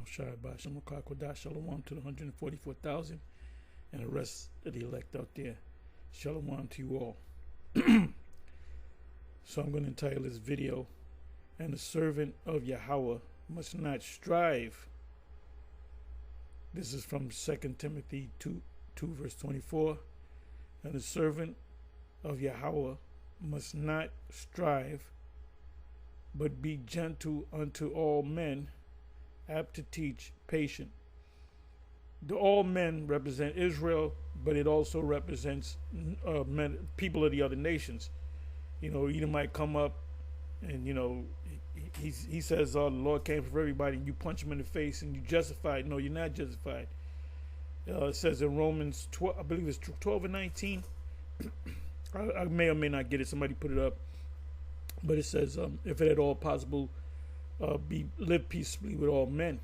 Shai Bashem Kodah Shalom to the 144,000 and the rest of the elect out there. Shalom to you all. So I'm going to entitle this video, "And the servant of Yahweh must not strive." This is from 2 Timothy 2 verse 24. "And the servant of Yahweh must not strive, but be gentle unto all men, apt to teach, patient." The all men represent Israel, but it also represents people of the other nations. You know, Edom might come up and, you know, he says, "Oh, the Lord came for everybody," and you punch him in the face and you justified. No, you're not justified. It says in Romans 12, I believe it's 12 and 19. I may or may not get it. Somebody put it up. But it says, if it at all possible, live peaceably with all men.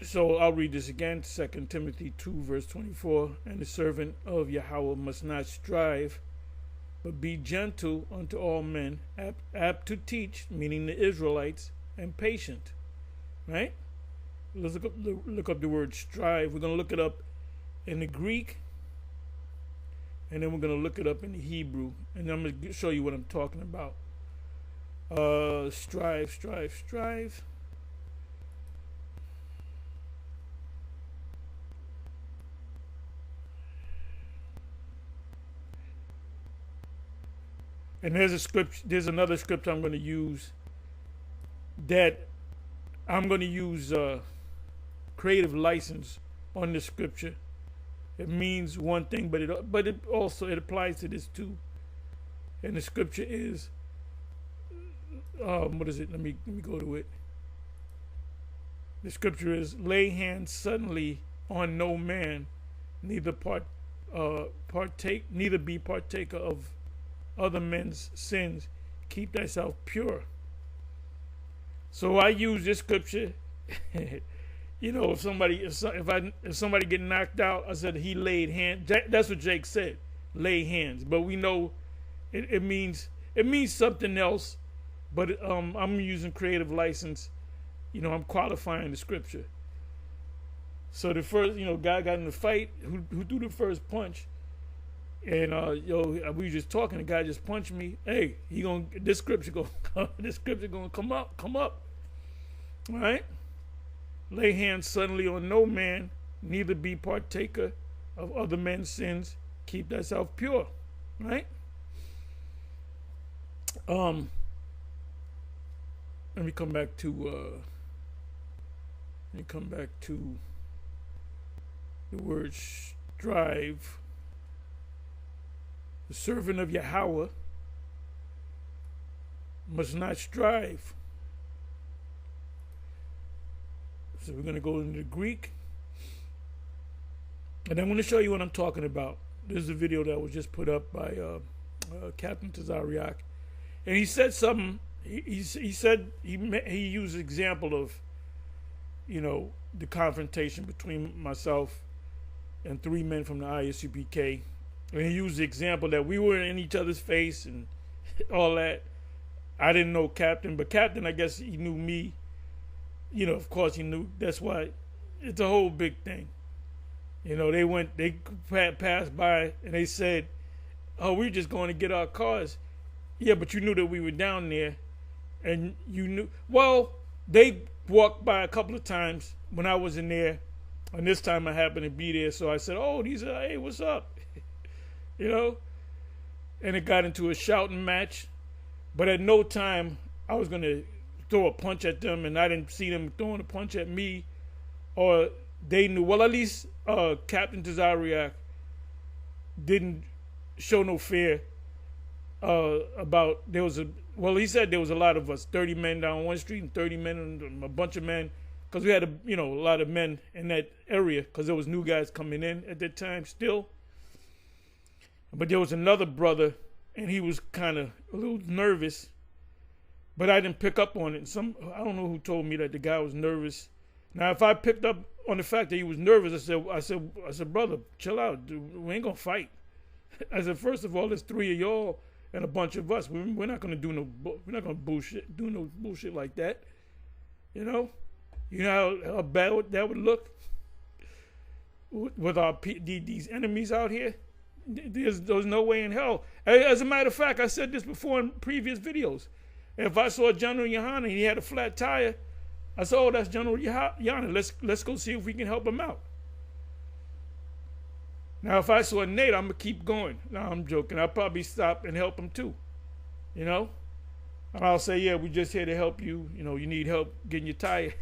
So I'll read this again. 2 Timothy 2 verse 24. "And the servant of Yahweh must not strive, but be gentle unto all men, apt to teach," meaning the Israelites, "and patient." Right? Let's look up the word strive. We're going to look it up in the Greek, and then we're going to look it up in the Hebrew, and then I'm going to show you what I'm talking about. Strive. And there's another script I'm going to use, that I'm going to use creative license on the scripture. It means one thing, but it also applies to this too. And the scripture is, what is it? Let me go to it. The scripture is, "Lay hands suddenly on no man, neither be partaker of other men's sins. Keep thyself pure." So I use this scripture. You know, if somebody get knocked out, I said he laid hands. That's what Jake said, lay hands. But we know it means something else. But I'm using creative license. You know, I'm qualifying the scripture. So the first, guy got in the fight. Who threw the first punch? And we were just talking. The guy just punched me. Hey, this scripture gonna come up. All right. "Lay hands suddenly on no man, neither be partaker of other men's sins. Keep thyself pure." Right? Let me come back to the word strive. "The servant of Yahweh must not strive." So we're going to go into the Greek. And I'm going to show you what I'm talking about. This is a video that was just put up by Captain Iuic. And he said something. He said he used an example of, the confrontation between myself and 3 men from the ISUPK. And he used the example that we were in each other's face and all that. I didn't know Captain, but Captain, I guess he knew me. Of course he knew. That's why it's a whole big thing. They passed by and they said, "Oh, we're just going to get our cars." Yeah, but you knew that we were down there, and you knew. Well, they walked by a couple of times when I was in there, and this time I happened to be there, so I said, "Oh, hey, what's up?" And it got into a shouting match, but at no time I was going to throw a punch at them, and I didn't see them throwing a punch at me, or they knew. Well, at least Captain Iuic didn't show no fear about. He said there was a lot of us, 30 men down one street and 30 men and a bunch of men, because we had a lot of men in that area, because there was new guys coming in at that time still. But there was another brother, and he was kind of a little nervous. But I didn't pick up on it. I don't know who told me that the guy was nervous. Now, if I picked up on the fact that he was nervous, I said, "Brother, chill out. Dude, we ain't gonna fight." I said, "First of all, there's 3 of y'all, and a bunch of us. We're not going to do we're not going to do no bullshit like that. You know how bad that would look with these enemies out here. There's no way in hell. As a matter of fact, I said this before in previous videos. If I saw General Yohana and he had a flat tire, I said, "Oh, that's General Yohana. Let's go see if we can help him out." Now, if I saw Nate, I'm gonna keep going. No, I'm joking. I'll probably stop and help him too. You know, and I'll say, "Yeah, we're just here to help you. You know, you need help getting your tire."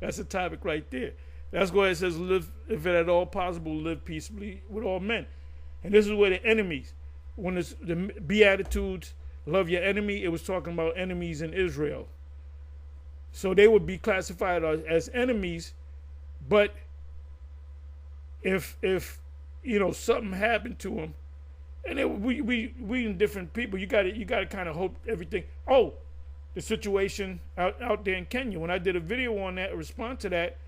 That's a topic right there. That's why it says, "Live, if it at all possible, live peaceably with all men." And this is where the enemies, when it's the Beatitudes, love your enemy, it was talking about enemies in Israel. So they would be classified as enemies, but if you know something happened to them, and we in different people, you got to kind of hope everything. Oh, the situation out there in Kenya. When I did a video on that, respond to that,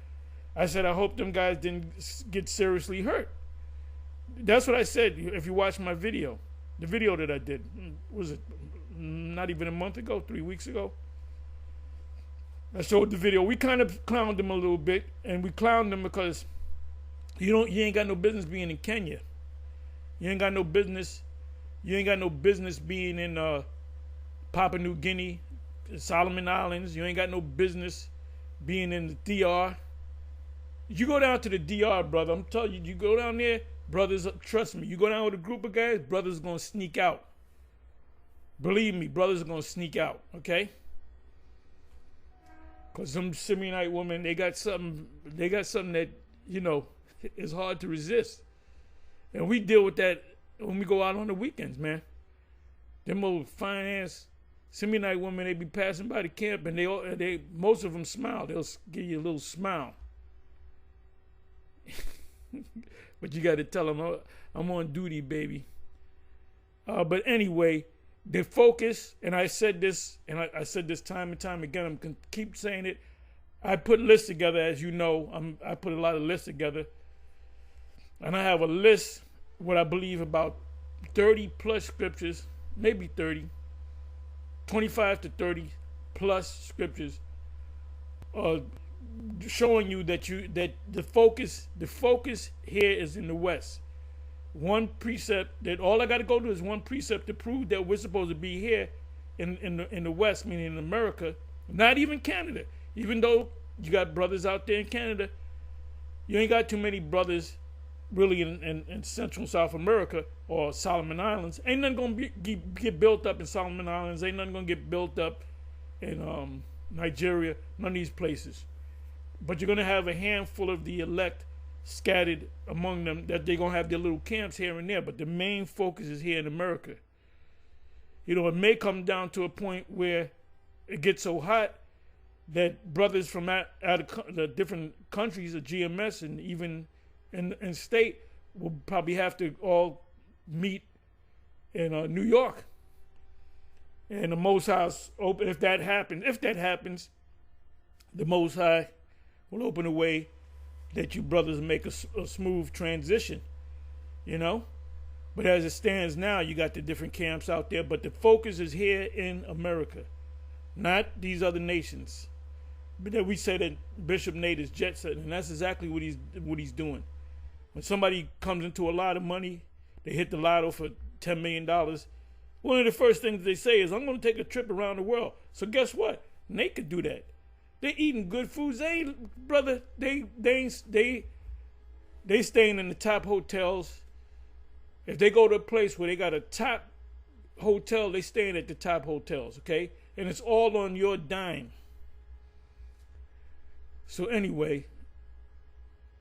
I said I hope them guys didn't get seriously hurt. That's what I said. If you watch my video, the video that I did, was it not even a month ago, 3 weeks ago? I showed the video. We kind of clowned them a little bit, and we clowned them because you ain't got no business being in Kenya. You ain't got no business being in Papua New Guinea, Solomon Islands. You ain't got no business being in the DR. You go down to the DR, brother. I'm telling you, you go down there, brothers, trust me, you go down with a group of guys, brothers are going to sneak out. Believe me, brothers are going to sneak out, okay? Because some Simeonite women, they got something that, you know, is hard to resist. And we deal with that when we go out on the weekends, man. Them old fine-ass Simeonite women, they be passing by the camp, and they most of them smile. They'll give you a little smile. But you got to tell them, I'm on duty, baby. But anyway, the focus, and I said this, and I said this time and time again, I'm going to keep saying it. I put lists together, as you know. I put a lot of lists together. And I have a list, what I believe about 30 plus scriptures, maybe 30, 25 to 30 plus scriptures, showing you that the focus here is in the West. One precept that all I got to go to is one precept to prove that we're supposed to be here in the West, meaning in America, not even Canada. Even though you got brothers out there in Canada, you ain't got too many brothers really in Central and South America or Solomon Islands. Ain't nothing gonna get built up in Solomon Islands. Ain't nothing gonna get built up in Nigeria. None of these places. But you're gonna have a handful of the elect scattered among them, that they're gonna have their little camps here and there. But the main focus is here in America. You know, it may come down to a point where it gets so hot that brothers from out of the different countries, the GMS, and even in state, will probably have to all meet in New York. And the Most High's open. If that happens, the Most High will open a way that you brothers make a smooth transition, you know. But as it stands now, you got the different camps out there, but the focus is here in America, not these other nations. But then we say that Bishop Nate is jet setting, and that's exactly what he's doing. When somebody comes into a lot of money, they hit the lotto for $10 million. One of the first things they say is, "I'm going to take a trip around the world." So guess what? Nate could do that. They eating good foods. They staying in the top hotels. If they go to a place where they got a top hotel, they staying at the top hotels, okay? And it's all on your dime. So anyway,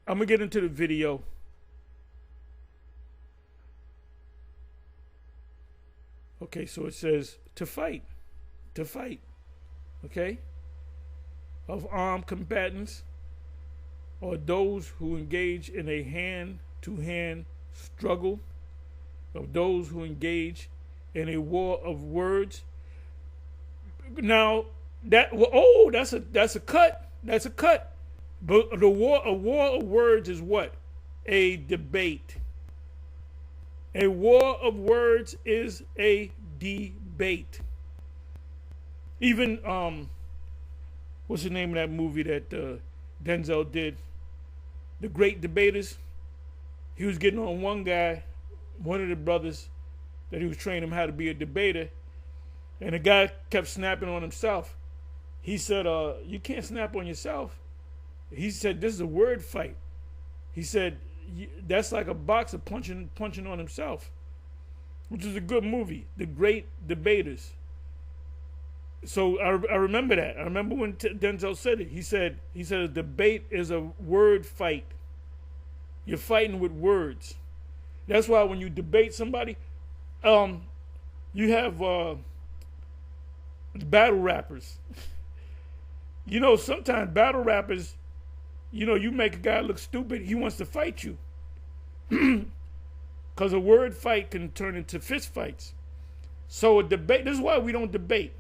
I'm going to get into the video. Okay, so it says to fight, okay? Of armed combatants or those who engage in a hand-to-hand struggle, of those who engage in a war of words. Now that's a cut. That's a cut. But a war of words is what? A debate. A war of words is a debate. Even what's the name of that movie that Denzel did? The Great Debaters. He was getting on one guy, one of the brothers that he was training him how to be a debater, and the guy kept snapping on himself. He said, you can't snap on yourself. He said, this is a word fight. He said, that's like a boxer punching on himself, which is a good movie, The Great Debaters. So I remember that. I remember when Denzel said it. He said a debate is a word fight. You're fighting with words. That's why when you debate somebody, you have battle rappers. You know, sometimes battle rappers, you know, you make a guy look stupid, he wants to fight you. Because a word fight can turn into fist fights. So a debate, this is why we don't debate.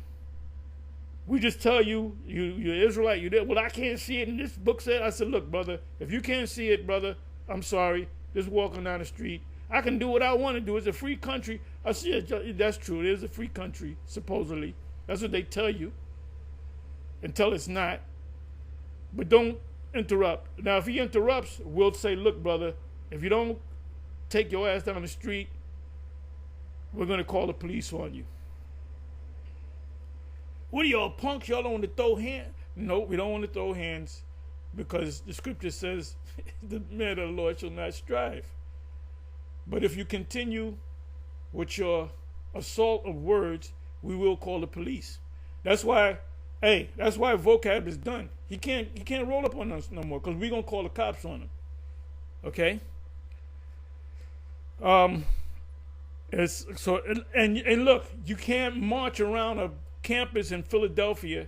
We just tell you, you're Israelite, you're there. Well, I can't see it, and this book said. I said, look, brother, if you can't see it, brother, I'm sorry. Just walking down the street. I can do what I want to do. It's a free country. I said, that's true. It is a free country, supposedly. That's what they tell you. Until it's not. But don't interrupt. Now, if he interrupts, we'll say, look, brother, if you don't take your ass down the street, we're going to call the police on you. What are y'all punks? Y'all don't want to throw hands? No, we don't want to throw hands because the scripture says the man of the Lord shall not strive. But if you continue with your assault of words, we will call the police. That's why, that's why vocab is done. He can't roll up on us no more because we're going to call the cops on him. Okay? And look, you can't march around a campus in Philadelphia.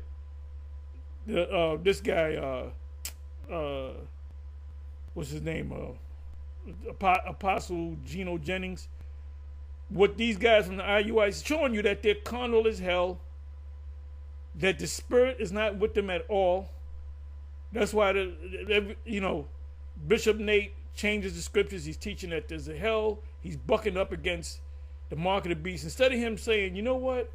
This guy, what's his name? Apostle Geno Jennings. What these guys from the Iuic showing you that they're carnal as hell, that the spirit is not with them at all. That's why Bishop Nate changes the scriptures. He's teaching that there's a hell. He's bucking up against the mark of the beast. Instead of him saying, you know what?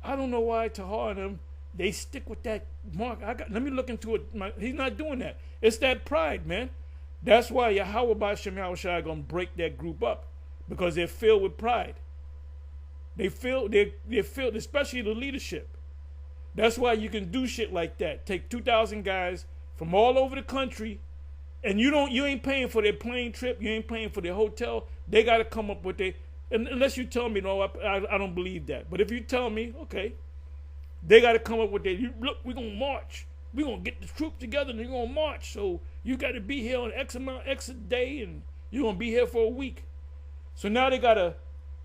I don't know why Tahar and them, they stick with that mark. Let me look into it. He's not doing that. It's that pride, man. That's why Yahweh B'Shem Yahushua going to break that group up, because they're filled with pride. They're filled, especially the leadership. That's why you can do shit like that. Take 2,000 guys from all over the country, and you ain't paying for their plane trip. You ain't paying for their hotel. They got to come up with their. Unless you tell me, no, I don't believe that. But if you tell me, okay, they got to come up with their. Look, we're gonna march. We're gonna get the troops together and they're gonna march. So you got to be here on X a day, and you're gonna be here for a week. So now they gotta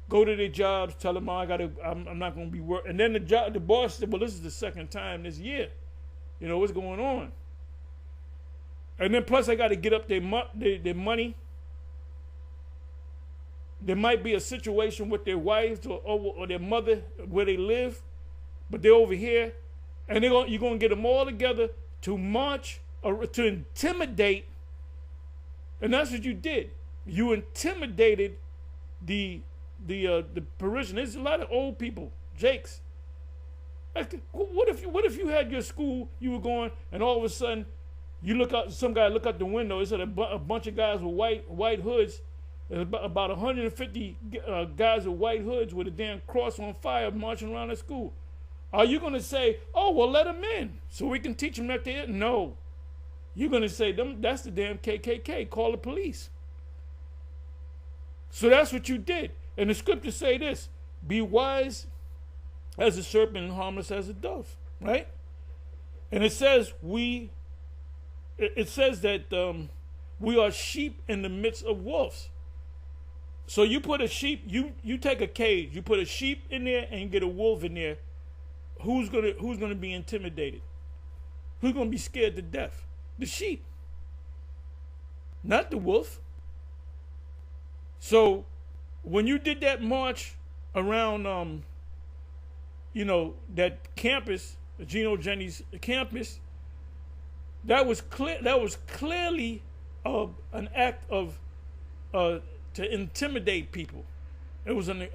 go to their jobs, tell them, I'm not gonna be working. And then the boss said, well, this is the second time this year. You know what's going on. And then plus they got to get up their money. There might be a situation with their wives or their mother where they live, but they're over here, and you're going to get them all together to march or to intimidate, and that's what you did. You intimidated the parishioners. There's a lot of old people, Jakes. What if you had your school, you were going, and all of a sudden you look out, some guy look out the window, it's a bunch of guys with white hoods. There's about 150 guys with white hoods with a damn cross on fire marching around the school. Are you going to say, oh, well, let them in so we can teach them that they're... No. You're going to say, that's the damn KKK. Call the police. So that's what you did. And the scriptures say this, be wise as a serpent and harmless as a dove, right? And it says that we are sheep in the midst of wolves. So you put a sheep, you take a cage, you put a sheep in there and you get a wolf in there. Who's gonna be intimidated? Who's gonna be scared to death? The sheep, not the wolf. So when you did that march around, that campus, the Geno Jennings campus, that was clearly an act of to intimidate people. It was an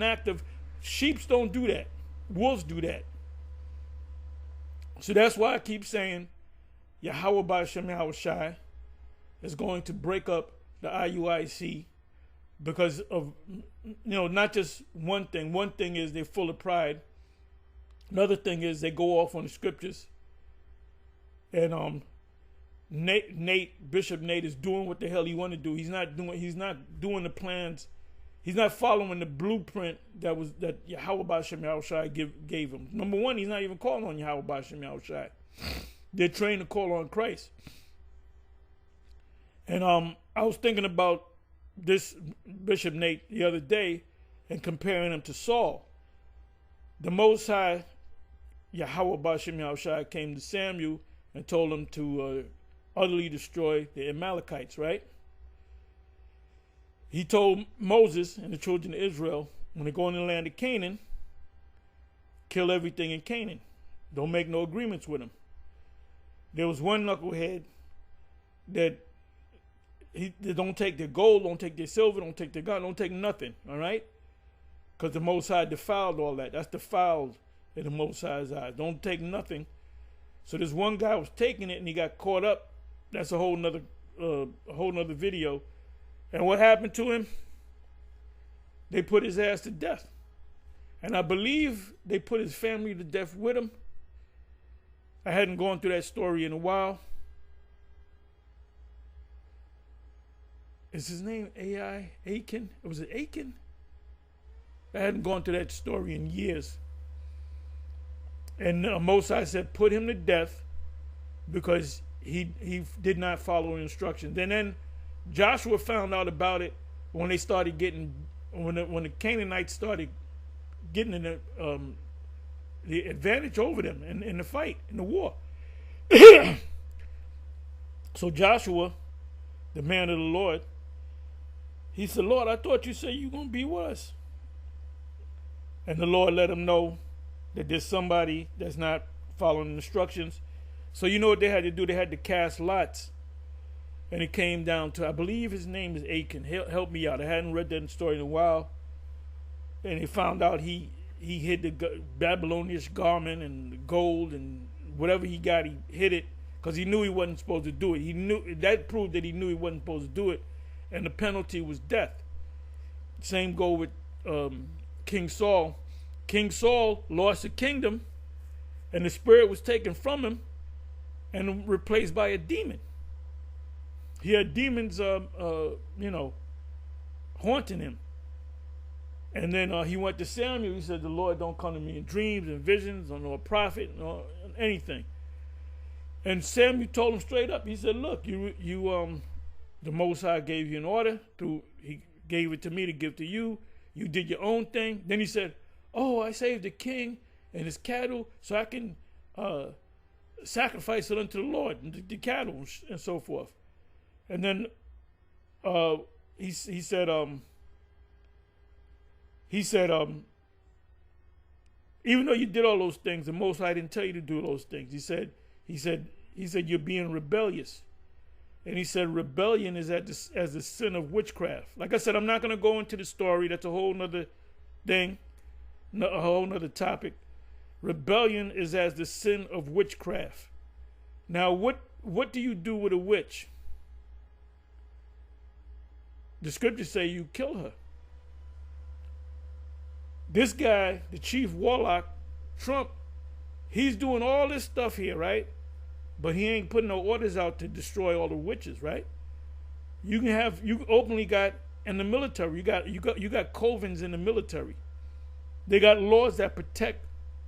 act of, sheep don't do that. Wolves do that. So that's why I keep saying Yahweh B'Shem Yahushai is going to break up the IUIC because of, not just one thing. One thing is they're full of pride. Another thing is they go off on the scriptures. And Bishop Nate is doing what the hell he want to do. He's not doing the plans. He's not following the blueprint that Yahweh B'Shem Yahushai gave him. Number one, he's not even calling on Yahweh B'Shem Yahushai. They're trained to call on Christ. And I was thinking about this Bishop Nate the other day and comparing him to Saul. The Most High, Yahweh B'Shem Yahushai, came to Samuel and told him to utterly destroy the Amalekites, right? He told Moses and the children of Israel, when they go in the land of Canaan, kill everything in Canaan. Don't make no agreements with them. There was one knucklehead that they don't take their gold, don't take their silver, don't take their gun, don't take nothing, all right? Because the Most High defiled all that. That's defiled in the Most High's eyes. Don't take nothing. So this one guy was taking it and he got caught up. That's a whole nother video. And what happened to him? They put his ass to death. And I believe they put his family to death with him. I hadn't gone through that story in a while. Is his name Achan? Was it Achan? I hadn't gone through that story in years. And Mosai said, put him to death because he did not follow instructions. And then Joshua found out about it when they started when the Canaanites started getting the advantage over them in the fight, in the war. So Joshua, the man of the Lord, he said, Lord, I thought you said you were going to be with us. And the Lord let him know that there's somebody that's not following instructions. So you know what they had to do? They had to cast lots. And it came down to, I believe his name is Achan. Help me out. I hadn't read that story in a while. And they found out he hid the Babylonian garment and the gold and whatever he got, he hid it because he knew he wasn't supposed to do it. That proved that he knew he wasn't supposed to do it. And the penalty was death. Same go with King Saul. King Saul lost the kingdom and the spirit was taken from him and replaced by a demon. He had demons, haunting him. And then he went to Samuel. He said, the Lord don't come to me in dreams and visions or no prophet or anything. And Samuel told him straight up. He said, look, the Most High gave you an order. He gave it to me to give to you. You did your own thing. Then he said, oh, I saved the king and his cattle so I can sacrifice it unto the Lord, and the cattle and so forth. And then he said, even though you did all those things, the Most High didn't tell you to do those things. He said you're being rebellious. And he said rebellion is as the sin of witchcraft. Like I said, I'm not going to go into the story. That's a whole nother thing, a whole nother topic. Rebellion is as the sin of witchcraft. Now, what do you do with a witch? The scriptures say you kill her. This guy, the chief warlock, Trump, he's doing all this stuff here, right? But he ain't putting no orders out to destroy all the witches, right? You openly got in the military. You got covens in the military. They got laws that protect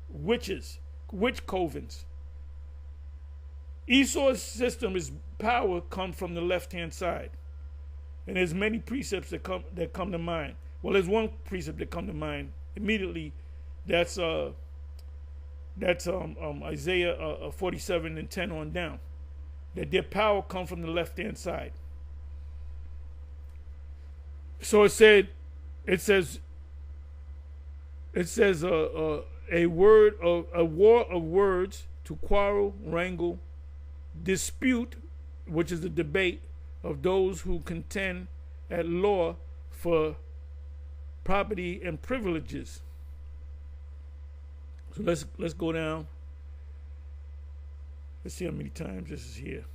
witches, witch covens. Esau's system is power comes from the left-hand side. And there's many precepts that come to mind. Well, there's one precept that come to mind immediately. That's Isaiah 47 and 10 on down. That their power comes from the left-hand side. So it says a war of words to quarrel, wrangle, dispute, which is a debate of those who contend at law for property and privileges. So let's go down. Let's see how many times this is here.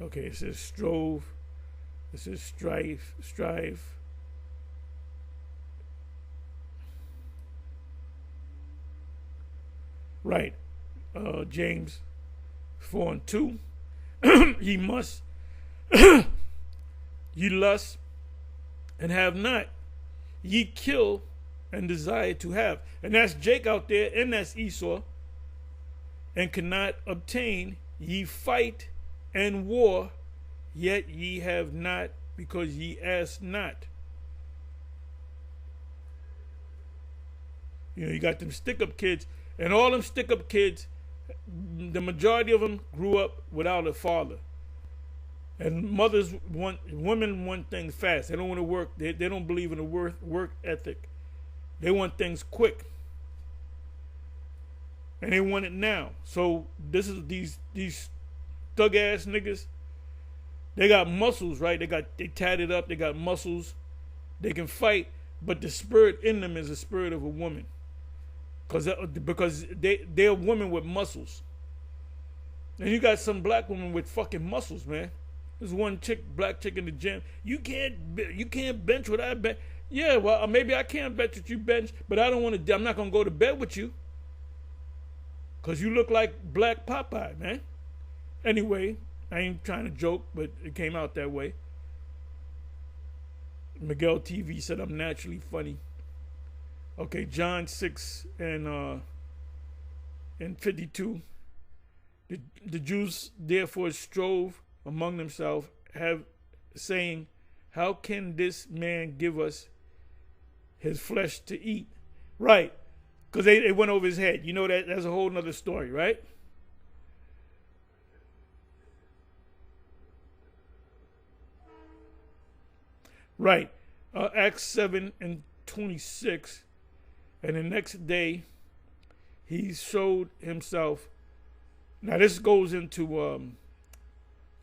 Okay, it says strove. It says strive. Right. James 4:2. Ye must, ye lust and have not. Ye kill and desire to have. And that's Jake out there, and that's Esau. And cannot obtain. Ye fight and war, yet ye have not, because ye ask not. You know, you got them stick-up kids, and all them stick-up kids, the majority of them grew up without a father. And women want things fast. They don't want to work. They don't believe in the work ethic. They want things quick. And they want it now. So this is these thug ass niggas. They got muscles, right? They tatted up, they got muscles. They can fight, but the spirit in them is the spirit of a woman. Because they're women with muscles. And you got some black women with fucking muscles, man. There's one black chick in the gym. You can't bench what I bench. Yeah, well, maybe I can't bench what you bench, but I don't want to. I'm not gonna go to bed with you, cause you look like Black Popeye, man. Anyway, I ain't trying to joke, but it came out that way. Miguel TV said I'm naturally funny. Okay, John 6 and 52. The Jews therefore strove among themselves, saying, how can this man give us his flesh to eat? Right, because they went over his head. You know that's a whole nother story, right? Right. Acts 7 and 26. And the next day, he showed himself. Now this goes into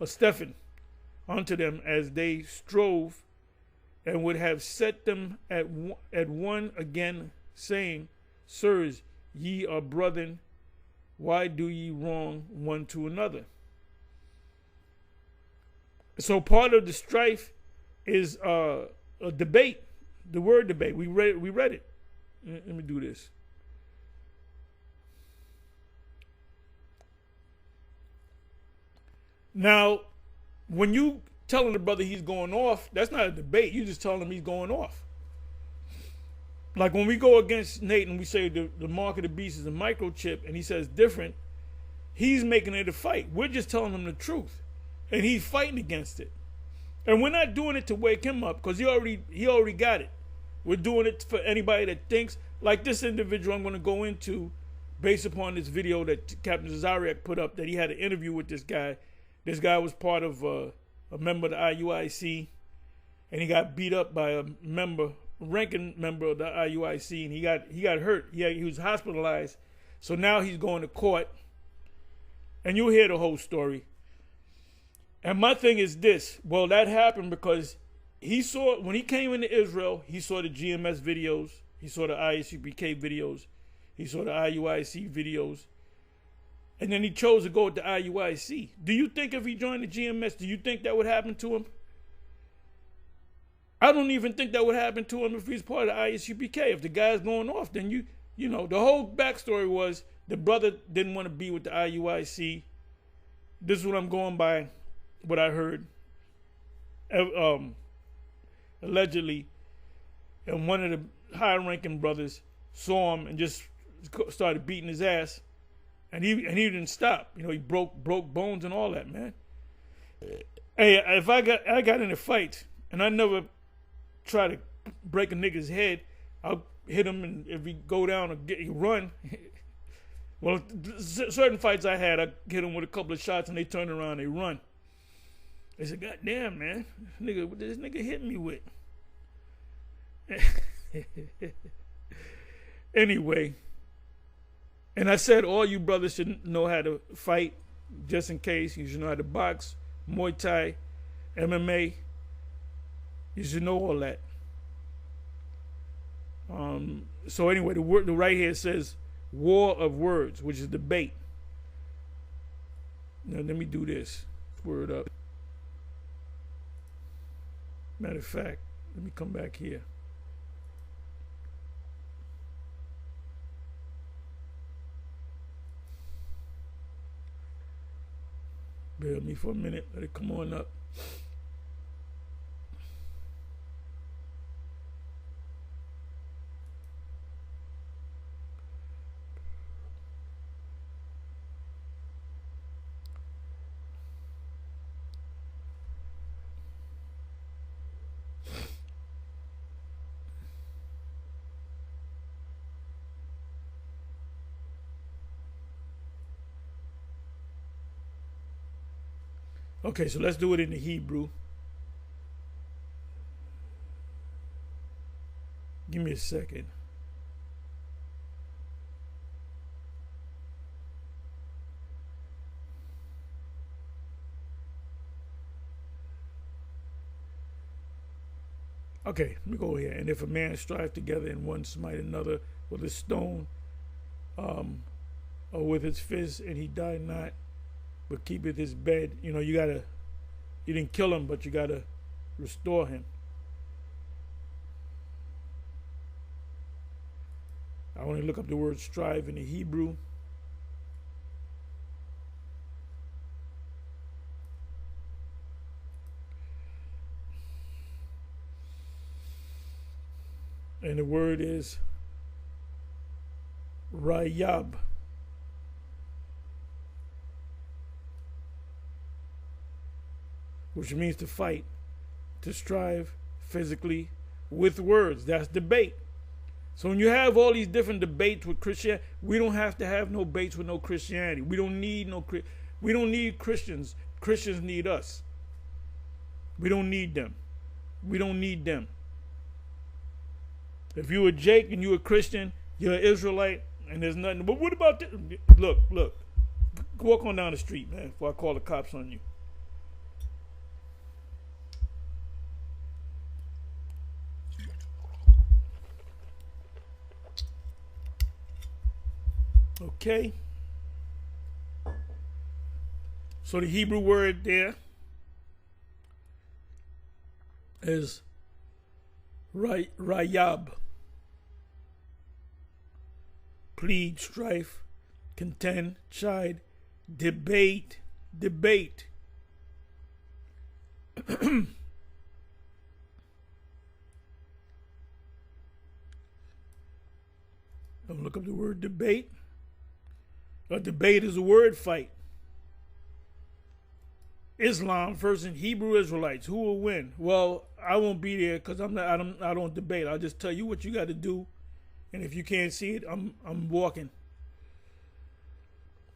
a Stephen unto them, as they strove and would have set them at one again, saying, sirs, ye are brethren, why do ye wrong one to another? So part of the strife is a debate, the word debate. We read it. Let me do this. Now, when you telling the brother he's going off, that's not a debate. You just telling him he's going off. Like when we go against Nate and we say the mark of the beast is a microchip, and he says different, he's making it a fight. We're just telling him the truth, and he's fighting against it. And we're not doing it to wake him up, because he already got it. We're doing it for anybody that thinks, like this individual I'm going to go into, based upon this video that Captain Iuic put up, that he had an interview with this guy. This guy was part of a member of the Iuic, and he got beat up by a ranking member of the Iuic, and he got hurt. He was hospitalized. So now he's going to court, and you'll hear the whole story. And my thing is this. Well, that happened because he saw, when he came into Israel, he saw the GMS videos, he saw the ISUPK videos, he saw the IUIC videos, and then he chose to go with the IUIC. Do you think if he joined the GMS, do you think that would happen to him? I don't even think that would happen to him if he's part of the ISUPK. If the guy's going off, then you know, the whole backstory was the brother didn't want to be with the IUIC. This is what I'm going by, what I heard. Allegedly, and one of the high-ranking brothers saw him and just started beating his ass, and he didn't stop. You know, he broke bones and all that, man. Hey, if I got in a fight and I never try to break a nigga's head, I'll hit him, and if he go down or he run. Well, certain fights I had, I hit him with a couple of shots, and they turn around, they run. They said, God damn, man, what this nigga hit me with? Anyway, and I said all you brothers should know how to fight. just in case. You should know how to box, Muay Thai, MMA. You should know all that. So anyway, the right here says war of words, which is debate. Now let me do this. Word up. Matter of fact, let me come back here. Bear with me for a minute. Let it come on up. Okay, so let's do it in the Hebrew. Give me a second. Okay, let me go here. And if a man strive together and one smite another with a stone, or with his fist, and he die not, but keepeth his bed, you didn't kill him, but you gotta restore him. I want to look up the word strive in the Hebrew. And the word is rayab. Which means to fight, to strive physically with words. That's debate. So when you have all these different debates with Christianity, we don't have to have no debates with no Christianity. We don't need Christians. Christians need us. We don't need them. We don't need them. If you a Jake and you a Christian, you're an Israelite, and there's nothing. But what about this? Look. Walk on down the street, man, before I call the cops on you. Okay. So the Hebrew word there is rayab. Plead, strife, contend, chide, debate. I'm gonna look up the word debate. A debate is a word fight. Islam versus Hebrew Israelites. Who will win? Well, I won't be there because I don't debate. I'll just tell you what you got to do, and if you can't see it, I'm walking.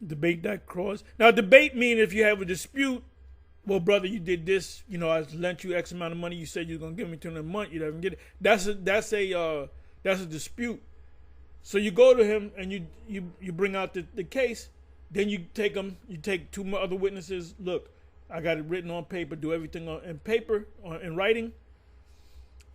Debate that cross. Now, debate means if you have a dispute. Well, brother, you did this. I lent you X amount of money. You said you were gonna give me to the month. You didn't get it. That's a dispute. So you go to him and you bring out the case. Then you take him. You take two other witnesses. Look, I got it written on paper. Do everything in paper, in writing.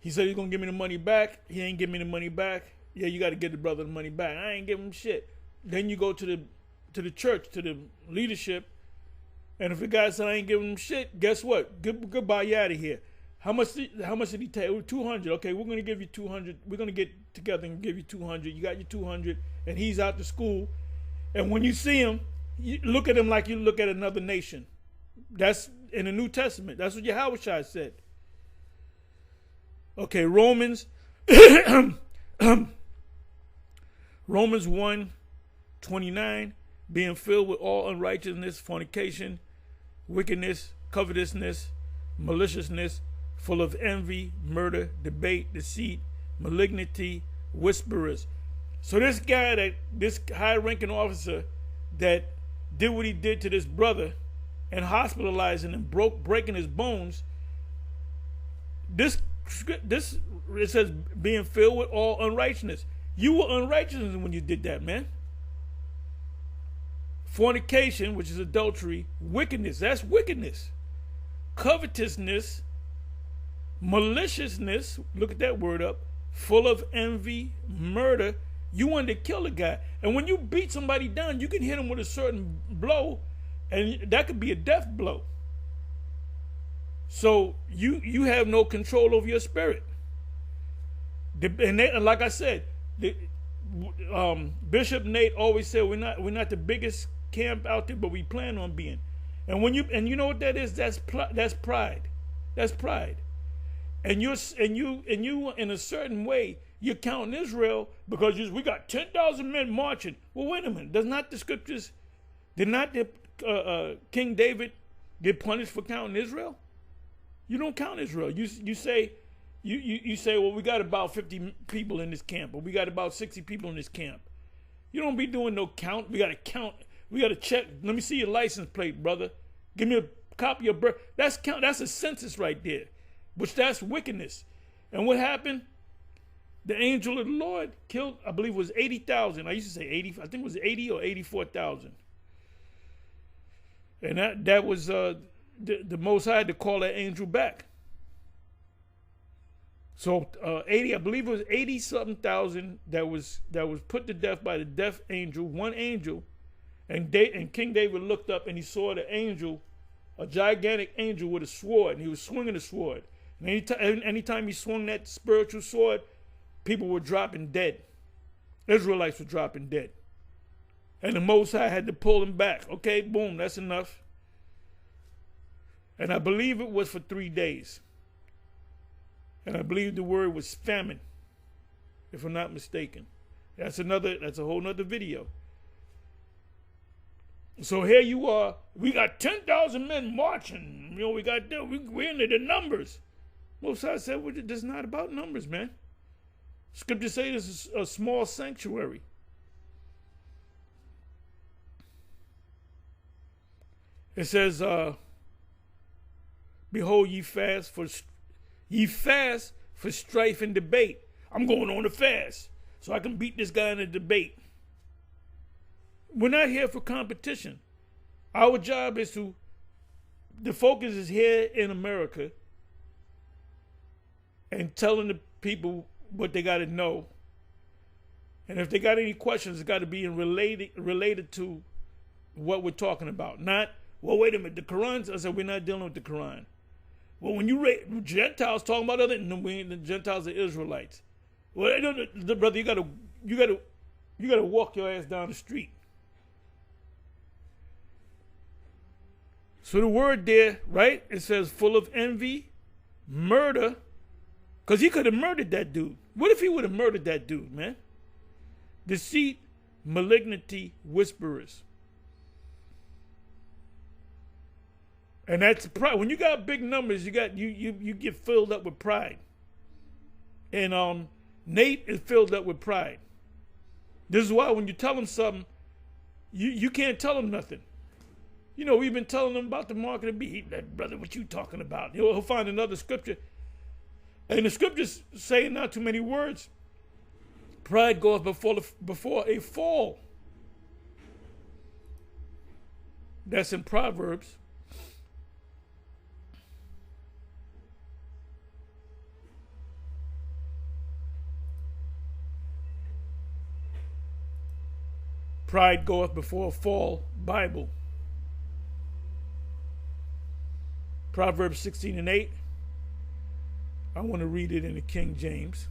He said he's gonna give me the money back. He ain't give me the money back. Yeah, you got to give the brother the money back. I ain't give him shit. Then you go to the church, to the leadership, and if the guy said I ain't giving him shit, guess what? Goodbye, you out of here. How much did he take? 200. Okay, we're gonna give you 200. We're gonna get together and give you 200. You got your 200, and he's out to school. And when you see him, you look at him like you look at another nation. That's in the New Testament. That's what Yahushua said. Okay, Romans 1:29, being filled with all unrighteousness, fornication, wickedness, covetousness, maliciousness, full of envy, murder, debate, deceit, malignity, whisperers. So this guy, this high-ranking officer that did what he did to this brother and hospitalizing him, breaking his bones, this it says being filled with all unrighteousness. You were unrighteous when you did that, man. fornication, which is adultery, wickedness, that's wickedness, covetousness, maliciousness, look at that word up, full of envy, murder. You wanted to kill a guy. And when you beat somebody down, you can hit him with a certain blow, and that could be a death blow. So you have no control over your spirit. And like I said, Bishop Nate always said we're not the biggest camp out there, but we plan on being. And you know what that is? That's pride. That's pride. And you in a certain way you're counting Israel because we got 10,000 men marching. Well, wait a minute. Did not King David get punished for counting Israel? You don't count Israel. You say, well, we got about 50 people in this camp, or we got about 60 people in this camp. You don't be doing no count. We got to count. We got to check. Let me see your license plate, brother. Give me a copy of birth. That's count. That's a census right there, which that's wickedness. And what happened? The angel of the Lord killed, I believe it was 80,000. I used to say 80. I think it was 80 or 84,000. And that was the Most High had to call that angel back. So 80, I believe it was 80-something thousand that was put to death by the death angel, one angel. And King David looked up and he saw the angel, a gigantic angel with a sword, and he was swinging a sword. And anytime he swung that spiritual sword, people were dropping dead. Israelites were dropping dead. And the Most High had to pull them back. Okay, boom, that's enough. And I believe it was for 3 days. And I believe the word was famine, if I'm not mistaken. That's a whole nother video. So here you are, we got 10,000 men marching. You know, we're into the numbers. Most High said, well, it's not about numbers, man. Scripture says this is a small sanctuary. It says, behold, ye fast for strife and debate. I'm going on a fast so I can beat this guy in a debate. We're not here for competition. Our job is the focus is here in America and telling the people what they got to know. And if they got any questions, it's got to be related to what we're talking about. Not, well, wait a minute, the Quran, I said, we're not dealing with the Quran. Well, when you Gentiles talking about other, no, the Gentiles are Israelites. Well, brother, you gotta walk your ass down the street. So the word there, right? It says full of envy, murder, because he could have murdered that dude. What if he would have murdered that dude, man? Deceit, malignity, whisperers. And that's pride. When you got big numbers, you get filled up with pride. And Nate is filled up with pride. This is why when you tell him something, you can't tell him nothing. You know, we've been telling him about the mark of the beast. Brother, what you talking about? He'll find another scripture. And the scriptures say not too many words. Pride goes before a fall. That's in Proverbs. Pride goeth before a fall, Bible. Proverbs 16:8. I want to read it in the King James.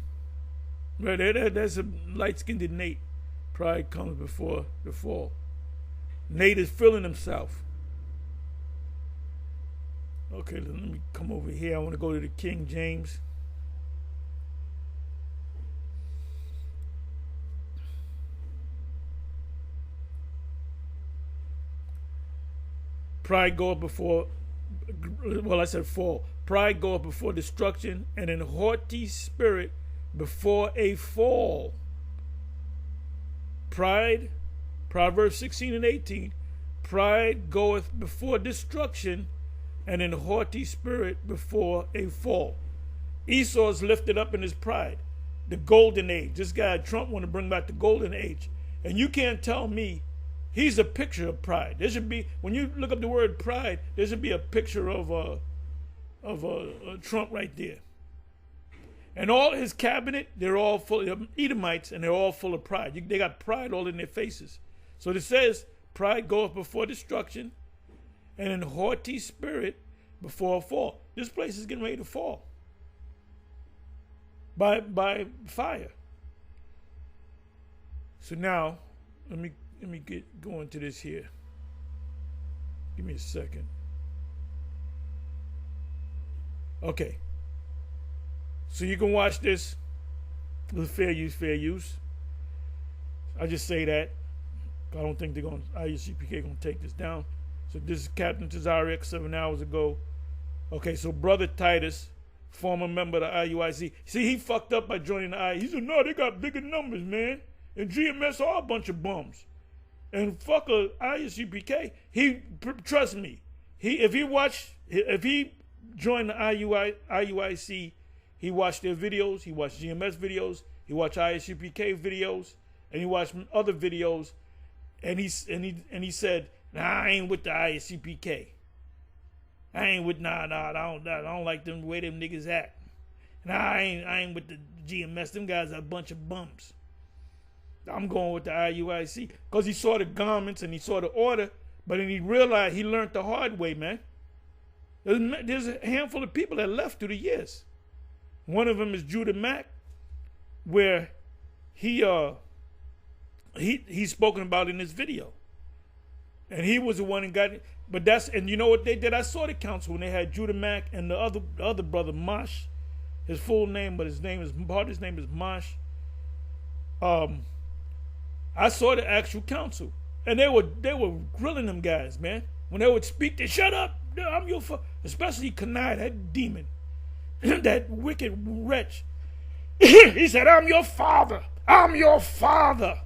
Right there, that's a light-skinned Nate. Pride comes before the fall. Nate is feeling himself. Okay, let me come over here. I want to go to the King James. Pride goeth before, well, I said fall. Pride goeth before destruction, and an haughty spirit before a fall. Pride, Proverbs 16:18. Pride goeth before destruction, and an haughty spirit before a fall. Esau is lifted up in his pride. The golden age. This guy Trump want to bring back the golden age. And you can't tell me He's a picture of pride. There should be, when you look up the word pride, there should be a picture of Trump right there. And all his cabinet, they're all full of Edomites, and they're all full of pride. They got pride all in their faces. So it says, pride goeth before destruction, and an haughty spirit before a fall. This place is getting ready to fall by fire. So now, let me go into this here. Give me a second. Okay. So you can watch this with fair use. I just say that. I don't think IUCPK gonna take this down. So this is Captain Iuic 7 hours ago. Okay, so Brother Titus, former member of the IUIC. See, he fucked up by joining the I. He said, no, they got bigger numbers, man. And GMS are a bunch of bums. And fuck a IUCPK. Trust me, if he joined the IUIC, he watched their videos, he watched GMS videos, he watched IUCPK videos, and he watched other videos, and he said, nah, I ain't with the IUCPK. I ain't with I don't like them the way them niggas act. Nah, I ain't with the GMS. Them guys are a bunch of bums. I'm going with the IUIC because he saw the garments and he saw the order, but then he realized he learned the hard way, man. There's a handful of people that left through the years. One of them is Judah Mack, where he's spoken about in this video, and he was the one that got it. But and you know what they did? I saw the council when they had Judah Mack and the other brother Mosh, his full name, but his name is Mosh. I saw the actual council, and they were grilling them guys, man. When they would speak, they shut up. I'm your father. Especially Kanai, that demon, that wicked wretch. He said, "I'm your father. I'm your father."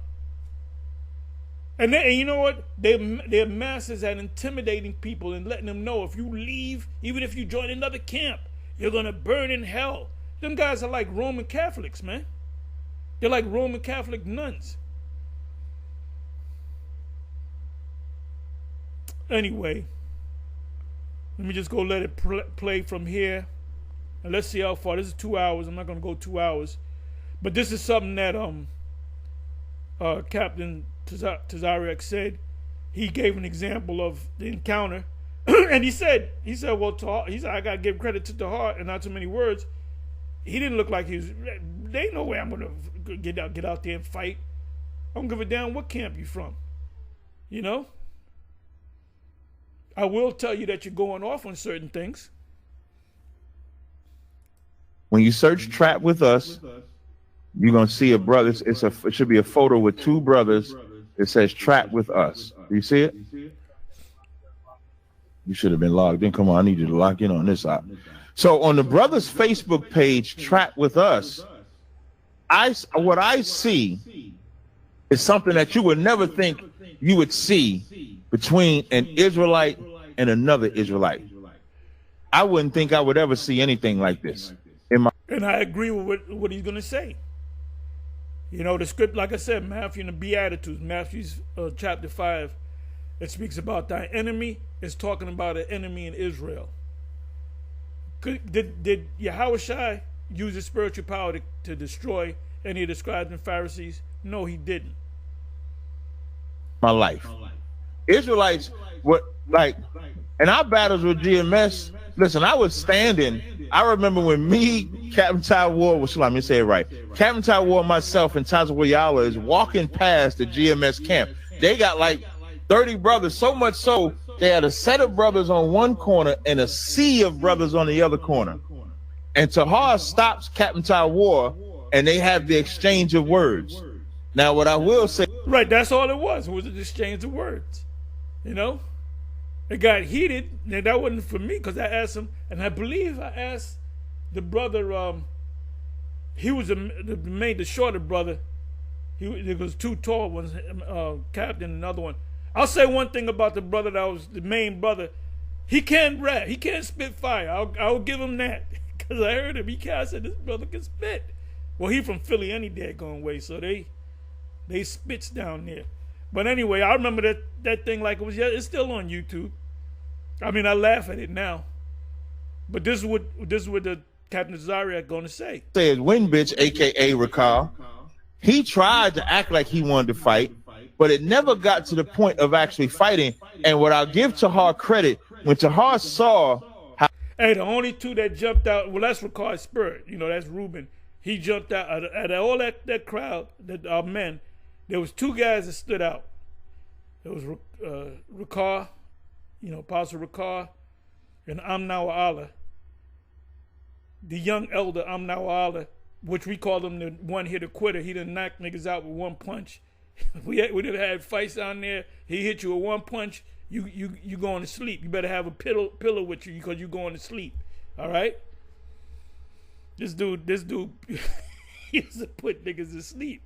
And you know what? They're masters at intimidating people and letting them know if you leave, even if you join another camp, you're gonna burn in hell. Them guys are like Roman Catholics, man. They're like Roman Catholic nuns. Anyway, let me just go let it play from here. And let's see how far. This is 2 hours. I'm not going to go 2 hours. But this is something that Captain Iuic said. He gave an example of the encounter. And he said, well, I got to give credit to the heart and not too many words. He didn't look like he was, there ain't no way I'm going to get out there and fight. I don't give a damn what camp you from. You know? I will tell you that you're going off on certain things. When you search "Trap with Us," you're gonna see a brother. It should be a photo with two brothers. It says "Trap with Us." Do you see it? You should have been logged in. Come on, I need you to lock in on this app. So on the brothers' Facebook page, "Trap with Us," what I see is something that you would never think you would see between an Israelite and another Israelite. I wouldn't think I would ever see anything like this. And I agree with what he's going to say. You know, the script, like I said, Matthew and the Beatitudes, Matthew's chapter 5, it speaks about thy enemy. It's talking about an enemy in Israel. Did Yahushua use his spiritual power to destroy any of the scribes and Pharisees? No, he didn't. My life. Israelites were like, in our battles with GMS, listen, I was standing. I remember when me, Captain Ty Ward, let me say it right. Captain Ty Ward, myself, and Tazawayala is walking past the GMS camp. They got like 30 brothers, so much so they had a set of brothers on one corner and a sea of brothers on the other corner. And Tahar stops Captain Ty Ward, and they have the exchange of words. Now, what I will say, right, that's all it was an exchange of words. You know, it got heated, and that wasn't for me because I asked him, and I believe I asked the brother. He was the shorter brother. There was two tall ones, Captain, another one. I'll say one thing about the brother that was the main brother. He can't rap. He can't spit fire. I'll give him that because I heard him. I said this brother can spit. Well, he from Philly any daggone way, so they spits down there. But anyway, I remember that thing like it was. It's still on YouTube. I mean, I laugh at it now. But this is what the Captain Zariak going to say. Says Win Bitch, aka Rakar. He tried to act like he wanted to fight, but it never got to the point of actually fighting. And what I'll give Tahar credit, when Tahar saw how hey, the only two that jumped out, well, that's Ricard's spirit. You know, that's Ruben. He jumped out out of all that crowd, that men. There was two guys that stood out. There was Ricard, you know, Apostle Ricard, and Amnawa Allah. The young elder Amnawa Allah, which we call him the one-hitter quitter. He done knocked niggas out with one punch. we done had fights down there. He hit you with one punch. You going to sleep. You better have a pillow with you because you going to sleep. All right. This dude, he used to put niggas to sleep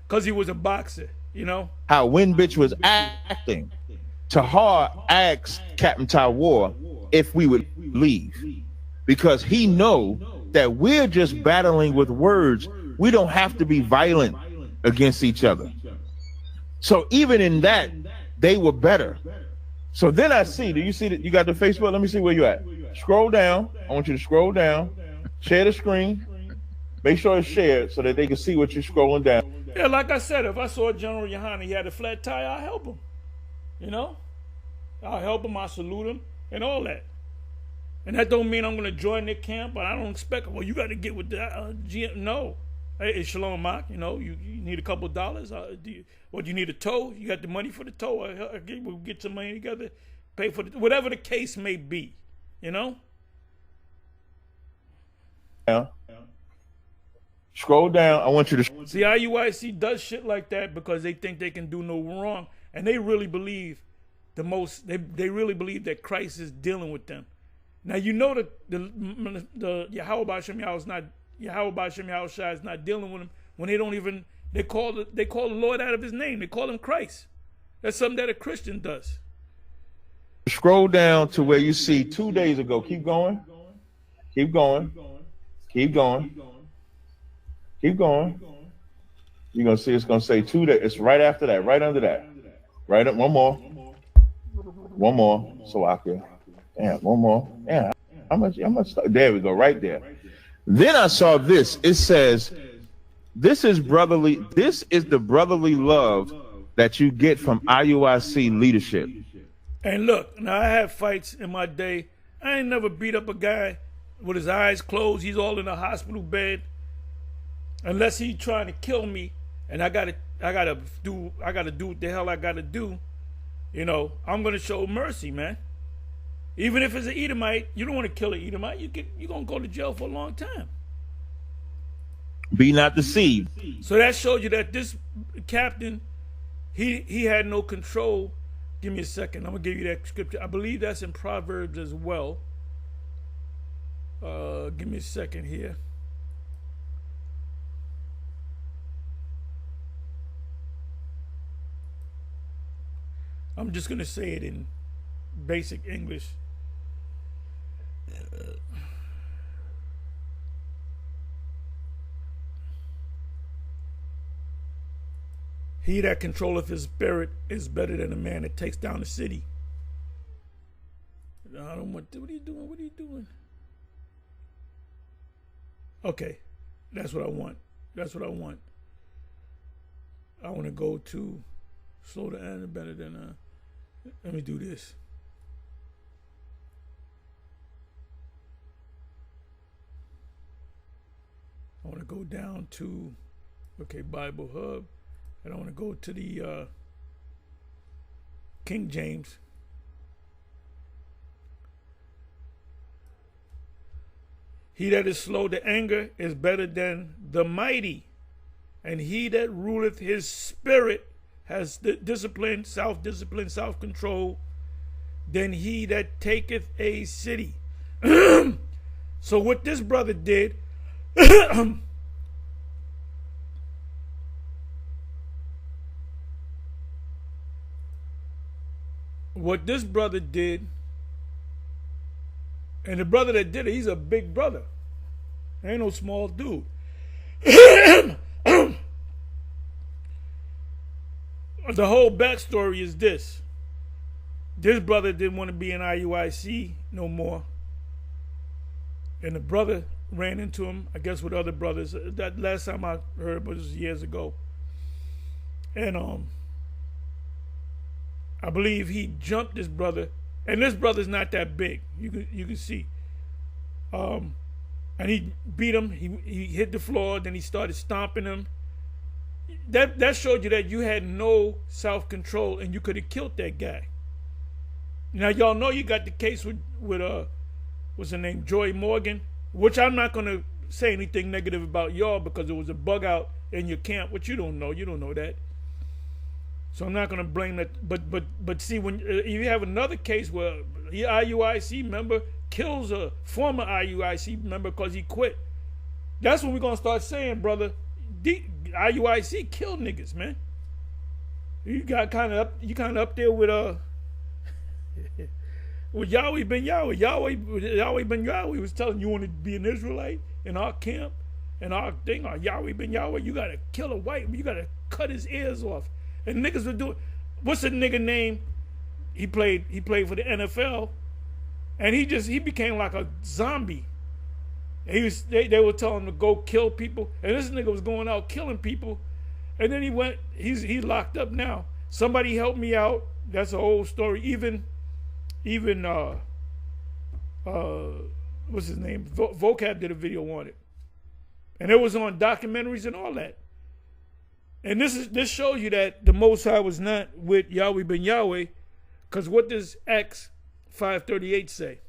because he was a boxer. You know how Win Bitch was acting. Tahar asked Captain Tawar if we would leave, because he know that we're just battling with words. We don't have to be violent against each other. So even in that, they were better. So then I see, do you see that you got the Facebook? Let me see where you at. Scroll down. I want you to scroll down, share the screen, make sure it's shared so that they can see what you're scrolling down. Yeah, like I said, if I saw General Yohana, he had a flat tire, I'll help him. You know? I'll help him, I'll salute him, and all that. And that don't mean I'm going to join their camp, but I don't expect, well, you got to get with that GM. No. Hey, it's Shalom Mark, you know, you need a couple of dollars. Do you need a tow? You got the money for the tow? We'll get some money together, pay for whatever the case may be, you know? Yeah. Scroll down. I want you to see. IUIC does shit like that because they think they can do no wrong, and they really believe they really believe that Christ is dealing with them. Now you know that the Yahweh B'Shem Yahushua is not dealing with them when they call the Lord out of his name. They call him Christ. That's something that a Christian does. Scroll down to where you see 2 days ago. Keep going. Keep going. Keep going. Keep going. You're gonna see it's gonna say 2 days. It's right after that, right under that. Right up, one more. One more. So I can. Damn, one more. Yeah. How much? There we go, right there. Then I saw this. It says, this is the brotherly love that you get from IUIC leadership. And look, now I had fights in my day. I ain't never beat up a guy with his eyes closed. He's all in a hospital bed. Unless he's trying to kill me and I gotta do what the hell I gotta do. You know, I'm gonna show mercy, man. Even if it's an Edomite, you don't want to kill an Edomite. You're going to go to jail for a long time. Be not deceived. So that shows you that this captain, he had no control. Give me a second. I'm going to give you that scripture. I believe that's in Proverbs as well. Give me a second here. I'm just going to say it in basic English. He that controlleth his spirit is better than a man that takes down a city. I don't want. What are you doing? What are you doing? Okay, that's what I want. That's what I want. I want to go to slow the end better than. Let me do this. I want to go down to, okay, Bible Hub, and I want to go to the King James. He that is slow to anger is better than the mighty, and he that ruleth his spirit has discipline, self-discipline, self-control, than he that taketh a city. So what this brother did, what this brother did, and the brother that did it, he's a big brother. Ain't no small dude. the whole backstory is this. This brother didn't want to be in IUIC no more. And the brother ran into him, I guess with other brothers. That last time I heard was years ago. And I believe he jumped this brother. And this brother's not that big. You can see. And he beat him. He hit the floor. Then he started stomping him. That showed you that you had no self-control and you could have killed that guy. Now y'all know you got the case with what's her name, Joy Morgan, which I'm not gonna say anything negative about y'all because it was a bug out in your camp, which you don't know that. So I'm not gonna blame that. But see, when you have another case where the IUIC member kills a former IUIC member because he quit, that's when we're gonna start saying, brother, IUIC killed niggas, man. You kind of up there with with Yahweh ben Yahweh. Yahweh ben Yahweh was telling you want to be an Israelite in our camp and our thing. Yahweh ben Yahweh, you gotta kill a white, you gotta cut his ears off. And niggas were doing. What's the nigga name? He played for the NFL, and he became like a zombie. They were telling him to go kill people, and this nigga was going out killing people, and then he's locked up now. Somebody help me out. That's a whole story. Even what's his name? Vocab did a video on it, and it was on documentaries and all that. And this shows you that the Most High was not with Yahweh ben Yahweh, because what does Acts 5:38 say?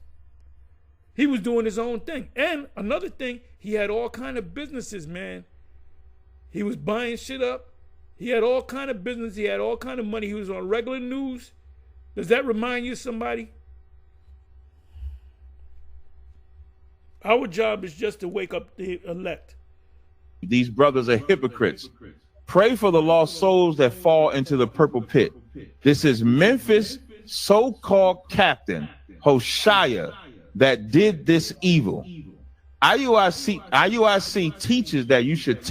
He was doing his own thing. And another thing, he had all kind of businesses, man. He was buying shit up. He had all kind of business. He had all kind of money. He was on regular news. Does that remind you of somebody? Our job is just to wake up the elect. These brothers are hypocrites. Pray for the lost souls that fall into the purple pit. This is Memphis so-called captain, Hoshea, that did this evil. IUIC teaches that you should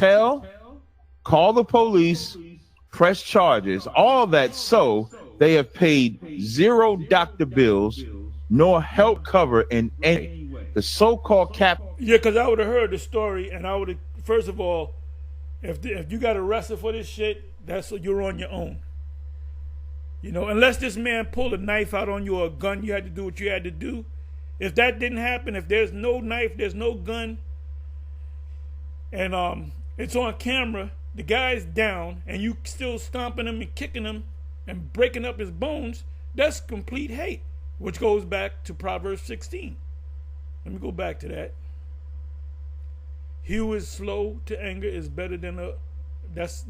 call the police, press charges, all that, so they have paid 0 doctor bills nor help cover in any. The so-called captain. Yeah, because I would have heard the story, and I would have, first of all, if you got arrested for this shit, you're on your own. You know, unless this man pulled a knife out on you or a gun, you had to do what you had to do. If that didn't happen, if there's no knife, there's no gun, and it's on camera, the guy's down, and you still stomping him and kicking him and breaking up his bones, that's complete hate, which goes back to Proverbs 16. Let me go back to that. He who is slow to anger is better than that's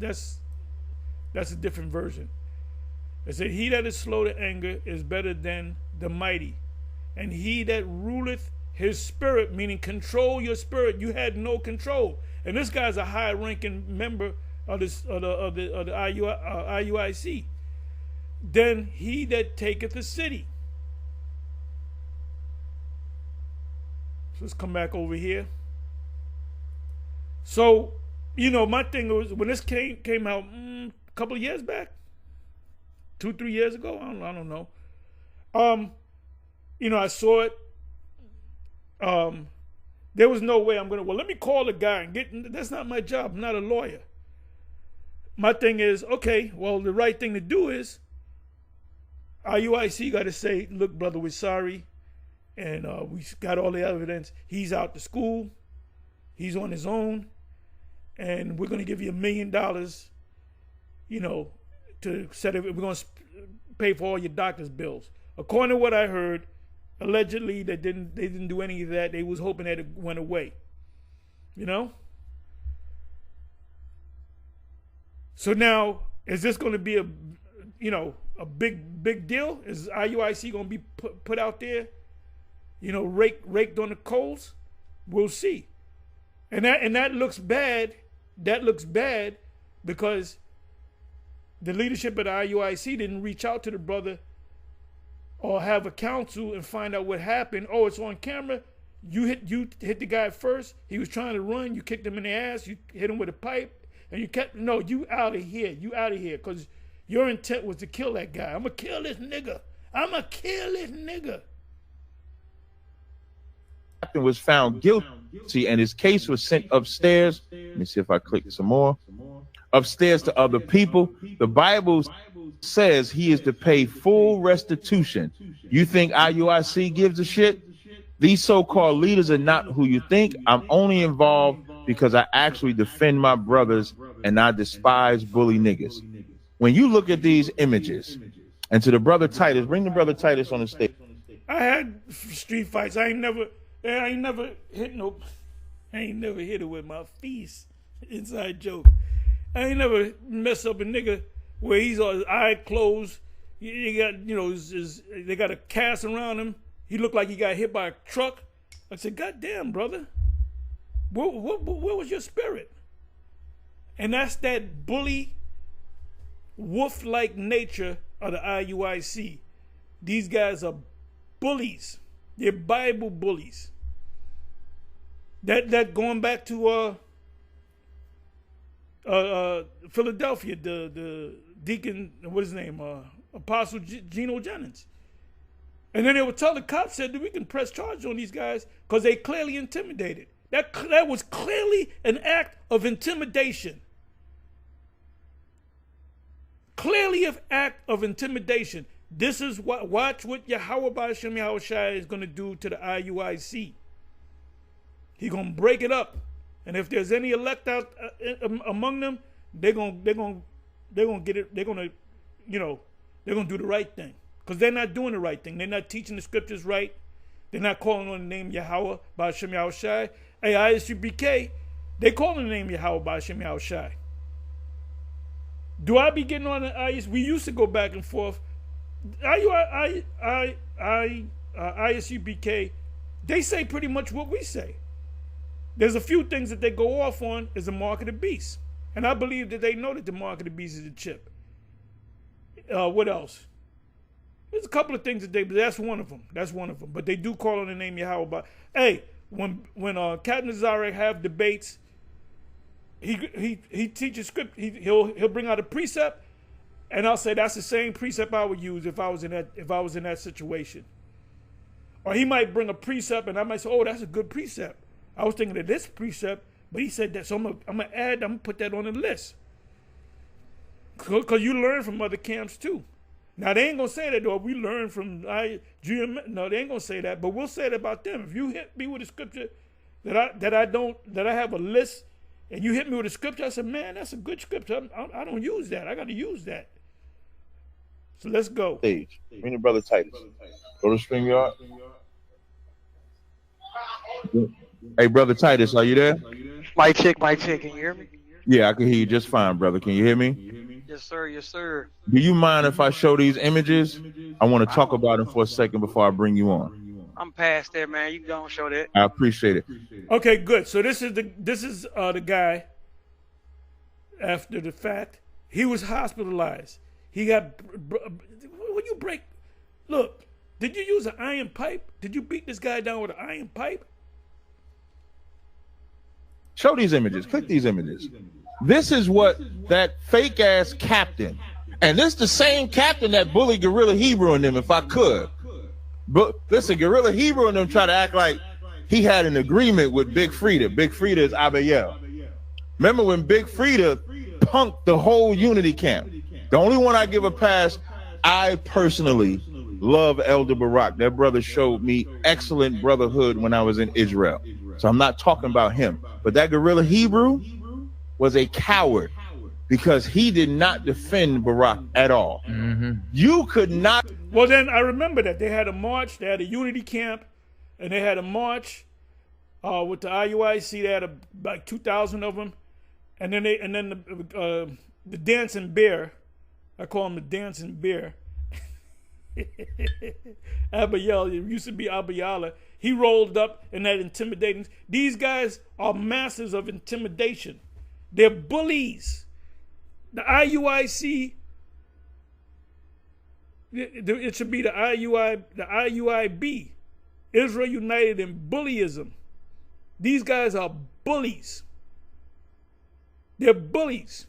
a different version. It said, he that is slow to anger is better than the mighty, and he that ruleth his spirit, meaning control your spirit. You had no control, and this guy's a high-ranking member of the IUIC. Then he that taketh the city. So let's come back over here. So, you know, my thing was, when this came out a couple of years back, 2-3 years ago, I don't know. You know, I saw it. There was no way I'm gonna, well, let me call the guy and get, that's not my job. I'm not a lawyer. My thing is, okay, well, the right thing to do is, IUIC got to say, look, brother, we're sorry. And we got all the evidence. He's out to school. He's on his own. And we're going to give you $1 million, you know, to set it. We're going to pay for all your doctor's bills. According to what I heard, allegedly they didn't do any of that. They was hoping that it went away. You know? So now, is this going to be a big deal? Is IUIC going to be put out there? You know, raked on the coals? We'll see. And that looks bad. That looks bad because the leadership at the IUIC didn't reach out to the brother or have a counsel and find out what happened. Oh, it's on camera. You hit the guy first. He was trying to run. You kicked him in the ass. You hit him with a pipe. And you kept, no, you out of here. You out of here because Your intent was to kill that guy. I'm going to kill this nigga. I'm going to kill this nigga. Captain was found guilty and his case was sent upstairs. Let me see if I click some more. Upstairs to other people. The Bible says he is to pay full restitution. You think IUIC gives a shit? These so-called leaders are not who you think. I'm only involved because I actually defend my brothers and I despise bully niggas. When you look at these images, and to the brother Titus, bring the brother Titus on the stage. I had street fights. I ain't never hit it with my face. Inside joke. I ain't never mess up a nigga where he's all his eye closed. He got, they got a cast around him. He looked like he got hit by a truck. I said, God damn, brother. Where was your spirit? And that's that bully, wolf-like nature of the IUIC. These guys are bullies. They're Bible bullies. That going back to Philadelphia, the deacon, what is his name? Apostle Geno Jennings. And then they would tell the cops said that we can press charges on these guys because they clearly intimidated. That was clearly an act of intimidation. Clearly an act of intimidation. This is watch what Yahweh B'Ashem Yahushua is going to do to the IUIC. He's going to break it up. And if there's any elect out among them, they're going to get it. They're going to do the right thing. Because they're not doing the right thing. They're not teaching the scriptures right. They're not calling on the name Yahweh B'Ashem Yahushua. Hey, ISUBK, they call on the name Yahweh B'Ashem Yahushua. Do I be getting on the IS? We used to go back and forth. ISUBK, they say pretty much what we say. There's a few things that they go off on is the mark of the beast. And I believe that they know that the mark of the beast is a chip. What else? There's a couple of things that that's one of them. That's one of them. But they do call on the name Yahweh. Hey, when Captain Zarek have debates, he teaches script. He'll bring out a precept, and I'll say that's the same precept I would use if I was in that situation. Or he might bring a precept, and I might say, oh, that's a good precept. I was thinking of this precept, but he said that, so I'm gonna put that on the list. Because you learn from other camps too. Now they ain't gonna say that though. We learn from GM. No, they ain't gonna say that, but we'll say it about them. If you hit me with a scripture that I have a list, and you hit me with a scripture, I said, man, that's a good scripture. I don't use that. I got to use that. So let's go. Stage. Bring the brother Titus. Go to StreamYard. Hey, brother Titus, are you there? Mic check. Can you hear me? Yeah, I can hear you just fine, brother. Can you hear me? Yes, sir. Yes, sir. Do you mind if I show these images? I want to talk about them for a second before I bring you on. I'm past there, man. You don't show that. I appreciate it. Okay, good. So this is the guy. After the fact, he was hospitalized. He got when you break. Look, did you use an iron pipe? Did you beat this guy down with an iron pipe? Show these images. Click these images. This is what that fake ass captain, and this the same captain that bullied Gorilla Hebrew and them. If I could. But listen, Gorilla Hebrew and them try to act like he had an agreement with Big Frida. Big Frida is Abiel. Remember when Big Frida punked the whole unity camp? The only one I give a pass, I personally love Elder Barak. That brother showed me excellent brotherhood when I was in Israel. So I'm not talking about him. But that Gorilla Hebrew was a coward because he did not defend Barak at all. Mm-hmm. You could not. Well, then I remember that they had a march. They had a unity camp, and they had a march with the IUIC. They had about 2,000 of them, and then the dancing bear. I call him the dancing bear. Abiel, it used to be Abiala. He rolled up in that intimidating. These guys are masters of intimidation. They're bullies. The IUIC. It should be the IUIB, Israel United in Bullyism. These guys are bullies. They're bullies.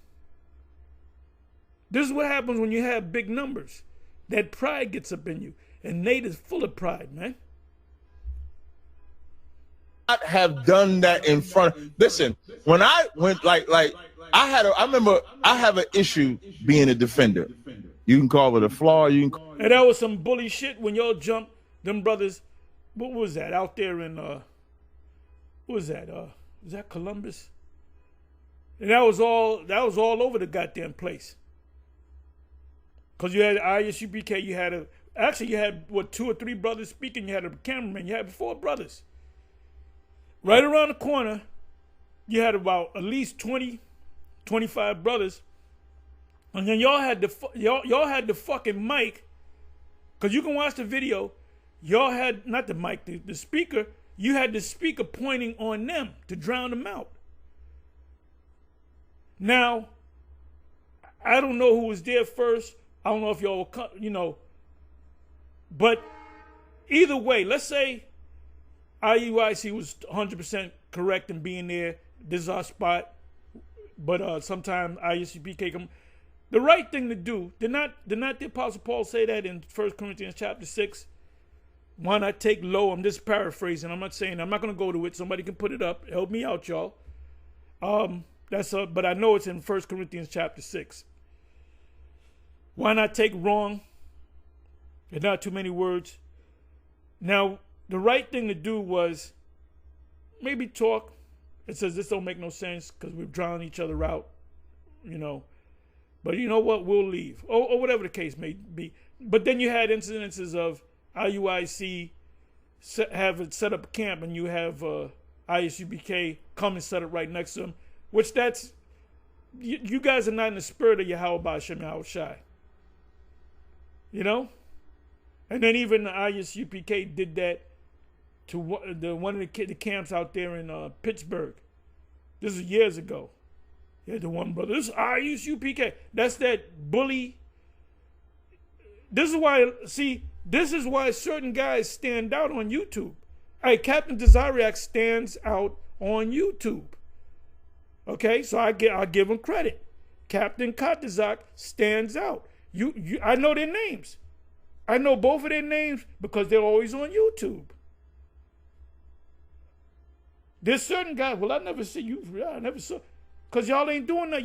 This is what happens when you have big numbers. That pride gets up in you. And Nate is full of pride, man. Not have done that in front. Listen, when I went I remember I have an issue being a defender. You can call it a flaw. You can. And that was some bully shit when y'all jumped them brothers. What was that out there in? What was that? Was that Columbus? And that was all over the goddamn place. Cause you had ISUPK. You had what, 2 or 3 brothers speaking. You had a cameraman. You had 4 brothers. Right around the corner, you had about at least 20, 25 brothers. And then y'all had the fucking mic, because you can watch the video. Y'all had, not the mic, the speaker. You had the speaker pointing on them to drown them out. Now, I don't know who was there first. I don't know if y'all were, but either way, let's say IUIC was 100% correct in being there. This is our spot. But sometimes ISUPK come. The right thing to do, did not the Apostle Paul say that in 1 Corinthians chapter 6? Why not take low? I'm just paraphrasing. I'm not going to go to it. Somebody can put it up. Help me out, y'all. But I know it's in 1 Corinthians chapter 6. Why not take wrong? There's not too many words. Now, the right thing to do was maybe talk. It says this don't make no sense because we're drowning each other out, But you know what? We'll leave. Or whatever the case may be. But then you had incidences of IUIC have it set up a camp and you have ISUPK come and set it right next to them. Which you guys are not in the spirit of Yahweh Shem Yahweh Shai. And then even the ISUPK did that to one of the camps out there in Pittsburgh. This is years ago. You had the one brother. This is ISUPK. That's that bully. This is why certain guys stand out on YouTube. Hey, Captain Desariac stands out on YouTube. Okay, so I give him credit. Captain Katazak stands out. I know their names. I know both of their names because they're always on YouTube. There's certain guys, well, I never see you. I never saw, because y'all ain't doing that.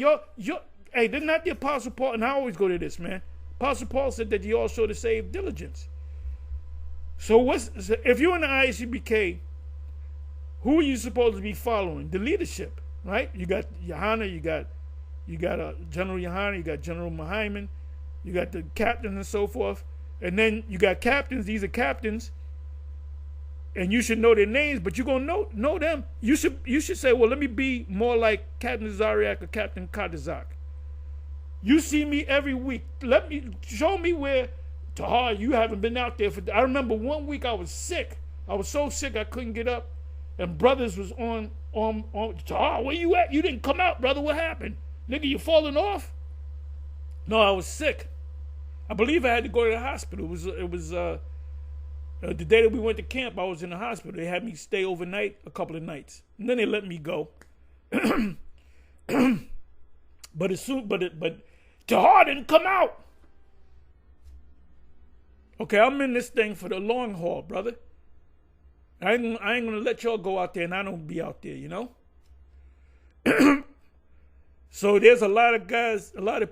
Hey, they're not the Apostle Paul, and I always go to this, man. Apostle Paul said that you all show the same diligence. So if you're in the ISUPK, who are you supposed to be following? The leadership, right? You got Yohana, you got General Yohana, you got General Mahaiman, you got the captains and so forth. And then you got captains, these are captains, and you should know their names, but you're going to know them. You should say, well, let me be more like Captain Zariak or Captain Katazak. You see me every week. Show me where, Tahar, you haven't been out there. I remember one week I was sick. I was so sick I couldn't get up, and brothers was on Tahar, where you at? You didn't come out, brother. What happened? Nigga, you falling off? No, I was sick. I believe I had to go to the hospital. It was the day that we went to camp. I was in the hospital. They had me stay overnight, a couple of nights, and then they let me go. But Tahar didn't come out. Okay, I'm in this thing for the long haul, brother. I ain't gonna let y'all go out there and I don't be out there, So there's a lot of guys, a lot of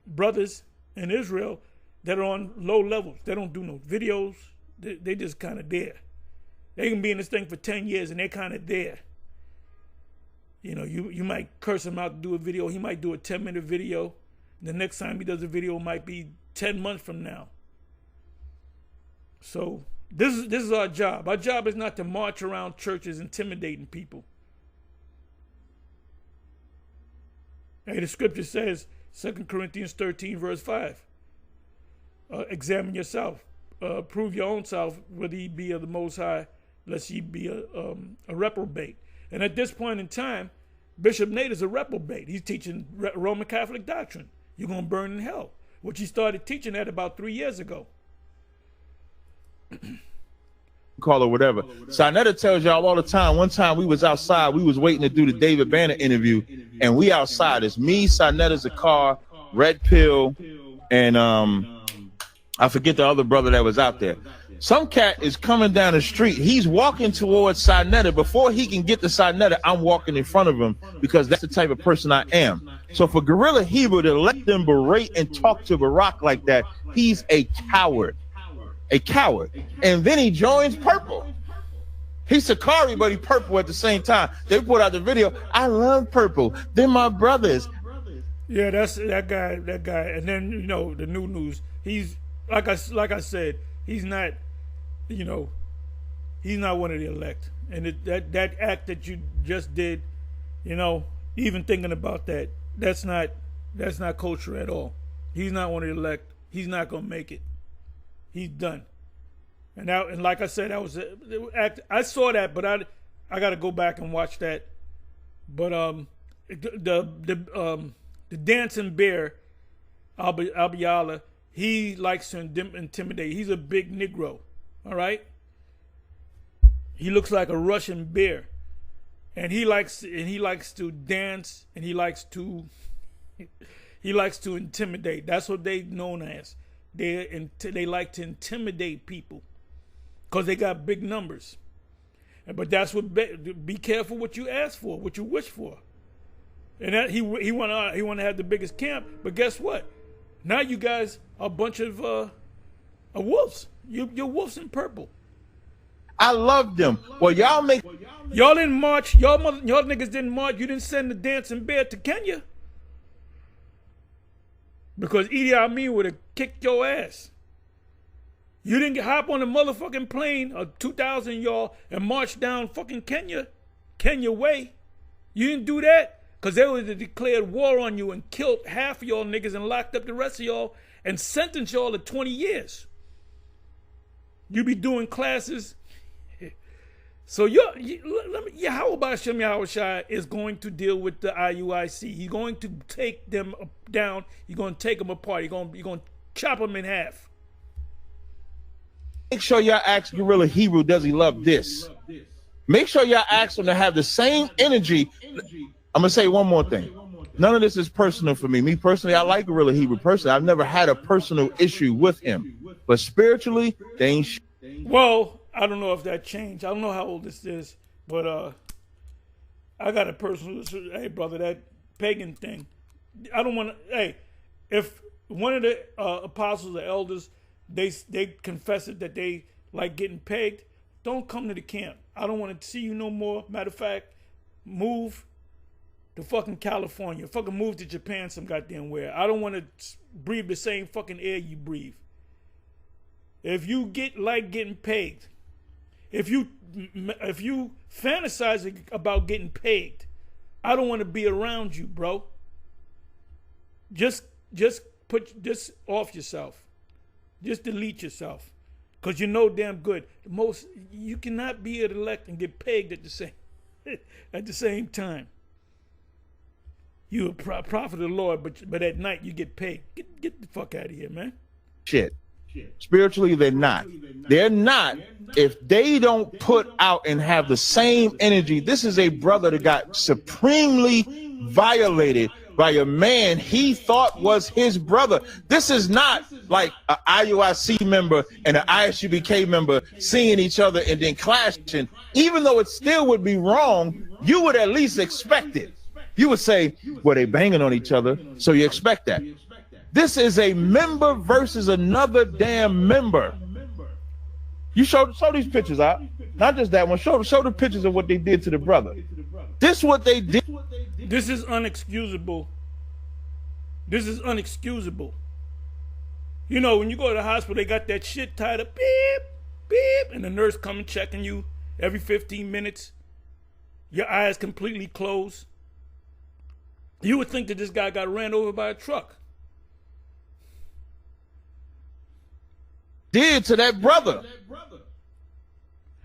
brothers in Israel that are on low levels. They don't do no videos. They just kind of there. They can be in this thing for 10 years and they're kind of there. You might curse him out to do a video. He might do a 10-minute video. The next time he does a video might be 10 months from now. So this is our job. Our job is not to march around churches intimidating people. Hey, the scripture says, 2 Corinthians 13, verse 5. Examine yourself. Prove your own self, whether ye be of the Most High, lest ye be a reprobate. And at this point in time, Bishop Nate is a reprobate. He's teaching Roman Catholic doctrine. You're going to burn in hell, which he started teaching that about 3 years ago. Call or whatever. Sinetta tells y'all all the time. One time we was outside, we was waiting to do the David Banner interview, and we outside. It's me, Sinetta Zakar, Red Pill, and I forget the other brother that was out there. Some cat is coming down the street. He's walking towards Sinetta. Before he can get to Sinetta, I'm walking in front of him because that's the type of person I am. So for Gorilla Hebrew to let them berate and talk to Barack like that, he's a coward. A coward. And then he joins Purple. He's Sakari, but he's Purple at the same time. They put out the video. I love Purple. They're my brothers. Yeah, that's that guy. And then, you know, the new news. He's like I said, he's not, you know, he's not one of the elect. And that act that you just did, you know, even thinking about that, that's not kosher at all. He's not one of the elect. He's not gonna make it. He's done. And like I said, that was the act. I saw that, but I got to go back and watch that. But the dancing bear, Abiyala, he likes to intimidate. He's a big Negro, all right. He looks like a Russian bear, and he likes to dance, and he likes to intimidate. That's what they known as. They like to intimidate people because they got big numbers. But that's what be careful what you ask for, what you wish for. And that he want to have the biggest camp, but guess what? Now you guys are a bunch of wolves. You're wolves in purple. I love them. Well, y'all didn't march. Y'all niggas didn't march. You didn't send the dancing bear to Kenya because Idi Amin would have kicked your ass. You didn't hop on a motherfucking plane of 2,000 y'all and march down fucking Kenya way. You didn't do that because they would have declared war on you and killed half of y'all niggas and locked up the rest of y'all and sentenced y'all to 20 years. You be doing classes. So Yahweh Shem Yahushua is going to deal with the IUIC. He's going to take them down. He's going to take them apart. You're going to chop them in half. Make sure y'all ask Gorilla Hebrew, does he love this? Make sure y'all ask him to have the same energy. I'm going to say one more thing. None of this is personal for me. Me personally, I like Gorilla Hebrew personally. I've never had a personal issue with him. But spiritually, they ain't shit. Well, I don't know if that changed. I don't know how old this is, but I got a personal issue. Hey, brother, that pagan thing. I don't want to. Hey, if one of the apostles or elders, they confess it that they like getting pegged, don't come to the camp. I don't want to see you no more. Matter of fact, move to fucking California. Fucking move to Japan some goddamn where. I don't want to breathe the same fucking air you breathe. If you like getting pegged, if you fantasize about getting pegged, I don't want to be around you, bro. Just put this off yourself. Just delete yourself, cause you know damn good. You cannot be an elect and get pegged at the same time. You a prophet of the Lord, but at night you get pegged. Get the fuck out of here, man. Shit. Spiritually, they're not. They're not. If they don't put out and have the same energy, this is a brother that got supremely violated by a man he thought was his brother. This is not like an IUIC member and an ISUBK member seeing each other and then clashing. Even though it still would be wrong, you would at least expect it. You would say, well, they banging on each other, so you expect that. This is a member versus another damn member. You show these pictures out. Not just that one. Show the pictures of what they did to the brother. This what they did. This is unexcusable. This is unexcusable. You know, when you go to the hospital, they got that shit tied up. Beep, beep. And the nurse coming checking you every 15 minutes. Your eyes completely closed. You would think that this guy got ran over by a truck. Did to that brother.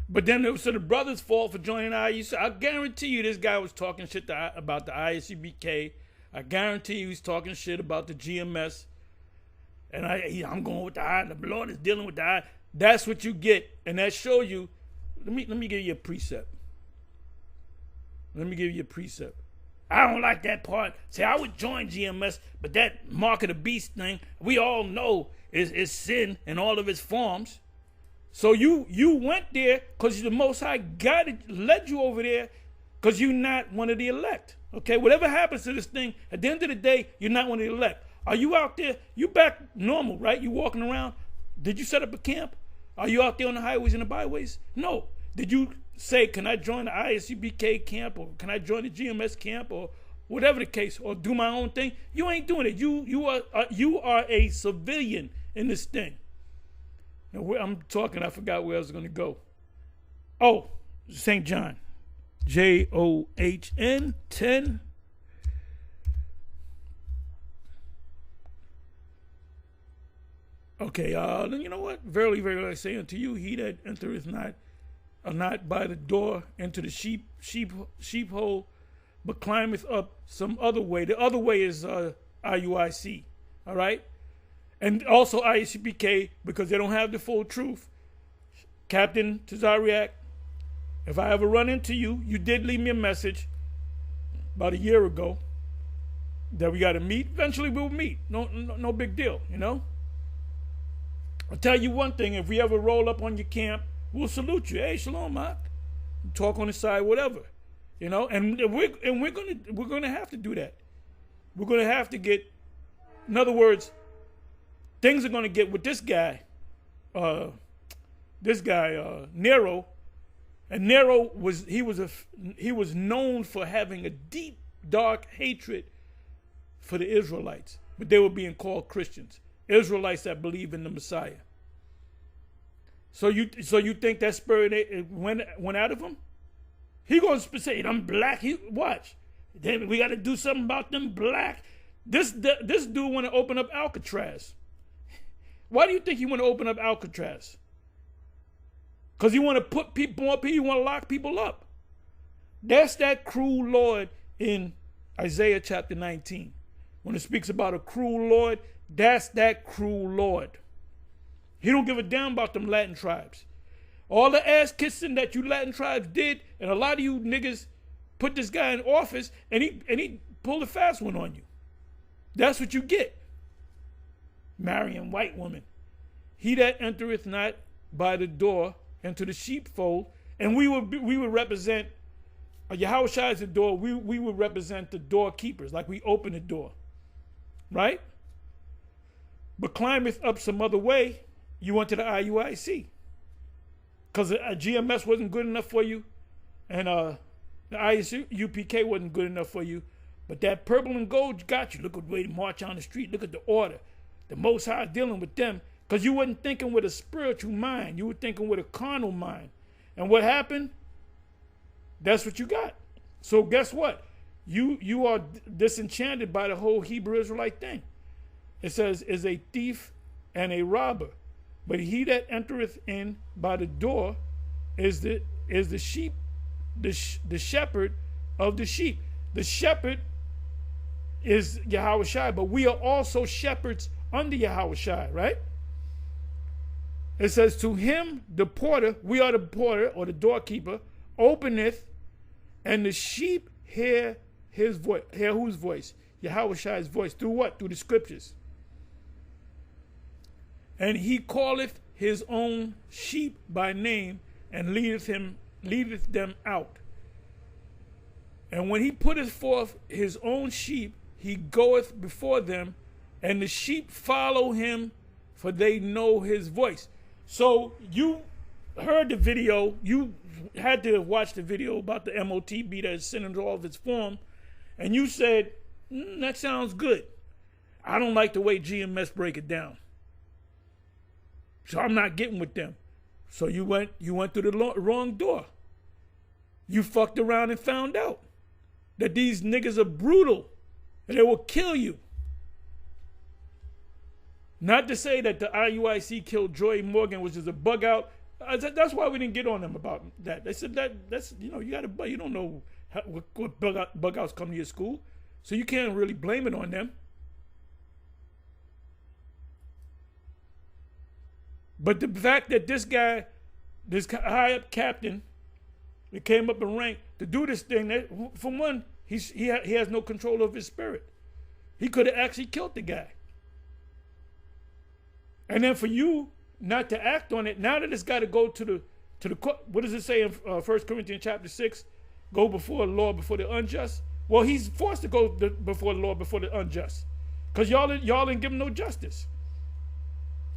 But then it was the brother's fault for joining IUC. I guarantee you this guy was talking shit about the ISUBK. I guarantee you he's talking shit about the GMS. And I'm going with the I. The Lord is dealing with the I. That's what you get. And that shows you. Let me give you a precept. I don't like that part. Say, I would join GMS, but that mark of the beast thing, we all know is sin in all of its forms. So you went there because the Most High led you over there because you're not one of the elect. Okay, whatever happens to this thing, at the end of the day, you're not one of the elect. Are you out there? You back normal, right? You walking around. Did you set up a camp? Are you out there on the highways and the byways? No. Did you say, can I join the ISUBK camp, or can I join the GMS camp, or whatever the case, or do my own thing? You ain't doing it. You are a civilian in this thing. Now, I'm talking, I forgot where I was going to go. Oh, St. John. JOHN 10. Okay, you know what? Verily, verily, I say unto you, he that entereth not by the door into the sheephole, but climbeth up some other way. The other way is IUIC, all right? And also ISUPK, because they don't have the full truth. Captain Tazariak, if I ever run into you, you did leave me a message about a year ago that we got to meet. Eventually we'll meet. No big deal, you know? I'll tell you one thing, if we ever roll up on your camp, we'll salute you. Hey, shalom, Mark. Talk on the side, whatever. You know, and we're gonna have to do that. We're gonna have to get, in other words, things are gonna get with this guy, Nero. And Nero was known for having a deep, dark hatred for the Israelites, but they were being called Christians. Israelites that believe in the Messiah. So you think that spirit went out of him? He gonna say, I'm black. Watch. Then we got to do something about them black. This dude want to open up Alcatraz. Why do you think he want to open up Alcatraz? Because he want to put people up here. He want to lock people up. That's that cruel Lord in Isaiah chapter 19. When it speaks about a cruel Lord, that's that cruel Lord. He don't give a damn about them Latin tribes. All the ass kissing that you Latin tribes did, and a lot of you niggas put this guy in office, and he pulled a fast one on you. That's what you get. Marrying white women. He that entereth not by the door into the sheepfold, and we would represent, Yahushua is the door, we would represent the doorkeepers, like we open the door. Right? But climbeth up some other way, you went to the IUIC. Because a GMS wasn't good enough for you, and the ISUPK wasn't good enough for you, but that purple and gold got you. Look at the way they march on the street. Look at the order. The Most High dealing with them, because you wasn't thinking with a spiritual mind. You were thinking with a carnal mind. And what happened? That's what you got. So guess what? You are disenchanted by the whole Hebrew Israelite thing. It says, is a thief and a robber. But he that entereth in by the door is the sheep, the shepherd of the sheep. The shepherd is Yahushua, but we are also shepherds under Yahushua, right? It says, to him, the porter, we are the porter or the doorkeeper, openeth, and the sheep hear his voice. Hear whose voice? Yahushua's voice. Through what? Through the scriptures. And he calleth his own sheep by name, and leadeth them out. And when he putteth forth his own sheep, he goeth before them, and the sheep follow him, for they know his voice. So you heard the video, you had to watch the video about the MOTB that is sent into all of its form, and you said, that sounds good. I don't like the way GMS break it down. So I'm not getting with them. So you went through the wrong door. You fucked around and found out that these niggas are brutal and they will kill you. Not to say that the IUIC killed Joy Morgan, which is a bug out. That's why we didn't get on them about that. They said that's you got to, you don't know what bug outs come to your school, so you can't really blame it on them. But the fact that this guy, this high up captain, He came up in rank to do this thing. That, for one, he has no control of his spirit. He could have actually killed the guy. And then for you not to act on it, now that it's got to go to the court. What does it say in 1 Corinthians chapter 6? Go before the Lord, before the unjust. Well, he's forced to go before the Lord, before the unjust, because y'all didn't give him no justice.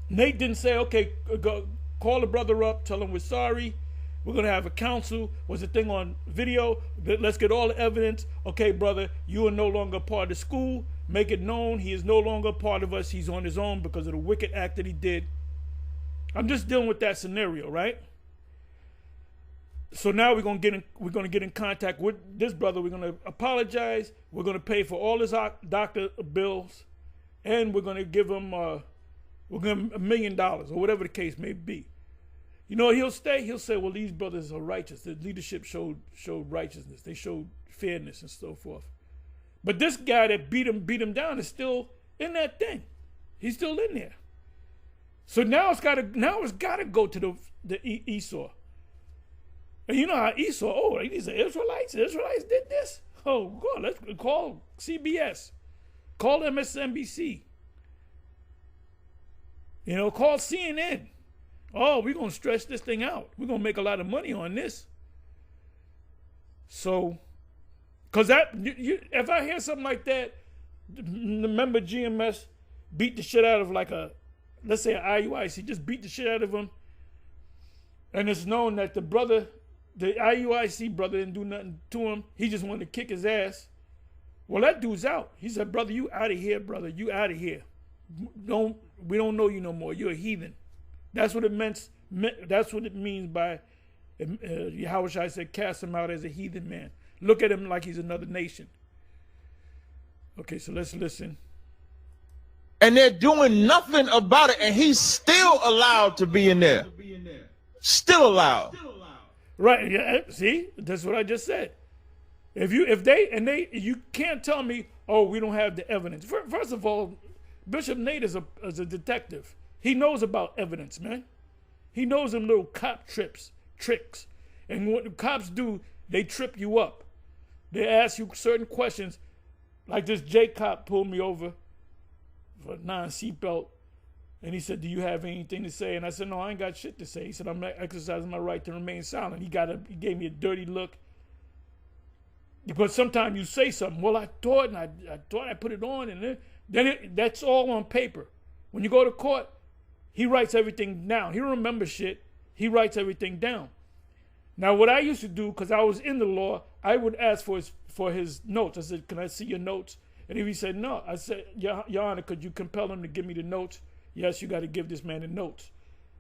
Nate didn't say, okay, go call the brother up, tell him we're sorry. We're going to have a council. Was the thing on video? Let's get all the evidence. Okay, brother, you are no longer part of the school. Make it known he is no longer part of us. He's on his own because of the wicked act that he did. I'm just dealing with that scenario, right? So now we're gonna get in contact with this brother. We're gonna apologize. We're gonna pay for all his doctor bills, and we're gonna give him $1 million or whatever the case may be. You know, he'll stay. He'll say, "Well, these brothers are righteous. The leadership showed righteousness. They showed fairness and so forth." But this guy that beat him down is still in that thing. He's still in there. So now it's gotta go to the Esau. And you know how Esau, oh, these are Israelites. The Israelites did this. Oh, God, let's call CBS. Call MSNBC. You know, call CNN. Oh, we're going to stretch this thing out. We're going to make a lot of money on this. So, because if I hear something like that, remember GMS beat the shit out of let's say an IUIC, just beat the shit out of him. And it's known that the IUIC brother didn't do nothing to him. He just wanted to kick his ass. Well, that dude's out. He said, brother, you out of here, brother. You out of here. We don't know you no more. You're a heathen. That's what it meant. That's what it means by Yahushua said, cast him out as a heathen man. Look at him like he's another nation. Okay, so let's listen. And they're doing nothing about it, and he's still allowed to be in there. Still allowed. Right, yeah, see? That's what I just said. You can't tell me, oh, we don't have the evidence. First of all, Bishop Nate is a detective. He knows about evidence, man. He knows them little cop tricks. And what the cops do, they trip you up. They ask you certain questions. Like this J cop pulled me over for a non-seatbelt. And he said, do you have anything to say? And I said, no, I ain't got shit to say. He said, I'm exercising my right to remain silent. He gave me a dirty look. Because sometimes you say something, well, I thought I put it on, and then that's all on paper. When you go to court, he writes everything down. He remembers shit. He writes everything down. Now, what I used to do, because I was in the law, I would ask for his notes. I said, can I see your notes? And if he said no, I said, Your Honor, could you compel him to give me the notes? Yes, you got to give this man the notes.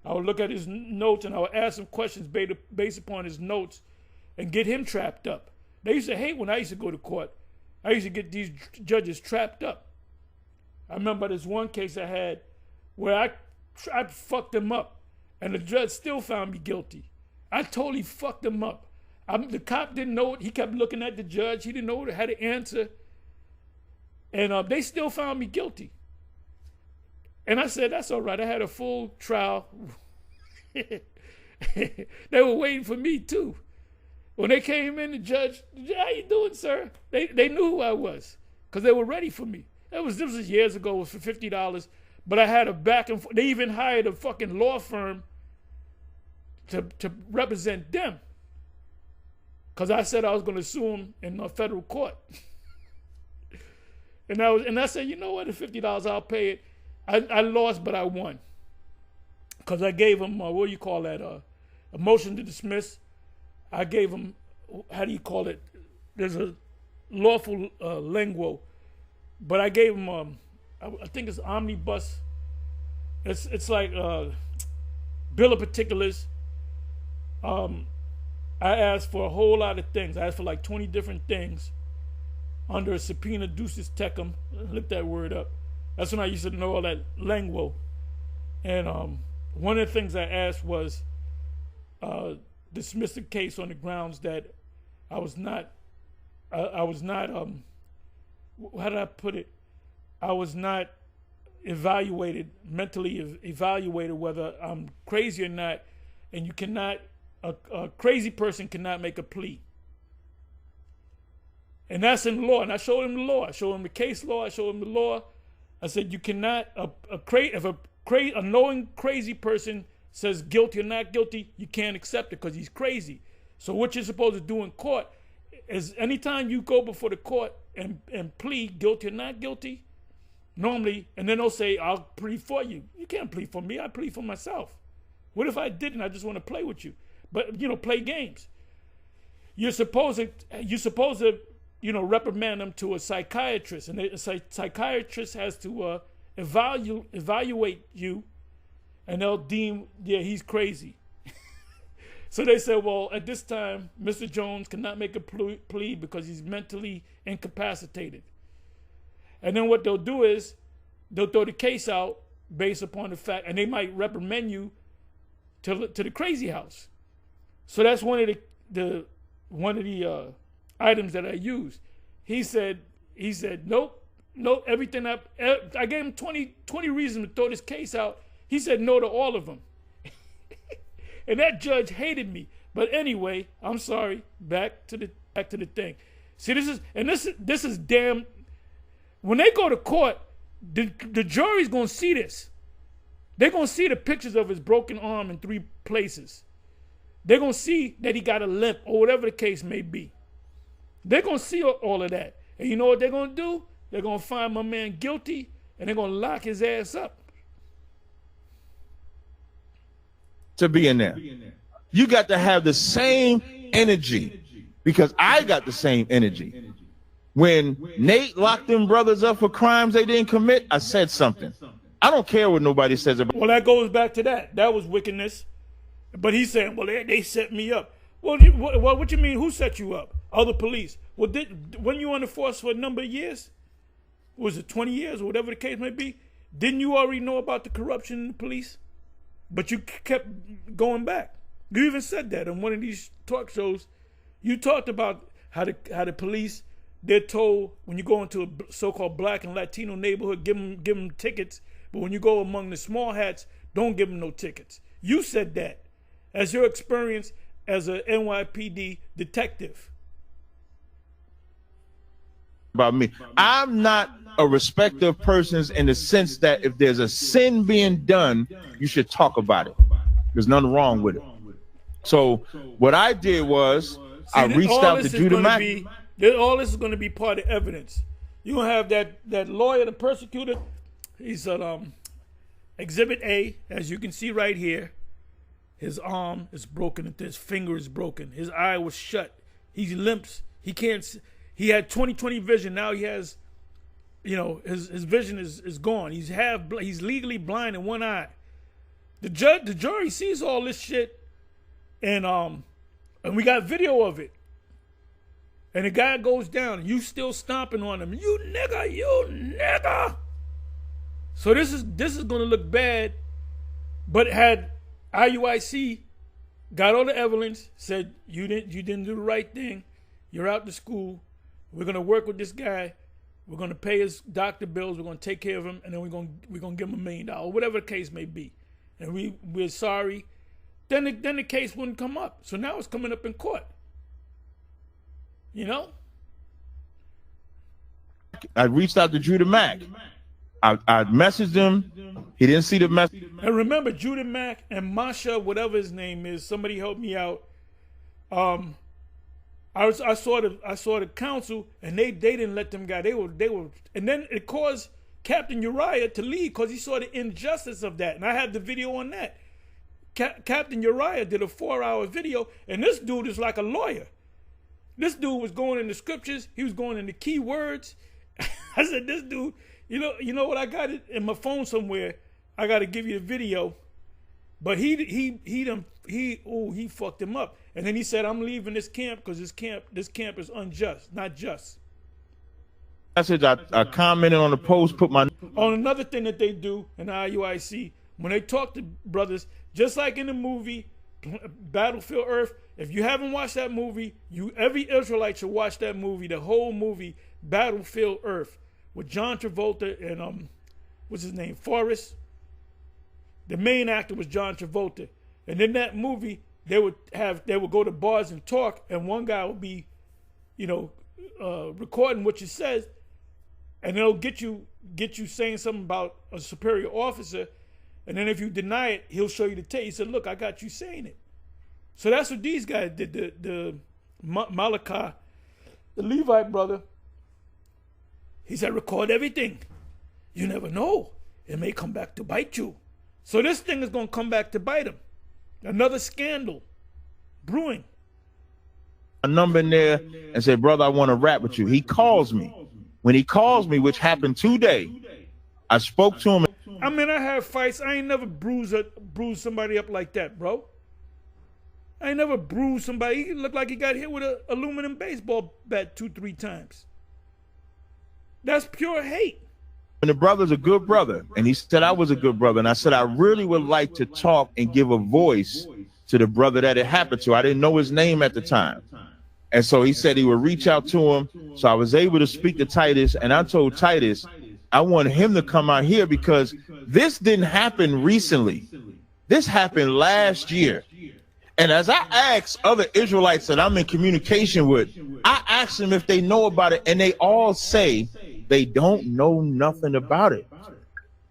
I would look at his notes and I would ask him questions based upon his notes and get him trapped up. They used to hate when I used to go to court. I used to get these judges trapped up. I remember this one case I had where I fucked him up and the judge still found me guilty. I totally fucked him up. The cop didn't know it. He kept looking at the judge. He didn't know how to answer. And they still found me guilty. And I said, that's all right. I had a full trial. They were waiting for me, too. When they came in, the judge, how you doing, sir? They knew who I was because they were ready for me. This was years ago. It was for $50. But I had a back and forth. They even hired a fucking law firm to represent them because I said I was going to sue them in a federal court. And I said, you know what? The $50, I'll pay it. I lost, but I won. Because I gave him, what do you call that? A motion to dismiss. I gave him, how do you call it? There's a lawful lingo. But I gave him, I think it's omnibus. It's like bill of particulars. I asked for a whole lot of things. I asked for like 20 different things under a subpoena ducis tecum. Look that word up. That's when I used to know all that lingo. And one of the things I asked was dismiss the case on the grounds that I was not how did I put it? I was not mentally evaluated whether I'm crazy or not, and you cannot a crazy person cannot make a plea. And that's in the law. And I showed him the law. I showed him the case law. I showed him the law. I said, you cannot, if a knowing crazy person says guilty or not guilty, you can't accept it because he's crazy. So what you're supposed to do in court is anytime you go before the court and plead guilty or not guilty, normally, and then they'll say, I'll plead for you. You can't plead for me. I plead for myself. What if I didn't? I just want to play with you. But, play games. You're supposed to, reprimand them to a psychiatrist. And a psychiatrist has to evaluate you, and they'll deem, he's crazy. So they said, well, at this time, Mr. Jones cannot make a plea because he's mentally incapacitated. And then what they'll do is they'll throw the case out based upon the fact, and they might reprimand you to the crazy house. So that's one of the items that I used. He said, nope, everything I gave him 20 reasons to throw this case out. He said no to all of them. And that judge hated me. But anyway, I'm sorry. Back to the thing. See, this is damn. When they go to court, the jury's gonna see this. They're gonna see the pictures of his broken arm in 3 places. They're gonna see that he got a limp or whatever the case may be. They're gonna see all of that. And you know what they're gonna do? They're gonna find my man guilty and they're gonna lock his ass up. To be in there. You got to have the same energy, because I got the same energy. When Nate locked them brothers up for crimes they didn't commit, I said something. I don't care what nobody says about. Well, that goes back to that. That was wickedness. But he's saying, well, they set me up. Well, what you mean? Who set you up? Other police. Well, when you on the force for a number of years, was it 20 years or whatever the case may be? Didn't you already know about the corruption in the police? But you kept going back. You even said that on one of these talk shows. You talked about how the police, they're told when you go into a so-called black and Latino neighborhood, give them tickets. But when you go among the small hats, don't give them no tickets. You said that as your experience as a NYPD detective. About me, I'm not a respecter of persons in the sense that if there's a sin being done, you should talk about it. There's nothing wrong with it. So what I did was I reached out to Judah Mack. All this is going to be part of evidence. You gonna have that lawyer, the persecutor. He said, Exhibit A, as you can see right here, his arm is broken, his finger is broken, his eye was shut, he limps, he can't. He had 20/20 vision. Now he has, his vision is gone. He's legally blind in one eye. The jury sees all this shit, and we got video of it. And the guy goes down, and you still stomping on him. You nigga. So this is gonna look bad. But had IUIC got all the evidence, said you didn't do the right thing, you're out to school. We're gonna work with this guy. We're gonna pay his doctor bills. We're gonna take care of him, and then we're gonna give him $1 million, whatever the case may be. And we're sorry. Then the case wouldn't come up. So now it's coming up in court. I reached out to Judah Mack. I messaged him. He didn't see the message. And remember, Judah Mack and Masha, whatever his name is, somebody help me out. I saw the council, and they didn't let them go. They were, and then it caused Captain Uriah to leave because he saw the injustice of that. And I have the video on that. Captain Uriah did a 4-hour video, and this dude is like a lawyer. This dude was going in the scriptures. He was going in the key words. I said, this dude, you know what? I got it in my phone somewhere. I got to give you the video. But he fucked him up. And then he said, I'm leaving this camp because this camp is unjust, not just. Message, I commented on the post, put my... On another thing that they do in the IUIC, when they talk to brothers, just like in the movie Battlefield Earth, if you haven't watched that movie, every Israelite should watch that movie, the whole movie, Battlefield Earth, with John Travolta and what's his name, Forrest. The main actor was John Travolta. And in that movie, they would go to bars and talk, and one guy would be, recording what you says, and it'll get you saying something about a superior officer, and then if you deny it, he'll show you the tape. He said, "Look, I got you saying it." So that's what these guys did. The Malachi, the Levite brother, he said, "Record everything. You never know. It may come back to bite you." So this thing is going to come back to bite him. Another scandal brewing. A number in there and say, "Brother, I want to rap with you." He calls me. When he calls me, which happened today, I spoke to him. I mean, I have fights. I ain't never bruised somebody up like that, bro. I ain't never bruised somebody. He looked like he got hit with an aluminum baseball bat 2-3 times. That's pure hate. And the brother's a good brother. And he said I was a good brother. And I said, I really would like to talk and give a voice to the brother that it happened to. I didn't know his name at the time. And so he said he would reach out to him. So I was able to speak to Titus. And I told Titus, I want him to come out here because this didn't happen recently. This happened last year. And as I asked other Israelites that I'm in communication with, I asked them if they know about it. And they all say they don't know nothing about it.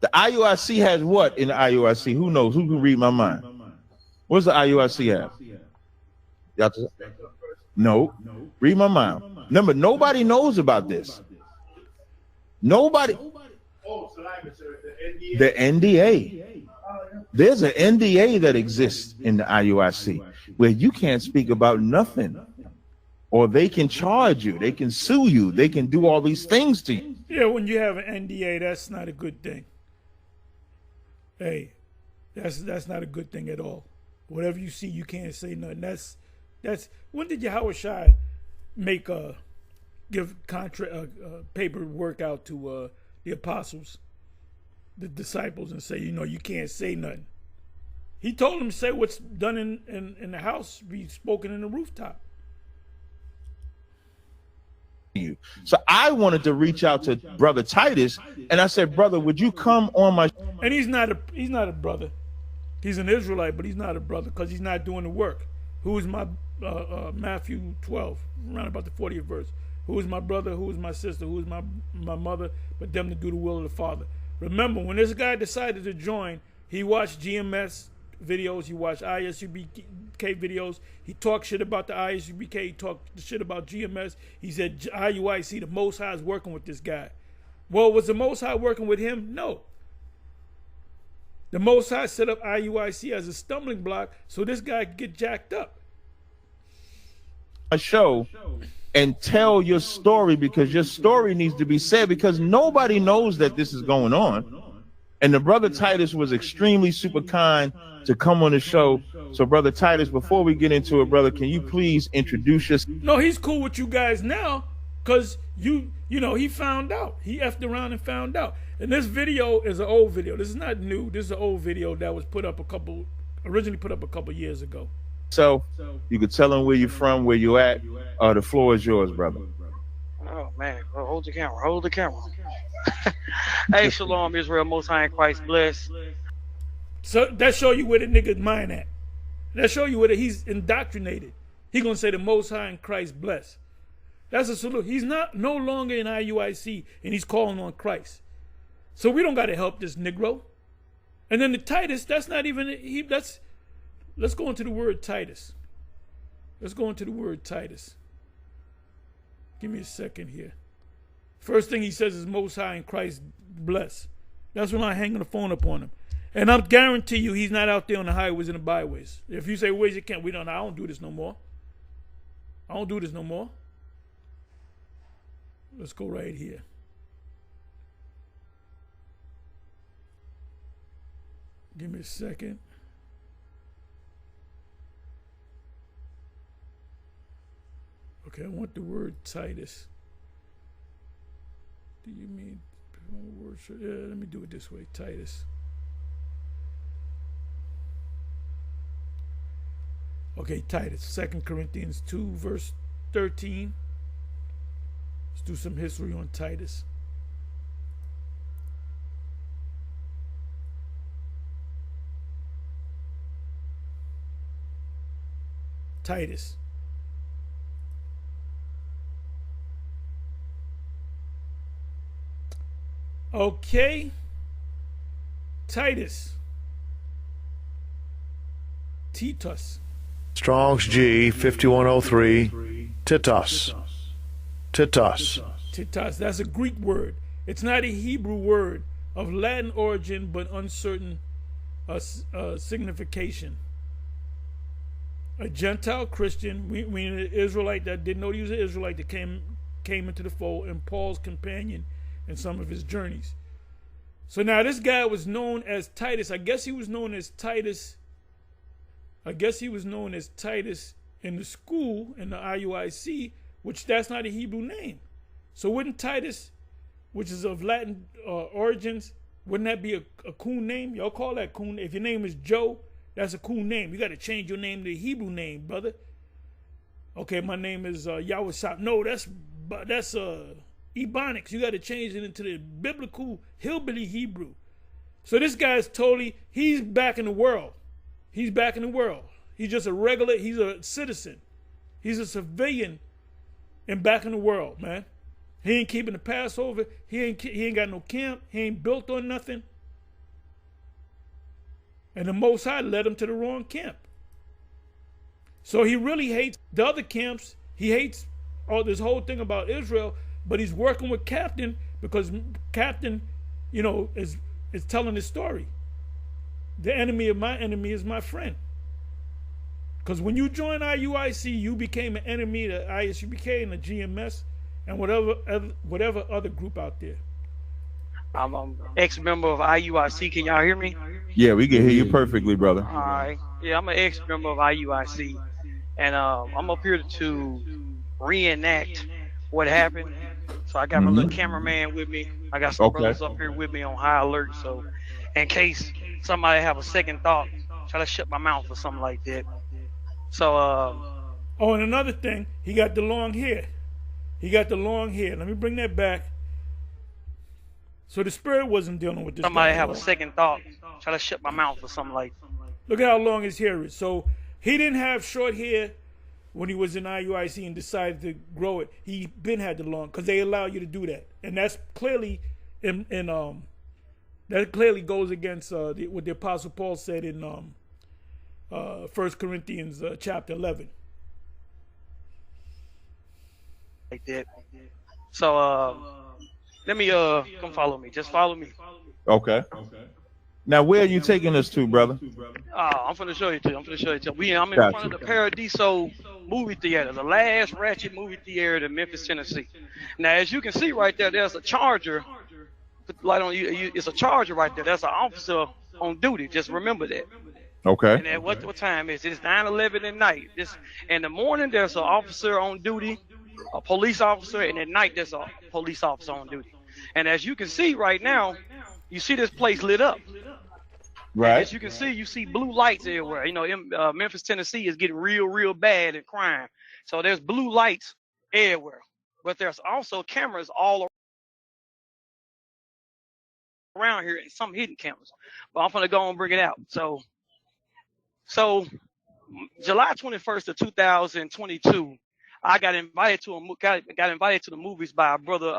The IUIC has what in the IUIC? Who knows? Who can read my mind? What's the IUIC have? Y'all no. Read my mind. Remember, nobody knows about this. Nobody. The NDA. There's an NDA that exists in the IUIC where you can't speak about nothing, or they can charge you, they can sue you, they can do all these things to you. Yeah, when you have an NDA, that's not a good thing. Hey, that's not a good thing at all. Whatever you see, you can't say nothing. That's when did Yahweh Shai make give paperwork out to the apostles, the disciples, and say, you can't say nothing. He told them to say what's done in the house be spoken in the rooftop. So I wanted to reach out to Brother Titus, and I said, "Brother, would you come on my?" And he's not a brother. He's an Israelite, but he's not a brother because he's not doing the work. Who is my Matthew 12, around about the 40th verse? Who is my brother? Who is my sister? Who is my mother? But them to do the will of the Father. Remember, when this guy decided to join, he watched GMS videos, he watched ISUBK videos, he talked shit about the ISUBK, he talked shit about GMS. He said IUIC, the Most High is working with this guy. Well, was the Most High working with him? No. The Most High set up IUIC as a stumbling block so this guy could get jacked up. A show and tell your story, because your story needs to be said, because nobody knows that this is going on. And the brother Titus was extremely super kind to come on the show. So Brother Titus, before we get into it, brother, can you please introduce yourself? No, he's cool with you guys now because he found out. He effed around and found out. And this video is an old video. This is not new. This is an old video that was originally put up a couple years ago. So you could tell them where you're from, where you at. The floor is yours, brother. Oh man, well, hold the camera. Hey, Shalom, Israel, Most High in Christ bless. So that show you where the nigga's mind at. That show you where he's indoctrinated. He gonna say the Most High in Christ bless. That's a salute. He's no longer in IUIC, and he's calling on Christ. So we don't got to help this Negro. And then the Titus, that's not even let's go into the word Titus. Let's go into the word Titus. Give me a second here. First thing he says is Most High in Christ bless. That's when I hang the phone up on him. And I guarantee you he's not out there on the highways and the byways. If you say, where's your camp? I don't do this no more. Let's go right here. Give me a second. Okay, I want the word Titus. Do you mean worship? Yeah, let me do it this way. Titus. Okay, Titus. 2 Corinthians 2, verse 13. Let's do some history on Titus. Titus. Okay, Titus. Titus. Strong's G 5103. Titus. Titus. Titus. That's a Greek word. It's not a Hebrew word of Latin origin but uncertain signification. A Gentile Christian, meaning an Israelite that didn't know he was an Israelite, that came into the fold, and Paul's companion in some of his journeys. So now this guy was known as Titus. I guess he was known as Titus. In the school, in the Iuic, which that's not a Hebrew name. So wouldn't Titus, which is of Latin origins, wouldn't that be a cool name? Y'all call that cool? If your name is Joe, that's a cool name. You got to change your name to a Hebrew name, brother. Okay, my name is Yahweh. No, that's Ebonics. You got to change it into the biblical hillbilly Hebrew. So this guy's he's back in the world. He's back in the world. He's just he's a citizen. He's a civilian and back in the world, man. He ain't keeping the Passover. He ain't got no camp. He ain't built on nothing. And the Most High led him to the wrong camp. So he really hates the other camps. He hates all this whole thing about Israel, but he's working with Captain because Captain, is telling his story. The enemy of my enemy is my friend. Because when you joined IUIC, you became an enemy to ISUBK and the GMS and whatever other group out there. I'm an ex-member of IUIC. Can y'all hear me? Yeah, we can hear you perfectly, brother. All right. Yeah, I'm an ex-member of IUIC. And I'm up here to reenact what happened. So I got my little cameraman with me. I got some brothers up here with me on high alert. So in case somebody have a second thought, try to shut my mouth or something like that. So oh, and another thing, he got the long hair. Let me bring that back. So the spirit wasn't dealing with this. Somebody have a second thought, try to shut my mouth or something like that. Look at how long his hair is. So he didn't have short hair when he was in IUIC and decided to grow it. He been had the long, because they allow you to do that, and that's clearly that clearly goes against what the Apostle Paul said in 1 Corinthians chapter 11. Like that. So let me come follow me. Just follow me. Okay. Now, where are you taking us to, brother? I'm finna show you too. I'm in front of the Paradiso movie theater, the last ratchet movie theater in Memphis, Tennessee. Now, as you can see right there, there's a charger. Put the light on you. It's a charger right there. There's an officer on duty. Just remember that. Okay. And at what time is it? It's 9:11 at night. In the morning, there's an officer on duty, a police officer, and at night there's a police officer on duty. And as you can see right now, you see this place lit up. Right. As you can see, you see blue lights everywhere. Memphis, Tennessee is getting real bad in crime. So there's blue lights everywhere. But there's also cameras all around here and some hidden cameras. But I'm gonna go and bring it out. So July 21st of 2022, I got invited to the movies by a brother.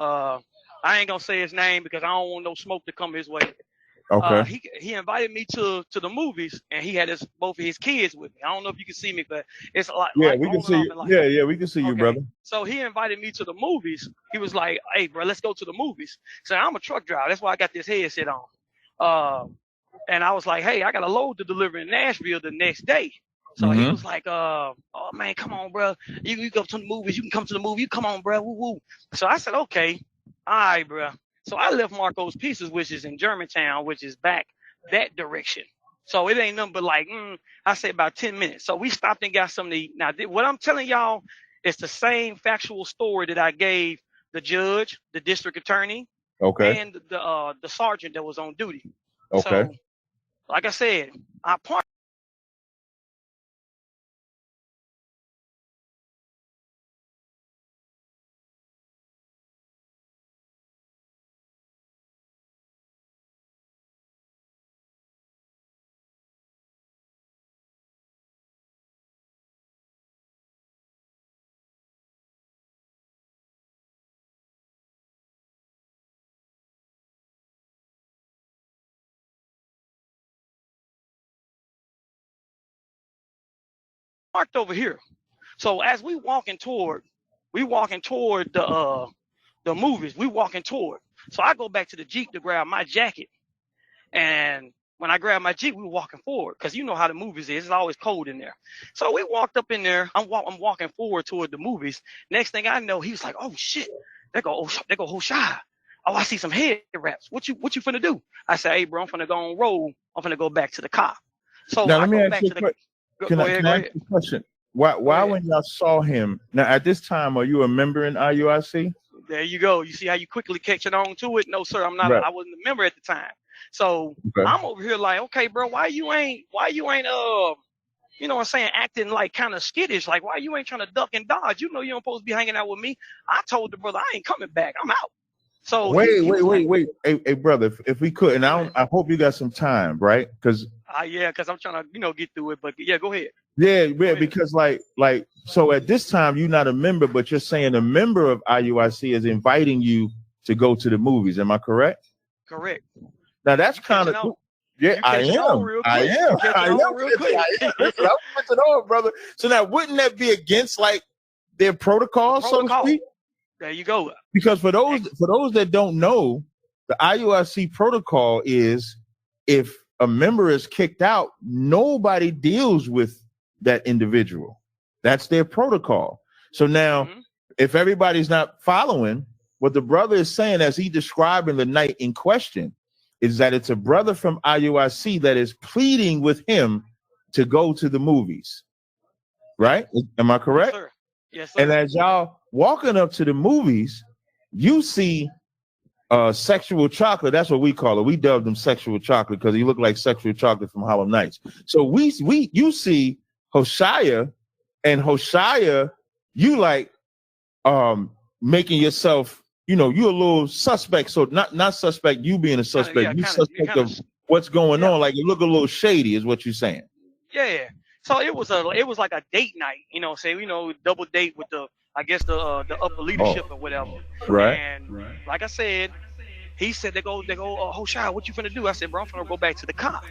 I ain't gonna say his name because I don't want no smoke to come his way. Okay. He invited me to the movies, and he had both of his kids with me. I don't know if you can see me, but it's a lot. Yeah, we can see you. Yeah, we can see you, brother. So he invited me to the movies. He was like, "Hey, bro, let's go to the movies." So I'm a truck driver. That's why I got this headset on. And I was like, "Hey, I got a load to deliver in Nashville the next day." So he was like, "Oh man, come on, bro. You go to the movies. You can come to the movie. You come on, bro. Woo woo." So I said, "Okay, all right, bro." So I left Marco's Pieces, which is in Germantown, which is back that direction. So it ain't nothing but like, I say about 10 minutes. So we stopped and got something to eat. Now, what I'm telling y'all is the same factual story that I gave the judge, the district attorney, and the sergeant that was on duty. Okay. So, like I said, I parked parked over here. So as we walking toward the movies, we walking toward. So I go back to the Jeep to grab my jacket. And when I grabbed my Jeep, we were walking forward because you know how the movies is. It's always cold in there. So we walked up in there. I'm walking forward toward the movies. Next thing I know, he was like, "Oh shit, there go Hoshai. Oh, I see some head wraps. What you finna do?" I said, "Hey, bro, I'm finna go on roll. I'm finna go back to the car." So now, I let me go ask back you to a the. question. Go Can I ahead. ask you a question? Why when y'all saw him, now at this time, are you a member in IUIC? There you go. You see how you quickly catching on to it? No, sir, I'm not. Right. I wasn't a member at the time. So Okay. I'm over here like, okay, bro, why you ain't you know what I'm saying, acting like kind of skittish? Like, why you ain't trying to duck and dodge? You know you don't supposed to be hanging out with me. I told the brother I ain't coming back. I'm out. So wait. Hey, brother, if we could, and I hope you got some time, right? Because yeah, because I'm trying to get through it. But yeah, go ahead. Yeah, because like so at this time you're not a member, but you're saying a member of IUIC is inviting you to go to the movies. Am I correct? Correct. Now that's kind of cool. Yeah, I am. Listen, I'm catching on, brother. So now wouldn't that be against like their protocol, so to speak? There you go. Because for those that don't know, the IUIC protocol is if a member is kicked out, nobody deals with that individual. That's their protocol. So now, if everybody's not following, what the brother is saying as he describing the night in question is that it's a brother from IUIC that is pleading with him to go to the movies. Right? Am I correct? Yes, sir. Yes, sir. And as y'all walking up to the movies, you see sexual chocolate. That's what we call it. We dubbed him sexual chocolate because he looked like sexual chocolate from Harlem Nights. So you see Hoshai, and Hoshai, you like making yourself, you're a little suspect. So not suspect you being a suspect, suspect of what's going on. Like you look a little shady, is what you're saying. Yeah. So it was like a date night, double date with the upper leadership or whatever. Right. And like I said, he said they go, Hoshai, what you finna do? I said, bro, I'm finna go back to the car.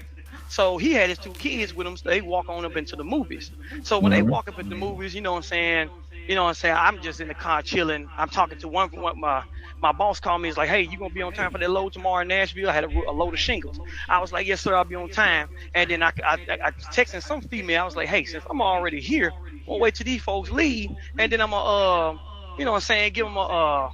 So he had his 2 kids with him. So they walk on up into the movies. So when they walk up in the movies, you know what I'm saying? I'm just in the car chilling. I'm talking to one my boss called me. He's like, hey, you gonna be on time for that load tomorrow in Nashville? I had a load of shingles. I was like, yes, sir, I'll be on time. And then I texting some female. I was like, hey, since I'm already here, we'll wait till these folks leave, and then I'm a give them a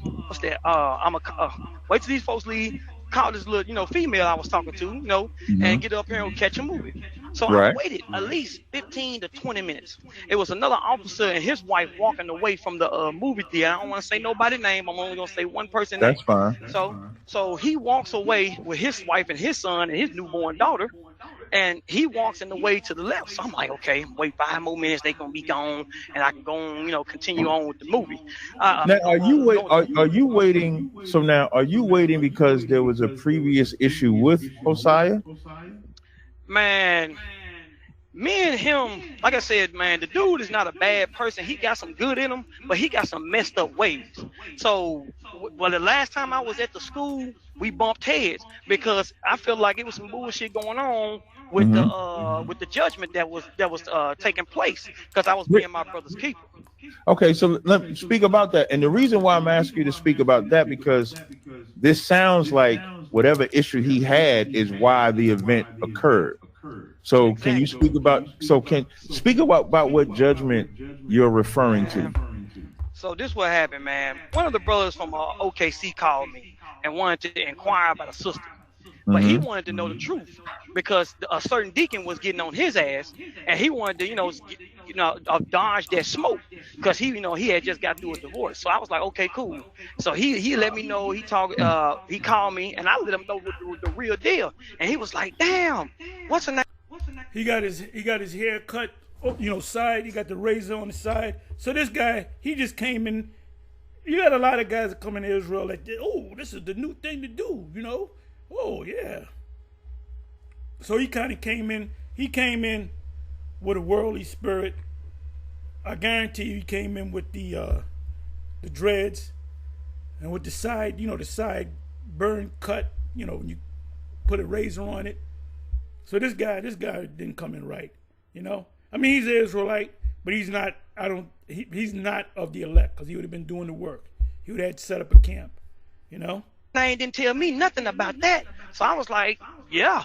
wait till these folks leave. Call this little, female I was talking to, and get up here and catch a movie. So I waited at least 15 to 20 minutes. It was another officer and his wife walking away from the movie theater. I don't want to say nobody's name. I'm only going to say one person's name. That's fine. So he walks away with his wife and his son and his newborn daughter. And he walks in the way to the left. So I'm like, okay, wait 5 more minutes, they gonna be gone, and I can go on, continue on with the movie. Now, are you waiting? So now, are you waiting because there was a previous issue with Hoshai? Man, me and him, like I said, man, the dude is not a bad person. He got some good in him, but he got some messed up ways. So, the last time I was at the school, we bumped heads because I feel like it was some bullshit going on with the judgment that was taking place because I was being my brother's keeper. Okay, so let me speak about that. And the reason why I'm asking you to speak about that because this sounds like whatever issue he had is why the event occurred. So exactly. Can you speak about what judgment you're referring to? So this what happened, man. One of the brothers from OKC called me and wanted to inquire about a sister. But he wanted to know the truth because a certain deacon was getting on his ass, and he wanted to, dodge that smoke because he had just got through a divorce. So I was like, okay, cool. So he let me know. He called me, and I let him know the real deal. And he was like, damn, what's the name? He got his hair cut, side. He got the razor on the side. So this guy, he just came in. You got a lot of guys that come in Israel like, oh, this is the new thing to do, Oh yeah. So he kind of came in. He came in with a worldly spirit. I guarantee you, he came in with the dreads and with the side, the side burn cut. When you put a razor on it. So this guy didn't come in right. I mean, he's an Israelite, but he's not. I don't. He's not of the elect because he would have been doing the work. He would have had to set up a camp. You know. They didn't tell me nothing about that. So I was like, yeah.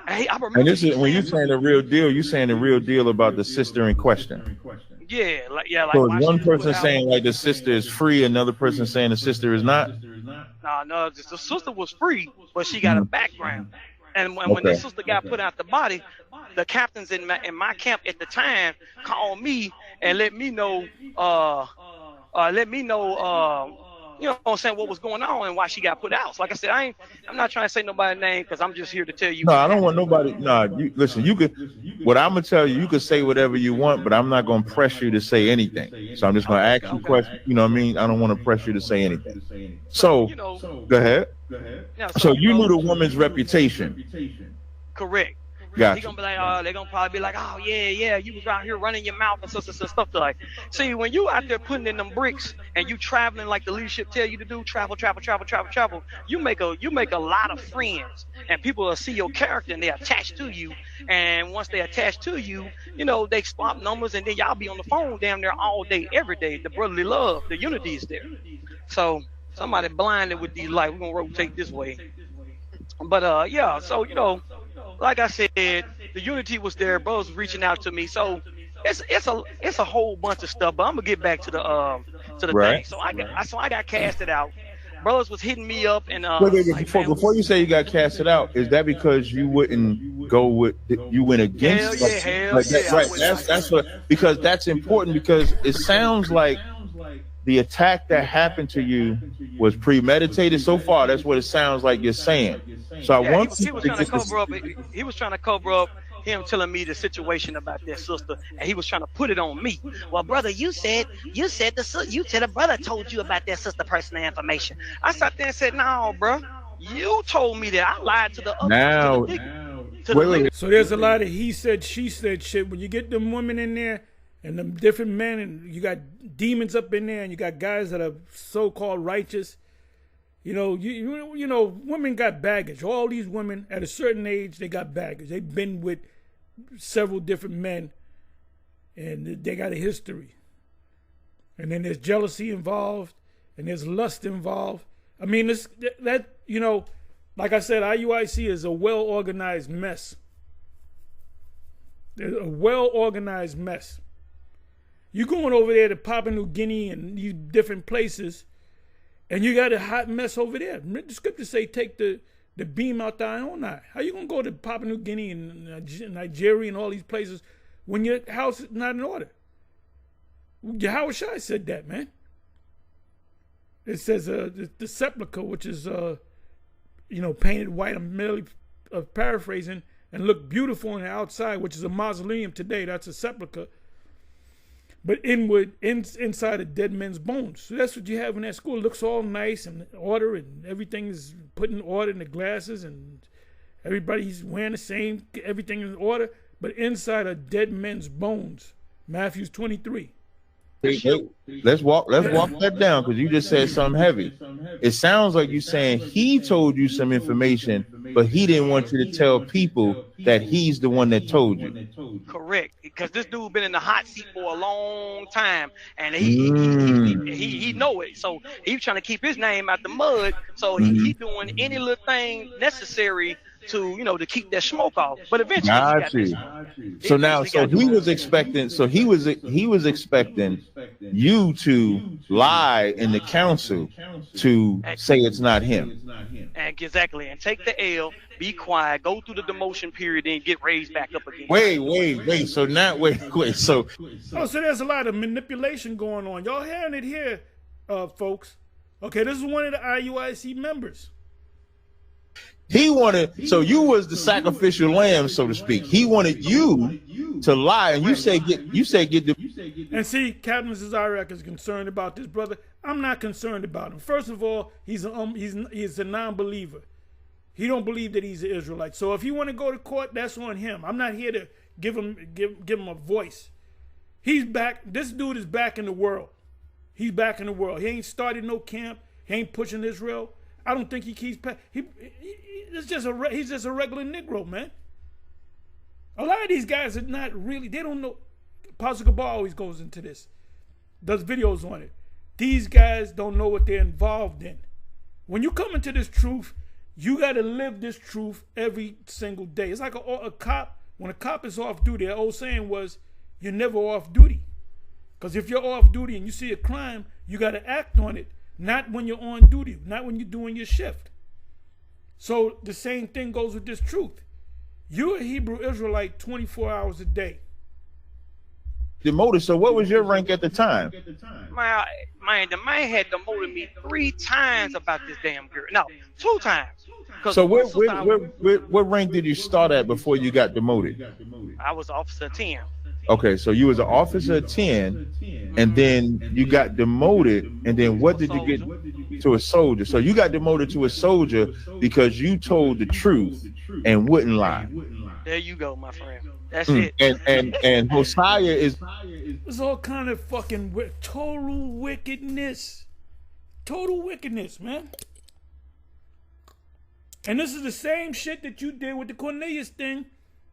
Hey, I remember. And this is when you're saying the real deal. You're saying the real deal about the sister in question. Yeah, like So why is one she put person out- saying like the sister is free, another person saying the sister is not. No, the sister was free, but she got a background. And when this sister got put out the body, the captains in my camp at the time called me and let me know, you know what I'm saying, what was going on and why she got put out. So like I said, I'm not trying to say nobody's name because I'm just here to tell you. No, I don't want nobody. No, you listen. You could. What I'm gonna tell you, you could say whatever you want, but I'm not gonna press you to say anything. So I'm just gonna ask you questions. You know what I mean? I don't want to press you to say anything. So go ahead. Yeah, So you knew the woman's reputation. Correct. Gotcha. He gonna be like, they're gonna probably be like, oh yeah, you was out here running your mouth and stuff like. See, when you out there putting in them bricks and you traveling like the leadership tell you to do, travel, you make a lot of friends, and people will see your character and they attach to you. And once they attach to you, you know, they swap numbers and then y'all be on the phone damn near all day, every day. The brotherly love, the unity is there. So somebody blinded with these lights, we're gonna rotate this way. But yeah, so you know, like I said, the unity was there. Brothers was reaching out to me, so it's a whole bunch of stuff. But I'm gonna get back to the Right. thing. So I got casted out. Brothers was hitting me up and Wait, like, before you say you got casted out, is that because you wouldn't go with you went against? Hell yeah. Right. That's what, because that's important, because it sounds like the attack that happened to you was premeditated. So far, that's what it sounds like you're saying. So I want he was trying to cover up. He was trying to cover up him telling me the situation about that sister, and he was trying to put it on me. Well, brother, you said a brother told you about that sister personal information. I sat there and said, no, bro, you told me that. I lied to the other. now. Wait. So there's a lot of he said, she said shit. When you get them women in there and them different men, and you got demons up in there, and you got guys that are so-called righteous. You know, you know, women got baggage. All these women at a certain age, they got baggage. They've been with several different men, and they got a history. And then there's jealousy involved, and there's lust involved. I mean, that you know, like I said, IUIC is a well-organized mess. They're a well-organized mess. You going over there to Papua New Guinea and these different places, and you got a hot mess over there. The scriptures say take the beam out thine own eye. How you going to go to Papua New Guinea and Nigeria and all these places when your house is not in order? Yahweh Shai said that, man. It says the sepulcher, which is, painted white. I'm merely paraphrasing, and look beautiful on the outside, which is a mausoleum today. That's a sepulcher. But inside of dead men's bones. So that's what you have in that school. It looks all nice and order, and everything is put in order in the glasses, and everybody's wearing the same, everything is in order. But inside of dead men's bones. Matthew 23. Let's walk that down, because you just said something heavy. It sounds like you're saying he told you some information, but he didn't want you to tell people that he's the one that told you. Correct, because this dude been in the hot seat for a long time, and he know it. So he's trying to keep his name out the mud. So he doing any little thing necessary to to keep that smoke off. But eventually, he was expecting you to lie in the council to say it's not him. Exactly, and take the L, be quiet, go through the demotion period, and get raised back up again. Wait. So now, So there's a lot of manipulation going on. Y'all hearing it here, folks. Okay, this is one of the IUIC members. He wanted, so you was the sacrificial lamb, so to speak. He wanted you to lie, and you say get the. And see, Captain Cesariak is concerned about this brother. I'm not concerned about him. First of all, he's a non-believer. He don't believe that he's an Israelite. So if he want to go to court, that's on him. I'm not here to give him a voice. He's back. This dude is back in the world. He's back in the world. He ain't started no camp. He ain't pushing Israel. I don't think he keeps. He's just a regular Negro, man. A lot of these guys are not really. They don't know. Apostle Gabar always goes into this, does videos on it. These guys don't know what they're involved in. When you come into this truth, you got to live this truth every single day. It's like a cop. When a cop is off duty, the old saying was, you're never off duty. Because if you're off duty and you see a crime, you got to act on it. Not when you're on duty, not when you're doing your shift. So the same thing goes with this truth. You're a Hebrew Israelite 24 hours a day. Demoted. So what was your rank at the time? Man, the man had demoted me 3 times about this damn girl. No, 2 times. So what rank did you start at before you got demoted? I was officer 10. Okay, so you was an officer 10, and then you got demoted, and then what did you get to a soldier? So you got demoted to a soldier because you told the truth and wouldn't lie. There you go, my friend. That's it. And Hosea is It's all kind of fucking total wickedness. Total wickedness, man. And this is the same shit that you did with the Cornelius thing.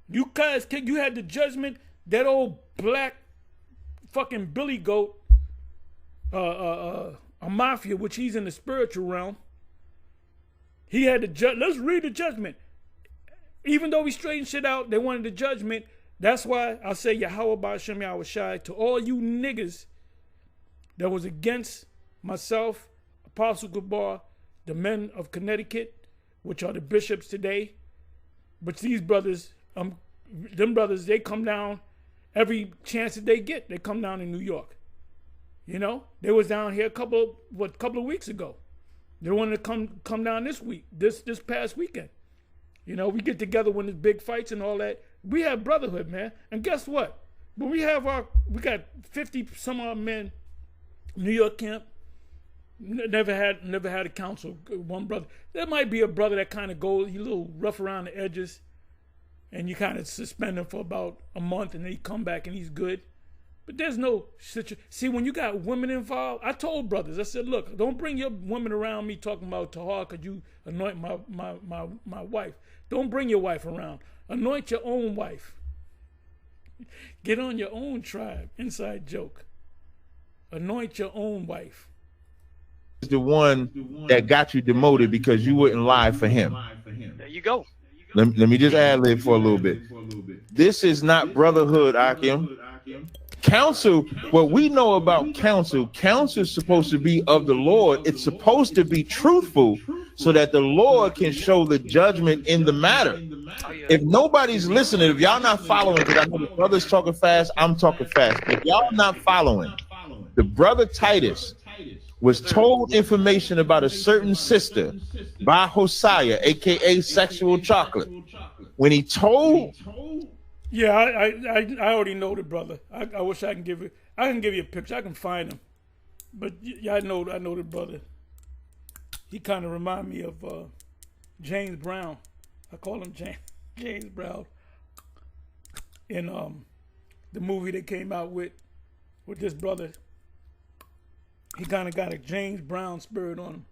You guys, you had the judgment. That old black fucking Billy Goat, a mafia, which he's in the spiritual realm. He had the let's read the judgment. Even though we straightened shit out, they wanted the judgment. That's why I say Yahweh Ba'Shem Yahweh Shai to all you niggas that was against myself, Apostle Gabar, the men of Connecticut, which are the bishops today. But these brothers, them brothers, they come down every chance that they get. They come down in New York. You know, they was down here a couple of weeks ago. They wanted to come down this week, this past weekend. You know, we get together when there's big fights and all that. We have brotherhood, man. And guess what? When we got 50 some odd men, New York camp. Never had a council. One brother. There might be a brother that kind of goes, he's a little rough around the edges, and you kind of suspend him for about a month, and then he come back and he's good. But there's no situation. See, when you got women involved, I told brothers, I said, look, don't bring your women around me talking about Tahar because you anoint my wife. Don't bring your wife around. Anoint your own wife. Get on your own tribe. Inside joke. Anoint your own wife. The one that got you demoted because you wouldn't lie for him. There you go. Let me just ad lib for a little bit. This is not brotherhood, Akim. Counsel, what we know about counsel is supposed to be of the Lord. It's supposed to be truthful so that the Lord can show the judgment in the matter. If nobody's listening, if y'all not following, because I know the brothers talking fast, I'm talking fast. If y'all not following, the brother Titus was told information about a certain sister by Hosea, aka Sexual Chocolate. When he told, yeah, I already know the brother. I wish I can give you. I can give you a picture. I can find him, but yeah, I know the brother. He kind of remind me of James Brown. I call him James Brown in the movie that came out with this brother. He kind of got a James Brown spirit on him.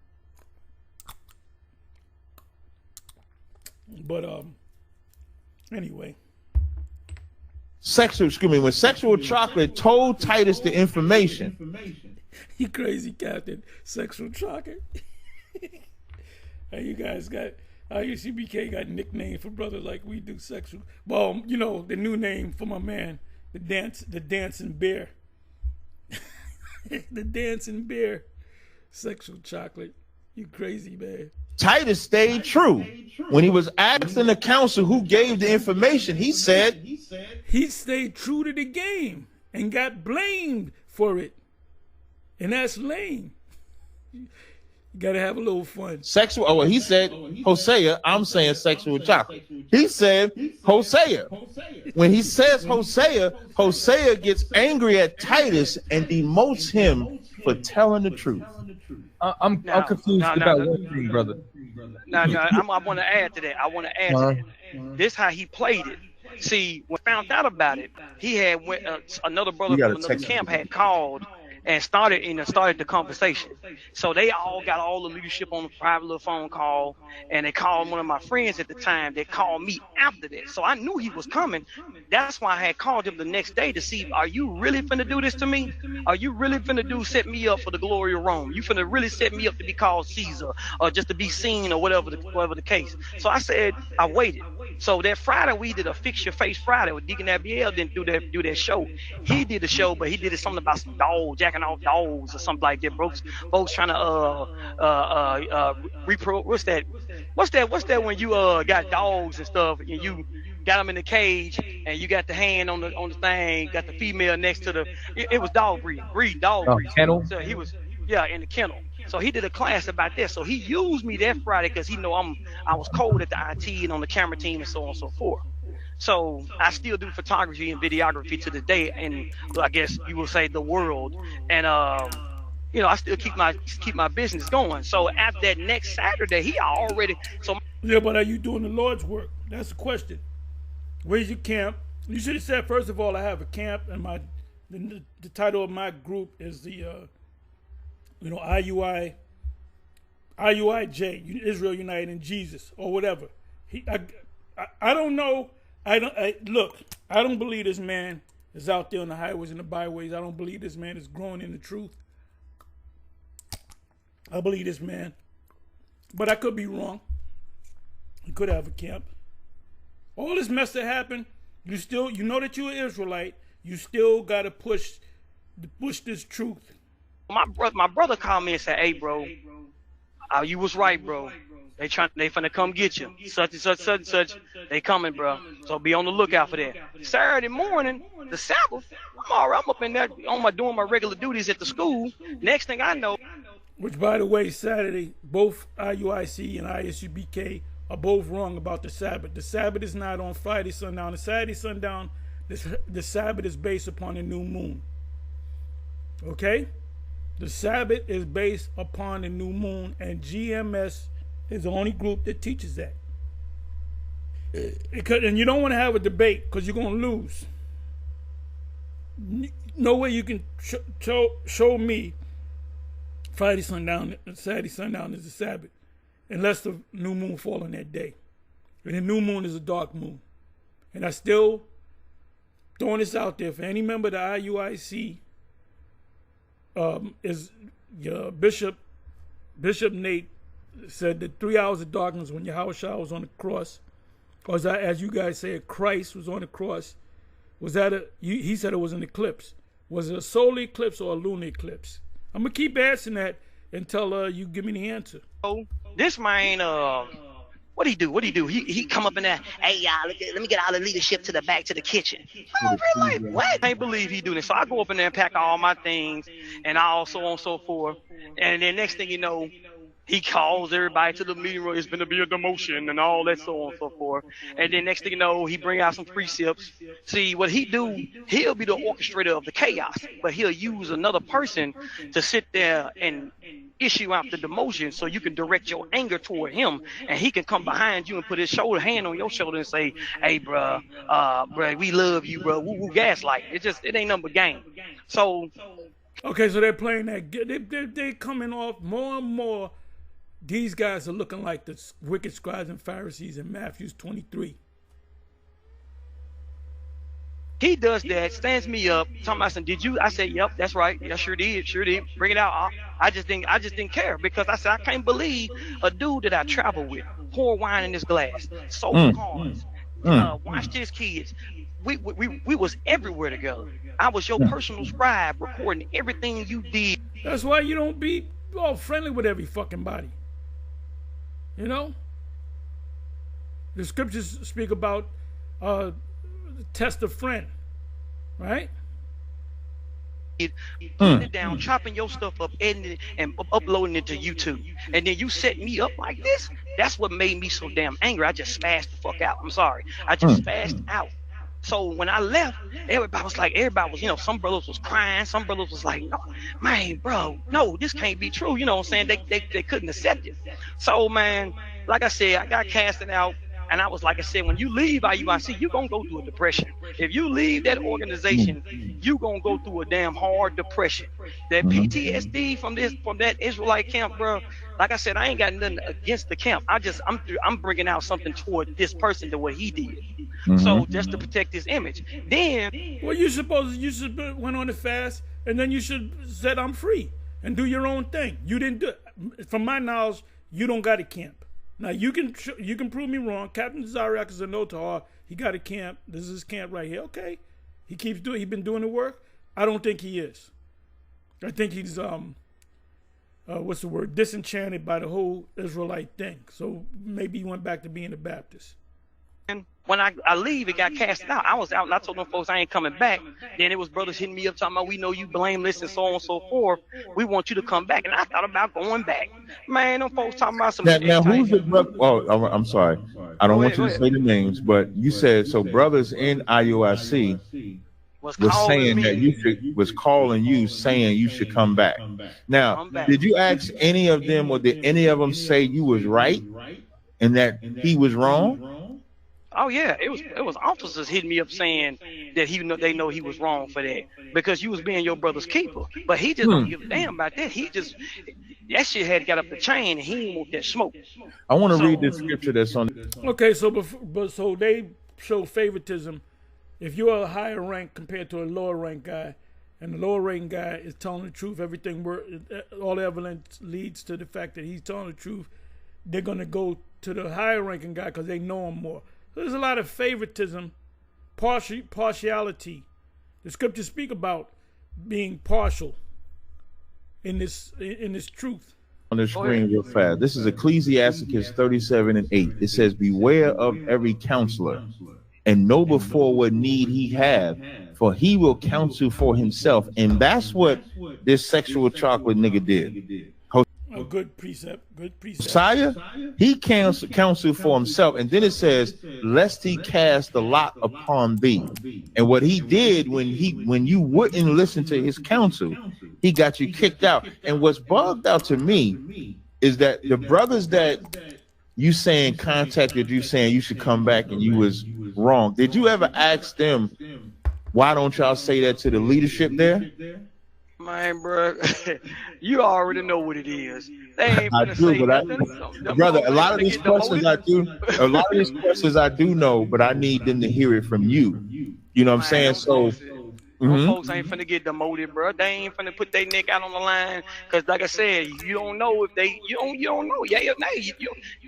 But anyway. When Sexual Chocolate told Titus the information. He crazy, Captain. Sexual Chocolate. Hey, you guys got IUCBK got nickname for brothers like we do. Sexual. Well, you know, the new name for my man, the dancing bear. The dancing bear. Sexual Chocolate. You crazy, man. Titus stayed true. When he was asked in the council who gave the information, he said he stayed true to the game and got blamed for it. And that's lame. You gotta have a little fun. He said Hosea. I'm saying Sexual Chocolate. He said Hosea. When he says Hosea gets angry at Titus and demotes him for telling the truth. I'm confused about one thing, brother. I want to add to that. This how he played it. See, when I found out about it, he had another brother from another camp had called and started the conversation. So they all got all the leadership on a private little phone call, and they called one of my friends at the time. They called me after that, so I knew he was coming. That's why I had called him the next day to see, are you really finna do this to me? Are you really finna set me up for the glory of Rome? You finna really set me up to be called Caesar, or just to be seen, or whatever the case? So I said, I waited. So that Friday we did a Fix Your Face Friday with Deacon Abiel. Didn't do that show. He did the show, but he did it something about some dogs, jacking off dogs or something like that. Folks trying to what's that when you got dogs and stuff and you got them in the cage and you got the hand on the thing, got the female next to it was dog breed. Kennel. So he was in the kennel. So he did a class about that. So he used me that Friday because he know I was cold at the IT and on the camera team and so on and so forth. So I still do photography and videography to the day, and I guess you will say the world. And I still keep my business going. So after that next Saturday, he already Yeah, but are you doing the Lord's work? That's the question. Where's your camp? You should have said, first of all, I have a camp, and the title of my group is the IUIJ, Israel United in Jesus, or whatever. I don't know. I don't believe this man is out there on the highways and the byways. I don't believe this man is growing in the truth. I believe this man, but I could be wrong. He could have a camp. All this mess that happened, you know that you're an Israelite. You still got to push this truth. My brother called me and said, "Hey, bro, you was right, bro. They finna come get you. Such and such, such and such. They coming, bro. So be on the lookout for that." Saturday morning, the Sabbath, I'm all right. I'm up in there doing my regular duties at the school. Next thing I know, which, by the way, Saturday, both IUIC and ISUBK are both wrong about the Sabbath. The Sabbath is not on Friday sundown. The Saturday sundown, the Sabbath is based upon the new moon. Okay? The Sabbath is based upon the new moon, and GMS is the only group that teaches that. And you don't want to have a debate because you're going to lose. No way you can show me Friday sundown, Saturday sundown is the Sabbath, unless the new moon fall on that day. And the new moon is a dark moon. And I still throwing this out there for any member of the IUIC. Bishop Nate said that 3 hours of darkness when Yahushua was on the cross, or as you guys say, Christ was on the cross. He said it was an eclipse. Was it a solar eclipse or a lunar eclipse? I'm gonna keep asking that until you give me the answer. Oh, this man, what he do? He come up in there, "Hey y'all, let me get all the leadership to the kitchen." Oh, really? What? I can't believe he do this. So I go up in there and pack all my things and all so on and so forth. And then next thing you know, he calls everybody to the meeting room. It's going to be a demotion and all that, so on and so forth. And then next thing you know, he bring out some precepts. See, what he do, he'll be the orchestrator of the chaos, but he'll use another person to sit there and issue out the demotion so you can direct your anger toward him, and he can come behind you and put his hand on your shoulder and say, "Hey, bruh, we love you, bro. Woo, gaslight." It ain't nothing but game. So. Okay, so they're playing that. They're coming off more and more. These guys are looking like the wicked scribes and Pharisees in Matthew 23. He does that, stands me up, talking about, "Did you?" I said, "Yep, that's right. Yeah, sure did. Bring it out." I just didn't care because I said, I can't believe a dude that I travel with pour wine in his glass, sold cars, watched his kids. We was everywhere together. I was your personal scribe, recording everything you did. That's why you don't be all friendly with every fucking body. You know? The scriptures speak about test a friend, right? Putting it down, chopping your stuff up, editing it, and uploading it to YouTube. And then you set me up like this? That's what made me so damn angry. I just spazzed the fuck out. I'm sorry. I just spazzed out. So when I left, everybody was, some brothers was crying. Some brothers was like, "No, man, bro, no, this can't be true." You know what I'm saying? They couldn't accept it. So, man, like I said, I got casted out. And I was like I said, when you leave IUIC, you're gonna go through a depression. If you leave that organization, you're gonna go through a damn hard depression. That PTSD from that Israelite camp, bro. Like I said, I ain't got nothing against the camp. I'm bringing out something toward this person to what he did. So just to protect his image. Then well, you should went on the fast, and then you should said I'm free and do your own thing. You didn't do. From my knowledge, you don't got a camp. Now you can prove me wrong. Captain Zariak is a Notar. He got a camp. This is his camp right here. Okay, he been doing the work. I don't think he is. I think he's what's the word? Disenchanted by the whole Israelite thing. So maybe he went back to being a Baptist. When I leave, it got casted out. I was out and I told them folks I ain't coming back. Then it was brothers hitting me up talking about, we know you blameless and so on and so forth. We want you to come back. And I thought about going back. Man, them folks talking about some shit. Now who's the brother? Oh, I'm sorry. I don't want you to say the names, but you said, so brothers in IUIC was saying that was calling you saying you should come back. Now, did you ask any of them, or did any of them say you was right and that he was wrong? Oh yeah, it was officers hitting me up saying that they know he was wrong for that because you was being your brother's keeper. But he just don't give a damn about that. That shit had got up the chain and he didn't want that smoke. I want to read this scripture that's on. Okay, so they show favoritism. If you're a higher rank compared to a lower rank guy, and the lower rank guy is telling the truth, all the evidence leads to the fact that he's telling the truth, they're gonna go to the higher ranking guy because they know him more. There's a lot of favoritism, partiality. The scriptures speak about being partial in this truth. On the screen real fast. This is Ecclesiasticus 37:8. It says, beware of every counselor, and know before what need he have, for he will counsel for himself. And that's what this sexual chocolate nigga did. A good precept. Messiah, he counsel for himself. And then it says, lest he cast the lot upon thee. And what he did when you wouldn't listen to his counsel, he got you kicked out. And what's bugged out to me is that the brothers that you saying contacted you saying you should come back and you was wrong, did you ever ask them, why don't y'all say that to the leadership there? Man, bro, you already know what it is. They ain't I do, but brother, a lot of these questions I do know, but I need them to hear it from you. You know what I'm saying? So folks ain't finna get demoted, bro. They ain't finna put their neck out on the line, cause like I said, you don't know if you don't know. Yeah,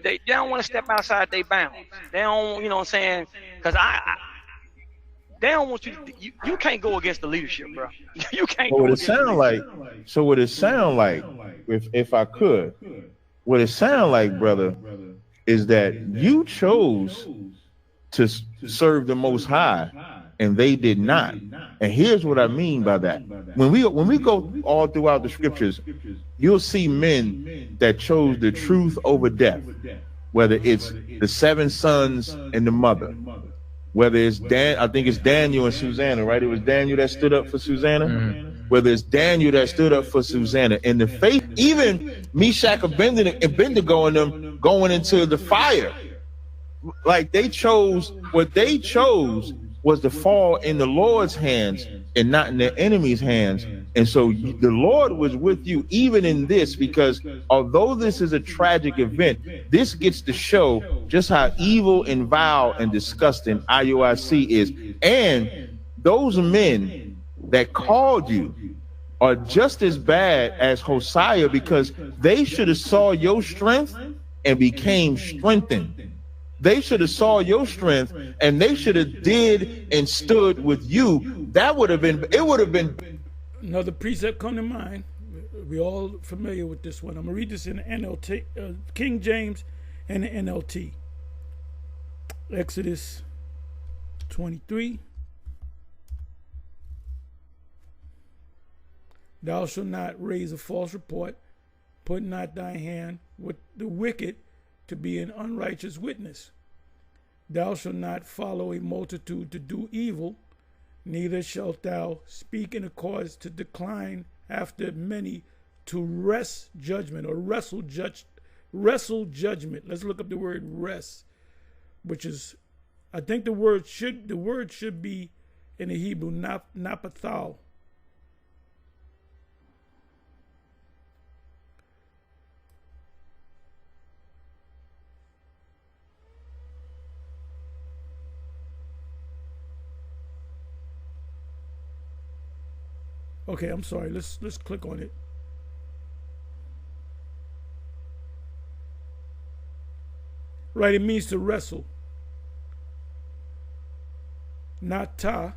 they don't want to step outside their bounds. They don't, you know what I'm saying? Cause they don't want you. You can't go against the leadership, bro. You can't. So what it sound like, if I could, what it sound like, brother, is that you chose to serve the Most High, and they did not. And here's what I mean by that. When we go all throughout the scriptures, you'll see men that chose the truth over death, whether it's the 7 sons and the mother. Whether it's I think it's Daniel and Susanna, right? It was Daniel that stood up for Susanna. Whether it's Daniel that stood up for Susanna. And the faith, even Meshach, Abednego and them going into the fire. Like what they chose was to fall in the Lord's hands and not in their enemy's hands. And so the Lord was with you even in this, because although this is a tragic event, this gets to show just how evil and vile and disgusting IUIC is. And those men that called you are just as bad as Hosea, because they should have saw your strength and became strengthened. They should have saw your strength and they should have did and stood with you. It would have been. Another precept come to mind. We're all familiar with this one. I'm going to read this in the NLT, King James and the NLT. Exodus 23. Thou shalt not raise a false report. Put not thy hand with the wicked to be an unrighteous witness. Thou shalt not follow a multitude to do evil, neither shalt thou speak in a cause to decline after many, to wrestle judgment. Let's look up the word rest. which is, I think the word should be in the Hebrew napathal. Okay, I'm sorry. Let's click on it. Right, it means to wrestle. Nata,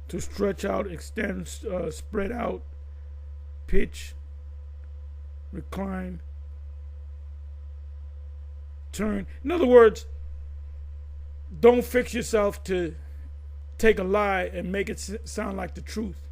to stretch out, extend, spread out, pitch, recline, turn. In other words, don't fix yourself to take a lie and make it sound like the truth.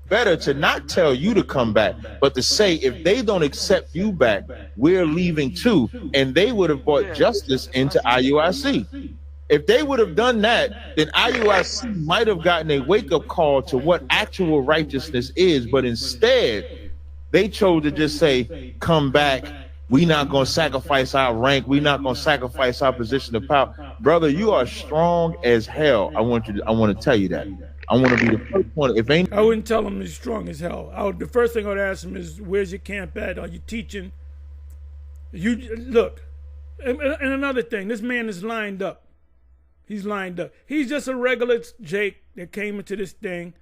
Better to not tell you to come back, but to say, if they don't accept you back, we're leaving too. And they would have brought justice into IUIC. If they would have done that, then IUIC might have gotten a wake-up call to what actual righteousness is. But instead, they chose to just say, come back. We're not going to sacrifice our rank. We're not going to sacrifice our position of power. Brother, you are strong as hell. I want to tell you that. I want to be the first one. If ain't, I wouldn't tell him he's strong as hell. The first thing I'd ask him is, where's your camp at? Are you teaching? You look, and another thing, this man is lined up. He's lined up. He's just a regular Jake that came into this thing.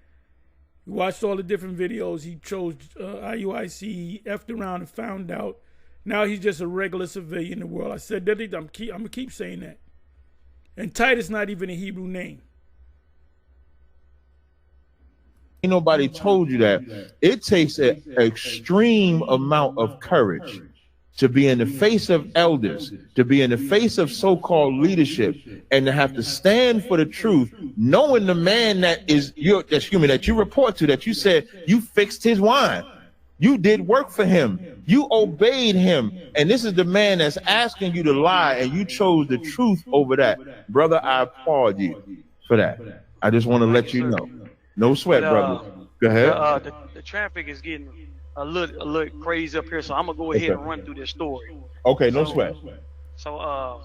He watched all the different videos. He chose IUIC. He effed around and found out. Now he's just a regular civilian in the world. I said that. I'm going to keep saying that. And Titus not even a Hebrew name. Ain't nobody told you that. It takes an extreme amount of courage to be in the face of elders, to be in the face of so-called leadership, and to have to stand for the truth, knowing the man that's human, that you report to, that you said you fixed his wine. You did work for him. You obeyed him. And this is the man that's asking you to lie, and you chose the truth over that. Brother, I applaud you for that. I just want to let you know. No sweat, brother. Go ahead. The traffic is getting a little crazy up here, so I'm gonna go ahead and run through this story. Okay, no sweat. So,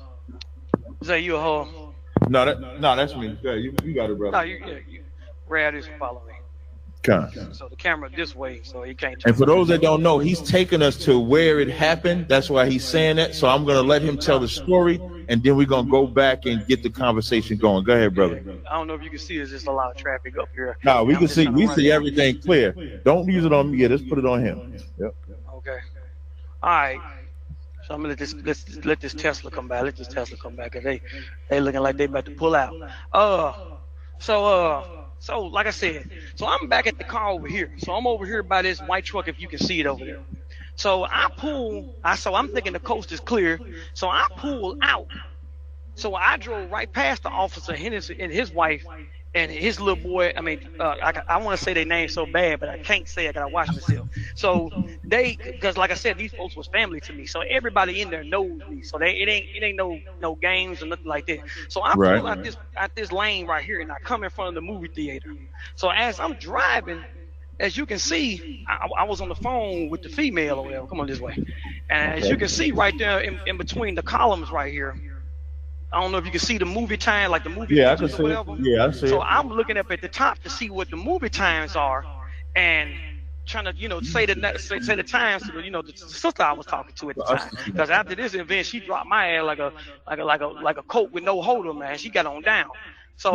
Zay, you a hoe? No, that's me. Yeah, you got it, brother. No, you Brad is follow me. So the camera this way, so he can't. And for those that don't know, he's taking us to where it happened. That's why he's saying that. So I'm gonna let him tell the story, and then we're gonna go back and get the conversation going. Go ahead, brother. I don't know if you can see. There's just a lot of traffic up here. No, we can see. We see everything clear. Don't use it on me. Yeah, let's put it on him. Yep. Okay. All right. So I'm gonna let this Tesla come back. Let this Tesla come back, cause they looking like they about to pull out. So like I said, so I'm back at the car over here. So I'm over here by this white truck, if you can see it over there. So I'm thinking the coast is clear. So I pulled out. So I drove right past the officer and his wife and his little boy. I mean, I want to say their name so bad, but I can't say. I gotta watch myself. So because like I said, these folks was family to me. So everybody in there knows me. So it ain't no games or nothing like that. So I pull out this lane right here, and I come in front of the movie theater. So as I'm driving, as you can see, I was on the phone with the female or whatever. Come on this way, and as you can see right there in between the columns right here. I don't know if you can see the movie time, like the movie. Yeah, I can see it. Yeah, I see it. So I'm looking up at the top to see what the movie times are, and trying to, say the times to the sister I was talking to at the time. Because after this event, she dropped my ass like a coat with no holder, man. She got on down. So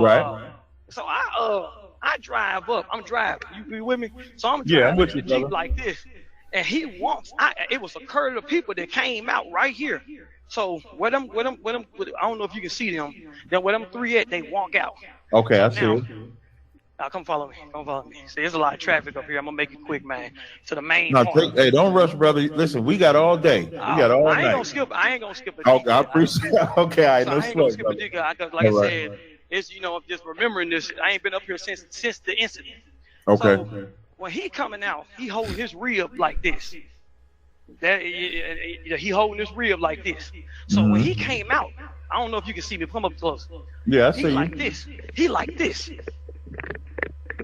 so I drive up. I'm driving. You be with me? So I'm driving with you, the Jeep like this, and he walks. It was a curve of people that came out right here. So where them, I don't know if you can see them. Then where them three at, they walk out. Okay, I see it. Now come follow me. See, there's a lot of traffic up here. I'm gonna make it quick, man. To the main. Hey, don't rush, brother. Listen, we got all day. We got all night. I ain't gonna skip a Okay, I appreciate it. Okay, I know. I ain't gonna skip a dig. Like I said, it's just remembering this. I ain't been up here since the incident. Okay. So when he coming out, he holding his rib like this. He holding his rib like this. So when he came out, I don't know if you can see me. Come up close. Yeah, I see He like this.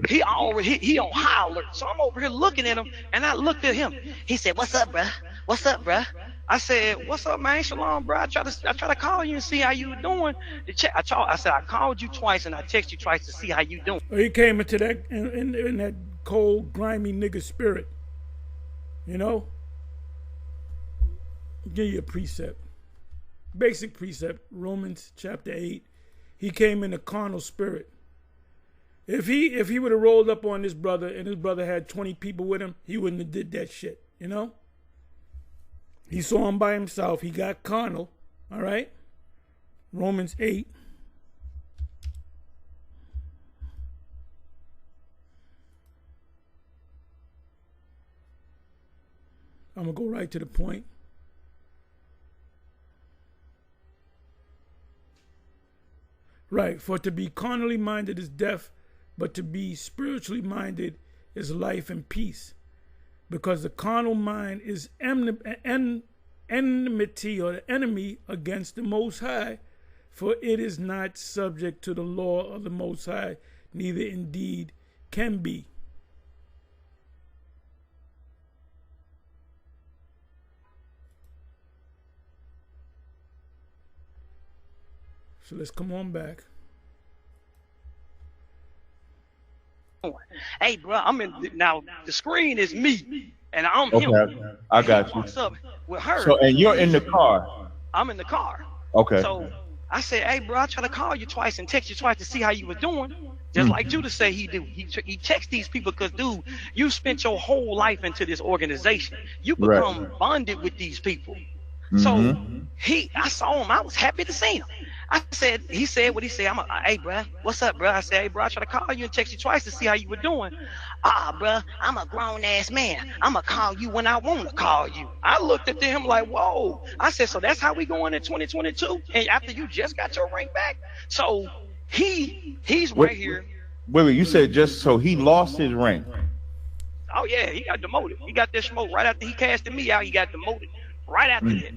he on high alert. So I'm over here looking at him, and I looked at him. He said, "What's up, bruh? What's up, bruh?" I said, "What's up, man? Shalom, bro. I try to call you and see how you doing." I said, "I called you twice and I texted you twice to see how you doing." He came into that in that cold, grimy nigga spirit. You know? Give you a precept. Basic precept. Romans chapter 8. He came in a carnal spirit. If he would have rolled up on this brother and his brother had 20 people with him, he wouldn't have did that shit. You know? He saw him by himself. He got carnal. All right? Romans 8. I'm going to go right to the point. Right. For to be carnally minded is death, but to be spiritually minded is life and peace. Because the carnal mind is enmity or the enemy against the Most High, for it is not subject to the law of the Most High, neither indeed can be. So let's come on back. Hey, bro, I'm in now. The screen is me, and I'm Okay, him. I got you. What's up with her? So, and you're in the car. I'm in the car. Okay. So I said, "Hey, bro, I tried to call you twice and text you twice to see how you were doing." Just like Judah said he do. He texts these people because, dude, you spent your whole life into this organization. You become bonded with these people. So I saw him. I was happy to see him. He said what he said. Hey, bro, what's up, bro? I said, hey, bro, I tried to call you and text you twice to see how you were doing. Bro, I'm a grown ass man. I'm going to call you when I want to call you. I looked at him like, whoa. I said, so that's how we going in 2022? And after you just got your ring back? So he's right here. Wait, you said just so he lost his rank. Oh, yeah, he got demoted. He got that smoke right after he casted me out. He got demoted right after that.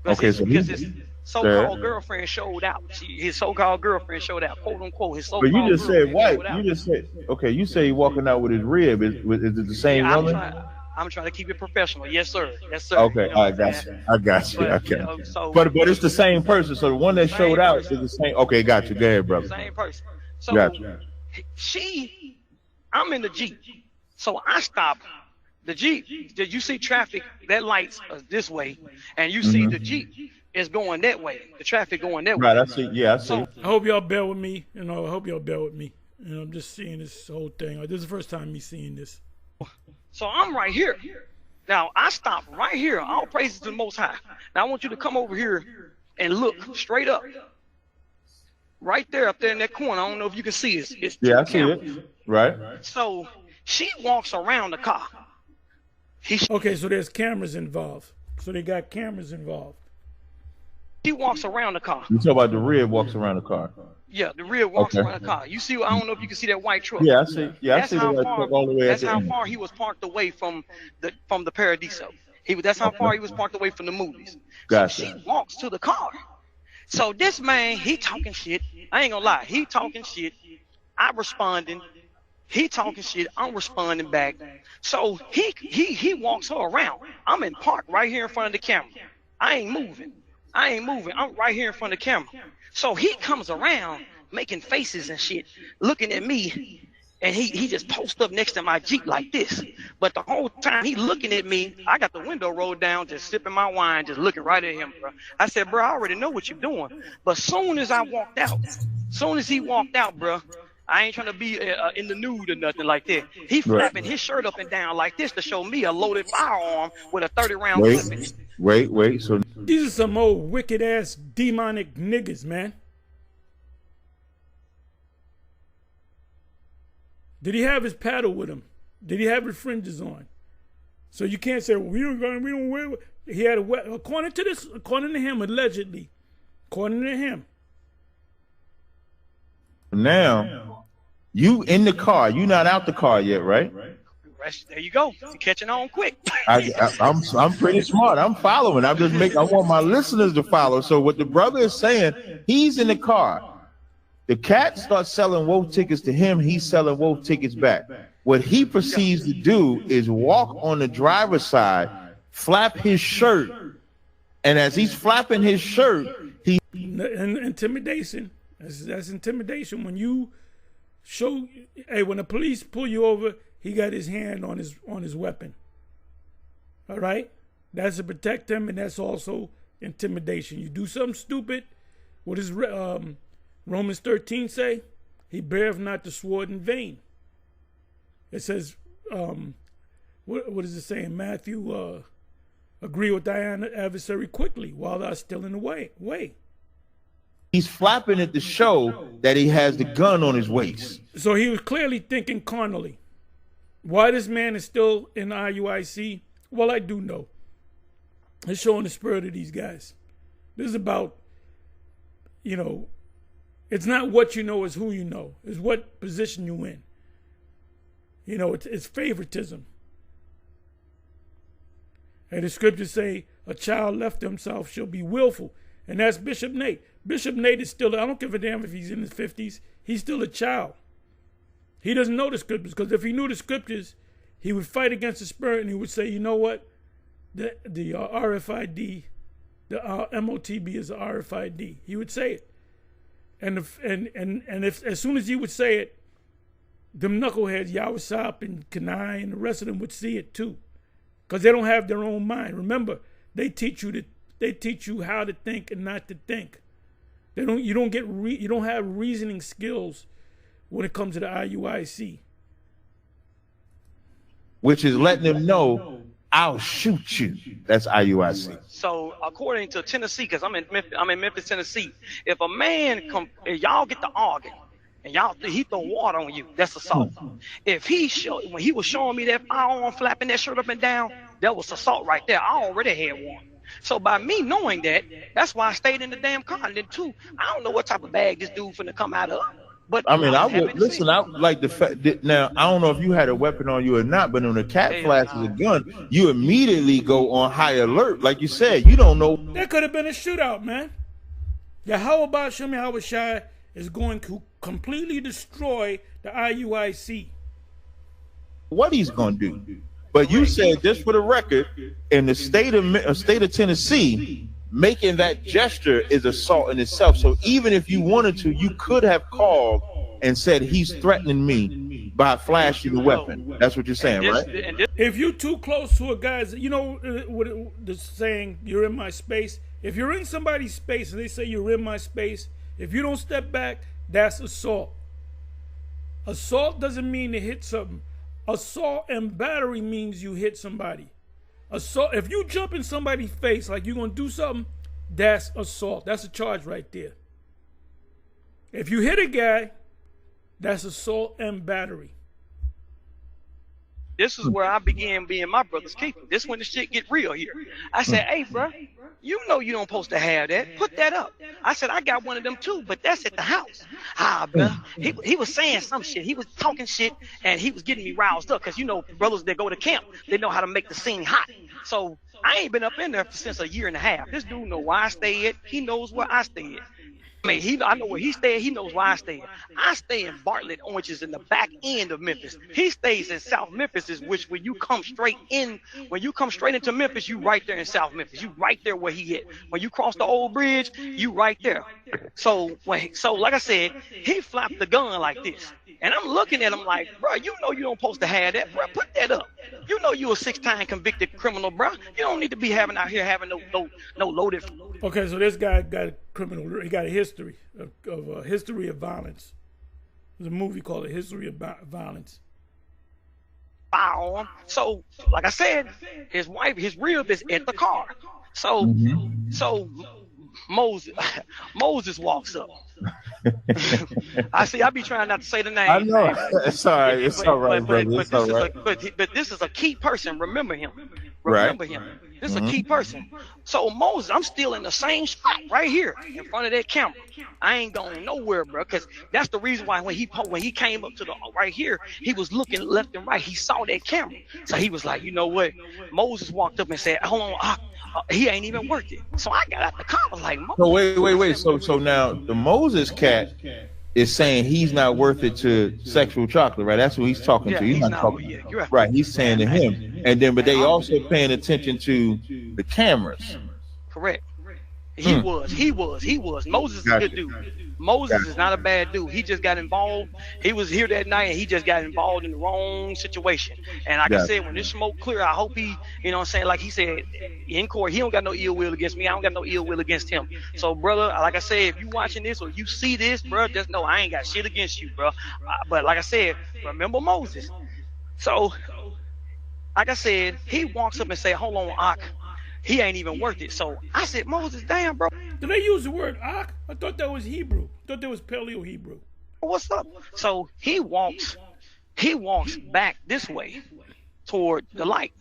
Okay, so because his so-called girlfriend showed out. His so-called girlfriend showed out, quote unquote. His so-called. But you just said white. You just said okay. You say he walking out with his rib. Is it the same woman? I'm trying to keep it professional. Yes, sir. Yes, sir. Okay, you know I got you. Okay. But it's the same person. So the one that showed out is the same. Okay, got you. Go ahead, brother. Same person. So got you. I'm in the Jeep. So I stop the Jeep. Did you see traffic? That lights this way, and you see the Jeep is going that way. The traffic going that way. Right. I see. Yeah, I see. I hope y'all bear with me. I hope y'all bear with me. I'm just seeing this whole thing. This is the first time me seeing this. So I'm right here. Now I stop right here. All praises to the Most High. Now I want you to come over here and look straight up. Right there, up there in that corner. I don't know if you can see it. It's I see it. Right. So she walks around the car. Okay, so there's cameras involved. So they got cameras involved. She walks around the car. You talk about the rear walks around the car. Yeah, the rear walks around the car. You see, I don't know if you can see that white truck. Yeah, I see. Yeah, I see the white truck all the way. That's how far he was parked away from the Paradiso. That's how far he was parked away from the movies. Gotcha. So she walks to the car. So this man, he talking shit. I ain't gonna lie. He talking shit. I responding. He talking shit. I'm responding back. So he walks her around. I'm in park right here in front of the camera. I ain't moving. I'm right here in front of the camera. So he comes around making faces and shit, looking at me, and he just posts up next to my Jeep like this. But the whole time he looking at me, I got the window rolled down, just sipping my wine, just looking right at him, bro. I said, bro, I already know what you're doing. But soon as he walked out, bro, I ain't trying to be in the nude or nothing like that. He flapping his shirt up and down like this to show me a loaded firearm with a 30-round clip in it. Wait. So these are some old wicked ass demonic niggas, man. Did he have his paddle with him? Did he have his fringes on? So you can't say, well, we don't wear. He had a according to him, allegedly, according to him. Now, you in the car. You not out the car yet, right? There you go. You're catching on quick. I'm pretty smart. I'm following. I want my listeners to follow. So what the brother is saying, he's in the car. The cat starts selling wolf tickets to him. He's selling wolf tickets back. What he proceeds to do is walk on the driver's side, flap his shirt, and as he's flapping his shirt, he intimidation. That's intimidation. When you show, hey, when the police pull you over, he got his hand on his weapon. All right, that's to protect him, and that's also intimidation. You do something stupid. What does Romans 13 say? He beareth not the sword in vain. It says, what does it say in Matthew? Agree with thy adversary quickly while thou still in the way. He's flapping it to show that he has the gun on his waist. So he was clearly thinking carnally. Why this man is still in IUIC? Well, I do know. It's showing the spirit of these guys. This is about, it's not what you know, it's who you know. It's what position you in. It's favoritism. And the scriptures say, a child left to himself shall be willful. And that's Bishop Nate. Bishop Nate is still, I don't give a damn if he's in his 50s, he's still a child. He doesn't know the scriptures, because if he knew the scriptures, he would fight against the spirit and he would say, you know what? The RFID, the MOTB is a RFID. He would say it. And if as soon as he would say it, them knuckleheads, Yawasop and Kanai and the rest of them would see it too. Because they don't have their own mind. Remember, they teach you how to think and not to think. You don't have reasoning skills when it comes to the IUIC. Which is letting them know, I'll shoot you. That's IUIC. So according to Tennessee, because I'm in Memphis, Tennessee, if a man if y'all get to arguing and he throw water on you, that's assault. If when he was showing me that firearm flapping that shirt up and down, that was assault right there. I already had one. So by me knowing that, that's why I stayed in the damn car. And then two, I don't know what type of bag this dude finna come out of. But I mean, I would listen. I like the fact that now I don't know if you had a weapon on you or not, but when the cat flashes a gun, you immediately go on high alert. Like you said, you don't know. That could have been a shootout, man. Yeah, how about Shemi Hawashai is going to completely destroy the IUIC? What he's gonna do? But you said, just for the record, in the state of Tennessee, making that gesture is assault in itself. So even if you wanted to, you could have called and said, he's threatening me by flashing the weapon. That's what you're saying, right? If you're too close to a guy's, what the saying, you're in my space. If you're in somebody's space and they say you're in my space, if you don't step back, that's assault. Assault doesn't mean to hit something. Assault and battery means you hit somebody. Assault, if you jump in somebody's face like you're going to do something, that's assault. That's a charge right there. If you hit a guy, that's assault and battery. This is where I began being my brother's keeper. This when the shit get real here. I said, hey, bro, you know you don't supposed to have that. Put that up. I said, I got one of them too, but that's at the house. Bro. He was saying some shit. He was talking shit, and he was getting me roused up because, brothers that go to camp, they know how to make the scene hot. So I ain't been up in there since a year and a half. This dude know where I stay at. He knows where I stay at. I mean, I know where he stays. He knows where I stay. I stay in Bartlett Oranges in the back end of Memphis. He stays in South Memphis, which when you come straight into Memphis, you right there in South Memphis. You right there where he at. When you cross the old bridge, you right there. So like I said, he flapped the gun like this. And I'm looking at him like, bro, you know you don't supposed to have that, bro. Put that up. You know you a 6-time convicted criminal, bro. You don't need to be having no loaded. Okay, so this guy got a criminal. He got a history of history of violence. There's a movie called A History of Violence. Firearm. So, like I said, his rib is at the car. So Moses walks up. I be trying not to say the name. I know. It's all right. It's all right, brother. It's all right. But this is a key person. Remember him. Right. This is a key person. So Moses, I'm still in the same spot right here in front of that camera. I ain't going nowhere, bro, because that's the reason why when he came up to the right here, he was looking left and right. He saw that camera. So he was like, you know what? Moses walked up and said, hold on, he ain't even worth it. So I got out the car. I was like, so wait. So now the Moses cat is saying he's not worth it to sexual chocolate, right? That's who he's talking Yeah, to. He's he's not not. talking. Yeah, you're right. Right, he's saying to him, and then but they And also paying attention to the cameras. correct. He was. Moses is a good Gotcha. dude. Moses is not a bad dude. He just got involved. He was here that night and he just got involved in the wrong situation. And like I said, when this smoke clear, I hope he, you know what I'm saying, like he said in court, he don't got no ill will against me. I don't got no ill will against him. So, brother, like I said, if you watching this or you see this, bro, just know I ain't got shit against you, bro. But like I said, remember Moses. So, like I said, he walks up and say, hold on, Ak. He ain't even worth it. So I said, Moses, damn, bro. Did they use the word Ak? I thought that was Hebrew. I thought that was Paleo Hebrew. What's up? So he walks back this way toward the light.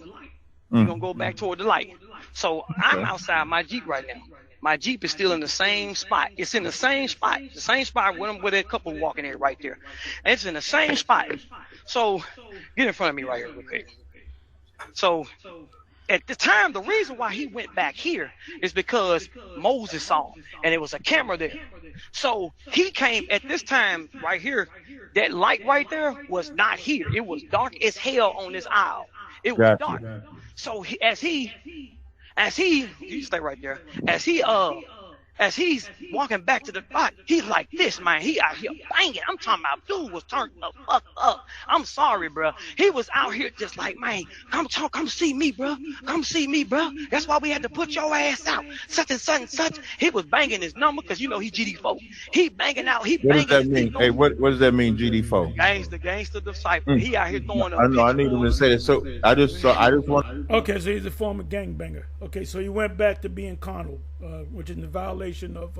We're gonna go back toward the light. So I'm outside my Jeep right now. My Jeep is still in the same spot. It's in the same spot where that couple walking there right there. And it's in the same spot. So get in front of me right here real quick. So at the time, the reason why he went back here is because Moses saw him, and it was a camera there. So he came at this time right here. That light right there was not here. It was dark as hell on this aisle. It was dark. So as he, you stay right there. As he's walking back to the spot, he's like this, man. He out here banging. I'm talking about dude was turned the fuck up. I'm sorry, bro. He was out here just like, man, come see me, bro. Come see me, bro. That's why we had to put your ass out. Such and such and such. He was banging his number because you know he GD4. He banging out. What does that mean? Hey, what does that mean, GD4? Gangster disciple. He out here throwing up. I know. I need him to say that. So I just want. Okay, so he's a former gangbanger. Okay, so he went back to being carnal, which is the violation of,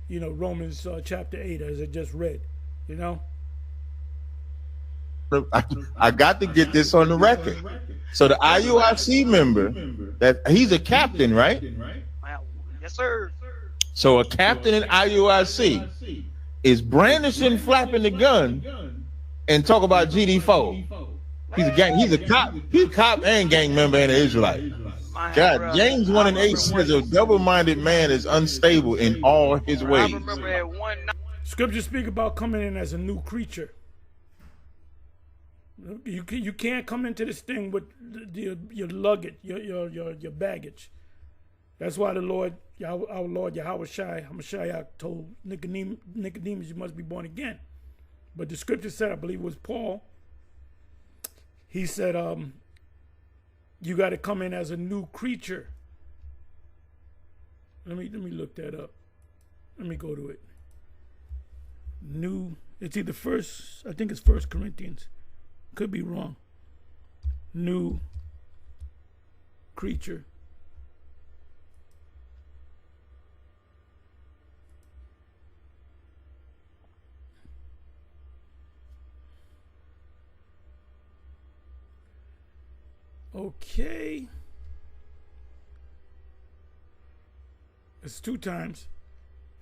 Romans chapter 8, as I just read. You know. I got to get this on the record. So the IUIC member, that he's a captain, right? Yes, sir. So a captain in IUIC is brandishing, flapping the gun, and talk about GD4. He's a cop. He's a cop and gang member and an Israelite. God, James 1:8 says a double-minded man is unstable in all his ways. I remember at one night. Scriptures speak about coming in as a new creature. You can't come into this thing with your luggage, your baggage. That's why the Lord, our Lord Yahweh Shai, Hamashiach told Nicodemus, you must be born again. But the scripture said, I believe it was Paul, he said, you got to come in as a new creature. Let me look that up. Let me go to it. It's either I think it's 1 Corinthians. Could be wrong. New creature. Okay. It's 2 times.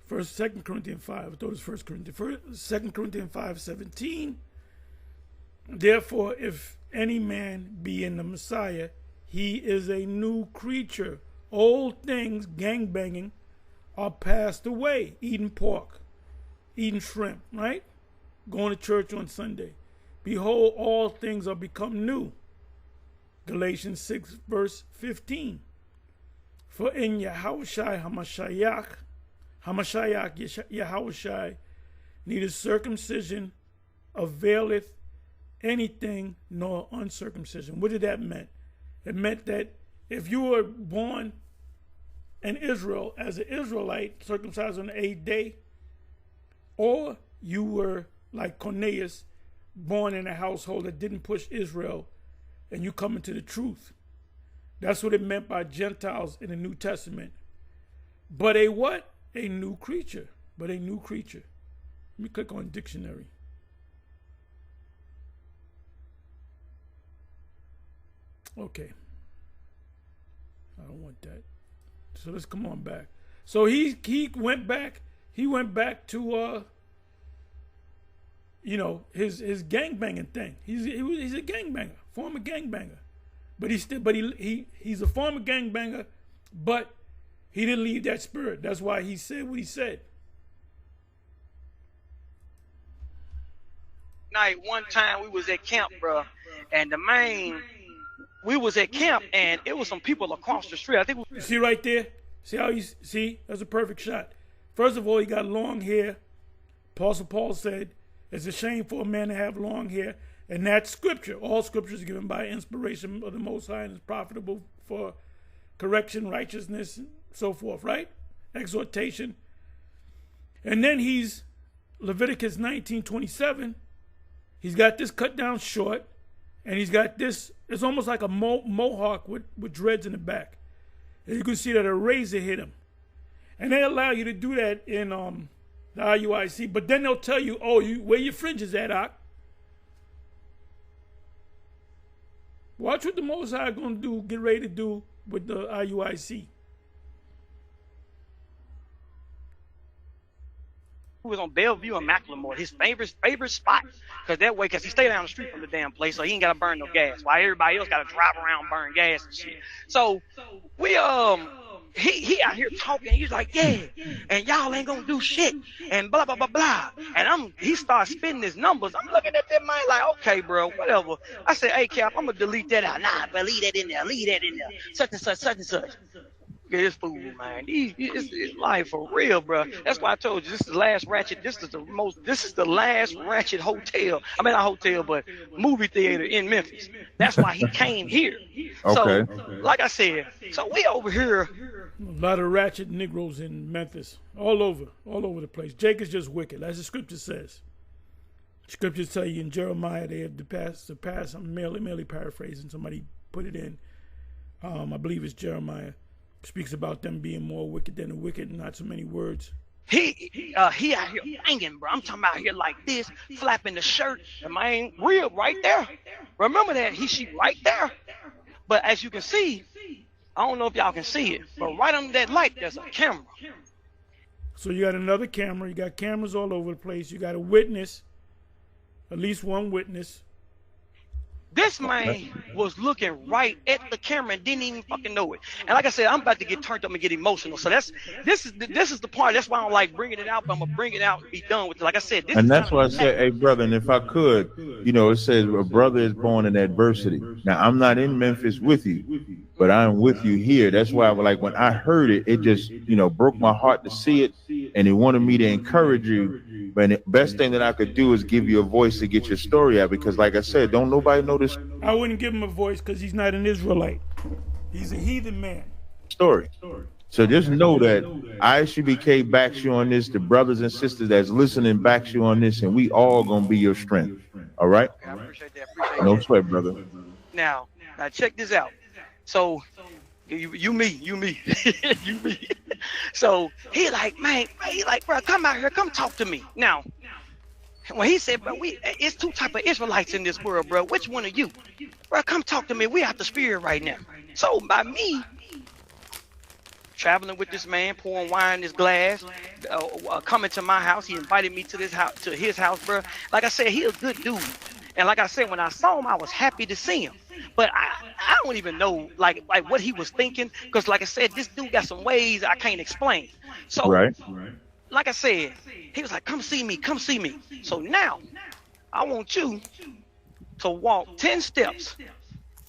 2 Corinthians 5. I thought it was 1 Corinthians. 2 Corinthians 5:17. Therefore, if any man be in the Messiah, he is a new creature. Old things, gangbanging, are passed away. Eating pork, eating shrimp, right? Going to church on Sunday. Behold, all things are become new. Galatians 6, verse 15. For in Yahushai Hamashiach Yahushai, neither circumcision availeth anything nor uncircumcision. What did that mean? It meant that if you were born in Israel as an Israelite, circumcised on the 8th day, or you were like Cornelius, born in a household that didn't push Israel, and you come into the truth. That's what it meant by Gentiles in the New Testament. But a what? A new creature. But a new creature. Let me click on dictionary. Okay. I don't want that. So let's come on back. So he went back. He went back to his gangbanging thing. He's a gangbanger, former gangbanger. But he's a former gangbanger, but he didn't leave that spirit. That's why he said what he said. night, one time we was at camp, bro, and we was at camp, and it was some people across the street. I think you see right there? See how see? That's a perfect shot. First of all, he got long hair. Apostle Paul said, it's a shame for a man to have long hair. And that's scripture. All scripture is given by inspiration of the Most High and is profitable for correction, righteousness, and so forth, right? Exhortation. And then he's, Leviticus 19:27, he's got this cut down short, and he's got this, it's almost like a mohawk with dreads in the back. And you can see that a razor hit him. And they allow you to do that in the IUIC, but then they'll tell you, oh, where your fringes at, Ak? Watch what the Most High going to do, get ready to do with the IUIC. He was on Bellevue and Macklemore, his favorite spot, because he stayed down the street from the damn place, so he ain't got to burn no gas, while everybody else got to drive around, burn gas and shit. So we he out here talking. He's like, yeah, and y'all ain't gonna do shit, and blah blah blah blah. And he starts spitting his numbers. I'm looking at that man like, okay, bro, whatever. I said, hey, Cap, I'm gonna delete that out. Nah, but leave that in there. Leave that in there. Such and such, such and such. Look at this fool, man. It's life for real, bro. That's why I told you this is the last ratchet. This is the last ratchet hotel. I mean, not hotel, but movie theater in Memphis. That's why he came here. Okay. So, like I said, so we over here. A lot of ratchet Negroes in Memphis, all over the place. Jake is just wicked, as the scripture says. Scriptures tell you in Jeremiah they have surpassed. I'm merely paraphrasing. Somebody put it in. I believe it's Jeremiah. Speaks about them being more wicked than the wicked, not so many words. He out here banging, bro. I'm talking about here like this, flapping the shirt, and my rib right there. Remember that she right there. But as you can see, I don't know if y'all can see it, but right under that light, there's a camera. So you got another camera. You got cameras all over the place. You got a witness, at least one witness. This man was looking right at the camera and didn't even fucking know it. And like I said, I'm about to get turned up and get emotional. So this is the part. That's why I don't like bringing it out, but I'm gonna bring it out and be done with it. Like I said, and that's why I said, hey, brother, and if I could, it says a brother is born in adversity. Now, I'm not in Memphis with you, but I'm with you here. That's why, when I heard it, it just, broke my heart to see it, and it wanted me to encourage you. But the best thing that I could do is give you a voice to get your story out, because, like I said, don't nobody know this. I wouldn't give him a voice because he's not an Israelite. He's a heathen man. Story. So just know that ISUBK backs you on this. The brothers and sisters that's listening backs you on this, and we all gonna be your strength. All right? I appreciate that. No sweat, brother. Now check this out. So you me. So he like, bro, come out here, come talk to me. Now, when he said, bro, it's two type of Israelites in this world, bro. Which one are you? Bro, come talk to me. We out the spirit right now. So by me traveling with this man, pouring wine in his glass, coming to my house, he invited me to his house, bro. Like I said, he a good dude. And like I said, when I saw him, I was happy to see him. But I don't even know like what he was thinking, because like I said, this dude got some ways I can't explain. So right. Like I said, he was like, come see me. So now I want you to walk 10 steps.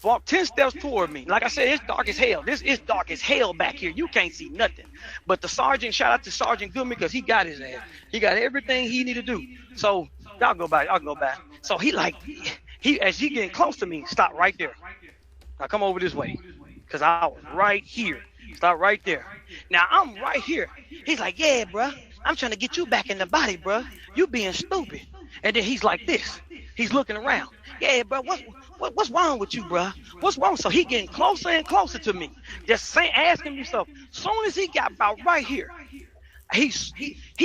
Walk 10 steps toward me. Like I said, it's dark as hell. This is dark as hell back here. You can't see nothing. But the sergeant, shout out to Sergeant Goodman, because he got his ass. He got everything he need to do. So y'all go back. So as he getting close to me, stop right there. Now come over this way, because I was right here. Stop right there. Now I'm right here. He's like, yeah, bro, I'm trying to get you back in the body, bro. You being stupid. And then he's like this. He's looking around. Yeah, bro, what's wrong with you, bro? What's wrong? So he getting closer and closer to me. Just asking me stuff. Soon as he got about right here, he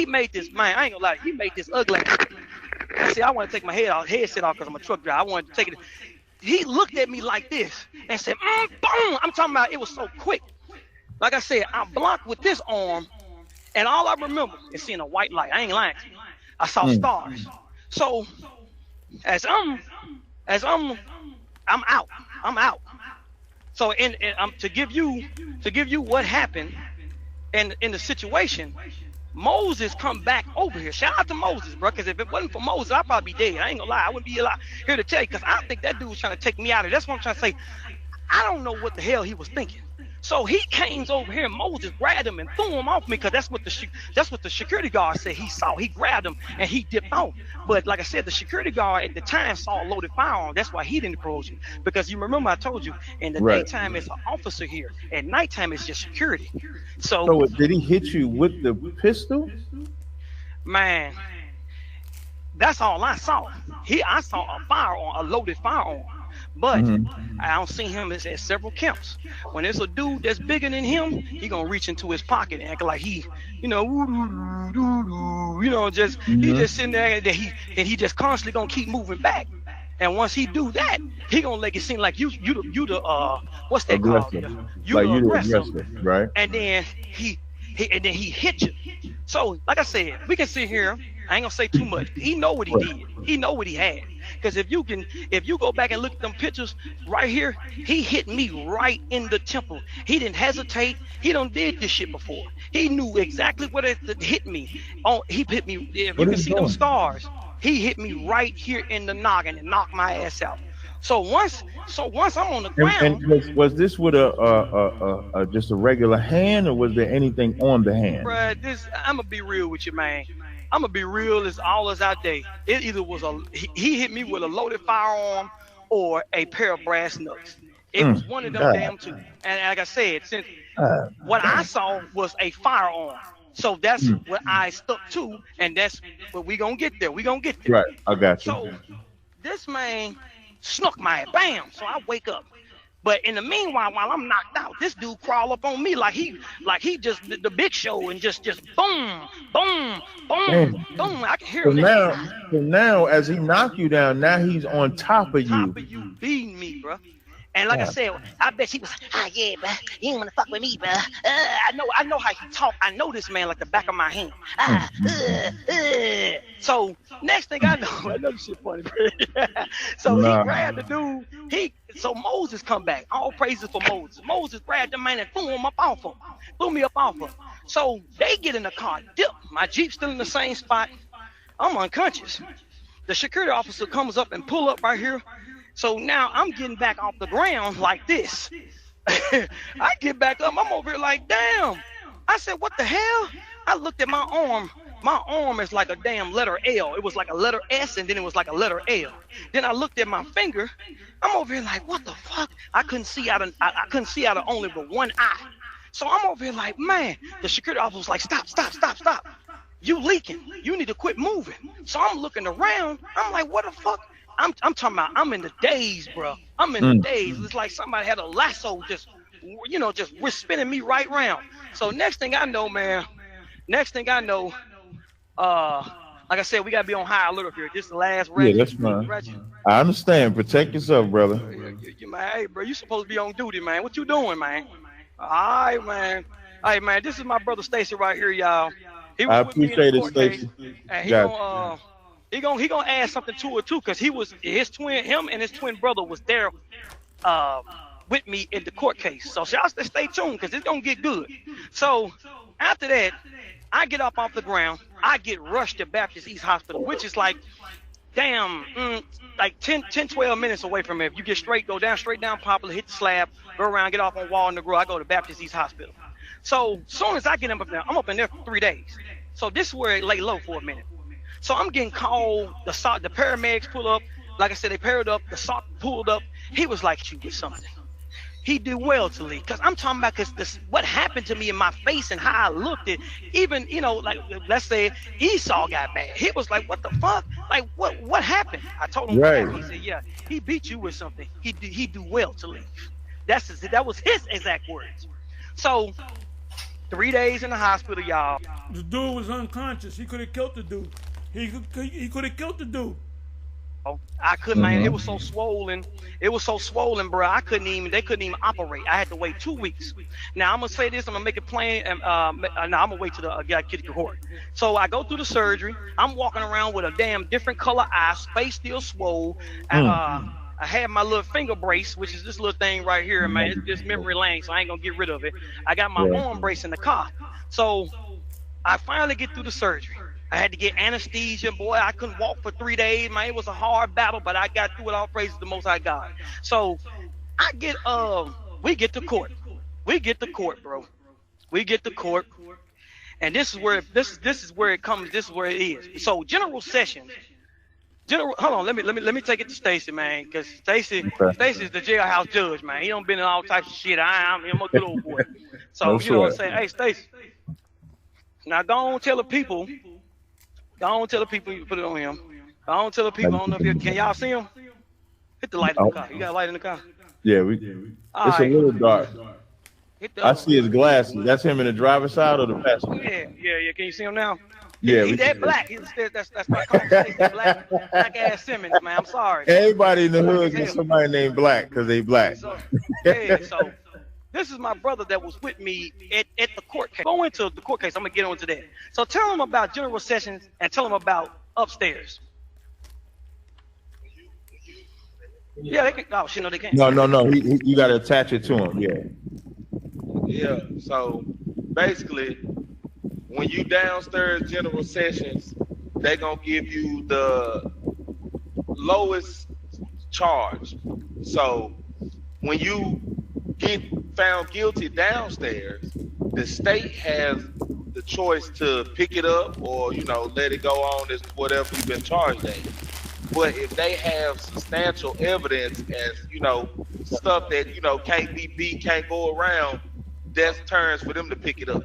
made this, man, I ain't gonna lie, he made this ugly. See, I want to take my headset off because I'm a truck driver. I wanted to take it. He looked at me like this and said, boom. I'm talking about it was so quick. Like I said, I blocked with this arm, and all I remember is seeing a white light. I ain't lying to you. I saw stars. So as I'm out. So to give you what happened in the situation, Moses come back over here. Shout out to Moses, bro, because if it wasn't for Moses, I'd probably be dead. I ain't gonna lie. I wouldn't be alive here to tell you, because I think that dude was trying to take me out of it. That's what I'm trying to say. I don't know what the hell he was thinking. So he came over here, and Moses grabbed him and threw him off me, because that's what the security guard said he saw. He grabbed him and he dipped off. But like I said, the security guard at the time saw a loaded firearm. That's why he didn't approach him. Because you remember I told you, in the daytime it's an officer here. At nighttime it's just security. So did he hit you with the pistol? Man, that's all I saw. I saw a firearm, a loaded firearm. But I don't see him at several camps. When there's a dude that's bigger than him, he gonna reach into his pocket and act like he, just he just sitting there and he just constantly gonna keep moving back. And once he do that, he gonna make it seem like you the what's that aggressive. called? You the aggressive, right? And then he hit you. So like I said, we can sit here. I ain't gonna say too much. He know what he did. He know what he had. Because if you go back and look at them pictures right here, he hit me right in the temple. He didn't hesitate. He done did this shit before. He knew exactly what it hit me. He hit me. If you can see them scars, he hit me right here in the noggin and knocked my ass out. So once I'm on the ground. And was this with a just a regular hand, or was there anything on the hand? Bruh, I'm gonna be real with you, man. I'm gonna be real as all as out there. It either was he hit me with a loaded firearm or a pair of brass knucks. It was one of them damn two. And like I said, since what I saw was a firearm, so that's what I stuck to, and that's what we gonna get there. We gonna get there. Right, I got you. So this man snuck my bam. So I wake up. But in the meanwhile, while I'm knocked out, this dude crawl up on me like he just the Big Show, and just boom, boom, boom, boom. I can hear him. So now, as he knocked you down, now he's on top of you. Beating me, bro. And like I said, I bet he was, yeah, bro, you ain't wanna fuck with me, bro. I know how he talk. I know this man like the back of my hand. So next thing I know, I know this shit funny, bro. So he grabbed the dude. So Moses come back. All praises for Moses. Moses grabbed the man and threw me up off him. So they get in the car, dip. My Jeep's still in the same spot. I'm unconscious. The security officer comes up and pull up right here. So now I'm getting back off the ground like this. I get back up. I'm over here like, damn. I said, what the hell? I looked at my arm. My arm is like a damn letter L. It was like a letter S, and then it was like a letter L. Then I looked at my finger. I'm over here like, what the fuck? I couldn't see out of only but one eye. So I'm over here like, man. The security officer was like, stop. You leaking. You need to quit moving. So I'm looking around. I'm like, what the fuck? I'm talking about, I'm in the daze, bro. I'm in the daze. It's like somebody had a lasso just spinning me right round. So next thing I know, man, like I said, we got to be on high alert up here. This is the last ratchet. Yeah, that's fine. I understand. Protect yourself, brother. Hey, bro, you supposed to be on duty, man. What you doing, man? All right, man. Hey, man, this is my brother Stacy right here, y'all. I appreciate it, Stacy. And he gonna add something to it too, cause him and his twin brother was there with me in the court case. So y'all stay tuned, cause it's gonna get good. So after that, I get up off the ground. I get rushed to Baptist East Hospital, which is like, like 12 minutes away from here. If you go straight down Poplar, hit the slab, go around, get off on Wall in the Grove, I go to Baptist East Hospital. So soon as I get up there, I'm up in there for 3 days. So this is where it lay low for a minute. So I'm getting called, the paramedics pull up. Like I said, they paired up, the SOC pulled up. He was like, you did something. He did well to leave. Because I'm talking about what happened to me in my face and how I looked at, even, like, let's say Esau got mad. He was like, what the fuck? Like, what happened? I told him, right. He said, yeah, he beat you with something. He do well to leave. That was his exact words. So 3 days in the hospital, y'all. The dude was unconscious. He could have killed the dude. He could have killed the dude. I couldn't, man. It was so swollen. Bro. They couldn't even operate. I had to wait 2 weeks. Now I'm gonna say this. I'm gonna make it plain. And I'm gonna wait till the guy get the court. So I go through the surgery. I'm walking around with a damn different color eye, face still swole. I had my little finger brace, which is this little thing right here, man. It's just memory lane, so I ain't gonna get rid of it. I got my arm brace in the car. So I finally get through the surgery. I had to get anesthesia. Boy, I couldn't walk for 3 days, man. It was a hard battle, but I got through it. All praises the Most High God. So I get, we get to court. We get to court, bro. We get to court. And this is where this is where it comes. This is where it is. So General Sessions. Hold on, let me take it to Stacy, man, because Stacy's the jailhouse judge, man. He don't been in all types of shit. I'm a good old boy. So No you know what I'm sweat. saying? Hey, Stacy. Now go on tell the people. Go on tell the people you put it on him. Go on tell the people. I don't know if can y'all see him? Hit the light in the car. You got a light in the car? Yeah, All it's right. a little dark. Hit the I see his glasses. That's him in the driver's side or the passenger? Yeah. Can you see him now? Yeah, He that black. That's my conversation. Black ass Simmons, man. I'm sorry. everybody in the hood gets somebody named Black because they black. So this is my brother that was with me at the court case. Go into the court case. I'm gonna get onto that. So tell him about General Sessions and tell him about upstairs. Yeah, they can. Oh shit, no, they can't. No. You got to attach it to him. Yeah. Yeah, so basically, when you downstairs General Sessions, they gonna give you the lowest charge. So when you get found guilty downstairs, the state has the choice to pick it up or let it go on as whatever you've been charged at. But if they have substantial evidence as stuff that can't be beat, can't go around, that's turns for them to pick it up.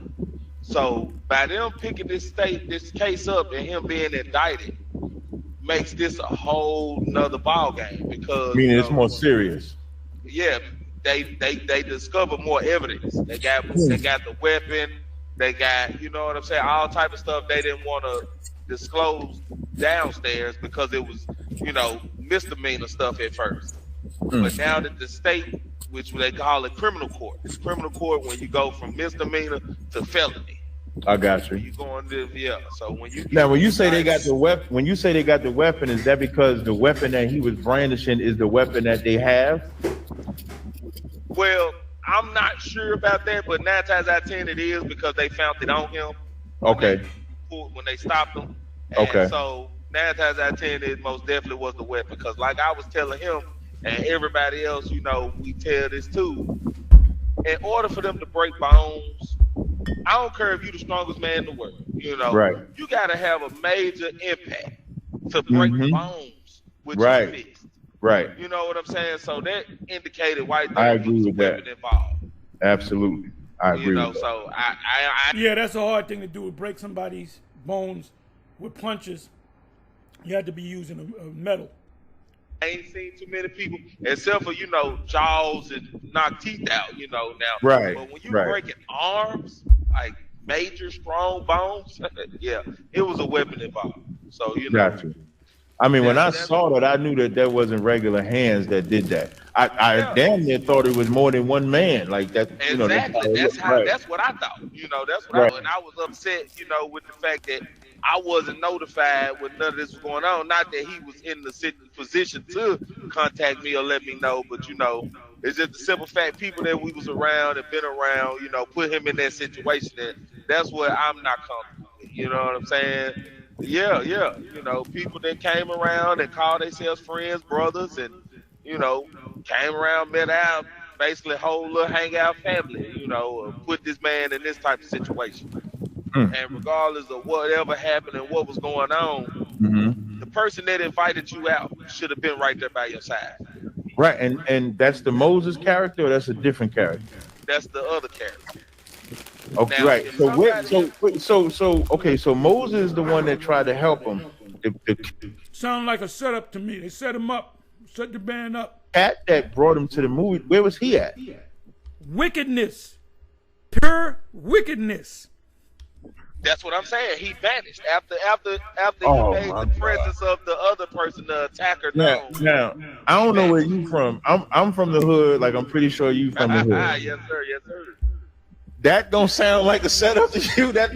So by them picking this case up and him being indicted makes this a whole nother ball game because Meaning it's more serious. Yeah, they discover more evidence. They got the weapon, they got what I'm saying, all type of stuff they didn't want to disclose downstairs because it was misdemeanor stuff at first. But now that the state, which they call it criminal court. It's criminal court when you go from misdemeanor to felony. I got you. You going to So when you say they got the weapon, is that because the weapon that he was brandishing is the weapon that they have? Well, I'm not sure about that, but 9 times out of 10 it is because they found it on him. Okay. When they stopped him. Okay. So 9 times out of 10 it most definitely was the weapon because, like I was telling him and everybody else, we tell this too. In order for them to break bones, I don't care if you're the strongest man in the world. Right. You got to have a major impact to break bones with your fist. Right. You know what I'm saying? So that indicated why I agree with that. Involved. Absolutely, I agree. With that. So yeah, that's a hard thing to do. Break somebody's bones with punches. You have to be using a metal. I ain't seen too many people, except for jaws and knock teeth out. Now. Right. But when you breaking arms, like major strong bones, yeah, it was a weapon involved. So Gotcha. I mean, when I saw that, I knew that wasn't regular hands that did that. I damn near thought it was more than one man like that. Exactly. That's what I thought. That's what and I was upset. With the fact that I wasn't notified when none of this was going on. Not that he was in the position to contact me or let me know, but it's just the simple fact people that we was around and been around, put him in that situation. And that's what I'm not comfortable with. You know what I'm saying? Yeah. People that came around and called themselves friends, brothers, and came around, met out, basically whole little hangout family. Put this man in this type of situation. And regardless of whatever happened and what was going on, the person that invited you out should have been right there by your side. Right, and that's the Moses character, or that's a different character? That's the other character. Okay, now, right. So Moses is the one that tried to help him. Sound like a setup to me. They set him up, set the band up. Cat that brought him to the movie. Where was he at? Wickedness, pure wickedness. That's what I'm saying. He vanished after he made the presence of the other person, the attacker. Now, I don't know where you from. I'm from the hood. Like I'm pretty sure you from the hood. Yes, sir. That don't sound like a setup to you. That's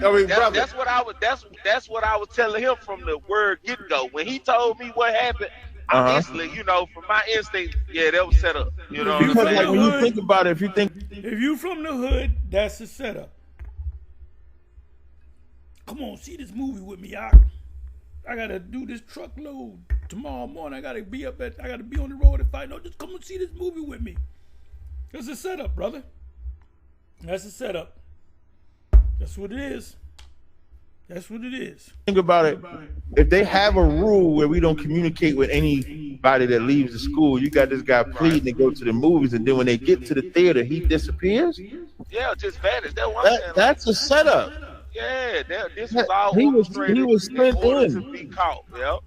what I was telling him from the word get go. When he told me what happened, I instantly, from my instinct, that was set up. Because like when you think about it, if you from the hood, that's a setup. come on, see this movie with me. I gotta do this truckload tomorrow morning. I gotta be on the road at 5. No, just come and see this movie with me. That's a setup, brother. That's a setup. That's what it is. That's what it is. Think about it. If they have a rule where we don't communicate with anybody that leaves the school, you got this guy pleading to go to the movies, and then when they get to the theater, he disappears. Yeah, just vanished. That's what I'm saying. That's a setup. Yeah, this was all he was sent in to be caught. Yep.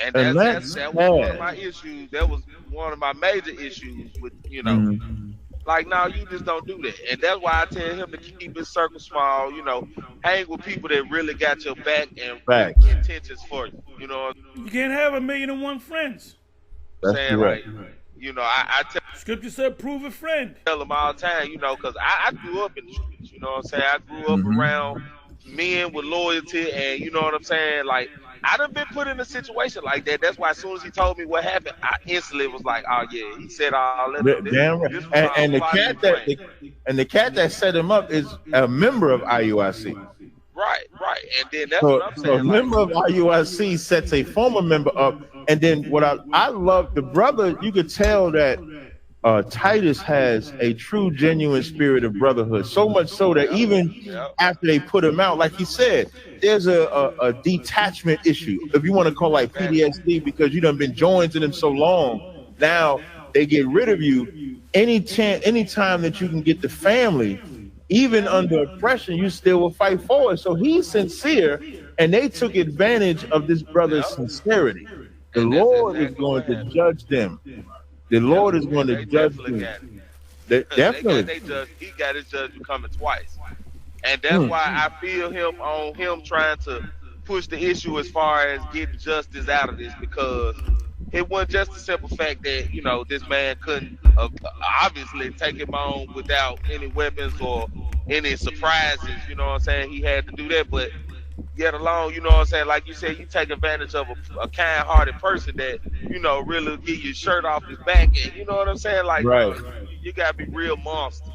And that was one of my issues. That was one of my major issues with, you know. Mm-hmm. Like, no, you just don't do that. And that's why I tell him to keep his circle small, you know, hang with people that really got your back and intentions for you. You know, you can't have 1,000,001 friends. That's saying, right. You know, I tell Scripture said, prove a friend. Tell them all the time, you know, because I grew up in the streets, you know what I'm saying? I grew up around men with loyalty, and you know what I'm saying? Like, I done been put in a situation like that. That's why as soon as he told me what happened, I instantly was like, oh yeah, he said all that. Damn right. And the cat that set him up is a member of IUIC. Right. And then that's what I'm saying. So a member of IUIC sets a former member up, and then what I love, the brother, you could tell that Titus has a true, genuine spirit of brotherhood. So much so that even after they put him out, like he said, there's a detachment issue, if you want to call it like PTSD, because you done been joined to them so long. Now they get rid of you. Anytime that you can get the family, even under oppression, you still will fight for it. So he's sincere, and they took advantage of this brother's sincerity. The Lord is going to judge them. The Lord is going to judge them. Definitely. He got his judgment coming twice. And that's why I feel him trying to push the issue as far as getting justice out of this, because it wasn't just the simple fact that, you know, this man couldn't obviously take him on without any weapons or any surprises, you know what I'm saying? He had to do that, but yet alone, you know what I'm saying? Like you said, you take advantage of a kind-hearted person that, you know, really get your shirt off his back, and you know what I'm saying? Like, you gotta be real monsters.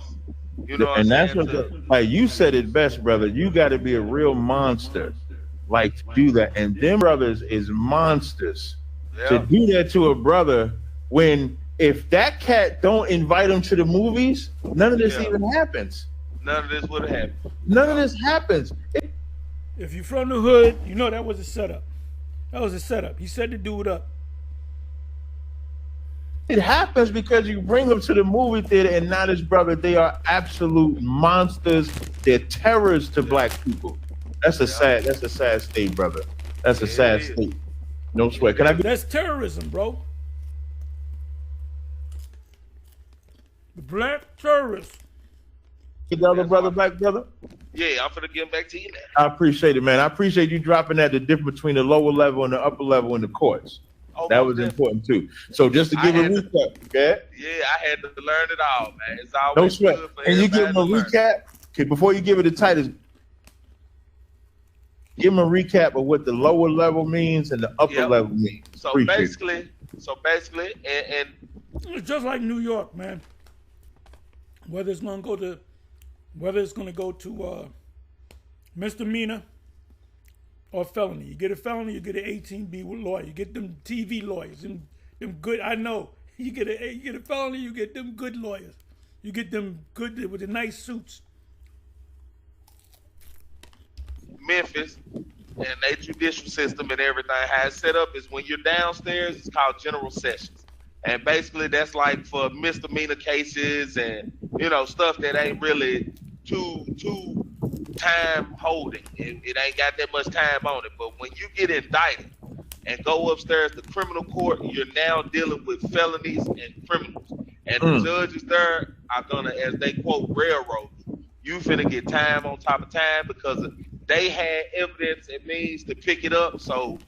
You know what and I'm that's saying? Like you said it best, brother. You got to be a real monster, like, to do that. And them brothers is monsters to do that to a brother. When if that cat don't invite him to the movies, none of this even happens. None of this would have happened. None of this happens. If you're from the hood, you know that was a setup. That was a setup. He set the dude up. It happens because you bring them to the movie theater, and now this brother, they are absolute monsters. They're terrors to black people. That's a sad state, brother. That's a sad state. No sweat. That's terrorism, bro. The black terrorists. The other brother, black brother? Yeah, I'm finna get back to you now. I appreciate it, man. I appreciate you dropping that, the difference between the lower level and the upper level in the courts. Oh, that was important too. So just to give a recap, okay? Yeah, I had to learn it all, man. It's always no sweat. Good for and you give him a recap. Okay, before you give it to Titus, give him a recap of what the lower level means and the upper level means. So basically, and it's just like New York, man. Whether it's gonna go to misdemeanor or felony. You get a felony, you get an 18B with lawyer. You get them TV lawyers, them good. I know you get a felony, you get them good lawyers. You get them good with the nice suits. Memphis and their judicial system and everything, how it's set up is when you're downstairs, it's called general sessions. And basically that's like for misdemeanor cases and, you know, stuff that ain't really too time holding. It ain't got that much time on it. But when you get indicted and go upstairs to criminal court, you're now dealing with felonies and criminals. And the judges there are gonna, as they quote, railroad you finna get time on top of time because they had evidence and means to pick it up. So,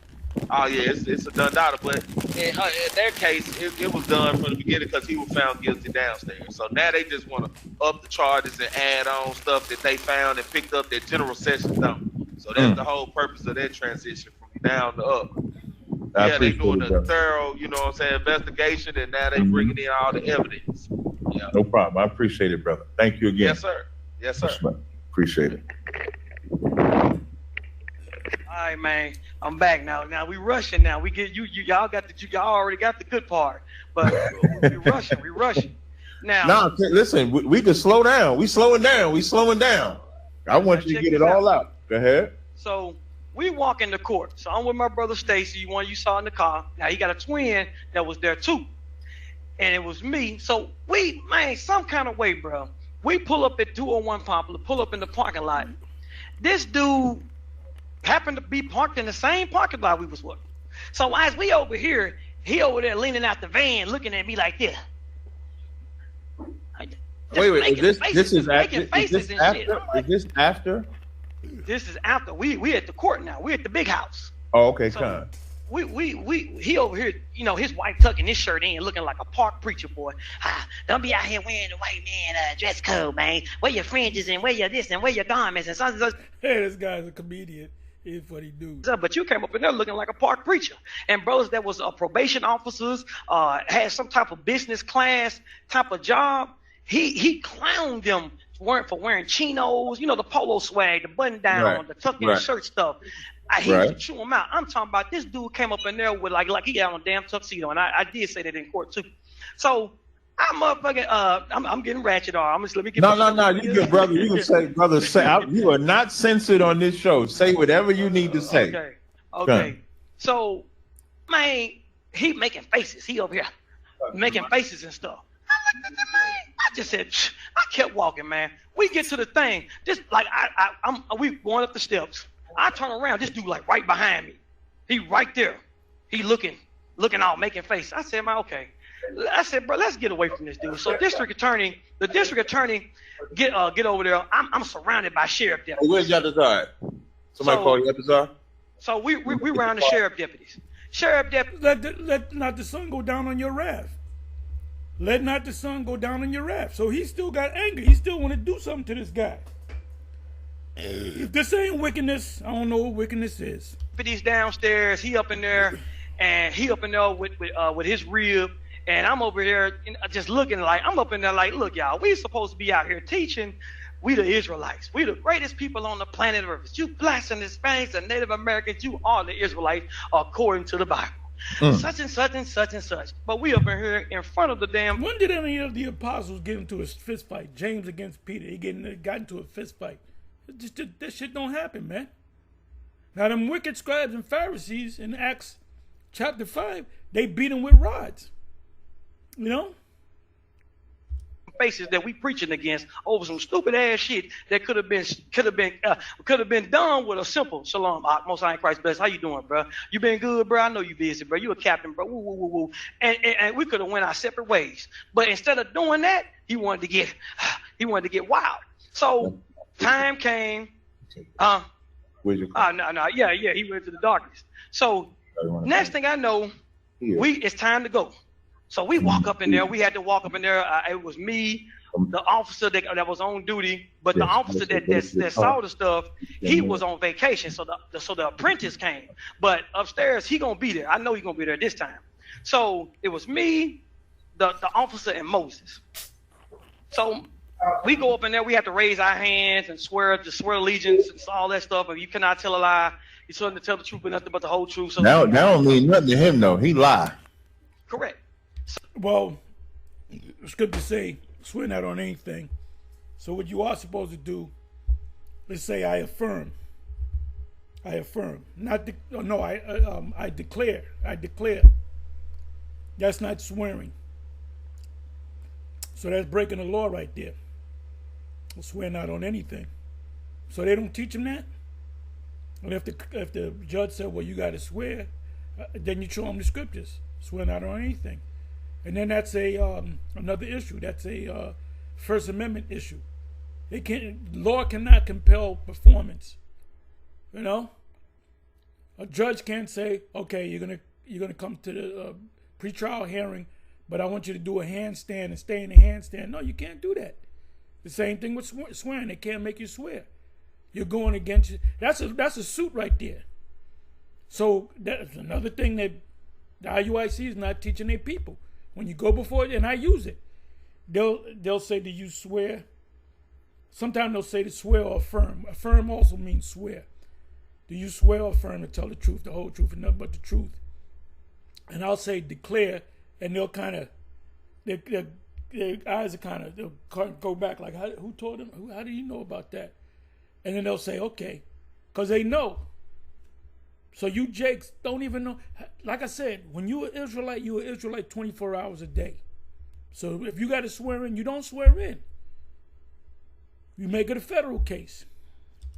it's a done daughter. But in their case, it was done from the beginning because he was found guilty downstairs. So now they just want to up the charges and add on stuff that they found and picked up that general sessions don't. So that's the whole purpose of that transition from down to up. They doing a thorough, you know what I'm saying, investigation, and now they bringing in all the evidence. Yeah. No problem. I appreciate it, brother. Thank you again. Yes, sir. Yes, sir. Appreciate it. All right, man. I'm back now. Now we rushing. Now we get y'all already got the good part, but we rushing. We rushing. Now. Nah, listen. We can slow down. We slowing down. We slowing down. I want you to get it all out. Go ahead. So we walk in the court. So I'm with my brother Stacy, one you saw in the car. Now he got a twin that was there too, and it was me. So some kind of way, bro. We pull up at 201 Poplar. Pull up in the parking lot. This dude happened to be parked in the same parking lot we was with. So as we over here, he over there leaning out the van, looking at me like this. Wait. This is after? Is this after? This is after. We at the court now. We at the big house. Oh, okay, so come. He over here, his wife tucking his shirt in, looking like a park preacher boy. Don't be out here wearing the white man dress code, man. Wear your fringes and wear your this and wear your garments and such. Hey, this guy's a comedian. He's what he do. But you came up in there looking like a park preacher. And brothers that was probation officers, had some type of business class type of job. He clowned them for wearing chinos, the polo swag, the button down, the tuck in shirt stuff. He used to chew them out. I'm talking about this dude came up in there with like he got on a damn tuxedo, and I did say that in court too. So I'm motherfucking I'm getting ratchet on. Let me get No. You good, brother. You can say, brother. You are not censored on this show. Say whatever you need to say. Okay. So, man, he making faces. He over here making faces and stuff. I looked at the man. I just said, I kept walking, man. We get to the thing. Just like we going up the steps. I turn around. This dude like right behind me. He right there. He looking all making faces. I said, man, okay. I said, bro, let's get away from this dude. So the district attorney get over there. I'm surrounded by sheriff deputies. Hey, where's Yatazar? Somebody call Yatazar? So we round the sheriff deputies. Sheriff deputies. Let not the sun go down on your wrath. Let not the sun go down on your wrath. So he still got anger. He still want to do something to this guy. If this ain't wickedness, I don't know what wickedness is. Deputies downstairs. He up in there, and he up in there with his rib. And I'm over here just looking like, I'm up in there like, look, y'all, we supposed to be out here teaching. We the Israelites. We the greatest people on the planet Earth. You blacks and Hispanics and Native Americans, you are the Israelites according to the Bible. Such and such and such and such. But we up in here in front of the damn... When did any of the apostles get into a fist fight? James against Peter. He got into a fist fight. That shit don't happen, man. Now, them wicked scribes and Pharisees in Acts chapter 5, they beat them with rods. Faces that we preaching against over some stupid ass shit that could have been done with a simple shalom. Most High in Christ bless. How you doing, bro? You been good, bro? I know you busy, bro. You a captain, bro. Woo, woo, woo, woo. And we could have went our separate ways. But instead of doing that, he wanted to get wild. So time came. Yeah. He went to the darkness. So next thing I know, it's time to go. So we walk up in there. We had to walk up in there. It was me, the officer that was on duty, but the officer that saw the stuff, he was on vacation. So the apprentice came. But upstairs, he gonna be there. I know he gonna be there this time. So it was me, the officer, and Moses. So we go up in there. We have to raise our hands and swear allegiance and all that stuff. If you cannot tell a lie, you're supposed to tell the truth, but nothing but the whole truth. So that don't mean nothing to him, though. He lied. Correct. Well, it's good to say swear not on anything. So what you are supposed to do, let's say I affirm. I declare. That's not swearing. So that's breaking the law right there. Swear not on anything. So they don't teach them that. And if the judge said, well, you got to swear, then you show them the scriptures. Swear not on anything. And then that's another issue. That's a First Amendment issue. Law cannot compel performance. A judge can't say, okay, you're gonna come to the pretrial hearing, but I want you to do a handstand and stay in the handstand. No, you can't do that. The same thing with swearing. They can't make you swear. You're going against it. That's a suit right there. So that's another thing that the IUIC is not teaching their people. When you go before it, and I use it, they'll say, do you swear? Sometimes they'll say to swear or affirm. Affirm also means swear. do you swear or affirm to tell the truth, the whole truth, and nothing but the truth? And I'll say declare, and they'll kind of, their eyes are kind of, they'll go back like, who told them? How do you know about that? And then they'll say, okay, because they know. So you Jakes don't even know. Like I said, when you're an Israelite 24 hours a day. So if you got to swear in, you don't swear in. You make it a federal case.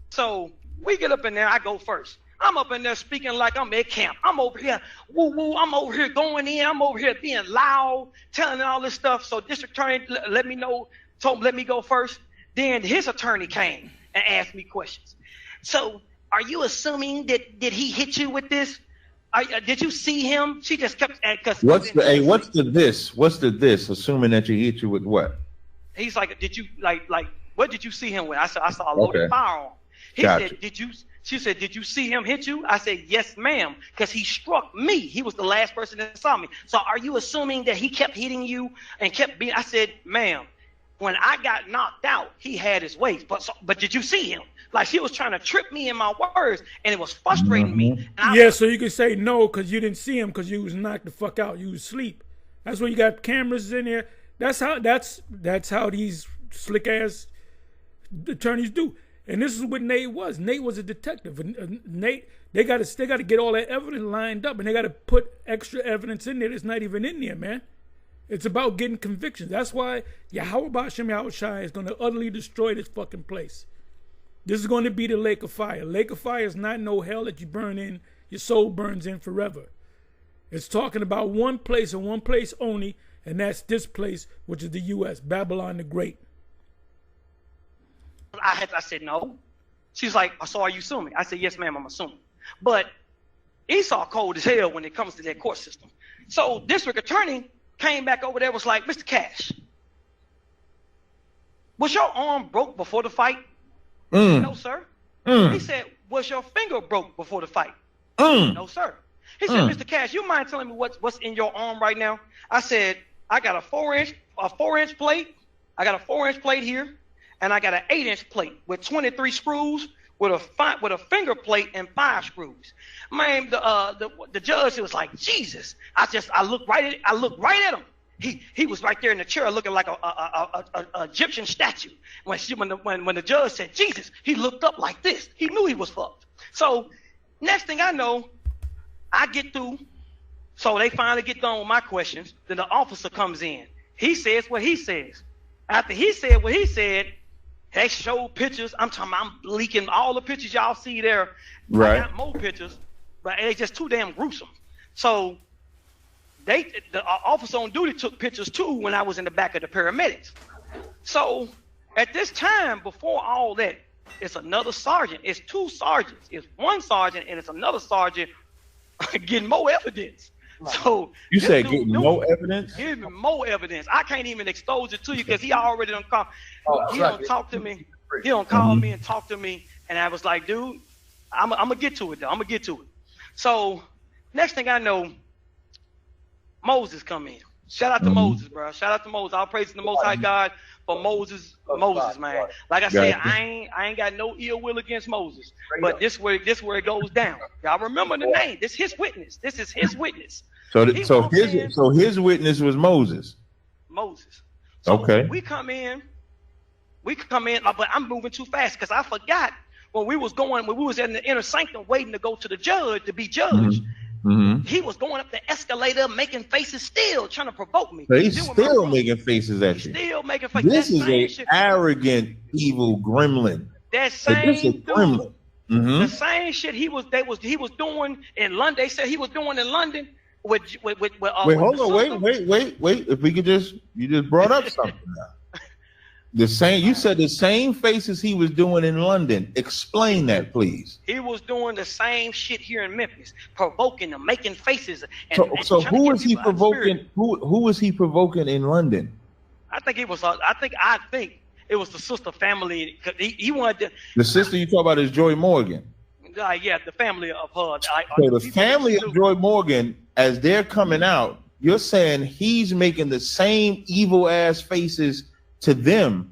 So we get up in there, I go first. I'm up in there speaking like I'm at camp. I'm over here, woo. I'm over here going in. I'm over here being loud, telling all this stuff. So district attorney let me know, told him let me go first. Then his attorney came and asked me questions. So are you assuming that did he hit you with this? Did you see him? She just kept. What's the this? Assuming that he hit you with what? He's like, did you like what did you see him with? I said I saw a loaded firearm. He said, did you? She said, did you see him hit you? I said, yes, ma'am, because he struck me. He was the last person that saw me. So are you assuming that he kept hitting you and kept being? I said, ma'am, when I got knocked out, he had his ways. But did you see him? Like she was trying to trip me in my words, and it was frustrating me. So you could say no because you didn't see him because you was knocked the fuck out. You was asleep. That's why you got cameras in there. That's how these slick ass attorneys do. And this is what Nate was. Nate was a detective. And Nate, they got to get all that evidence lined up, and they got to put extra evidence in there that's not even in there, man. It's about getting convictions. That's why Yahweh Ba'Shem Yahushai is going to utterly destroy this fucking place. This is going to be the lake of fire. Lake of fire is not no hell that you burn in, your soul burns in forever. It's talking about one place and one place only, and that's this place, which is the U.S., Babylon the Great. I said, no. She's like, so are you assuming? I said, yes, ma'am, I'm assuming. But Esau cold as hell when it comes to that court system. So district attorney came back over there, was like, Mr. Cash, was your arm broke before the fight? No, sir. He said, was your finger broke before the fight? No, sir. He said, Mr. Cash, you mind telling me what's in your arm right now? I said, I got a 4-inch plate. I got a 4-inch plate here. And I got an 8-inch plate with 23 screws with a finger plate and 5 screws. Man, the judge was like, Jesus. I looked right at him. He was right there in the chair looking like a Egyptian statue. When the judge said Jesus, he looked up like this. He knew he was fucked. So next thing I know, I get through. So they finally get done with my questions. Then the officer comes in. He says what he says. After he said what he said, they showed pictures. I'm leaking all the pictures y'all see there. Right. I got more pictures, but it's just too damn gruesome. So the officer on duty took pictures too when I was in the back of the paramedics. So at this time, before all that, it's another sergeant. It's 2 sergeants. It's 1 sergeant and it's another sergeant getting more evidence. So you say getting more evidence? Giving more evidence. I can't even expose it to you because he already done call. He don't talk to me. He don't call me and talk to me. And I was like, dude, I'm gonna get to it though. I'm gonna get to it. So next thing I know, Moses come in. Shout out to Moses, bro. Shout out to Moses. All praise to the Most High God for Moses, man. Like I said, I ain't got no ill will against Moses, but this where it goes down. Y'all remember the name? This is his witness. This is his witness. So his witness was Moses. Moses. So okay. We come in, but I'm moving too fast because I forgot when we was in the inner sanctum waiting to go to the judge to be judged. Mm-hmm. He was going up the escalator, making faces, still trying to provoke me. So he's still making faces at you. Still making faces. This is an arrogant, evil gremlin. That same dude, gremlin. Mm-hmm. The same shit he was doing in London. They said he was doing in London with wait, hold on, wait. If we could you just brought up something now. You said the same faces he was doing in London. Explain that, please. He was doing the same shit here in Memphis, provoking them, making faces. So who was he provoking? Who was he provoking in London? I think it was the sister family. He wanted to, the sister you talk about is Joy Morgan. Yeah, the family of her. So the family of Joy Morgan, as they're coming out, you're saying he's making the same evil ass faces to them,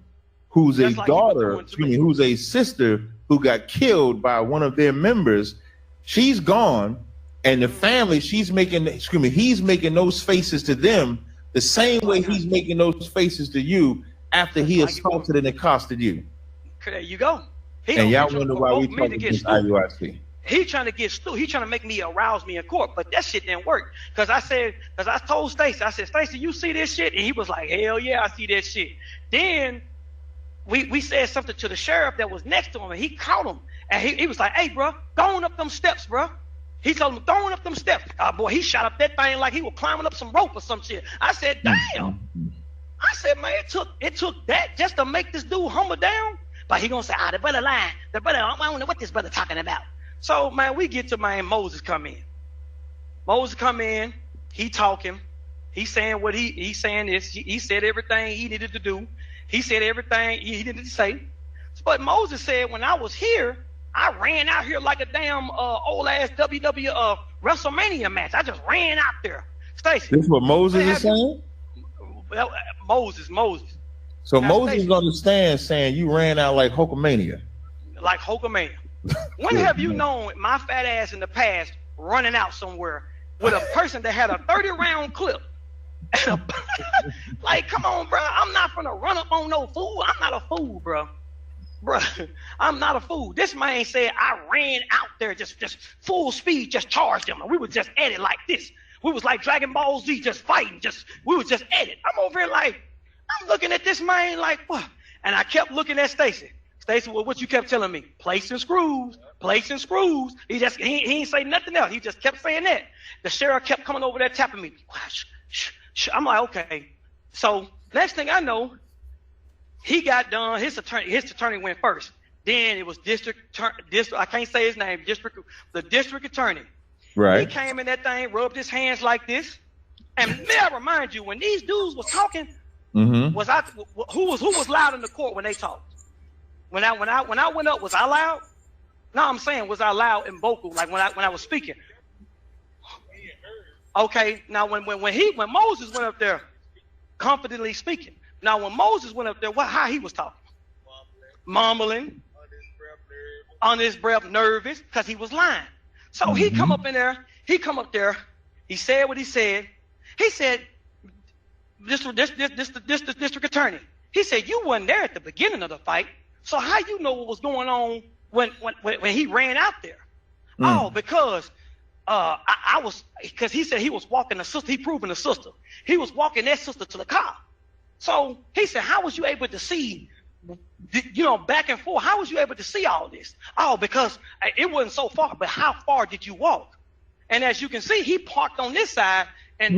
who's a daughter, who's a sister who got killed by one of their members, she's gone, and the family, he's making those faces to them the same way he's making those faces to you after he assaulted and accosted you. There you go. And y'all wonder why we talking against IUIC. He trying to get stupid. He trying to make me arouse me in court, but that shit didn't work. Because I told Stacey, I said, Stacey, you see this shit? And he was like, hell yeah, I see that shit. Then we said something to the sheriff that was next to him, and he caught him. And he was like, hey, bro, going up them steps, bro. He told him, going up them steps. Boy, he shot up that thing like he was climbing up some rope or some shit. I said, damn. I said, man, it took that just to make this dude humble down. But he gonna say, the brother lying. The brother, I don't know what this brother talking about. So, man, we get to Moses come in. Moses come in, he talking. He saying what he saying this. He said everything he needed to do. He said everything he needed to say. But Moses said, when I was here, I ran out here like a damn old-ass WrestleMania match. I just ran out there. Stacey. This is what Moses is saying? Well, Moses. So now, Moses Stacey, understands saying you ran out like Hulkamania. Like Hulkamania. When have you known my fat ass in the past running out somewhere with a person that had a 30-round clip? Like, come on, bro. I'm not gonna run up on no fool. I'm not a fool, bro. I'm not a fool. This man said I ran out there just full speed, just charged him, and we was just at it like this. We was like Dragon Ball Z, just fighting. We was just at it. I'm over here like, I'm looking at this man like, what? And I kept looking at Stacey. Stacey, well, what you kept telling me? Placing screws. He ain't say nothing else. He just kept saying that. The sheriff kept coming over there tapping me. I'm like, okay. So next thing I know, he got done. His attorney went first. Then it was district. I can't say his name. The district attorney. Right. He came in that thing, rubbed his hands like this. And may I remind you, when these dudes was talking, who was loud in the court when they talked? When I went up, was I loud? No, I'm saying, was I loud and vocal, like when I was speaking? Okay, now when Moses went up there, confidently speaking. Now when Moses went up there, how he was talking? Mumbling, under his breath, nervous, because he was lying. So he come up there, he said what he said. He said, this district attorney. He said, you wasn't there at the beginning of the fight. So how you know what was going on when he ran out there? Oh, because because he said he was walking the sister. He proving the sister. He was walking that sister to the car. So he said, how was you able to see, back and forth? How was you able to see all this? Oh, because it wasn't so far. But how far did you walk? And as you can see, he parked on this side, and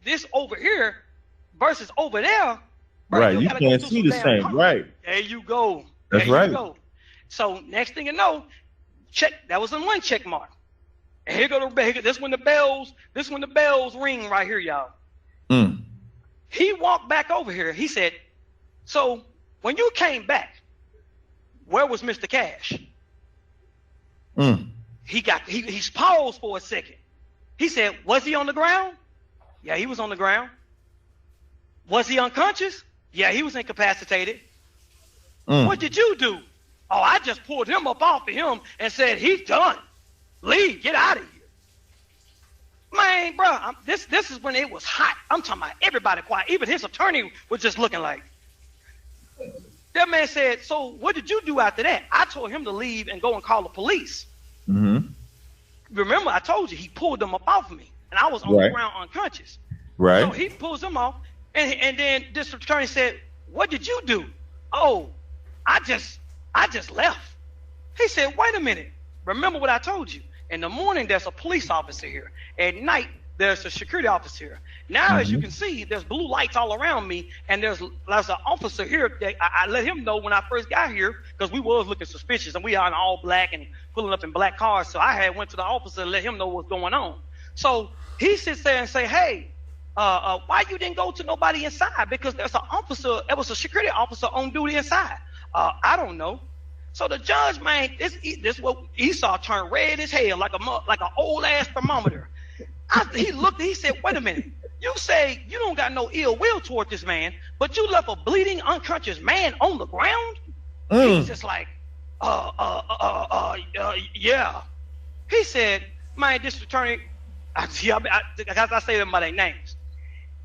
this over here versus over there. Right, you can't see the same. Right. There you go. That's right. You go. So next thing you know, that was in one check mark. And here go this when the bells ring right here, y'all. He walked back over here. He said, so when you came back, where was Mr. Cash? He paused for a second. He said, was he on the ground? Yeah, he was on the ground. Was he unconscious? Yeah, he was incapacitated. What did you do? Oh, I just pulled him up off of him and said, he's done. Leave, get out of here. Man, bro, this is when it was hot. I'm talking about everybody quiet. Even his attorney was just looking like. That man said, so what did you do after that? I told him to leave and go and call the police. Remember, I told you, he pulled them up off of me, and I was on the ground unconscious. Right. So he pulls them off, and then this attorney said, what did you do? Oh, I just left. He said, wait a minute. Remember what I told you. In the morning, there's a police officer here. At night, there's a security officer here. Now, as you can see, there's blue lights all around me, and there's an officer here that I let him know when I first got here, because we was looking suspicious, and we are in all black and pulling up in black cars. So I had went to the officer and let him know what's going on. So he sits there and say, hey, why you didn't go to nobody inside? Because there's an officer, there was a security officer on duty inside. I don't know. So the judge, man, this what Esau turned red as hell, like an old ass thermometer. He looked, he said, wait a minute. You say you don't got no ill will toward this man, but you left a bleeding, unconscious man on the ground? He was just like, Yeah. He said, my district attorney, I say them by their names.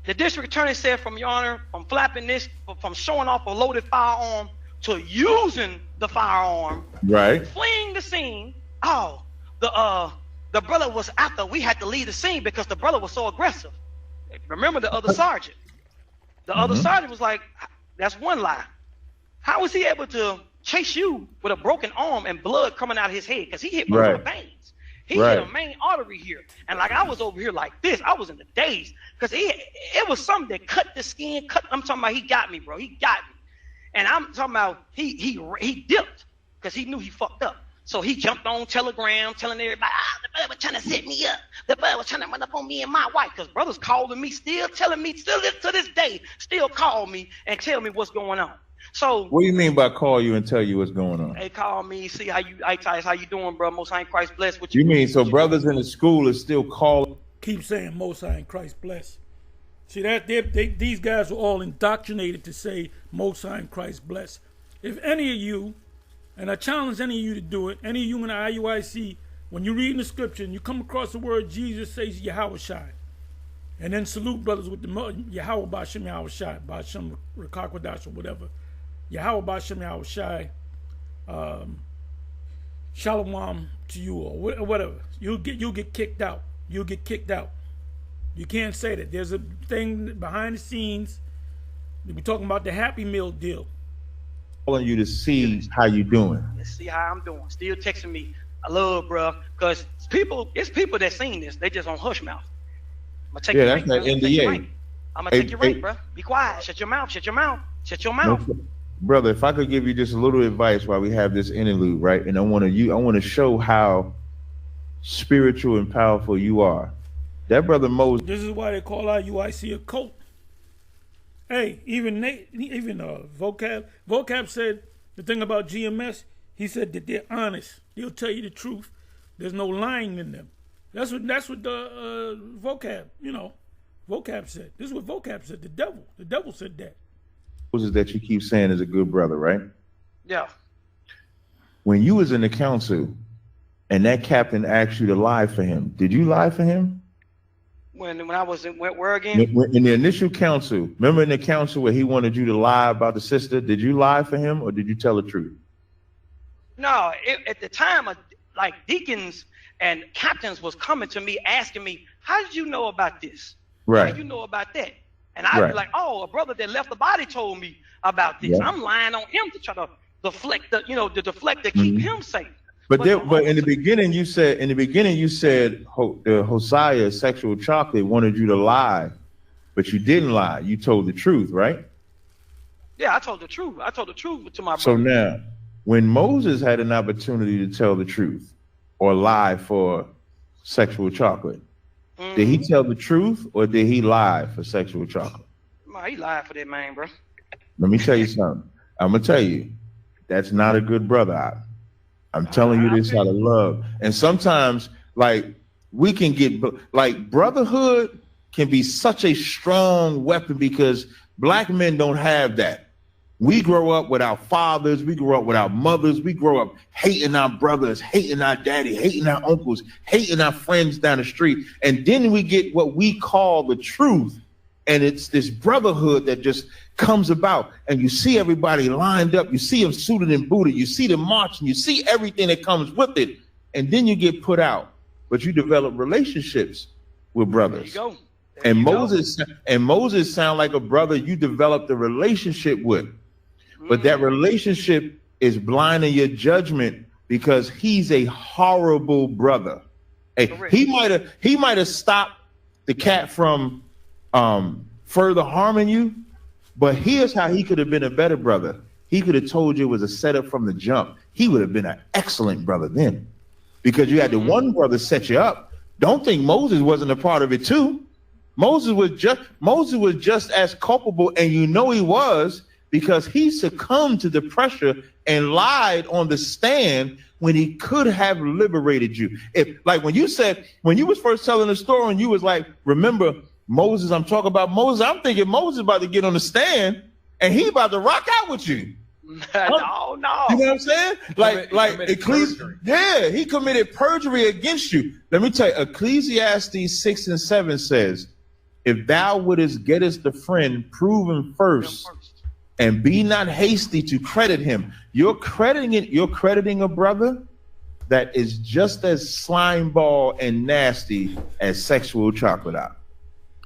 The district attorney said, from your honor, from flapping this, from showing off a loaded firearm to using the firearm, right, fleeing the scene. Oh, the brother was after we had to leave the scene because the brother was so aggressive. Remember the other sergeant? The other sergeant was like, that's one lie. How was he able to chase you with a broken arm and blood coming out of his head? Because he hit one of the veins. He hit a main artery here. And like I was over here like this. I was in the daze. Because it was something that cut the skin. I'm talking about he got me, bro. He got me. And I'm talking about he dipped because he knew he fucked up. So he jumped on Telegram telling everybody, the brother was trying to set me up. The brother was trying to run up on me and my wife. Because brothers calling me, still telling me, still to this day, still call me and tell me what's going on. So what do you mean by call you and tell you what's going on? They call me, see how you doing, bro? Most High in Christ bless. What you mean? So brothers in the school is still calling? Keep saying Most High in Christ bless. See that these guys are all indoctrinated to say Most High in Christ bless. If any of you, and I challenge any of you to do it, any of you in the IUIC, when you read in the scripture and you come across the word Jesus says Yahweh Shai, and then salute brothers with the Yahweh Bashem Yahweh Shai, Bashem Rakakwadash or whatever. Yahweh Bashem Yahweh Shai, Shalom to you or whatever. You'll get kicked out. You'll get kicked out. You can't say that. There's a thing behind the scenes. We're talking about the Happy Meal deal. Calling you to see how you doing. Let's see how I'm doing. Still texting me. I love, bro, because it's people that seen this. They just on hush mouth. I'm gonna take your that's that NDA. I'm gonna take your rank, bro. Be quiet. Shut your mouth. Shut your mouth. Shut your mouth. Brother, if I could give you just a little advice while we have this interlude, right? And I want to show how spiritual and powerful you are. That brother Moses. This is why they call IUIC a cult. Hey, even Vocab said the thing about GMS. He said that they're honest. They'll tell you the truth. There's no lying in them. That's what the Vocab, Vocab said. This is what Vocab said. The devil said that. Moses that you keep saying is a good brother, right? Yeah. When you was in the council and that captain asked you to lie for him, did you lie for him? When I was where again? In the initial council, remember in the council where he wanted you to lie about the sister, did you lie for him or did you tell the truth? No, at the time, like deacons and captains was coming to me asking me, how did you know about this? Right. How did you know about that? And I'd be like, oh, a brother that left the body told me about this. I'm lying on him to try to deflect to keep him safe. But in the beginning you said Hosea Sexual Chocolate wanted you to lie, but you didn't lie. You told the truth, right? Yeah, I told the truth. I told the truth to my brother. So now, when Moses had an opportunity to tell the truth or lie for Sexual Chocolate, did he tell the truth or did he lie for Sexual Chocolate? He lied for that man, bro. Let me tell you something. I'm gonna tell you, that's not a good brother. I'm telling you this out of love. And sometimes, like, we can get, like, brotherhood can be such a strong weapon because black men don't have that. We grow up with our fathers, we grow up with our mothers, we grow up hating our brothers, hating our daddy, hating our uncles, hating our friends down the street. And then we get what we call the truth. And it's this brotherhood that just comes about. And you see everybody lined up, you see them suited and booted, you see them marching, you see everything that comes with it. And then you get put out. But you develop relationships with brothers. There you go. And Moses sound like a brother you developed a relationship with. But that relationship is blinding your judgment because he's a horrible brother. Hey, he might have stopped the cat from further harming you, but here's how he could have been a better brother. He could have told you it was a setup from the jump. He would have been an excellent brother then, because you had the one brother set you up. Don't think Moses wasn't a part of it too. Moses was just as culpable, and you know he was, because he succumbed to the pressure and lied on the stand when he could have liberated you. If, like, when you was first telling the story and you was like, remember Moses, I'm talking about Moses, I'm thinking Moses about to get on the stand and he about to rock out with you. No. You know what I'm saying? He committed perjury against you. Let me tell you, Ecclesiastes 6 and 7 says, if thou wouldest gettest the friend, prove him first, and be not hasty to credit him. You're crediting a brother that is just as slime ball and nasty as sexual chocolate out.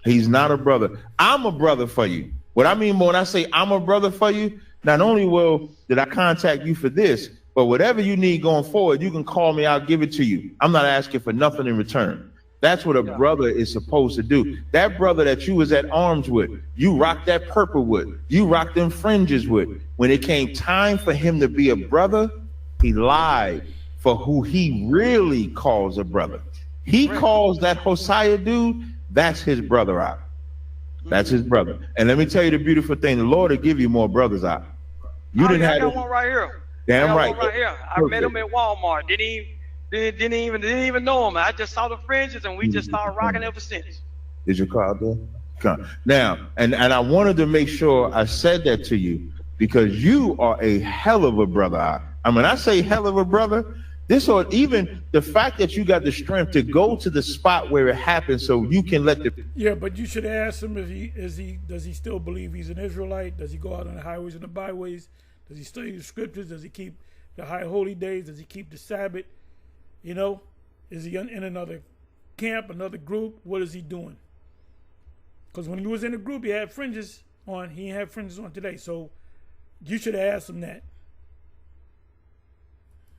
He's not a brother. I'm a brother for you. What I mean when I say I'm a brother for you, not only did I contact you for this, but whatever you need going forward, you can call me, I'll give it to you. I'm not asking for nothing in return. That's what a brother is supposed to do. That brother that you was at arms with, you rocked that purple with, you rocked them fringes with. When it came time for him to be a brother, he lied for who he really calls a brother. He calls that Hosea dude, that's his brother out. That's his brother. And let me tell you the beautiful thing, the Lord will give you more brothers out. You didn't have one right here. Damn right. One right here. I met him at Walmart. Didn't even know him. I just saw the fringes and we just started rocking ever since. Is your car there? Come. Now, and I wanted to make sure I said that to you because you are a hell of a brother. I mean, I say hell of a brother. This or even the fact that you got the strength to go to the spot where it happened so you can let the but you should ask him does he still believe he's an Israelite? Does he go out on the highways and the byways? Does he study the scriptures? Does he keep the high holy days? Does he keep the Sabbath? You know, is he in another camp, another group? What is he doing? Because when he was in a group, he had fringes on. He ain't have fringes on today. So you should ask him that.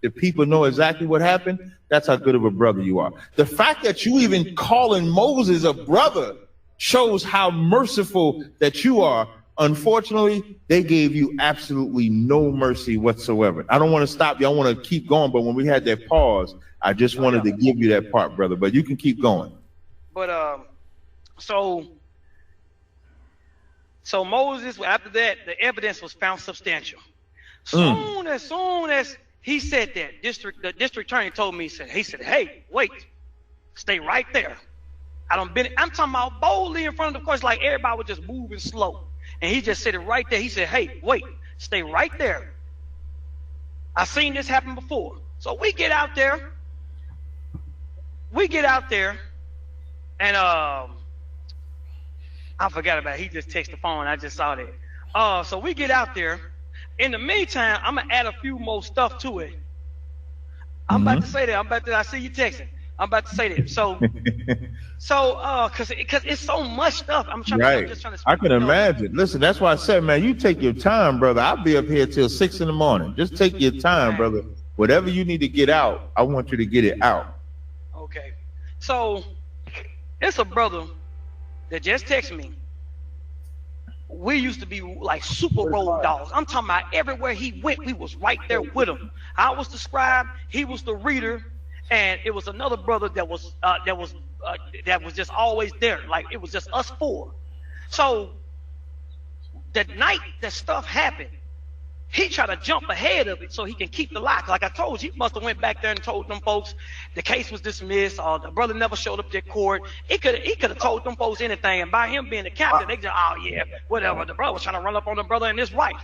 If people know exactly what happened, that's how good of a brother you are. The fact that you even calling Moses a brother shows how merciful that you are. Unfortunately, they gave you absolutely no mercy whatsoever. I don't want to stop you. I want to keep going. But when we had that pause, I just wanted to give you that part, brother. But you can keep going. But so Moses, after that, the evidence was found substantial. Soon as he said that, the district attorney told me, he said, hey, wait, stay right there. I'm talking about boldly in front of the court, like everybody was just moving slow. And he just said it right there. He said, hey, wait, stay right there. I've seen this happen before. So we get out there. And I forgot about it. He just texted the phone. I just saw that. So we get out there. In the meantime, I'm going to add a few more stuff to it. I'm about to say that. I see you texting. I'm about to say that. So, because it's so much stuff. I'm just trying to. I can imagine. Listen, that's why I said, man, you take your time, brother. I'll be up here till 6 a.m. Just take your time, brother. Whatever you need to get out, I want you to get it out. Okay. So, it's a brother that just texted me. We used to be like super road dogs. I'm talking about everywhere he went, we was right there with him. I was the scribe, he was the reader, and it was another brother that was just always there. Like it was just us four. So the night that stuff happened, he tried to jump ahead of it so he can keep the lock. Like I told you, he must have went back there and told them folks the case was dismissed, or the brother never showed up at court. He could have told them folks anything, and by him being the captain, they just, oh yeah, whatever. The brother was trying to run up on the brother and his wife.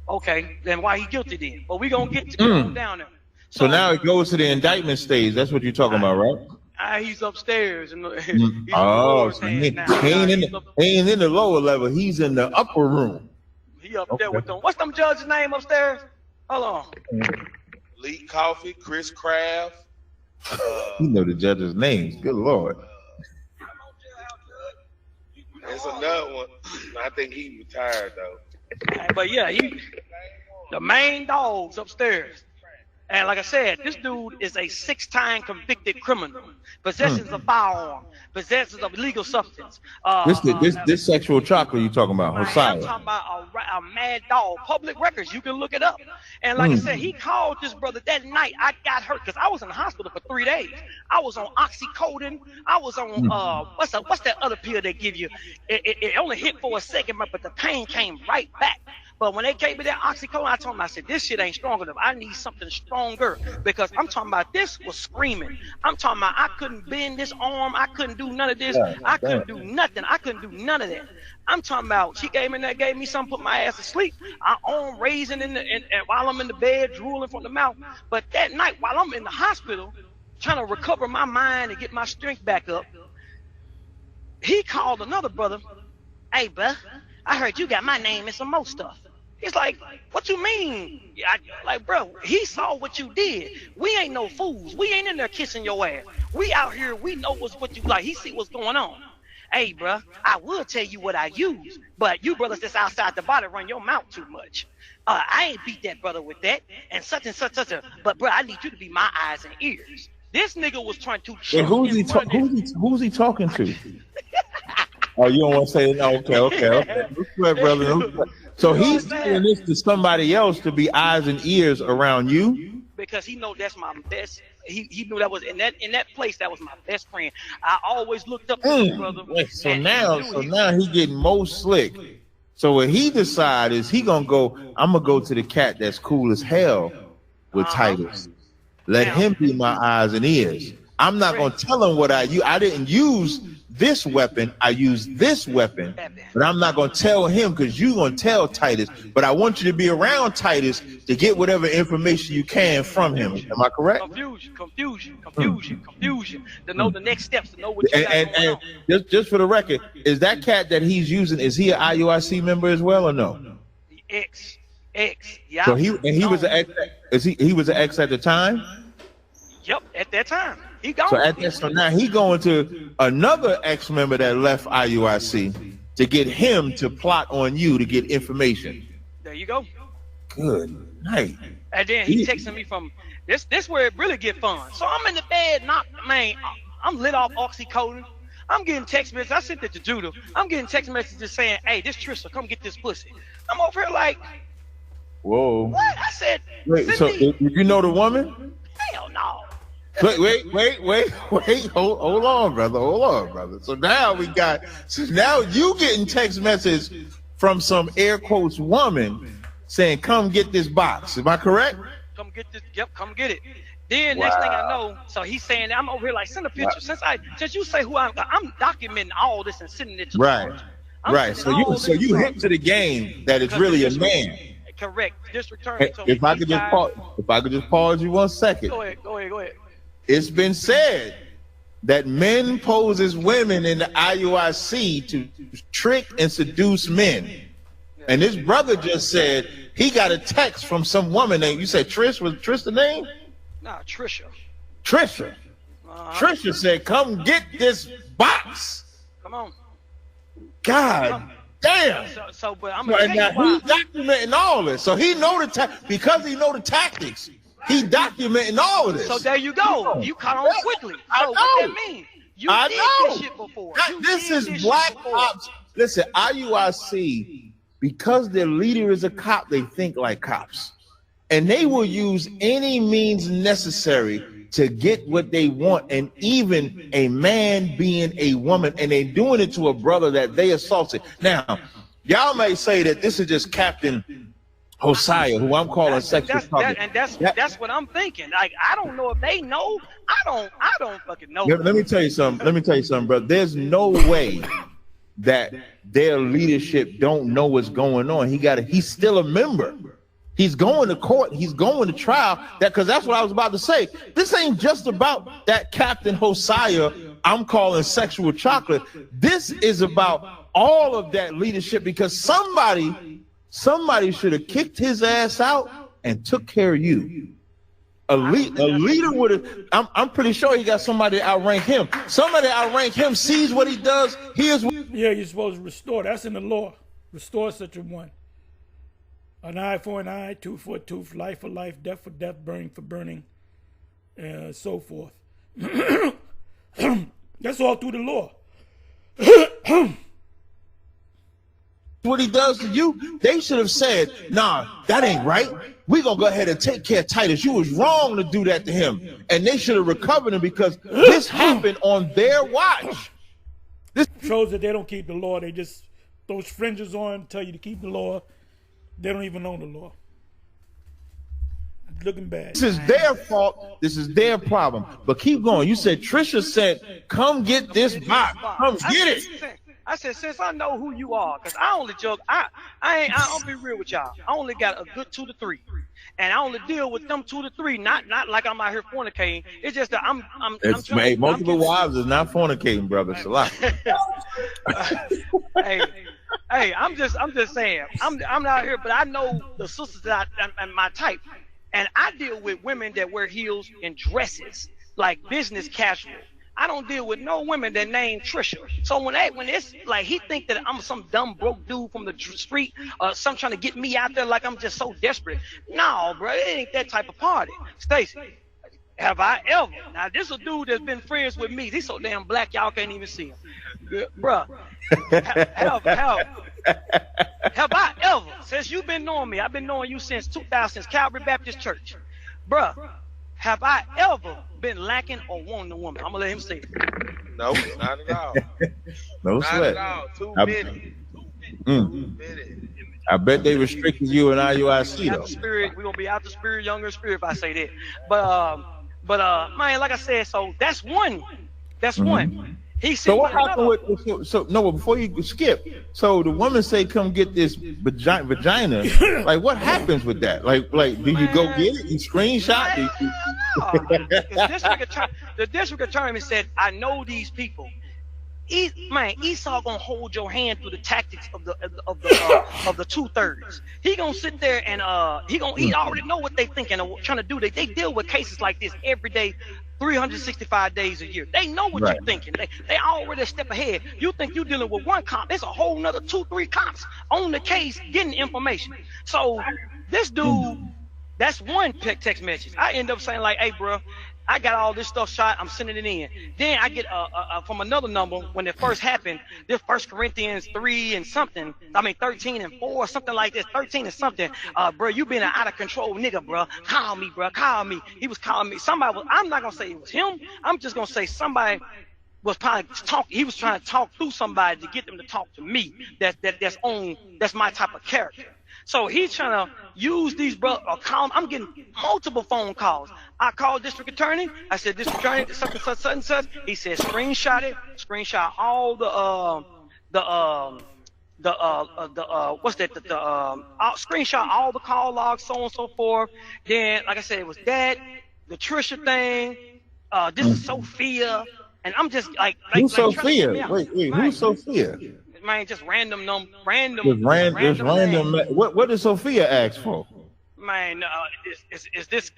Okay, then why he guilty then? But we gonna get down there. So now it goes to the indictment stage. That's what you're talking about, right? He's upstairs. And so he ain't in the lower level. He's in the upper room. He up there with them. What's them judge's name upstairs? Hold on. Lee Coffee, Chris Kraft. You know the judge's names. Good Lord. There's another one. I think he retired though. But yeah, the main dog's upstairs. And like I said, this dude is a 6-time convicted criminal. Possessions of firearm, possessions of illegal substance. This sexual chocolate you talking about, I'm talking about a mad dog. Public records, you can look it up. And like I said, he called this brother that night. I got hurt because I was in the hospital for 3 days. I was on oxycodone. I was on what's that other pill they give you? It only hit for a second, but the pain came right back. But when they gave me that oxycodone, I told them, I said, this shit ain't strong enough. I need something stronger, because I'm talking about this was screaming. I'm talking about I couldn't bend this arm. I couldn't do none of this. I couldn't do nothing. I couldn't do none of that. I'm talking about she gave me something, put my ass to sleep. I arm raising and while I'm in the bed, drooling from the mouth. But that night, while I'm in the hospital, trying to recover my mind and get my strength back up, he called another brother. Hey, bruh, I heard you got my name and some more stuff. He's like, what you mean? Like, bro, he saw what you did. We ain't no fools. We ain't in there kissing your ass. We out here, we know what you like. He see what's going on. Hey, bro, I would tell you what I use, but you brothers that's outside the body run your mouth too much. I ain't beat that brother with that, and such and such, but bro, I need you to be my eyes and ears. This nigga was trying to choke. Who's he talking to? Oh, you don't want to say it? No, okay. Look, brother. So he's saying this to somebody else to be eyes and ears around you? Because he know that's my best. He knew that was in that place. That was my best friend. I always looked up to his brother. So now he getting more slick. So what he decide is he gonna go. I'm gonna go to the cat that's cool as hell with Titus. Let him be my eyes and ears. I'm not gonna tell him what I use. I didn't use this weapon. I used this weapon, but I'm not gonna tell him because you gonna tell Titus. But I want you to be around Titus to get whatever information you can from him. Am I correct? Confusion. To know the next steps. To know what you got going on. Just for the record, is that cat that he's using? Is he an IUIC member as well or no? X. Yeah. So he was an ex. He was an ex at the time. Yep, at that time. He gone. So now he going to another ex-member that left IUIC to get him to plot on you to get information. There you go. Good night. And then he texting me from this where it really get fun. So I'm in the bed, I'm lit off oxycodone. I'm getting text messages. I sent it to Judah. I'm getting text messages saying, hey, this Trisha, come get this pussy. I'm over here like, whoa. What? I said, wait, so you know the woman? Hell no. Wait. Hold on, brother. So now you getting text message from some air quotes woman saying, come get this box. Am I correct? Come get this. Yep, come get it. Then next thing I know, so he's saying, I'm over here like, send a picture. Since you say who I'm documenting all this and sending it to right. So you hip to the game that it's really a man. Correct. Just return it to me. If I could just pause you 1 second. Go ahead. It's been said that men pose as women in the IUIC to trick and seduce men. And this brother just said he got a text from some woman named, you said Trish, was Trish the name? Nah, Trisha. Trisha said, come get this box. Come on. God damn. But I'm gonna now he's documenting all this. So he know because he know the tactics. He documenting all of this. So there you go. You caught on quickly. So what that mean? You did this shit before. This is black ops. Listen, IUIC, because their leader is a cop, they think like cops. And they will use any means necessary to get what they want. And even a man being a woman, and they doing it to a brother that they assaulted. Now, y'all may say that this is just Captain Hosea, who I'm calling sexual target. That's what I'm thinking. Like, I don't know if they know. I don't fucking know. Let me tell you something, brother. There's no way that their leadership don't know what's going on. He's still a member. He's going to court. He's going to trial. Because that's what I was about to say. This ain't just about that Captain Hosea I'm calling sexual chocolate. This is about all of that leadership, because somebody should have kicked his ass out and took care of you. A leader would have. I'm pretty sure he got somebody to outrank him. Somebody outrank him, sees what he does, hears what. Yeah, you're supposed to restore. That's in the law. Restore such a one. An eye for an eye, tooth for a tooth, life for life, death for death, burning for burning, so forth. That's all through the law. What he does to you, they should have said, nah, that ain't right. We're going to go ahead and take care of Titus. You was wrong to do that to him. And they should have recovered him, because this happened on their watch. This shows that they don't keep the law. They just throw fringes on, tell you to keep the law. They don't even know the law. Looking bad. This is their fault. This is their problem. But keep going. You said Trisha said, "Come get this box. Come get it." I said, since I know who you are, because I only joke. I'll be real with y'all. I only got a good 2 to 3, and I only deal with them 2 to 3. Not like I'm out here fornicating. It's just that I'm trying, multiple wives is not fornicating, brother. It's a lot. hey, I'm just saying. I'm out here, but I know the sisters that and my type. And I deal with women that wear heels and dresses, like business casual. I don't deal with no women that name Trisha. So when it's like he think that I'm some dumb broke dude from the street, some trying to get me out there like I'm just so desperate. No, bro, it ain't that type of party. Stacey, have I ever? Now this a dude that's been friends with me. He's so damn black y'all can't even see him, bruh. Have I ever, since you've been knowing me, I've been knowing you since 2000, since Calvary Baptist Church, bruh, have I ever been lacking or wanting a woman? I'm gonna let him say it. No, not at all. No not sweat. At all. Too many. I bet they restricted you in IUIC though. Spirit, we're gonna be out the spirit, younger spirit if I say that. But man, like I said, so that's one. That's one. So what happened with before you skip, so the woman say come get this vagina, like what happens with that? Like do you go get it? You screenshot it? The district attorney said, I know these people. Esau gonna hold your hand through the tactics of the 2/3. He gonna sit there and he already know what they thinking and trying to do. They deal with cases like this every day, 365 days a year. They know what you're thinking. They already a step ahead. You think you're dealing with one cop? There's a whole nother 2-3 cops on the case getting information. So this dude, that's one text message. I end up saying like, hey, bro, I got all this stuff shot. I'm sending it in. Then I get from another number when it first happened. This 1 Corinthians 3 and something. 13 and 4, something like this. 13 and something. Bro, you been an out of control nigga, bro. Call me, bro. Call me. He was calling me. Somebody was. I'm not gonna say it was him. I'm just gonna say somebody was probably talking. He was trying to talk through somebody to get them to talk to me. That's my type of character. So he's trying to use these brothers. I'm getting multiple phone calls. I called district attorney. I said, district attorney, such and such. He said, screenshot it. Screenshot all screenshot all the call logs, so on and so forth. Then, like I said, it was that, the Trisha thing. This is Sophia, and I'm just like who's Sophia? Wait, who's Sophia? Man, just random. What did Sophia ask for? Man, is this?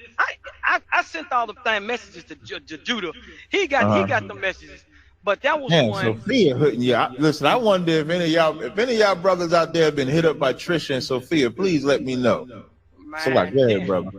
I sent all the messages to Judah. He got the messages, but that was one. Sophia hitting you. Listen, I wonder if any of y'all brothers out there have been hit up by Trisha and Sophia. Please let me know. Man, so like, go ahead, brother.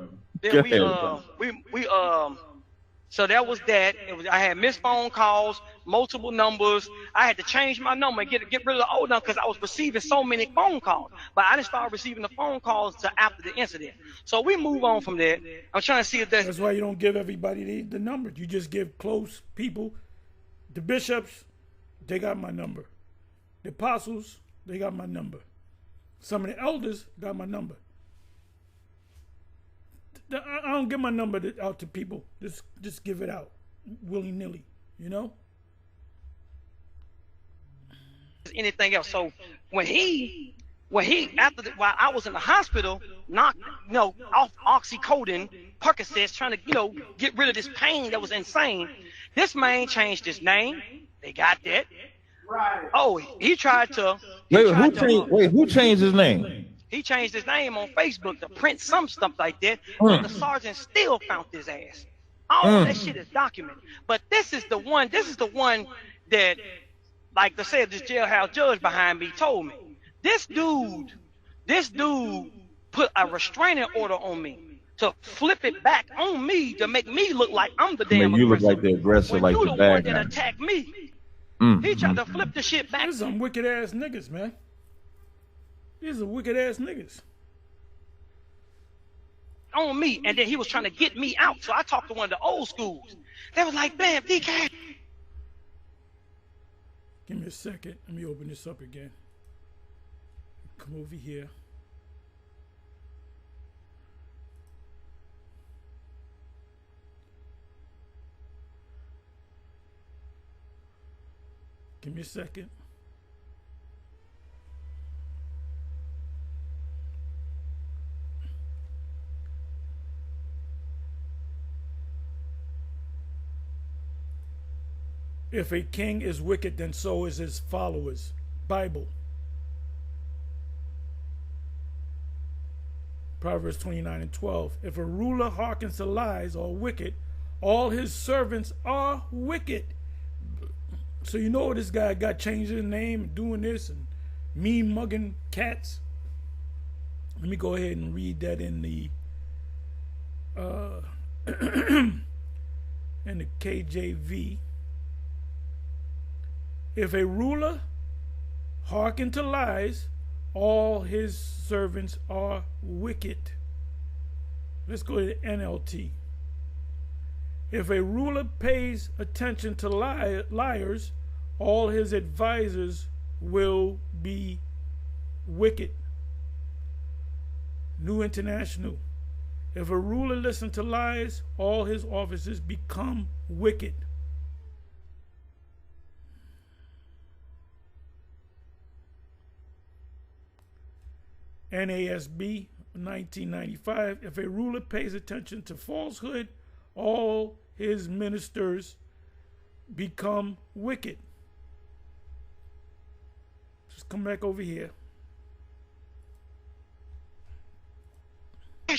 So that was that. I had missed phone calls, multiple numbers. I had to change my number and get rid of the old number because I was receiving so many phone calls. But I didn't start receiving the phone calls till after the incident. So we move on from there. I'm trying to see if that's why you don't give everybody the number. You just give close people. The bishops, they got my number. The apostles, they got my number. Some of the elders got my number. I don't give my number out to people. Just give it out willy-nilly, you know? Anything else. So while I was in the hospital, off oxycodone, Percocets, trying to, get rid of this pain that was insane. This man changed his name. They got that. Right. Oh, he tried to. Who changed his name? He changed his name on Facebook to print some stuff like that, but the sergeant still found his ass. All that shit is documented. But this is the one that, like they said, this jailhouse judge behind me told me. This dude put a restraining order on me to flip it back on me to make me look like I'm the damn aggressor. You look like the aggressor, when like you the the bad one guy. that attacked me. He tried to flip the shit back. These are some wicked ass niggas, man. These are wicked ass niggas. On me, and then he was trying to get me out. So I talked to one of the old schools. They was like, "Bam, DK." Give me a second. Let me open this up again. Come over here. Give me a second. If a king is wicked, then so is his followers. Bible. Proverbs 29:12. If a ruler hearkens to lies or wicked, all his servants are wicked. So you know this guy got changed his name and doing this and mean mugging cats. Let me go ahead and read that in the in the KJV. If a ruler hearken to lies, all his servants are wicked. Let's go to the NLT. If a ruler pays attention to liars, all his advisors will be wicked. New International. If a ruler listens to lies, all his officers become wicked. NASB 1995. If a ruler pays attention to falsehood, all his ministers become wicked. Just come back over here.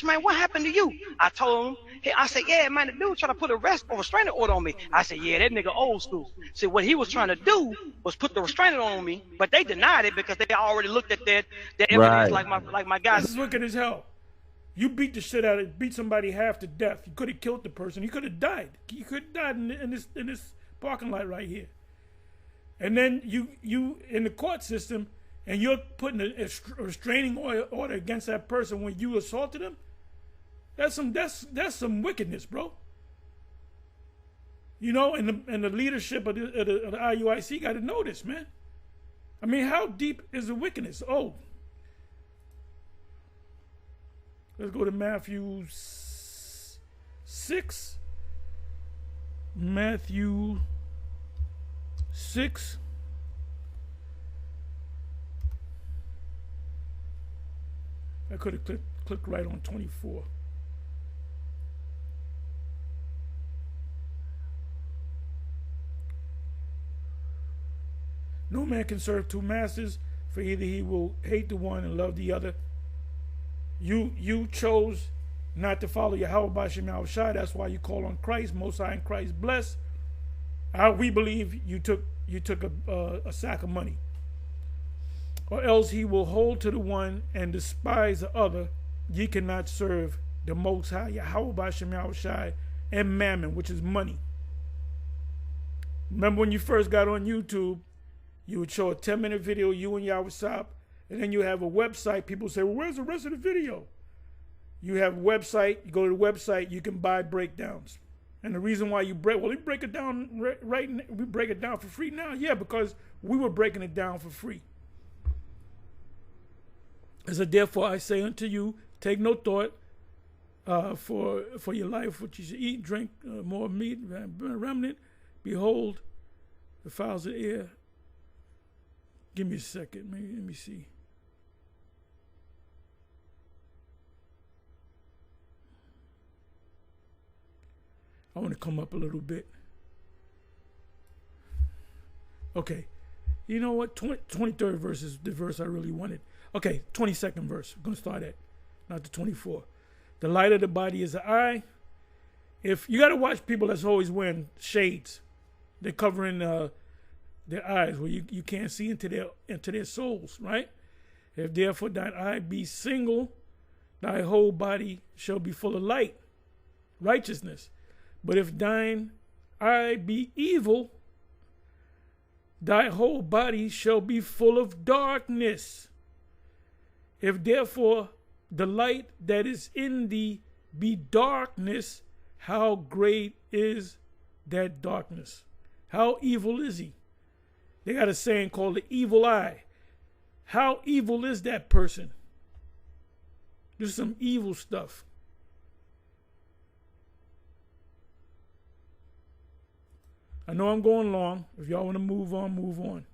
Man, what happened to you? I told him. I said, yeah, man, the dude tried to put a restraining order on me. I said, yeah, that nigga old school. See, what he was trying to do was put the restraining order on me, but they denied it because they already looked at that evidence like my guys. This is wicked as hell. You beat the shit out of, beat somebody half to death. You could have killed the person. You could have died. You could have died in this parking lot right here. And then you in the court system, and you're putting a restraining order against that person when you assaulted him. That's some wickedness, bro. You know, and the leadership of the IUIC got to know this, man. I mean, how deep is the wickedness? Oh, let's go to Matthew 6. Matthew 6. I could have clicked right on 24. No man can serve two masters, for either he will hate the one and love the other. You chose not to follow Yahweh B'Shem Yahushai. That's why you call on Christ, Most High and Christ bless. We believe you took a sack of money. Or else he will hold to the one and despise the other. Ye cannot serve the Most High, Yahweh B'Shem Yahushai, and mammon, which is money. Remember when you first got on YouTube, you would show a 10-minute video, you and Yahweh Sop, and then you have a website. People say, well, where's the rest of the video? You have a website. You go to the website, you can buy breakdowns. And the reason why you we break it down we break it down for free now. Yeah, because we were breaking it down for free. As a therefore I say unto you, take no thought for your life, what you should eat, drink, more meat, remnant. Behold, the fowls of the air. Give me a second. Maybe, let me see. I want to come up a little bit. Okay. You know what? 23rd verse is the verse I really wanted. Okay, 22nd verse. I'm going to start at, not the 24. The light of the body is the eye. If you got to watch people that's always wearing shades, they're covering their eyes where you can't see into their souls, right? If therefore thine eye be single, thy whole body shall be full of light, righteousness. But if thine eye be evil, thy whole body shall be full of darkness. If therefore the light that is in thee be darkness, how great is that darkness? How evil is he? They got a saying called the evil eye. How evil is that person? There's some evil stuff. I know I'm going long. If y'all want to move on, move on.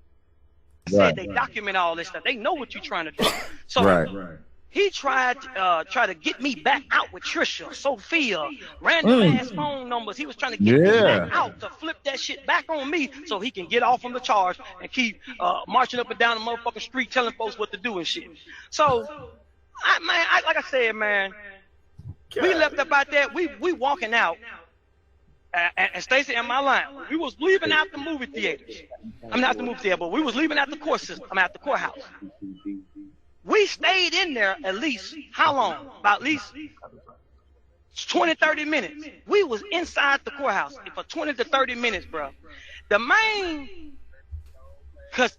Said they document all this stuff. They know what you're trying to do. So he tried to get me back out with Trisha, Sophia, random ass phone numbers. He was trying to get me back out to flip that shit back on me so he can get off from the charge and keep marching up and down the motherfucking street telling folks what to do and shit. So, like I said, man, we left up out there. We walking out. And Stacey and my line, we was leaving out the movie theaters. I'm not the movie theater, but we was leaving out the court system. I'm at the courthouse. We stayed in there at least, how long? About at least 20, 30 minutes. We was inside the courthouse for 20 to 30 minutes, bro. The main, because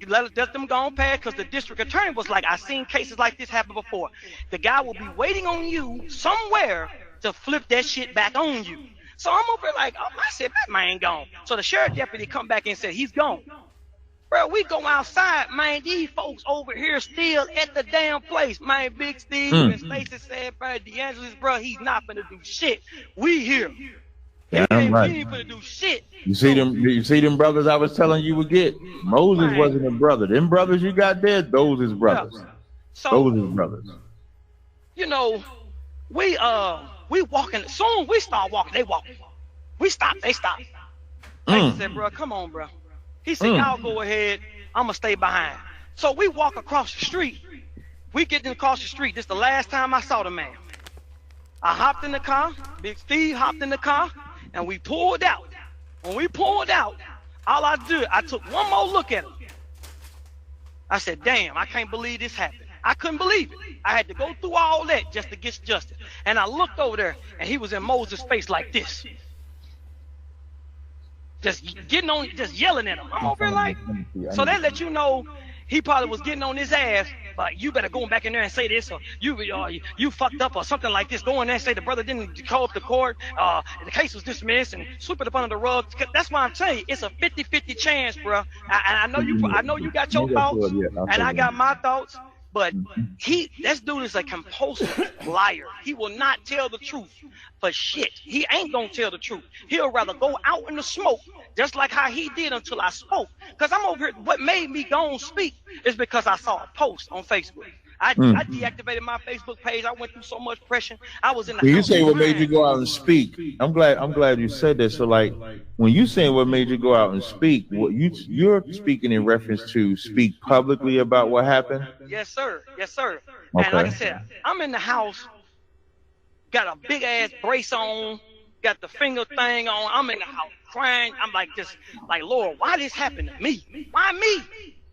let them go on past, because the district attorney was like, I've seen cases like this happen before. The guy will be waiting on you somewhere to flip that shit back on you. So I'm over like, oh, I said, that man gone. So the sheriff deputy come back and said, he's gone. Bro, we go outside, man, these folks over here still at the damn place. Man, Big Steve and Stacey said, bro, DeAngelis, bro, he's not gonna do shit. We here. Damn right. He ain't gonna do shit. You see them brothers I was telling you would get? Moses wasn't a brother. Them brothers you got there, those is brothers. Yeah. So, those is brothers. You know, we walking, soon we start walking, they walking. We stop, they stop. Like said, bro, come on, bro. He said, y'all go ahead, I'm gonna stay behind. So we walk across the street. We get across the street. This is the last time I saw the man. I hopped in the car, Big Steve hopped in the car, and we pulled out. When we pulled out, all I did, I took one more look at him. I said, damn, I can't believe this happened. I couldn't believe it. I had to go through all that just to get justice. And I looked over there, and he was in Moses' face like this. Just getting on, just yelling at him. I'm over there like, so that let you know he probably was getting on his ass, but you better go back in there and say this, or you fucked up, or something like this. Go in there and say the brother didn't call up the court, the case was dismissed, and sweep it up under the rug. That's why I'm telling you, it's a 50-50 chance, bro. I know you got your thoughts, and I got my thoughts. But this dude is a compulsive liar. He will not tell the truth for shit. He ain't gonna tell the truth. He'll rather go out in the smoke, just like how he did until I spoke. Because I'm over here, what made me go and speak is because I saw a post on Facebook. I deactivated my Facebook page. I went through so much pressure. I was in the house. You say what made you go out and speak. I'm glad you said that. So like when you saying what made you go out and speak, what you're speaking in reference to speak publicly about what happened? Yes, sir. Yes, sir. Okay. And like I said, I'm in the house, got a big ass brace on, got the finger thing on. I'm in the house crying. I'm like Lord, why this happened to me? Why me?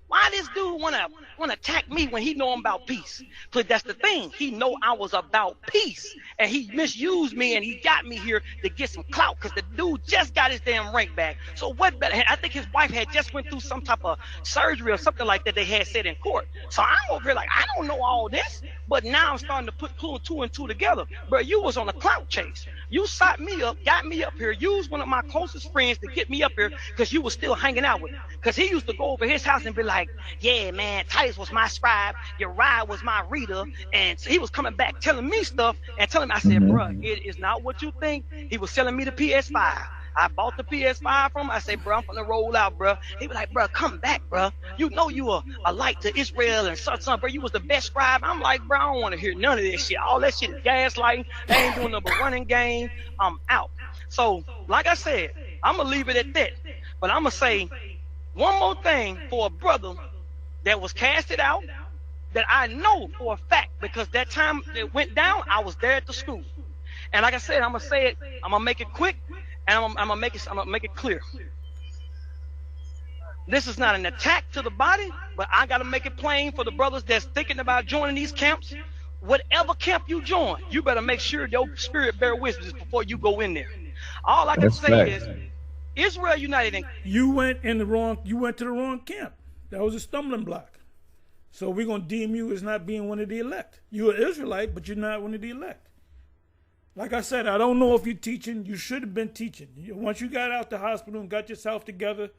Why this dude wanna attack me when he know I'm about peace? But that's the thing. He know I was about peace, and he misused me, and he got me here to get some clout because the dude just got his damn rank back. So what better? I think his wife had just went through some type of surgery or something like that they had said in court. So I'm over here like, I don't know all this, but now I'm starting to put two and two together. But you was on a clout chase. You sought me up, got me up here, used one of my closest friends to get me up here because you was still hanging out with him. Because he used to go over his house and be like, yeah, man, Titus was my scribe, Uriah was my reader, and so he was coming back telling me stuff and telling me, I said, bro, it is not what you think. He was selling me the PS5. I bought the PS5 from him. I said, bro, I'm gonna roll out, bro. He was like, bro, come back, bro. You know you are a light to Israel and son, bro. You was the best scribe. I'm like, bro, I don't want to hear none of this shit. All that shit is gaslighting. They ain't doing no but running game. I'm out. So, like I said, I'm gonna leave it at that. But I'm gonna say one more thing for a brother that was casted out that I know for a fact because that time it went down, I was there at the school. And like I said, I'm gonna say it. I'm gonna make it quick. And I'm gonna make it clear. This is not an attack to the body, but I gotta make it plain for the brothers that's thinking about joining these camps. Whatever camp you join, you better make sure your spirit bear witness before you go in there. All I can say is, Israel United. You went to the wrong camp. That was a stumbling block. So we're gonna deem you as not being one of the elect. You're an Israelite, but you're not one of the elect. Like I said, I don't know if you're teaching. You should have been teaching. Once you got out the hospital and got yourself together,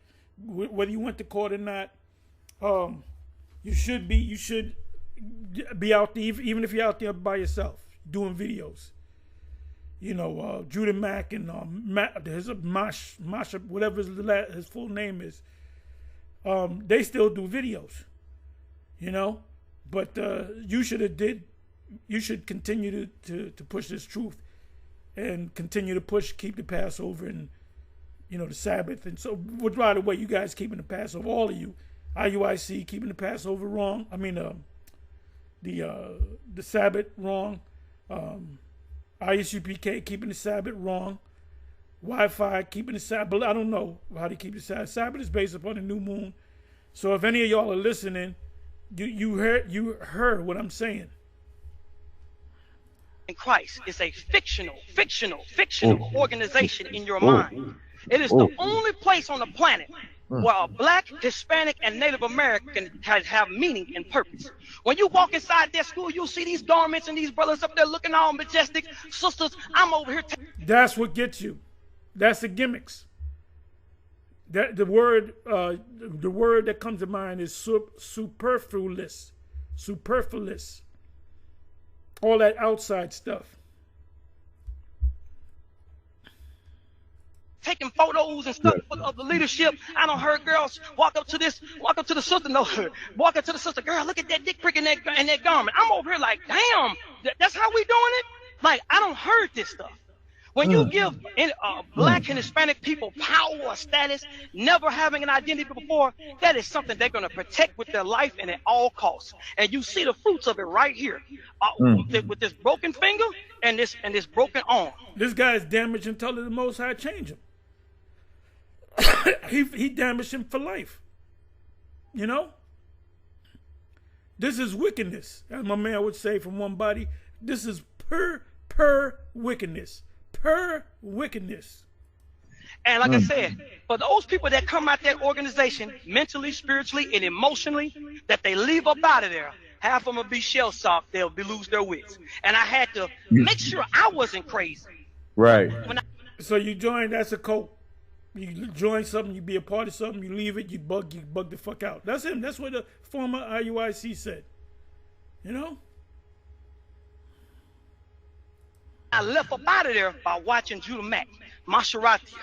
whether you went to court or not, you should be out there, even if you're out there by yourself doing videos. Judah Mack and there's a Masha, whatever his full name is. They still do videos, but you should continue to push this truth and continue to keep the Passover and the Sabbath. And so, by the way, you guys keeping the Passover, all of you, IUIC keeping the Passover wrong. I mean, the Sabbath wrong. ISUPK keeping the Sabbath wrong. Wi-Fi keeping the Sabbath, but I don't know how to keep the Sabbath. Sabbath is based upon the new moon. So if any of y'all are listening, you heard what I'm saying. In Christ is a fictional organization in your mind. It is the only place on the planet where a Black, Hispanic, and Native American have meaning and purpose. When you walk inside their school, you'll see these garments and these brothers up there looking all majestic. Sisters, I'm over here. That's what gets you. That's the gimmicks. The word that comes to mind is superfluous. Superfluous. All that outside stuff. Taking photos and stuff of the leadership. I don't heard girls walk up to the sister, walk up to the sister, girl, look at that dick prick in that garment. I'm over here like, damn, that's how we doing it? Like, I don't heard this stuff. When you give Black and Hispanic people power or status, never having an identity before, that is something they're going to protect with their life and at all costs. And you see the fruits of it right here, with this broken finger and this broken arm. This guy is damaged until the Most High change him. he damaged him for life. This is wickedness, as my man would say from One Body. This is per wickedness. Per wickedness. And like I said, for those people that come out that organization mentally, spiritually, and emotionally, that they leave up out of there, half of them will be shell-shocked. They'll lose their wits. And I had to make sure I wasn't crazy. Right. So you join, that's a cult. You join something, you be a part of something, you leave it, you bug the fuck out. That's him. That's what the former IUIC said. I left up out of there by watching Judah Mack, Masharatia,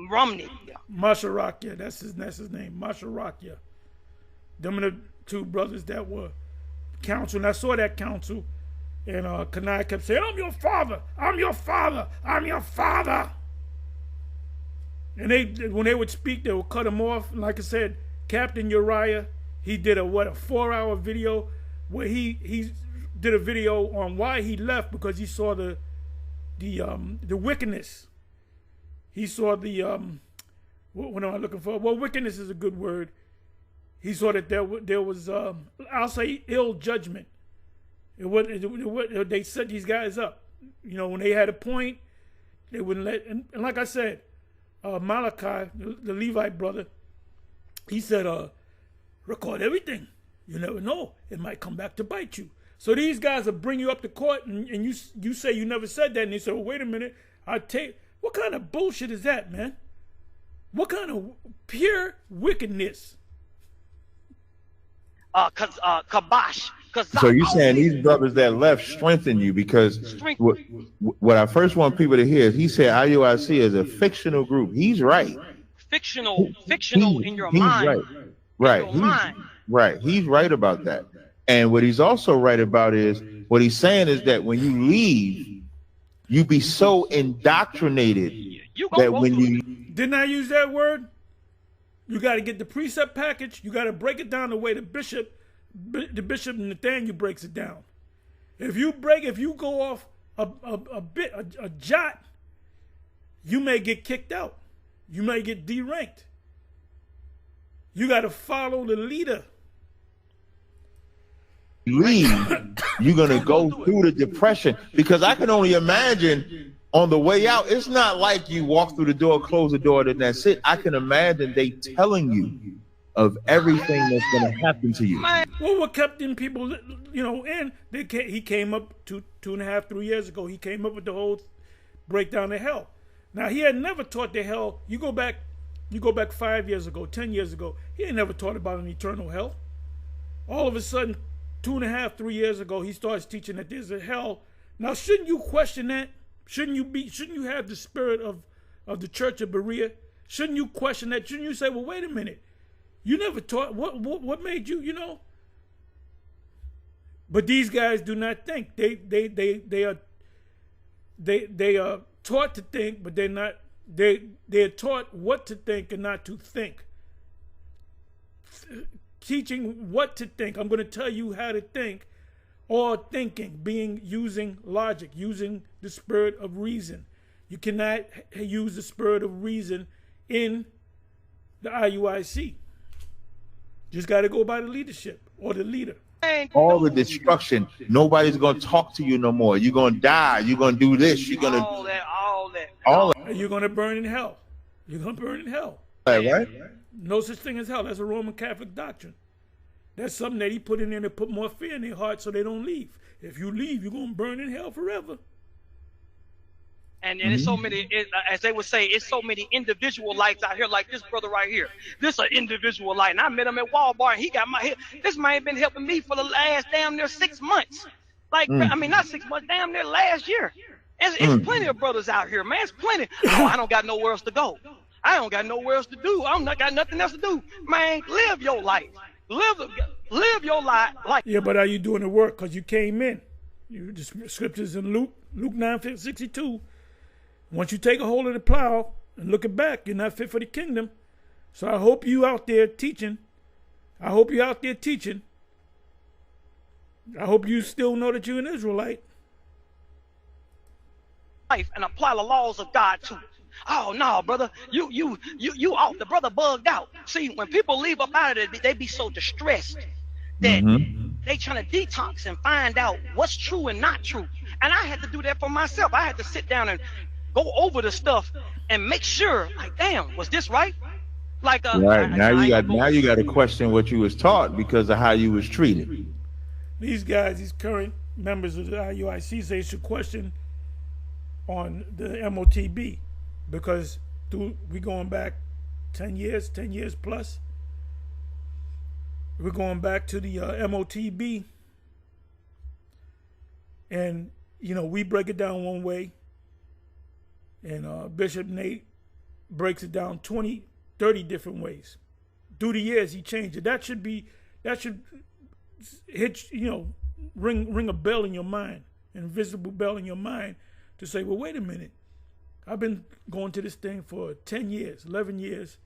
Romney. Masharatia, that's his name, Masharatia. Them are the two brothers that were counsel, and I saw that counsel, and Kanai kept saying, I'm your father, I'm your father, I'm your father. And when they would speak, they would cut him off. And like I said, Captain Uriah, he did a 4-hour video where he did a video on why he left, because he saw the wickedness. He saw what am I looking for? Well, wickedness is a good word. He saw that there was I'll say ill judgment. They set these guys up. When they had a point, they wouldn't let. And like I said, Malachi, the Levite brother, he said, record everything. You never know. It might come back to bite you. So these guys will bring you up to court, and you say you never said that, and they say, well, wait a minute, what kind of bullshit is that, man? What kind of pure wickedness? Kabosh. So you're saying these brothers that left strengthen you, because what I first want people to hear is he said IUIC is a fictional group. He's right. Fictional in your mind. Right. He's right about that. And what he's also right about is, what he's saying is that when you leave, you be so indoctrinated that when you... Didn't I use that word? You got to get the precept package. You got to break it down the way the bishop Nathaniel breaks it down. If you go off a jot, you may get kicked out. You may get deranked. You got to follow the leader. Leave, you're gonna go through the depression, because I can only imagine on the way out, it's not like you walk through the door, close the door, then that's it. I can imagine they telling you of everything that's gonna happen to you. Well, what kept them people, and he came up 2.5-3 years ago. He came up with the whole breakdown of hell. Now, he had never taught the hell. You go back 5 years ago, 10 years ago. He ain't never taught about an eternal hell. All of a sudden, 2.5-3 years ago, he starts teaching that there's a hell. Now, shouldn't you question that? Shouldn't you have the spirit of the Church of Berea? Shouldn't you question that? Shouldn't you say, well, wait a minute, you never taught, what made you, you know? But these guys do not think. They are taught to think, but they're not. They're taught what to think and not to think. Teaching what to think. I'm going to tell you how to think, or thinking, using logic, using the spirit of reason. You cannot use the spirit of reason in the IUIC. Just got to go by the leadership or the leader. All the destruction. Nobody's gonna talk to you no more. You're gonna die. You're gonna do this. You're gonna all that. And you're gonna burn in hell. You're gonna burn in hell. right? No such thing as hell. That's a Roman Catholic doctrine. That's something that he put in there to put more fear in their heart so they don't leave. If you leave, you're gonna burn in hell forever. And it's so many, as they would say, it's so many individual lights out here, like this brother right here. This an individual light. And I met him at Walmart, and he got my head. This man been helping me for the last damn near 6 months. Like, I mean, not 6 months, damn near last year. It's plenty of brothers out here, man. It's plenty. Oh, I don't got nowhere else to go. I don't got nowhere else to do. I don't got nothing else to do. Man, live your life. Live your life. Yeah, but are you doing the work? Because you came in. The scriptures in Luke 9:62. Once you take a hold of the plow and look it back, you're not fit for the kingdom. So I hope you out there teaching. I hope you still know that you're an Israelite. Life and apply the laws of God to it. Oh no, brother, you off. The brother bugged out. See, when people leave up out of it, they be so distressed that they trying to detox and find out what's true and not true. And I had to do that for myself. I had to sit down and go over the stuff and make sure, like, damn, was this right? Like, right. Now you got to question what you was taught because of how you was treated. These guys, these current members of the IUIC, say should question on the MOTB because we going back 10 years plus. We're going back to the MOTB, and we break it down one way. And Bishop Nate breaks it down 20, 30 different ways. Through the years, he changed it. That should hit, ring a bell in your mind, an invisible bell in your mind to say, well, wait a minute. I've been going to this thing for 10 years, 11 years.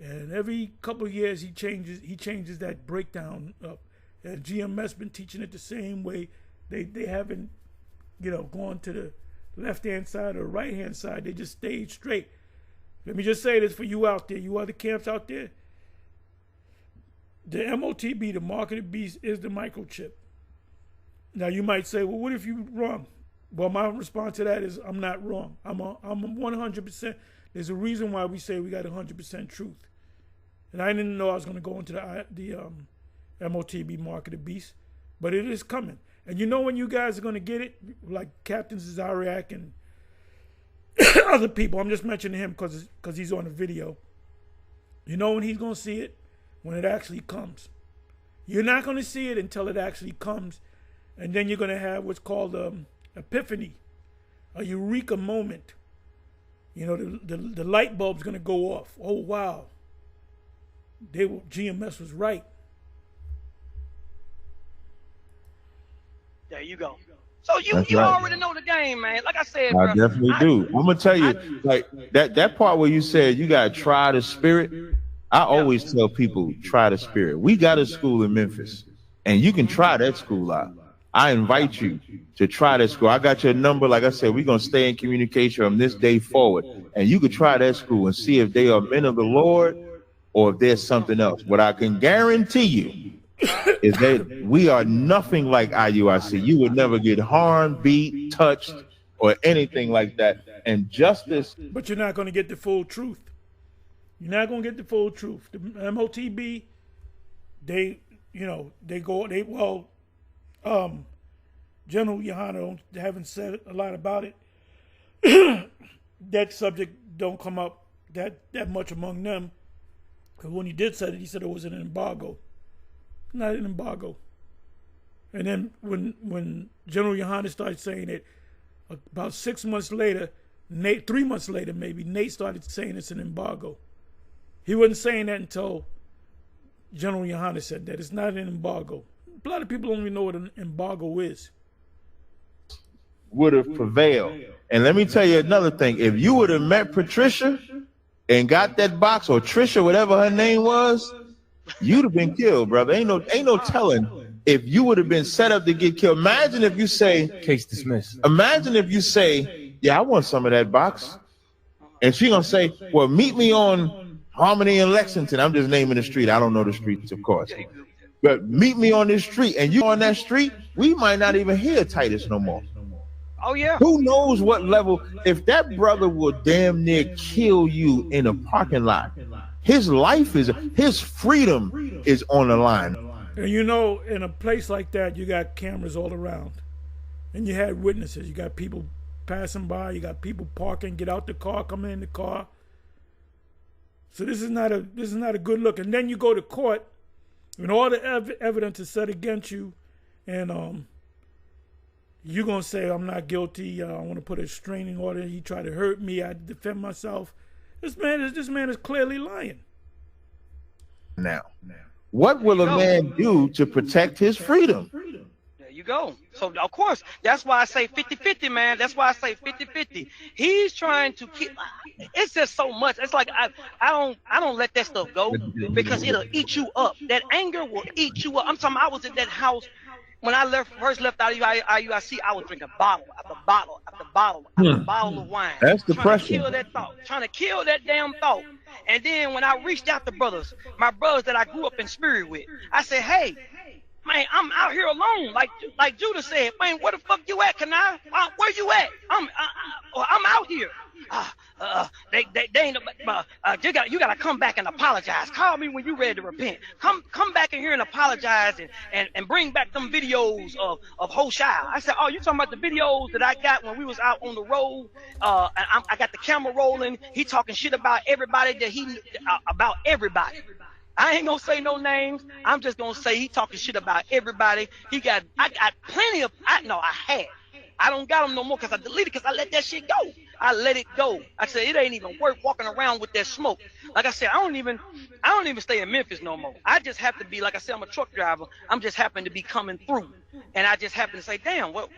And every couple of years, he changes that breakdown up. And GMS been teaching it the same way. They haven't, gone to the left-hand side or right-hand side. They just stayed straight. Let me just say this for you out there, you other camps out there. The MOTB, the mark of the beast, is the microchip. Now you might say, well, what if you're wrong? Well, my response to that is I'm not wrong. I'm 100%. There's a reason why we say we got 100% truth. And I didn't know I was going to go into the MOTB mark of the beast, but it is coming. And when you guys are going to get it, like Captain Cesariak and other people, I'm just mentioning him because he's on the video. When he's going to see it? When it actually comes. You're not going to see it until it actually comes. And then you're going to have what's called epiphany, a eureka moment. The light bulb's going to go off. Oh, wow. GMS was right. There you go. So you right. Already know the game, man. Like I said, I definitely do. I'm gonna tell you, like that part where you said you gotta try the spirit. I always tell people try the spirit. We got a school in Memphis, and you can try that school out. I invite you to try that school. I got your number. Like I said, we're gonna stay in communication from this day forward, and you can try that school and see if they are men of the Lord or if there's something else. What I can guarantee you is that we are nothing like IUIC. You would never get harmed, beat, touched, or anything like that. And justice. But you're not going to get the full truth. You're not going to get the full truth. The MOTB, General Yohana haven't said a lot about it. That subject don't come up that much among them. Because when he did say it, he said it was an embargo. Not an embargo. And then when General Yohana started saying it, About 6 months later, 3 months later maybe, Nate started saying it's an embargo. He wasn't saying that until General Yohana said that. It's not an embargo. A lot of people don't even know what an embargo is. Would have prevailed. And let me tell you another thing. If you would have met Patricia and got that box, or Trisha, whatever her name was, you'd have been killed, brother. Ain't no telling if you would have been set up to get killed. Imagine if you say, case dismissed. Imagine if you say, yeah, I want some of that box. And she gonna say, well, meet me on Harmony and Lexington. I'm just naming the street. I don't know the streets, of course. But meet me on this street. And you on that street, we might not even hear Titus no more. Oh yeah. Who knows what level? If that brother will damn near kill you in a parking lot, his life is, his freedom is on the line. And you know, in a place like that, you got cameras all around, and you had witnesses. You got people passing by. You got people parking, get out the car, come in the car. So this is not a good look. And then you go to court, and all the evidence is set against you, and you're going to say, I'm not guilty. I want to put a restraining order. He tried to hurt me. I defend myself. This man is clearly lying. Now, what will a man do to protect his freedom? There you go. So, of course, that's why I say 50-50, man. That's why I say 50-50. He's trying to keep, it's just so much. It's like I don't let that stuff go, because it'll eat you up. That anger will eat you up. I'm talking, I was in that house. When I first left out of IUIC, I was drinking bottle after bottle after bottle after bottle of wine. That's depression. Trying to kill that thought. Trying to kill that damn thought. And then when I reached out to my brothers that I grew up in spirit with, I said, hey, man, I'm out here alone. Like Judah said, man, where the fuck you at? Where you at? I'm out here. They ain't. You gotta come back and apologize. Call me when you ready to repent. Come back in here and apologize and bring back them videos of Hoshai. I said, oh, you talking about the videos that I got when we was out on the road? I got the camera rolling. He talking shit about everybody about everybody. I ain't gonna say no names. I'm just gonna say he talking shit about everybody. I got plenty of. I don't got them no more because I deleted, because I let that shit go. I let it go. I said it ain't even worth walking around with that smoke. Like I said, I don't even stay in Memphis no more. I just have to be, like I said, I'm a truck driver. I'm just happen to be coming through, and I just happen to say, damn, what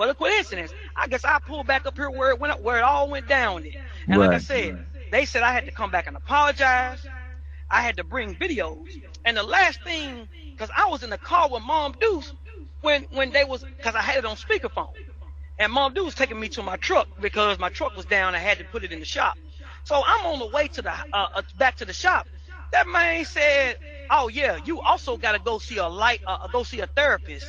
a coincidence. I guess I pulled back up here where it all went down there. And like I said, they said I had to come back and apologize. I had to bring videos, and the last thing, because I was in the car with Mom Deuce when they was, because I had it on speakerphone, and Mom Deuce was taking me to my truck because my truck was down. I had to put it in the shop. So I'm on the way to the back to the shop. That man said, "Oh yeah, you also got to go see a therapist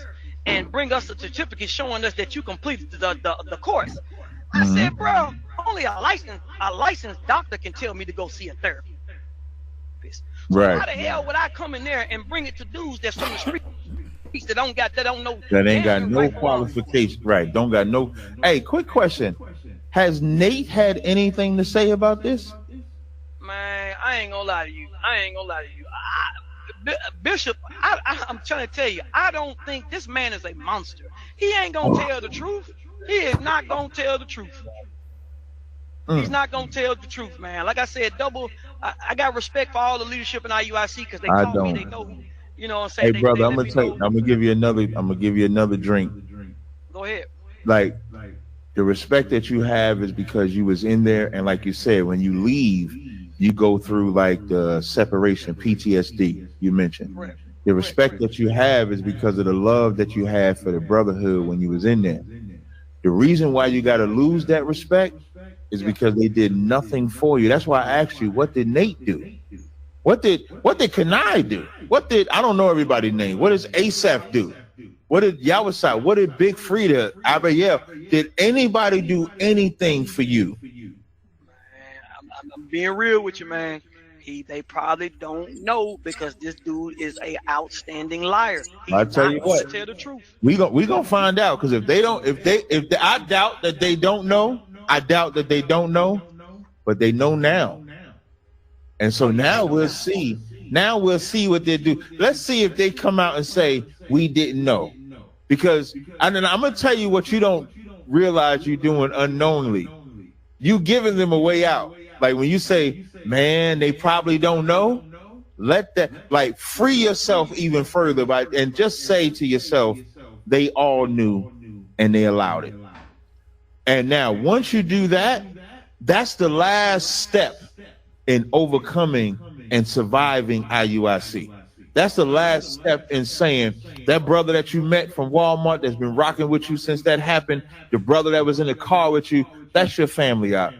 and bring us a certificate showing us that you completed the course." I said, "Bro, only a licensed doctor can tell me to go see a therapist. So how the hell would I come in there and bring it to dudes that's from the streets that don't know, that ain't got no qualification, right? Don't got no. Hey, quick question: has Nate had anything to say about this? Man, I ain't gonna lie to you. Bishop, I'm trying to tell you, I don't think this man is a monster. He ain't gonna tell the truth. He is not gonna tell the truth. He's not gonna tell the truth, man. Like I said, I got respect for all the leadership in IUIC because they told me they know. You know what I'm saying? Hey, brother, I'm gonna give you another drink. Go ahead. Like, the respect that you have is because you was in there, and like you said, when you leave, you go through like the separation, PTSD you mentioned. Correct. The respect that you have is because of the love that you had for the brotherhood when you was in there. The reason why you got to lose that respect is because they did nothing for you. That's why I asked you, what did Nate do? What did Kanai do? I don't know everybody's name. What does Asaph do? What did Yawasai? What did Big Frida, Abiel? Did anybody do anything for you? Man, I'm being real with you, man. They probably don't know because this dude is a outstanding liar. I'll tell you what. Tell the truth. We gonna find out, because I doubt that they don't know. I doubt that they don't know, but they know now. And so now we'll see. Now we'll see what they do. Let's see if they come out and say we didn't know. Because I'm gonna tell you what you don't realize you're doing unknowingly. You giving them a way out. Like when you say, man, they probably don't know. Let that, like, free yourself even further and just say to yourself, they all knew and they allowed it. And now once you do that, that's the last step in overcoming and surviving IUIC. That's the last step in saying that brother that you met from Walmart that's been rocking with you since that happened, the brother that was in the car with you, that's your family out.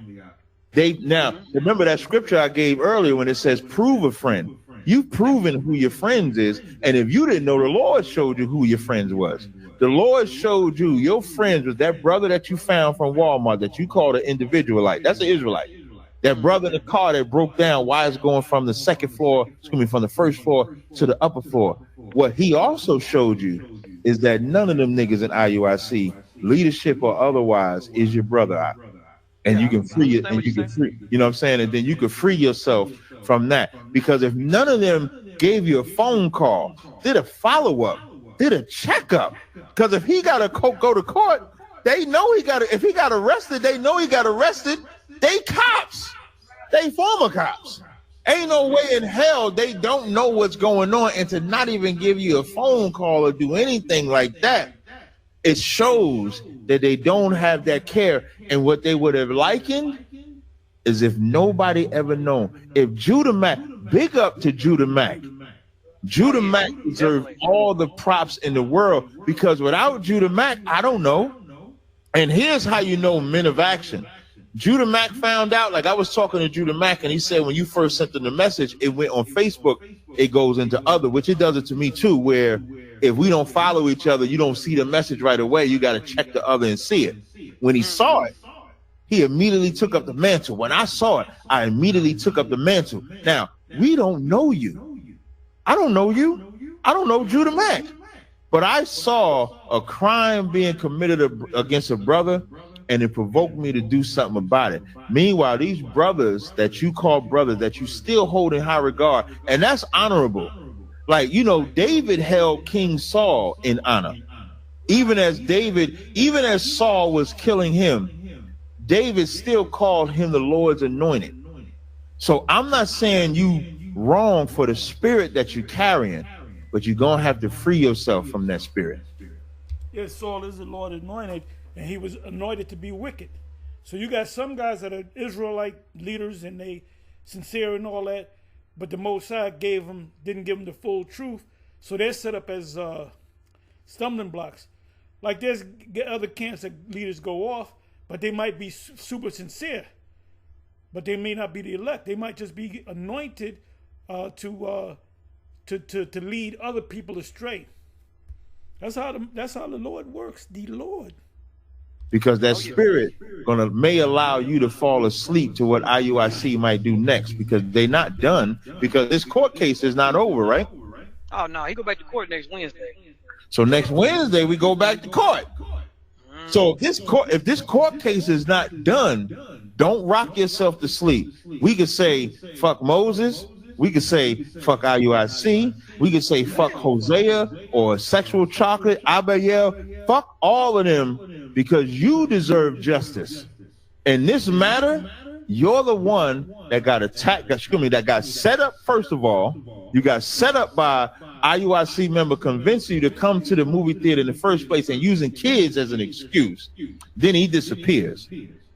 Now, remember that scripture I gave earlier when it says prove a friend. You've proven who your friends is. And if you didn't know, the Lord showed you who your friends was. The Lord showed you your friends was that brother that you found from Walmart that you called an individualite. That's an Israelite. That brother in the car that broke down why it's going from the from the first floor to the upper floor. What he also showed you is that none of them niggas in IUIC, leadership or otherwise, is your brother out. And you can free it, and you can free, you know what I'm saying? And then you can free yourself from that. Because if none of them gave you a phone call, did a follow-up, did a checkup, because if he gotta go to court, they know if he got arrested, they know he got arrested. They cops. They former cops. Ain't no way in hell they don't know what's going on, and to not even give you a phone call or do anything like that, it shows that they don't have that care. And what they would have likened is if nobody ever known. If Judah Mack, big up to Judah Mack. Judah Mack deserves all the props in the world, because without Judah Mack, I don't know. And here's how you know men of action. Judah Mack found out, like I was talking to Judah Mack, and he said when you first sent them the message, it went on Facebook, it goes into other, which it does it to me too, where if we don't follow each other, you don't see the message right away. You got to check the other and see it. When he saw it, he immediately took up the mantle. When I saw it, I immediately took up the mantle. Now, we don't know you. I don't know you. I don't know Judah Mack. But I saw a crime being committed against a brother, and it provoked me to do something about it. Meanwhile, these brothers that you call brothers, that you still hold in high regard, and that's honorable. Like, you know, David held King Saul in honor. Even as Saul was killing him, David still called him the Lord's anointed. So I'm not saying you wrong for the spirit that you're carrying, but you're going to have to free yourself from that spirit. Yes, Saul is the Lord anointed, and he was anointed to be wicked. So you got some guys that are Israelite leaders, and they sincere and all that, but the Most High didn't give them the full truth, so they're set up as stumbling blocks. Like there's other camps that leaders go off, but they might be super sincere, but they may not be the elect. They might just be anointed to lead other people astray. That's how the Lord works. The Lord. Because that spirit may allow you to fall asleep to what IUIC might do next, because they're not done, because this court case is not over, right? Oh no, he go back to court next Wednesday. So next Wednesday we go back to court. So if this court case is not done, don't rock yourself to sleep. We could say fuck Moses. We could say fuck IUIC. We could say fuck Hosea or Sexual Chocolate, Abiel. Fuck all of them, because you deserve justice. In this matter, you're the one that got attacked, that got set up. First of all, you got set up by IUIC member convincing you to come to the movie theater in the first place and using kids as an excuse. Then he disappears.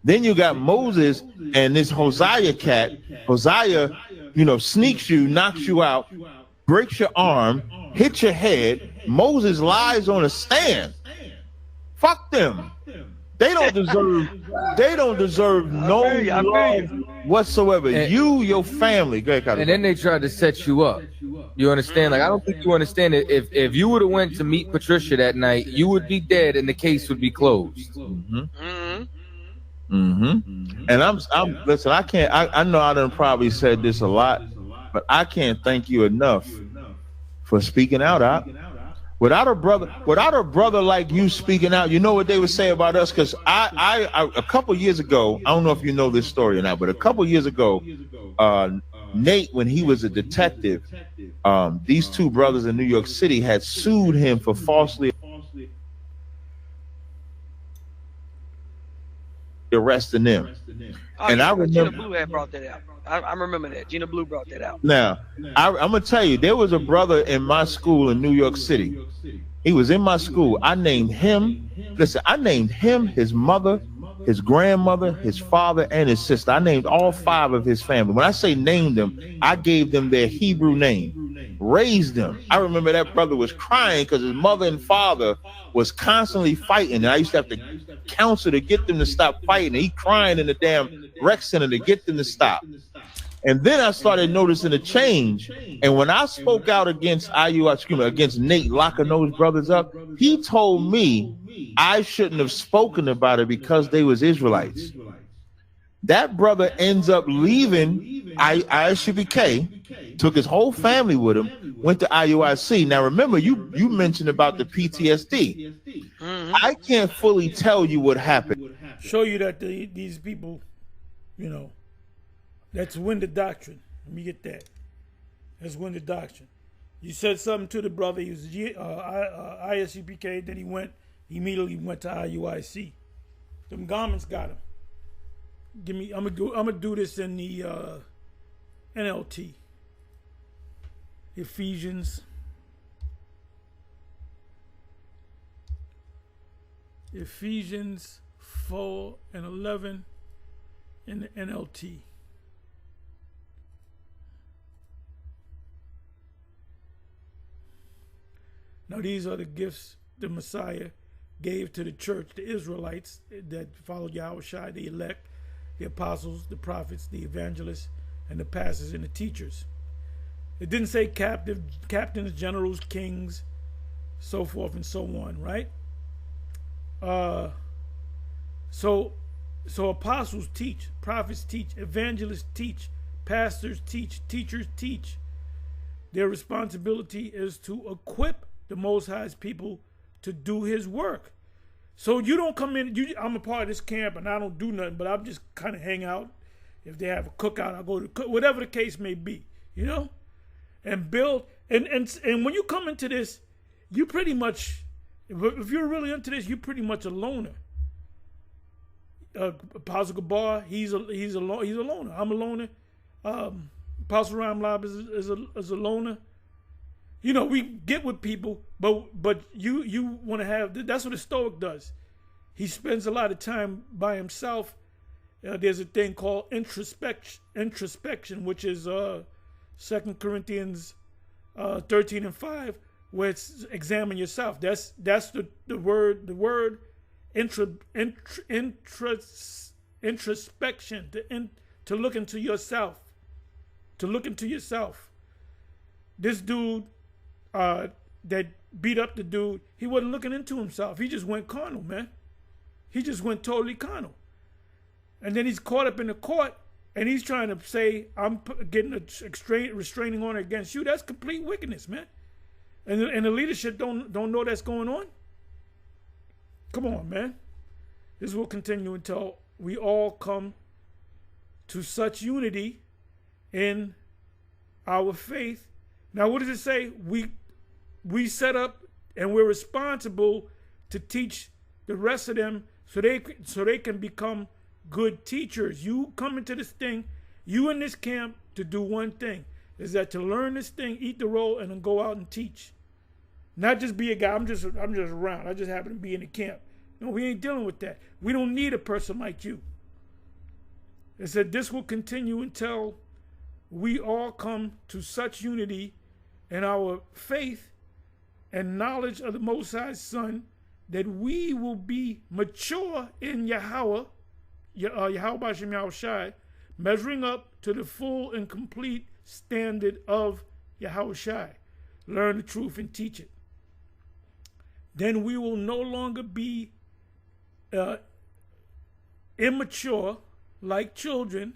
Then you got Moses and this Hosea cat. Hosea, sneaks you, knocks you out, breaks your arm, hits your head. Moses lies on a stand. Fuck them. They don't deserve no love whatsoever. Your family. Go ahead, and then they tried to set you up. You understand? Like, I don't think you understand it. If you would have went to meet Patricia that night, you would be dead and the case would be closed. And I'm listen, I know I done probably said this a lot, but I can't thank you enough for speaking out. Without a brother like you speaking out, you know what they would say about us? Because I a couple years ago, I don't know if you know this story or not, but a couple years ago, Nate, when he was a detective, these two brothers in New York City had sued him for falsely. arresting them. Oh, And I yeah, Gina remember Blue had brought that out. I remember that. Gina Blue brought that out. now, I'm gonna tell you, there was a brother in my school in New York City. He was in my school. I named him. Listen, I named him, his mother, his grandmother, his father, and his sister. I named all 5 of his family. When I say named them, I gave them their Hebrew name, raised them. I remember that brother was crying because his mother and father was constantly fighting. And I used to have to counsel to get them to stop fighting. And he crying in the damn rec center to get them to stop. And then I started noticing a change. And when I spoke out against against Nate locking those brothers up, he told me I shouldn't have spoken about it because they was Israelites. That brother ends up leaving ISUPK, took his whole family with him, went to IUIC. Now remember, you mentioned about the PTSD. I can't fully tell you what happened. Show you that these people, that's winded doctrine. Let me get that. That's winded doctrine. You said something to the brother. He was ISUPK. Then he immediately went to IUIC. Them garments got him. I'm gonna do this in the NLT. Ephesians 4:11 in the NLT. Now these are the gifts the Messiah gave to the church, the Israelites that followed Yahushua, the elect, the apostles, the prophets, the evangelists, and the pastors and the teachers. It didn't say captains, generals, kings, so forth and so on, right? So apostles teach, prophets teach, evangelists teach, pastors teach, teachers teach. Their responsibility is to equip the Most High's people to do His work. So you don't come in. I'm a part of this camp, and I don't do nothing, but I'm just kind of hang out. If they have a cookout, I go to whatever the case may be, and build. And when you come into this, you pretty much, if you're really into this, you're pretty much a loner. Apostle Gabar, he's a loner. I'm a loner. Apostle Ramlab is a loner. We get with people, but you want to have. That's what a Stoic does. He spends a lot of time by himself. There's a thing called introspection, which is 2 Corinthians 13:5, where it's examine yourself. That's the word. The word introspection, to look into yourself. To look into yourself. This dude that beat up the dude, he wasn't looking into himself. He just went carnal, man. He just went totally carnal. And then he's caught up in the court, and he's trying to say, I'm getting a restraining order against you. That's complete wickedness, man. And the leadership don't know that's going on. Come on, man. This will continue until we all come to such unity in our faith. Now, what does it say? We set up and we're responsible to teach the rest of them so they can become good teachers. You come into this thing, you in this camp to do one thing, is that to learn this thing, eat the roll, and then go out and teach. Not just be a guy, I'm just around. I just happen to be in the camp. No, we ain't dealing with that. We don't need a person like you. It said this will continue until we all come to such unity in our faith and knowledge of the Most High's Son that we will be mature in Yahweh B'Shem Yahushai, measuring up to the full and complete standard of Yahushai. Learn the truth and teach it. Then we will no longer be immature like children.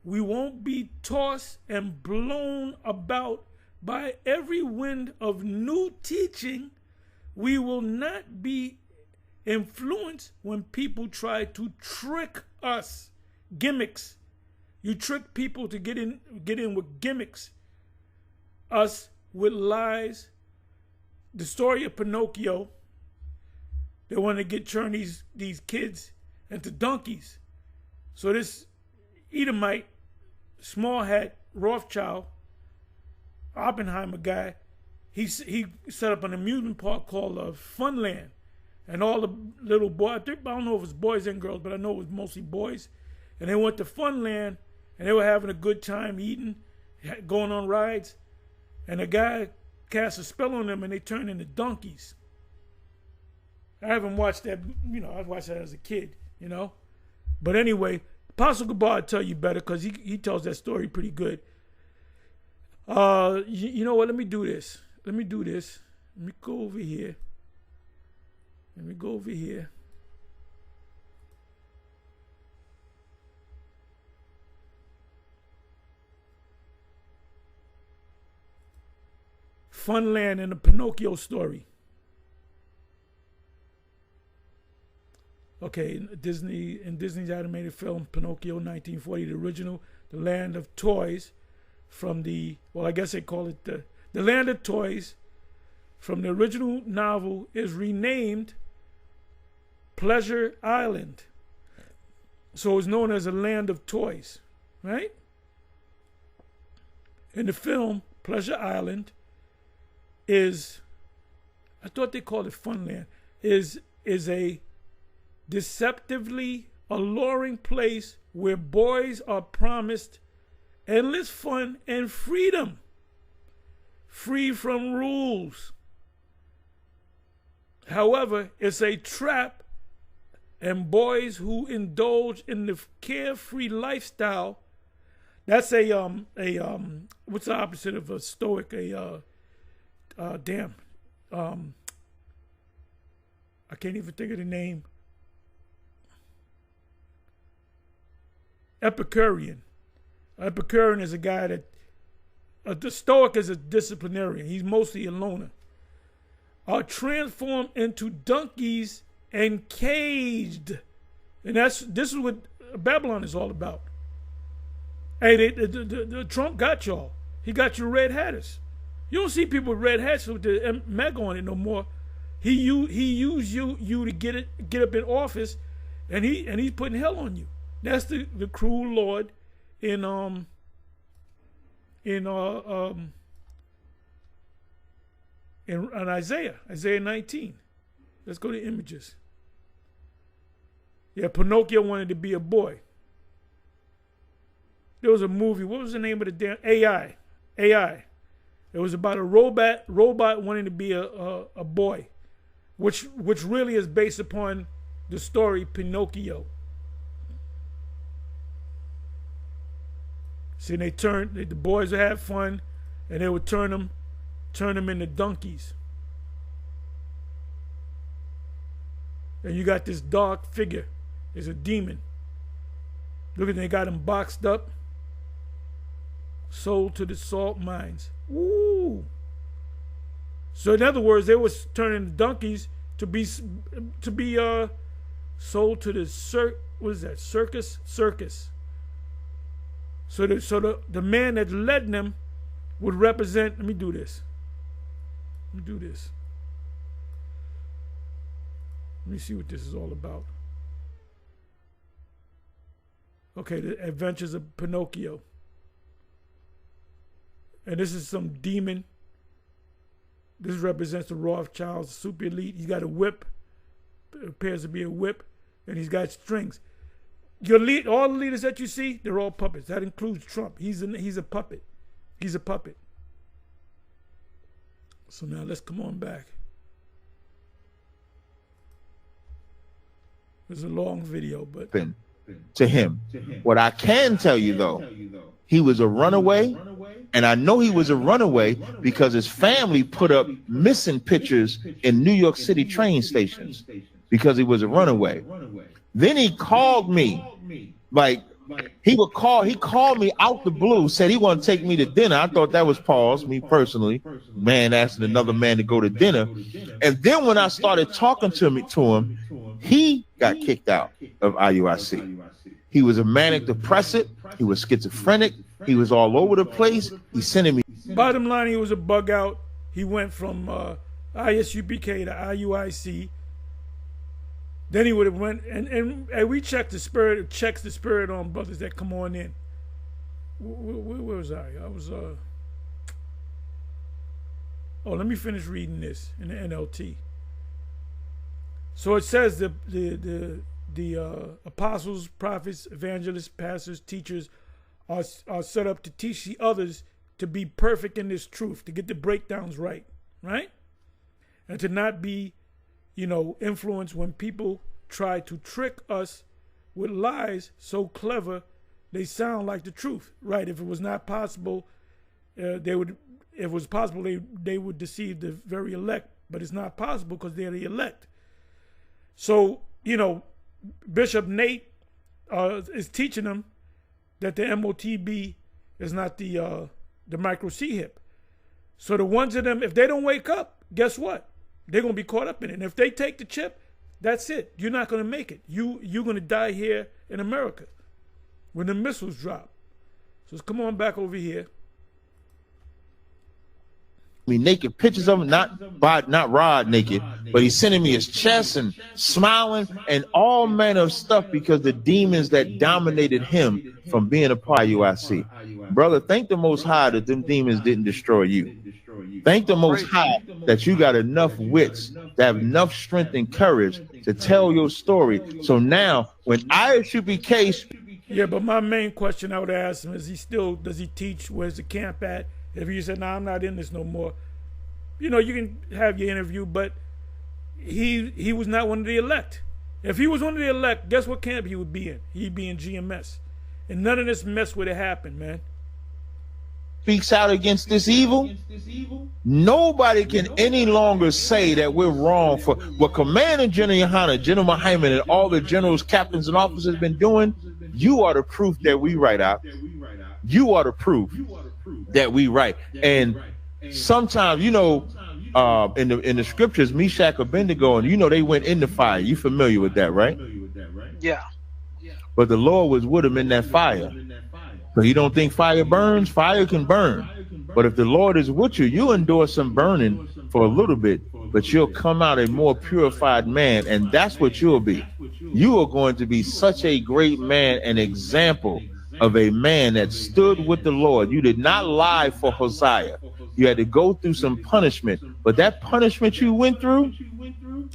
We won't be tossed and blown about by every wind of new teaching. We will not be influenced when people try to trick us. Gimmicks. You trick people to get in with gimmicks. Us with lies. The story of Pinocchio. They want to turn these kids into donkeys. So this Edomite, small hat, Rothschild, Oppenheimer guy, he set up an amusement park called Funland. And all the little boys, I don't know if it was boys and girls, but I know it was mostly boys. And they went to Funland, and they were having a good time eating, going on rides. And a guy cast a spell on them, and they turned into donkeys. I haven't watched that, I watched that as a kid, But anyway, Apostle Gabar will tell you better because he tells that story pretty good. You know what? Let me do this. Let me go over here. Funland and the Pinocchio story. Okay, in Disney's animated film Pinocchio 1940, the original, The Land of Toys, from I guess they call it the Land of Toys, from the original novel, is renamed Pleasure Island. So it's known as a Land of Toys, right? In the film, Pleasure Island I thought they called it Funland, is a deceptively alluring place where boys are promised endless fun and freedom, free from rules. However, it's a trap, and boys who indulge in the carefree lifestyle, that's what's the opposite of a stoic? I can't even think of the name. Epicurean. Epicurean is a guy that, the Stoic is a disciplinarian. He's mostly a loner. Are transformed into donkeys and caged. And this is what Babylon is all about. Hey, the Trump got y'all. He got you red hatters. You don't see people with red hats with the MAGA on it no more. He used you to get up in office, and he's putting hell on you. That's the cruel Lord in Isaiah 19. Let's go to images. Yeah, Pinocchio wanted to be a boy. There was a movie. What was the name of the damn AI? It was about a robot wanting to be a boy, which really is based upon the story Pinocchio. See, the boys would have fun, and they would turn them into donkeys. And you got this dark figure. It's a demon. Look at, they got him boxed up, sold to the salt mines. Woo! So in other words, they was turning the donkeys to be sold to the circus. So the man that led them would represent. Let me do this. Let me see what this is all about. Okay, the Adventures of Pinocchio. And this is some demon. This represents the Rothschilds, super elite. He's got a whip. It appears to be a whip. And he's got strings. All the leaders that you see, they're all puppets. That includes Trump. He's a puppet. He's a puppet. So now let's come on back. It's a long video, but to him. What I can tell you though, he was a runaway, and I know he was a runaway because his family put up missing pictures in New York City train stations because he was a runaway. Then he called me, he called me out the blue, said he wanted to take me to dinner. I thought that was pause, me personally, man asking another man to go to dinner. And then when I started talking to him, he got kicked out of IUIC. He was a manic depressive. He was schizophrenic. He was all over the place. He's sending me. Bottom line, he was a bug out. He went from ISUPK to IUIC. Then he would have went and we checked the spirit, checks the spirit on brothers that come on in. Where was I? I was oh, let me finish reading this in the NLT. So it says the apostles, prophets, evangelists, pastors, teachers are set up to teach the others to be perfect in this truth, to get the breakdowns right, and to not be, influenced when people try to trick us with lies so clever they sound like the truth, right? If it was not possible, they would deceive the very elect, but it's not possible because they're the elect. So, Bishop Nate is teaching them that the MOTB is not the micro C-hip. So the ones of them, if they don't wake up, guess what? They're going to be caught up in it. And if they take the chip, that's it. You're not going to make it. You're going to die here in America when the missiles drop. So come on back over here. Me naked pictures of him, not Rod naked, but he's sending me his chest and smiling and all manner of stuff because the demons that dominated him from being a part of UIC. Brother, thank the Most High that them demons didn't destroy you. Thank the Most High that you got enough wits, to have enough strength and courage to tell your story. So now, when I should be case, yeah, but my main question I would ask him is, does he teach? Where's the camp at? If you said, I'm not in this no more, you can have your interview, but he was not one of the elect. If he was one of the elect, guess what camp he would be in? He'd be in GMS. And none of this mess would have happened, man. Speaks out against this evil, nobody can any longer say that we're wrong for what Commander General Yohana, General Hyman, and all the generals, captains, and officers have been doing. You are the proof that we right out. You are the proof that we right. And sometimes, in the scriptures, Meshach, Abednego, and they went in the fire. You familiar with that, right? Yeah. But the Lord was with them in that fire. So you don't think fire burns? Fire can burn. But if the Lord is with you, you endure some burning for a little bit, but you'll come out a more purified man, and that's what you'll be. You are going to be such a great man, an example of a man that stood with the Lord. You did not lie for Hosea. You had to go through some punishment, but that punishment you went through.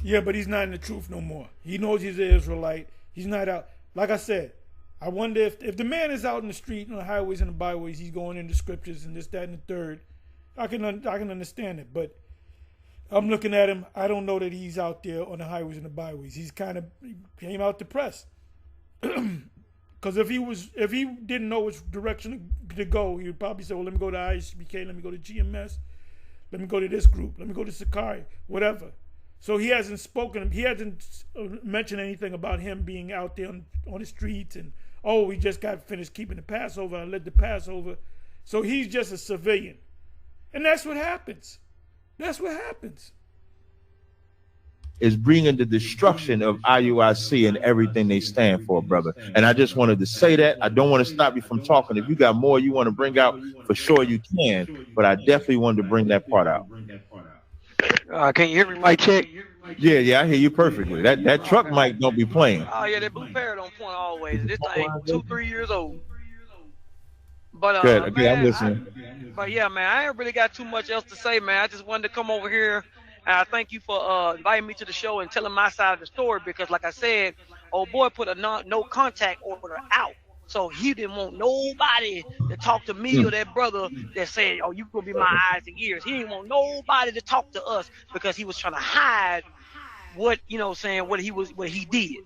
Yeah, but he's not in the truth no more. He knows he's an Israelite. He's not out. Like I said, I wonder if the man is out in the street, on the highways and the byways, he's going into scriptures and this, that, and the third. I can understand it, but I'm looking at him. I don't know that he's out there on the highways and the byways. He came out depressed. Because if he didn't know which direction to go, he would probably say, well, let me go to ISBK, let me go to GMS, let me go to this group, let me go to Sakai, whatever. So he hasn't mentioned anything about him being out there on the streets and, oh, we just got finished keeping the Passover, I led the Passover. So he's just a civilian. And that's what happens. That's what happens. Is bringing the destruction of IUIC and everything they stand for, brother. And I just wanted to say that. I don't want to stop you from talking. If you got more you want to bring out, for sure you can. But I definitely wanted to bring that part out. Can you hear me, mic check? Yeah, I hear you perfectly. That truck mic don't be playing. Oh yeah, that blue parrot on point always. This thing 2-3 years old. But good. Okay, man, I'm listening. But yeah, man, I ain't really got too much else to say, man. I just wanted to come over here, and I thank you for inviting me to the show and telling my side of the story, because like I said, old boy put a no contact order out. So he didn't want nobody to talk to me or that brother that said, oh, you gonna be my eyes and ears. He didn't want nobody to talk to us because he was trying to hide what he did.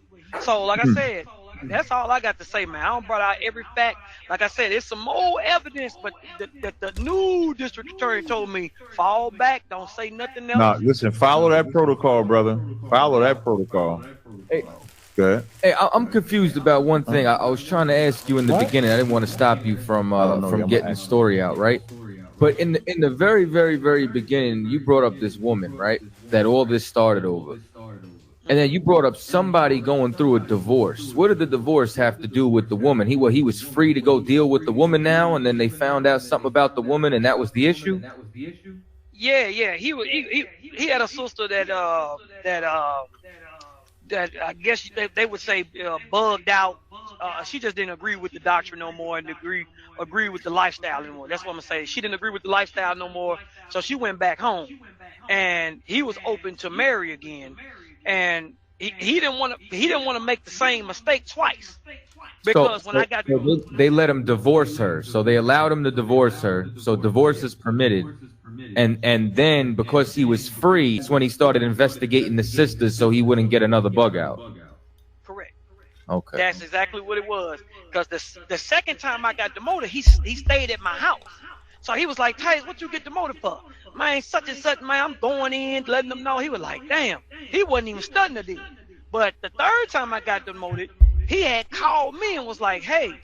So like I said, that's all I got to say, man. I don't brought out every fact. Like I said, it's some more evidence, but the new district attorney told me, fall back, don't say nothing else. No, listen, follow that protocol, brother. Follow that protocol. Hey, good. Hey, I'm confused about one thing. I was trying to ask you in the beginning. I didn't want to stop you from getting the story out, right? But in the very, very, very beginning, you brought up this woman, right? That all this started over. And then you brought up somebody going through a divorce. What did the divorce have to do with the woman? He was free to go deal with the woman now, and then they found out something about the woman, and that was the issue? Yeah. He had a sister that that I guess they would say bugged out. She just didn't agree with the doctrine no more and agree with the lifestyle anymore. That's what I'm gonna say. She didn't agree with the lifestyle no more, so she went back home. And he was open to marry again, and he didn't want to make the same mistake twice. Because when I got they let him divorce her, so they allowed him to divorce her. So divorce is permitted. And then because he was free, it's when he started investigating the sisters so he wouldn't get another bug out. Correct. Okay. That's exactly what it was. Because the second time I got demoted, he stayed at my house. So he was like, Tice, what you get demoted for? Man, such and such, man, I'm going in, letting them know. He was like, damn, he wasn't even studying it. But the third time I got demoted, he had called me and was like, hey,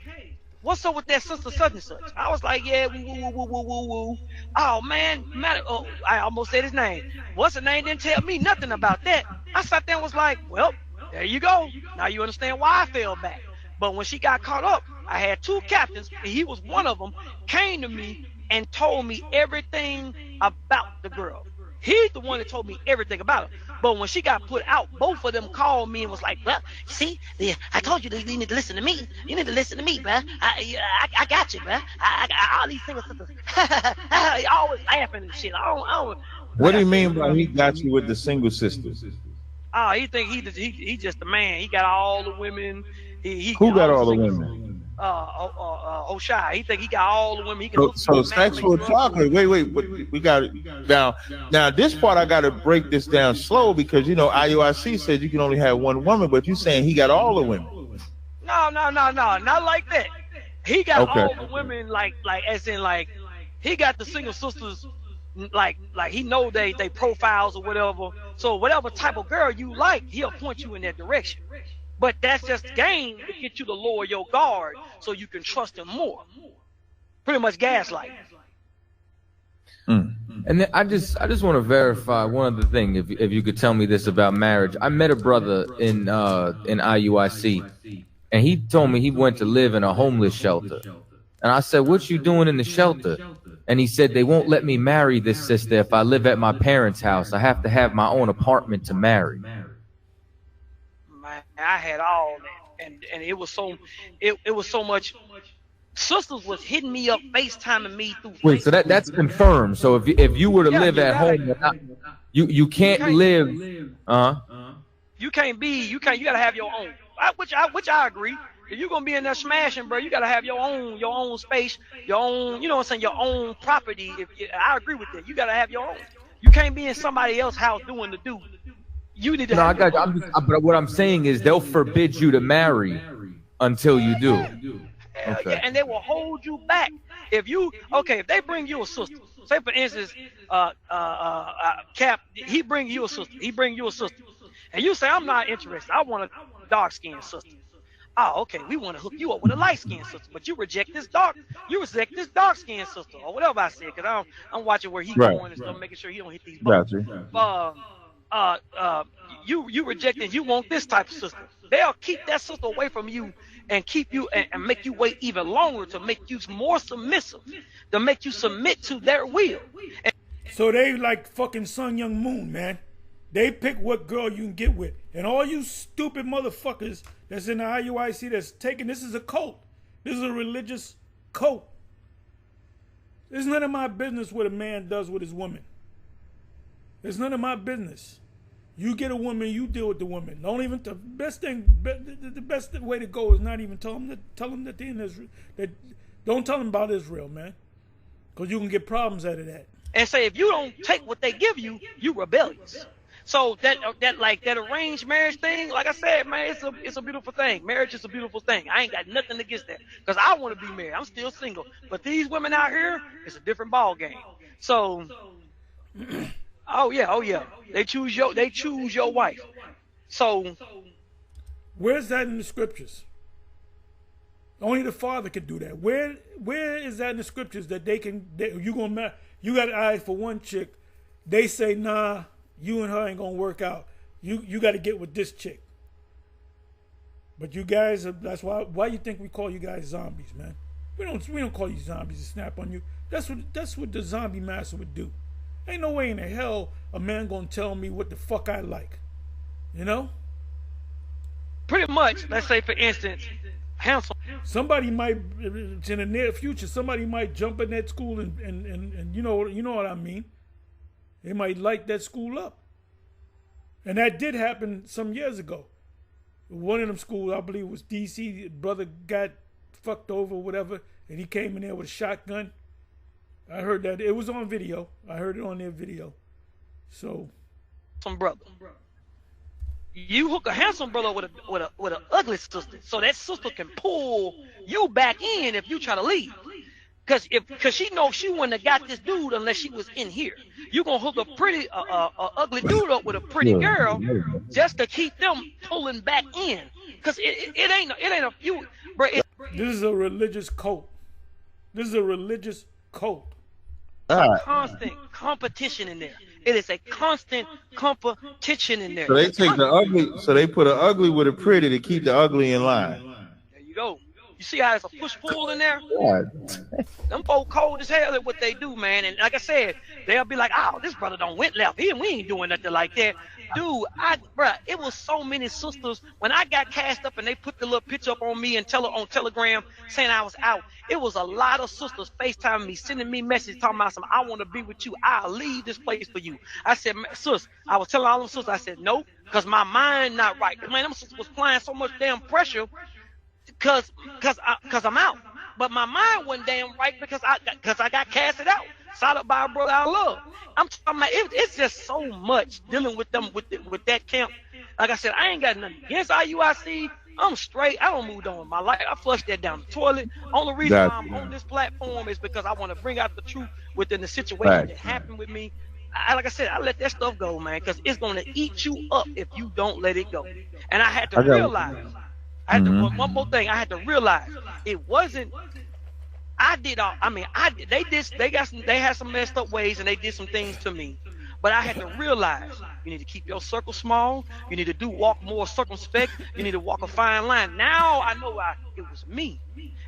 what's up with that sister such and such? I was like, yeah, woo. Oh, man, oh, I almost said his name. What's her name? Didn't tell me nothing about that. I sat there and was like, well, there you go. Now you understand why I fell back. But when she got caught up, I had two captains, and he was one of them, came to me and told me everything about the girl. He's the one that told me everything about her. But when she got put out, both of them called me and was like, well, see, I told you that you need to listen to me. You need to listen to me, bruh. I got you, bruh. I got all these single sisters. Always laughing and shit. I don't, What do you mean by he got you with the single sisters? Oh, he think he just the man. He got all the women. Who got all the women? O'Shai. He think he got all the women. He can so sexual chocolate. Wait, we got it now. Now this part I got to break this down slow because you know IUIC said you can only have one woman, but you saying he got all the women. No, not like that. He got all the women like as in like he got the single sisters like he know they profiles or whatever. So whatever type of girl you like, he'll point you in that direction. But that's just game to get you to lower your guard so you can trust him more. Pretty much gaslight. And then I just want to verify one other thing. If you could tell me this about marriage, I met a brother in IUIC, and he told me he went to live in a homeless shelter. And I said, "What you doing in the shelter?" And he said, "They won't let me marry this sister if I live at my parents' house. I have to have my own apartment to marry." I had all that, and it was so much. Sisters was hitting me up, FaceTiming me through. Wait, so that's confirmed. So if you were to live at home, you can't live. You gotta have your own. Which I agree. If you're gonna be in there smashing, bro, you gotta have your own space, your own, you know what I'm saying, your own property. I agree with that. You gotta have your own. You can't be in somebody else's house doing the do. You need to. No, I got you. But what I'm saying is they'll forbid you to marry until you do. Okay. Yeah, and they will hold you back. If they bring you a sister, say for instance, Cap, he bring you a sister, and you say, I'm not interested. I want a dark-skinned sister. Oh, okay, we want to hook you up with a light-skinned sister, but you reject this dark-skinned sister, or whatever I said, because I'm watching where he's going and stuff, making sure he don't hit these buttons. You rejecting, you want this type of sister. They'll keep that sister away from you and keep you and make you wait even longer to make you more submissive, to make you submit to their will. So they like fucking Sun Young Moon, man. They pick what girl you can get with. And all you stupid motherfuckers that's in the IUIC that's taking, this is a cult. This is a religious cult. It's none of my business what a man does with his woman. It's none of my business. You get a woman, you deal with the woman. Don't even the best way to go is not even tell them that they're in Israel. Don't tell them about Israel, man, because you can get problems out of that. And say if you don't take what they give you, you rebellious. So that arranged marriage thing, like I said, man, it's a beautiful thing. Marriage is a beautiful thing. I ain't got nothing against that because I want to be married. I'm still single, but these women out here, it's a different ball game. So. Oh yeah. They choose your wife. So where's that in the scriptures? Only the Father can do that. Where is that in the scriptures that you gonna marry? You got an eye for one chick. They say, nah, you and her ain't gonna work out. You got to get with this chick. But you guys, that's why you think we call you guys zombies, man. We don't call you zombies to snap on you. That's what the zombie master would do. Ain't no way in the hell a man gonna tell me what the fuck I like. You know? pretty much, let's say for instance, handsome. Somebody might, in the near future, somebody might jump in that school and you know what I mean. They might light that school up, and that did happen some years ago. One of them schools, I believe, was DC. Brother got fucked over, or whatever, and he came in there with a shotgun. I heard that it was on video. I heard it on their video. So, Some brother. You hook a handsome brother with an ugly sister, so that sister can pull you back in if you try to leave. Cause she knows she wouldn't have got this dude unless she was in here. You gonna hook a pretty ugly dude up with a pretty girl just to keep them pulling back in. Cause it ain't a few, bro. This is a religious cult. This is a religious cult. Constant competition in there. It is a constant competition in there. So they take the ugly. So they put an ugly with a pretty to keep the ugly in line. There you go. You see how there's a push-pull in there? God. Them folk cold as hell at what they do, man. And like I said, they'll be like, oh, this brother don't went left. We ain't doing nothing like that. Dude, bruh, it was so many sisters. When I got cast up and they put the little picture up on me and on Telegram saying I was out, it was a lot of sisters FaceTiming me, sending me messages talking about something. I want to be with you. I'll leave this place for you. I said, sis, I was telling all them sisters, I said, nope, because my mind not right. Man, them sisters was applying so much damn pressure because I'm out. But my mind wasn't damn right because I got casted out. Shot up by a brother I love. I'm talking about it's just so much dealing with them with that camp. Like I said, I ain't got nothing against IUIC. I'm straight. I don't move on with my life. I flushed that down the toilet. Only reason why I'm on this platform is because I want to bring out the truth within the situation that happened with me. Like I said, I let that stuff go, man, because it's going to eat you up if you don't let it go. And I had to realize. One more thing. I had to realize it wasn't. I did all. I mean, they had some messed up ways and they did some things to me. But I had to realize you need to keep your circle small. You need to walk more circumspect. You need to walk a fine line. Now I know it was me.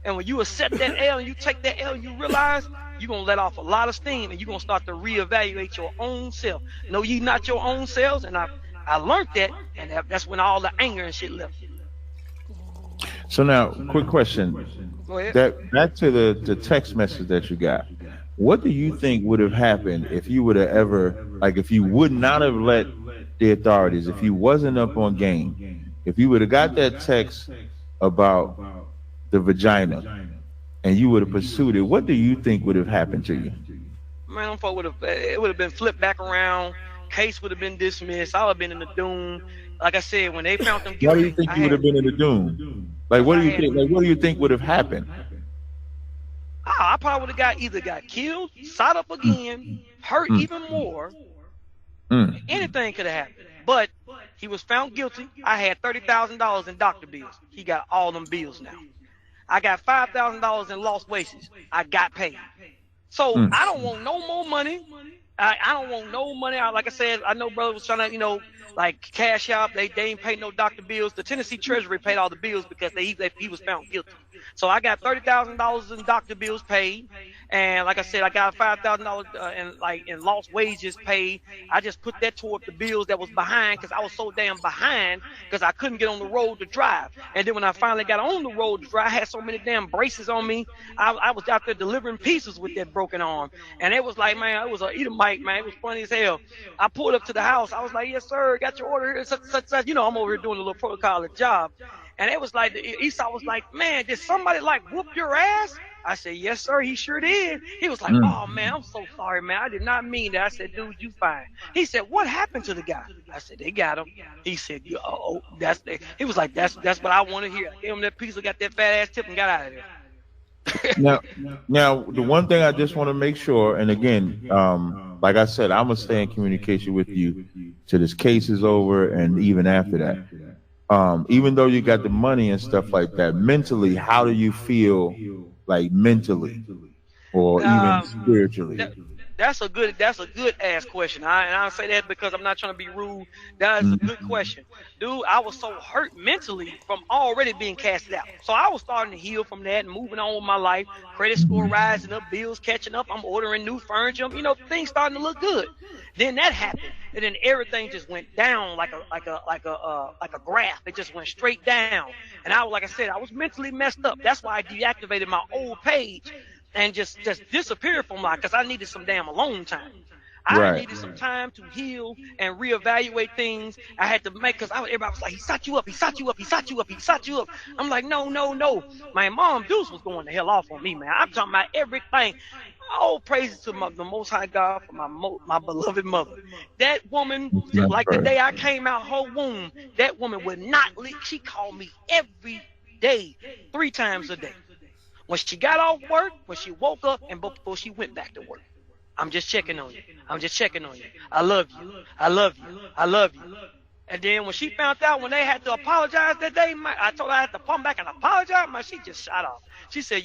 And when you accept that L and you take that L, you realize you're going to let off a lot of steam and you're going to start to reevaluate your own self. No, you not your own selves. And I learned that, and that's when all the anger and shit left. So now, quick question. Go ahead. That back to the text message that you got. What do you think would have happened if you would have ever, like, if you would not have let the authorities, if you wasn't up on game, if you would have got that text about the vagina and you would have pursued it, what do you think would have happened to you? Man, it would have been flipped back around. Case would have been dismissed. I would have been in the doom. Like I said, when they found them guilty, why do you think you would have been in the doom? Like, what do you think? Like, what do you think would have happened? I probably would have either got killed, shot up again, hurt even more. Anything could have happened. But he was found guilty. I had $30,000 in doctor bills. He got all them bills now. I got $5,000 in lost wages. I got paid. So I don't want no more money. I don't want no money. Like I said, I know brother was trying to, like cash out. They ain't paid no doctor bills. The Tennessee Treasury paid all the bills because he was found guilty. So I got $30,000 in doctor bills paid, and like I said, I got $5,000 in lost wages paid. I just put that toward the bills that was behind because I was so damn behind because I couldn't get on the road to drive. And then when I finally got on the road to drive, I had so many damn braces on me. I was out there delivering pieces with that broken arm, and it was like, man, it was a Edomite, man. It was funny as hell. I pulled up to the house. I was like, yes sir, got your order here, such. I'm over here doing a little protocol at job. And it was like, Esau was like, man, did somebody like whoop your ass? I said, yes, sir, he sure did. He was like, oh, man, I'm so sorry, man. I did not mean that. I said, dude, you fine. He said, what happened to the guy? I said, they got him. He said, he was like, that's what I want to hear. I gave him that piece, got that fat ass tip and got out of there. Now, the one thing I just want to make sure, and again, like I said, I'm going to stay in communication with you till this case is over and even after that. Even though you got the money and stuff like that, mentally, how do you feel, like mentally or even spiritually? That's a good ass question. And I say that because I'm not trying to be rude. That is a good question, dude. I was so hurt mentally from already being casted out. So I was starting to heal from that and moving on with my life. Credit score rising up, bills catching up. I'm ordering new furniture. You know, things starting to look good. Then that happened, and then everything just went down like a graph. It just went straight down. And like I said, I was mentally messed up. That's why I deactivated my old page and just disappeared from life because I needed some damn alone time. I needed some time to heal and reevaluate things. I had to make because everybody was like, he shot you up, he shot you up, he shot you up, he shot you up. I'm like, no. My mom Deuce was going the hell off on me, man. I'm talking about everything. All praises to the Most High God for my beloved mother. That woman, just like the day I came out her womb, that woman would not leave. She called me every day, 3 times a day. When she got off work, when she woke up, and before she went back to work. I'm just checking on you. I'm just checking on you. I love you. I love you. I love you. And then when she found out when they had to apologize that day, I told her I had to come back and apologize. She just shot off. She said,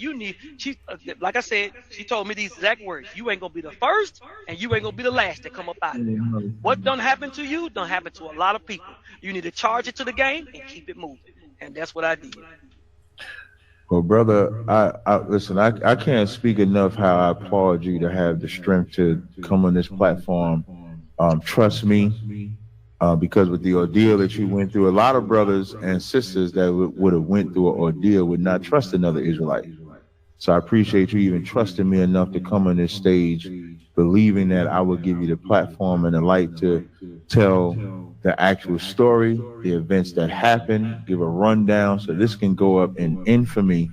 like I said, she told me these exact words. You ain't going to be the first and you ain't going to be the last to come up out of there. What done happened to you done happened to a lot of people. You need to charge it to the game and keep it moving. And that's what I did. Well, brother, I listen. I can't speak enough how I applaud you to have the strength to come on this platform. Trust me, because with the ordeal that you went through, a lot of brothers and sisters that would have went through an ordeal would not trust another Israelite. So I appreciate you even trusting me enough to come on this stage, believing that I will give you the platform and the light to tell the actual story, the events that happened, give a rundown so this can go up in infamy,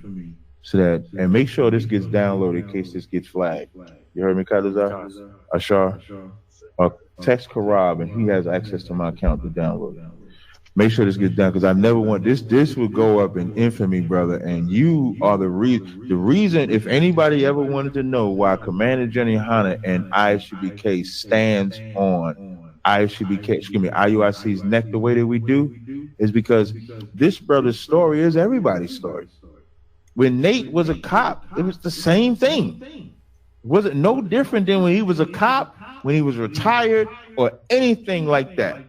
so that, and make sure this gets downloaded in case this gets flagged. You heard me, Kadazar? Ashar? Text Karab and he has access to my account to download it. Make sure this gets done because I never want this will go up in infamy, brother. And you are the reason, if anybody ever wanted to know why Commander Jenny Hanna and ISUBK stands on IUIC's neck the way that we do, is because this brother's story is everybody's story. When Nate was a cop, it was the same thing. Was it no different than when he was a cop, when he was retired, or anything like that?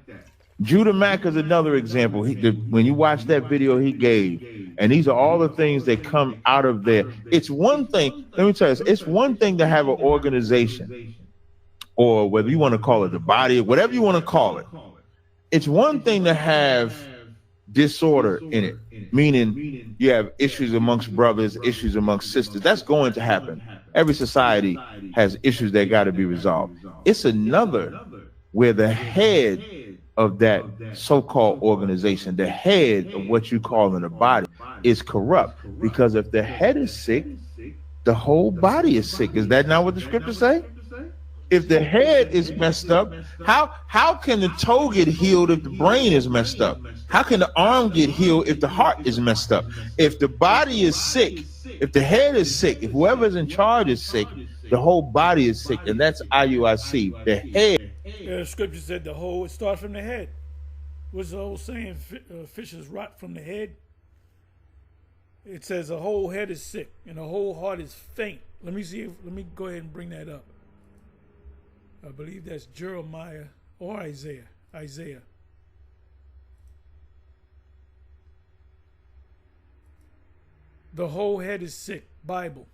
Judah Mack is another example. When you watch that video he gave, and these are all the things that come out of there. It's one thing, let me tell you, it's one thing to have an organization, or whether you want to call it the body, whatever you want to call it. It's one thing to have disorder in it, meaning you have issues amongst brothers, issues amongst sisters. That's going to happen. Every society has issues that got to be resolved. It's another where the head of that so-called organization, the head of what you call in the body, is corrupt. Because if the head is sick, the whole body is sick. Is that not what the scriptures say? If the head is messed up, how can the toe get healed if the brain is messed up? How can the arm get healed if the heart is messed up? If the body is sick, if the head is sick, if whoever is in charge is sick, the whole body is sick, and that's IUIC. The head. The scripture said it starts from the head. What's the old saying? Fishes rot from the head. It says the whole head is sick and the whole heart is faint. Let me go ahead and bring that up. I believe that's Jeremiah or Isaiah. The whole head is sick. Bible.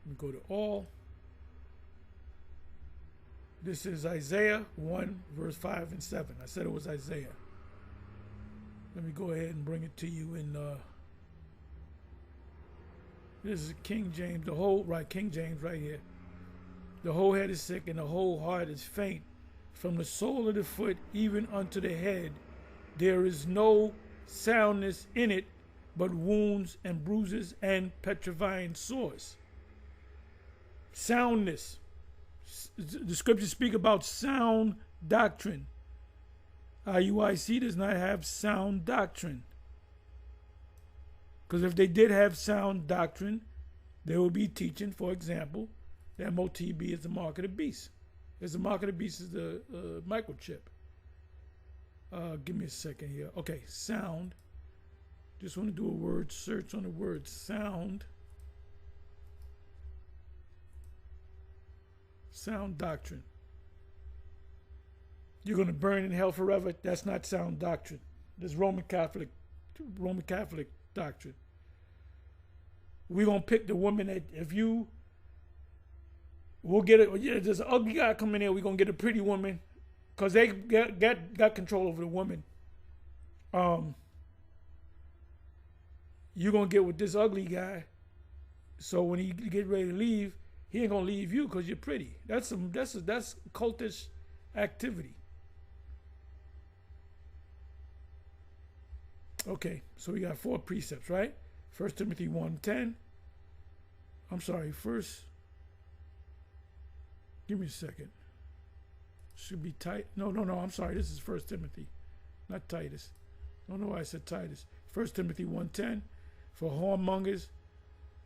Let me go to all. This is Isaiah 1, verse 5 and 7. I said it was Isaiah. Let me go ahead and bring it to you in this is King James, King James right here. The whole head is sick and the whole heart is faint. From the sole of the foot even unto the head, there is no soundness in it, but wounds and bruises and petrifying sores. Soundness. The scriptures speak about sound doctrine. IUIC does not have sound doctrine. Because if they did have sound doctrine, they would be teaching, for example, that MOTB is the mark of the beast. As the mark of the beast is the microchip. Give me a second here. Okay, sound. Just want to do a word search on the word sound. Sound doctrine. You're going to burn in hell forever. That's not sound doctrine. There's Roman Catholic doctrine. We're going to pick the woman that we'll get it. Yeah, there's an ugly guy coming in. We're going to get a pretty woman because they got control over the woman. You're going to get with this ugly guy. So when he get ready to leave, he ain't going to leave you because you're pretty. That's cultish activity. Okay, so we got 4 precepts, right? 1 Timothy 1:10. I'm sorry, first. Give me a second. Should be tight. No, I'm sorry. This is 1 Timothy, not Titus. I don't know why I said Titus. 1 Timothy 1:10. For whoremongers,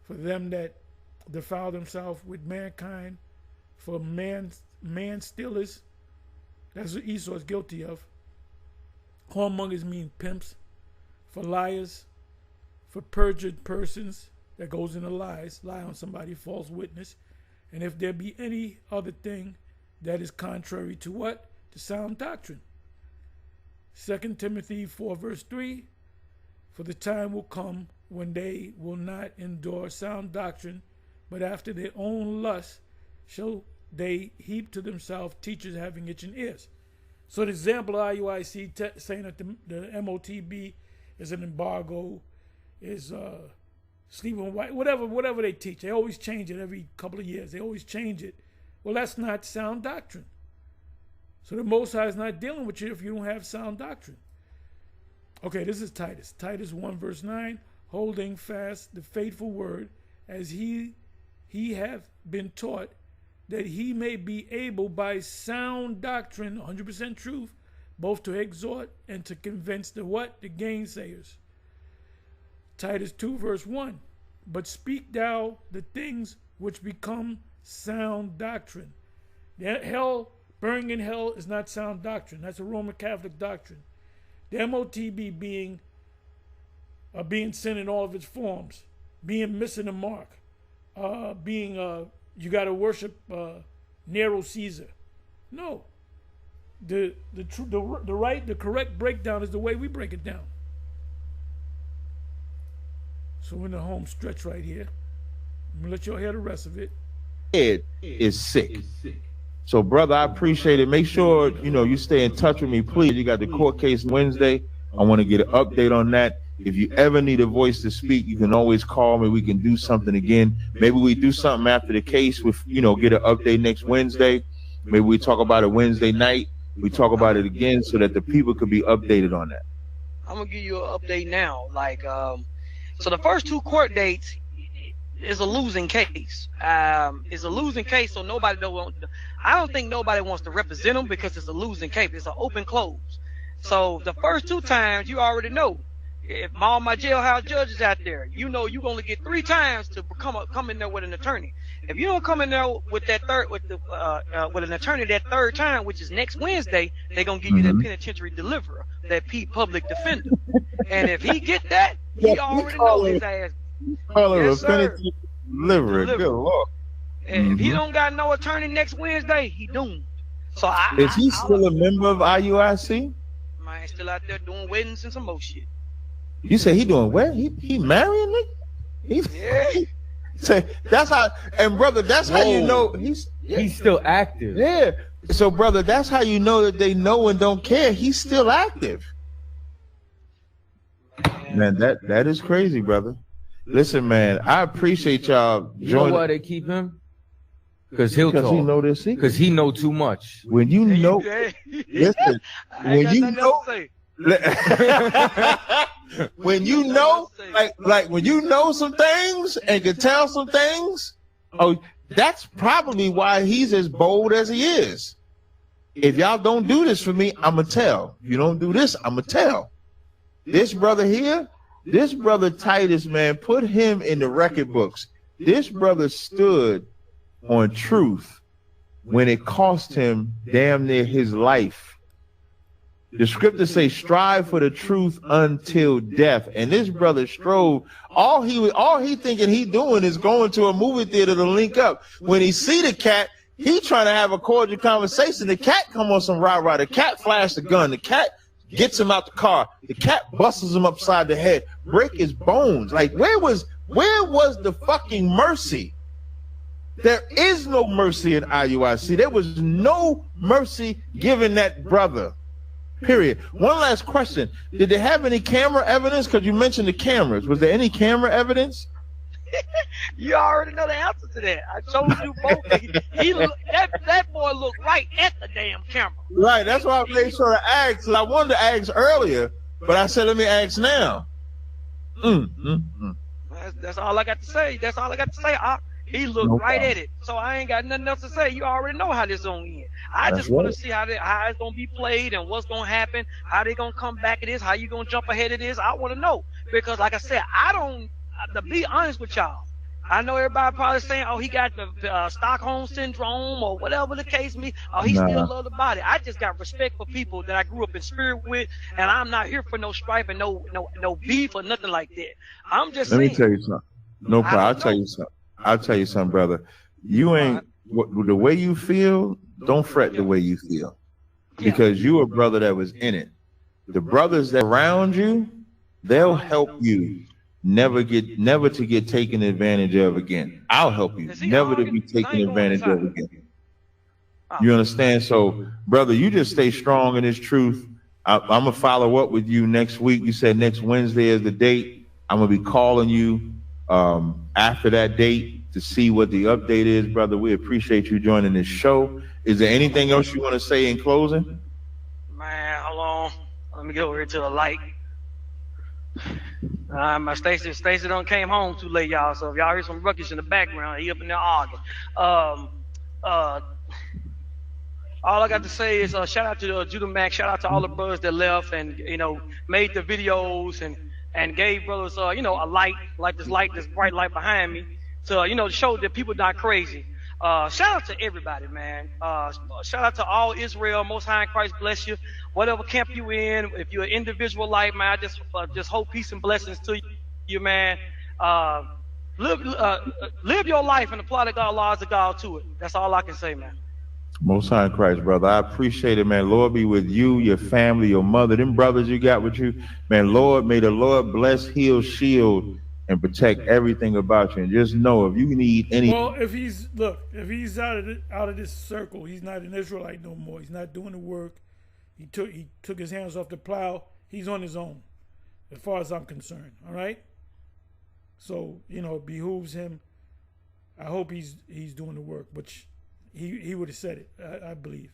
for them that defile themselves with mankind, for man stealers. That's what Esau is guilty of. Whoremongers mean pimps. For liars, for perjured persons, that goes into lies, lie on somebody, false witness. And if there be any other thing that is contrary to what? To sound doctrine. 2 Timothy 4 verse 3, for the time will come when they will not endure sound doctrine, but after their own lust shall they heap to themselves teachers having itching ears. So the example of IUIC saying that the MOTB is an embargo, is sleeping white, whatever they teach. They always change it every couple of years. They always change it. Well, that's not sound doctrine. So the Most High is not dealing with you if you don't have sound doctrine. Okay, this is Titus. Titus 1 verse 9, holding fast the faithful word as he hath been taught, that he may be able by sound doctrine, 100% truth, both to exhort and to convince the what? The gainsayers. Titus 2 verse 1. But speak thou the things which become sound doctrine. Burning in hell is not sound doctrine. That's a Roman Catholic doctrine. The MOTB being sin in all of its forms, being missing the mark, you got to worship Nero Caesar. No. The correct breakdown is the way we break it down. So we're in the home stretch right here. I'm gonna let y'all hear the rest of it. Head is sick. So, brother, I appreciate it. Make sure you stay in touch with me, please. You got the court case Wednesday. I want to get an update on that. If you ever need a voice to speak, you can always call me. We can do something again. Maybe we do something after the case with get an update next Wednesday. Maybe we talk about it Wednesday night. We talk about it again so that the people could be updated on that. I'm gonna give you an update now. So the first 2 court dates is a losing case. It's a losing case, so I don't think nobody wants to represent them because it's a losing case. It's an open close. So the first 2 times, you already know. If all my jailhouse judges out there, you only get 3 times to come in there with an attorney. If you don't come in there with that with an attorney that 3rd time, which is next Wednesday, they're gonna give you that penitentiary deliverer, that public defender. And if he get that, he already knows his ass. Yes, sir. Deliverer. Good Lord. And if he don't got no attorney next Wednesday, he doomed. So is he still a member of IUIC? Man, still out there doing weddings and some more shit. You say he doing what? He marrying nigga? Yeah. Say that's how, and brother, that's how you know he's still active. Yeah. So brother, that's how you know that they know and don't care. He's still active. Man, that is crazy, brother. Listen, man, I appreciate y'all joining. You know why they keep him? Because he'll talk. He know this secret. Because he know too much. When you know, listen, when you know, when you know, like when you know some things and can tell some things, that's probably why he's as bold as he is. If y'all don't do this for me, I'ma tell. If you don't do this, I'ma tell. This brother here, this brother Titus, man, put him in the record books. This brother stood on truth when it cost him damn near his life. The scriptures say, strive for the truth until death. And this brother strove. All he thinking he doing is going to a movie theater to link up. When he see the cat, He trying to have a cordial conversation. The cat come on some rah-rah. The cat flashed the gun. The cat gets him out the car. The cat busts him upside the head, break his bones. Like, where was the fucking mercy? There is no mercy in IUIC. There was no mercy given that brother. Period. One last question. Did they have any camera evidence? Because you mentioned the cameras. Was there any camera evidence? You already know the answer to that. I told you both. That boy looked right at the damn camera. Right. That's why I made sure to ask. I wanted to ask earlier, but I said, let me ask now. That's all I got to say. That's all I got to say. He looked right at it. So I ain't got nothing else to say. You already know how this is going to end. I just want to see how it's going to be played and what's going to happen, how they going to come back at this, how you going to jump ahead of this. I want to know. Because, like I said, to be honest with y'all, I know everybody probably saying, oh, he got the Stockholm syndrome or whatever the case may be. Oh, he still love the body. I just got respect for people that I grew up in spirit with, and I'm not here for no strife and no beef or nothing like that. I'm just saying. Let me tell you something. No problem. I'll tell you something, brother. You ain't the way you feel. Don't fret the way you feel, because you a brother that was in it. The brothers that around you, they'll help you never to get taken advantage of again. I'll help you never to be taken advantage of again. You understand? So, brother, you just stay strong in this truth. I'm gonna follow up with you next week. You said next Wednesday is the date. I'm gonna be calling you after that date to see what the update is, brother. We appreciate you joining this show. Is there anything else you want to say in closing? Man, hold on. Let me get over here to the light. My Stacy done came home too late, y'all. So if y'all hear some ruckus in the background, he up in there arguing. All I got to say is shout out to Judah Mack, shout out to all the brothers that left and made the videos and gave brothers a light, like this bright light behind me, to show that people not crazy. Shout out to everybody, man. Shout out to all Israel. Most High in Christ bless you. Whatever camp you in, if you're an individual life, man, I just hope peace and blessings to you, man. Live your life and apply the God laws of God to it. That's all I can say, man. Most High in Christ, brother. I appreciate it, man. Lord be with you, your family, your mother, them brothers you got with you. Man, Lord, may the Lord bless, heal, shield, and protect everything about you. And just know, if you need any... Well, if he's out of this circle, he's not an Israelite no more. He's not doing the work. He took his hands off the plow. He's on his own, as far as I'm concerned. All right? So, it behooves him. I hope he's doing the work, which he would have said it, I believe.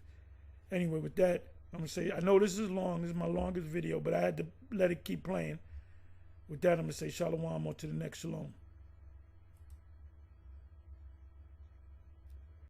Anyway, with that, I'm going to say, I know this is long. This is my longest video, but I had to let it keep playing. With that, I'm going to say shalom on to the next shalom.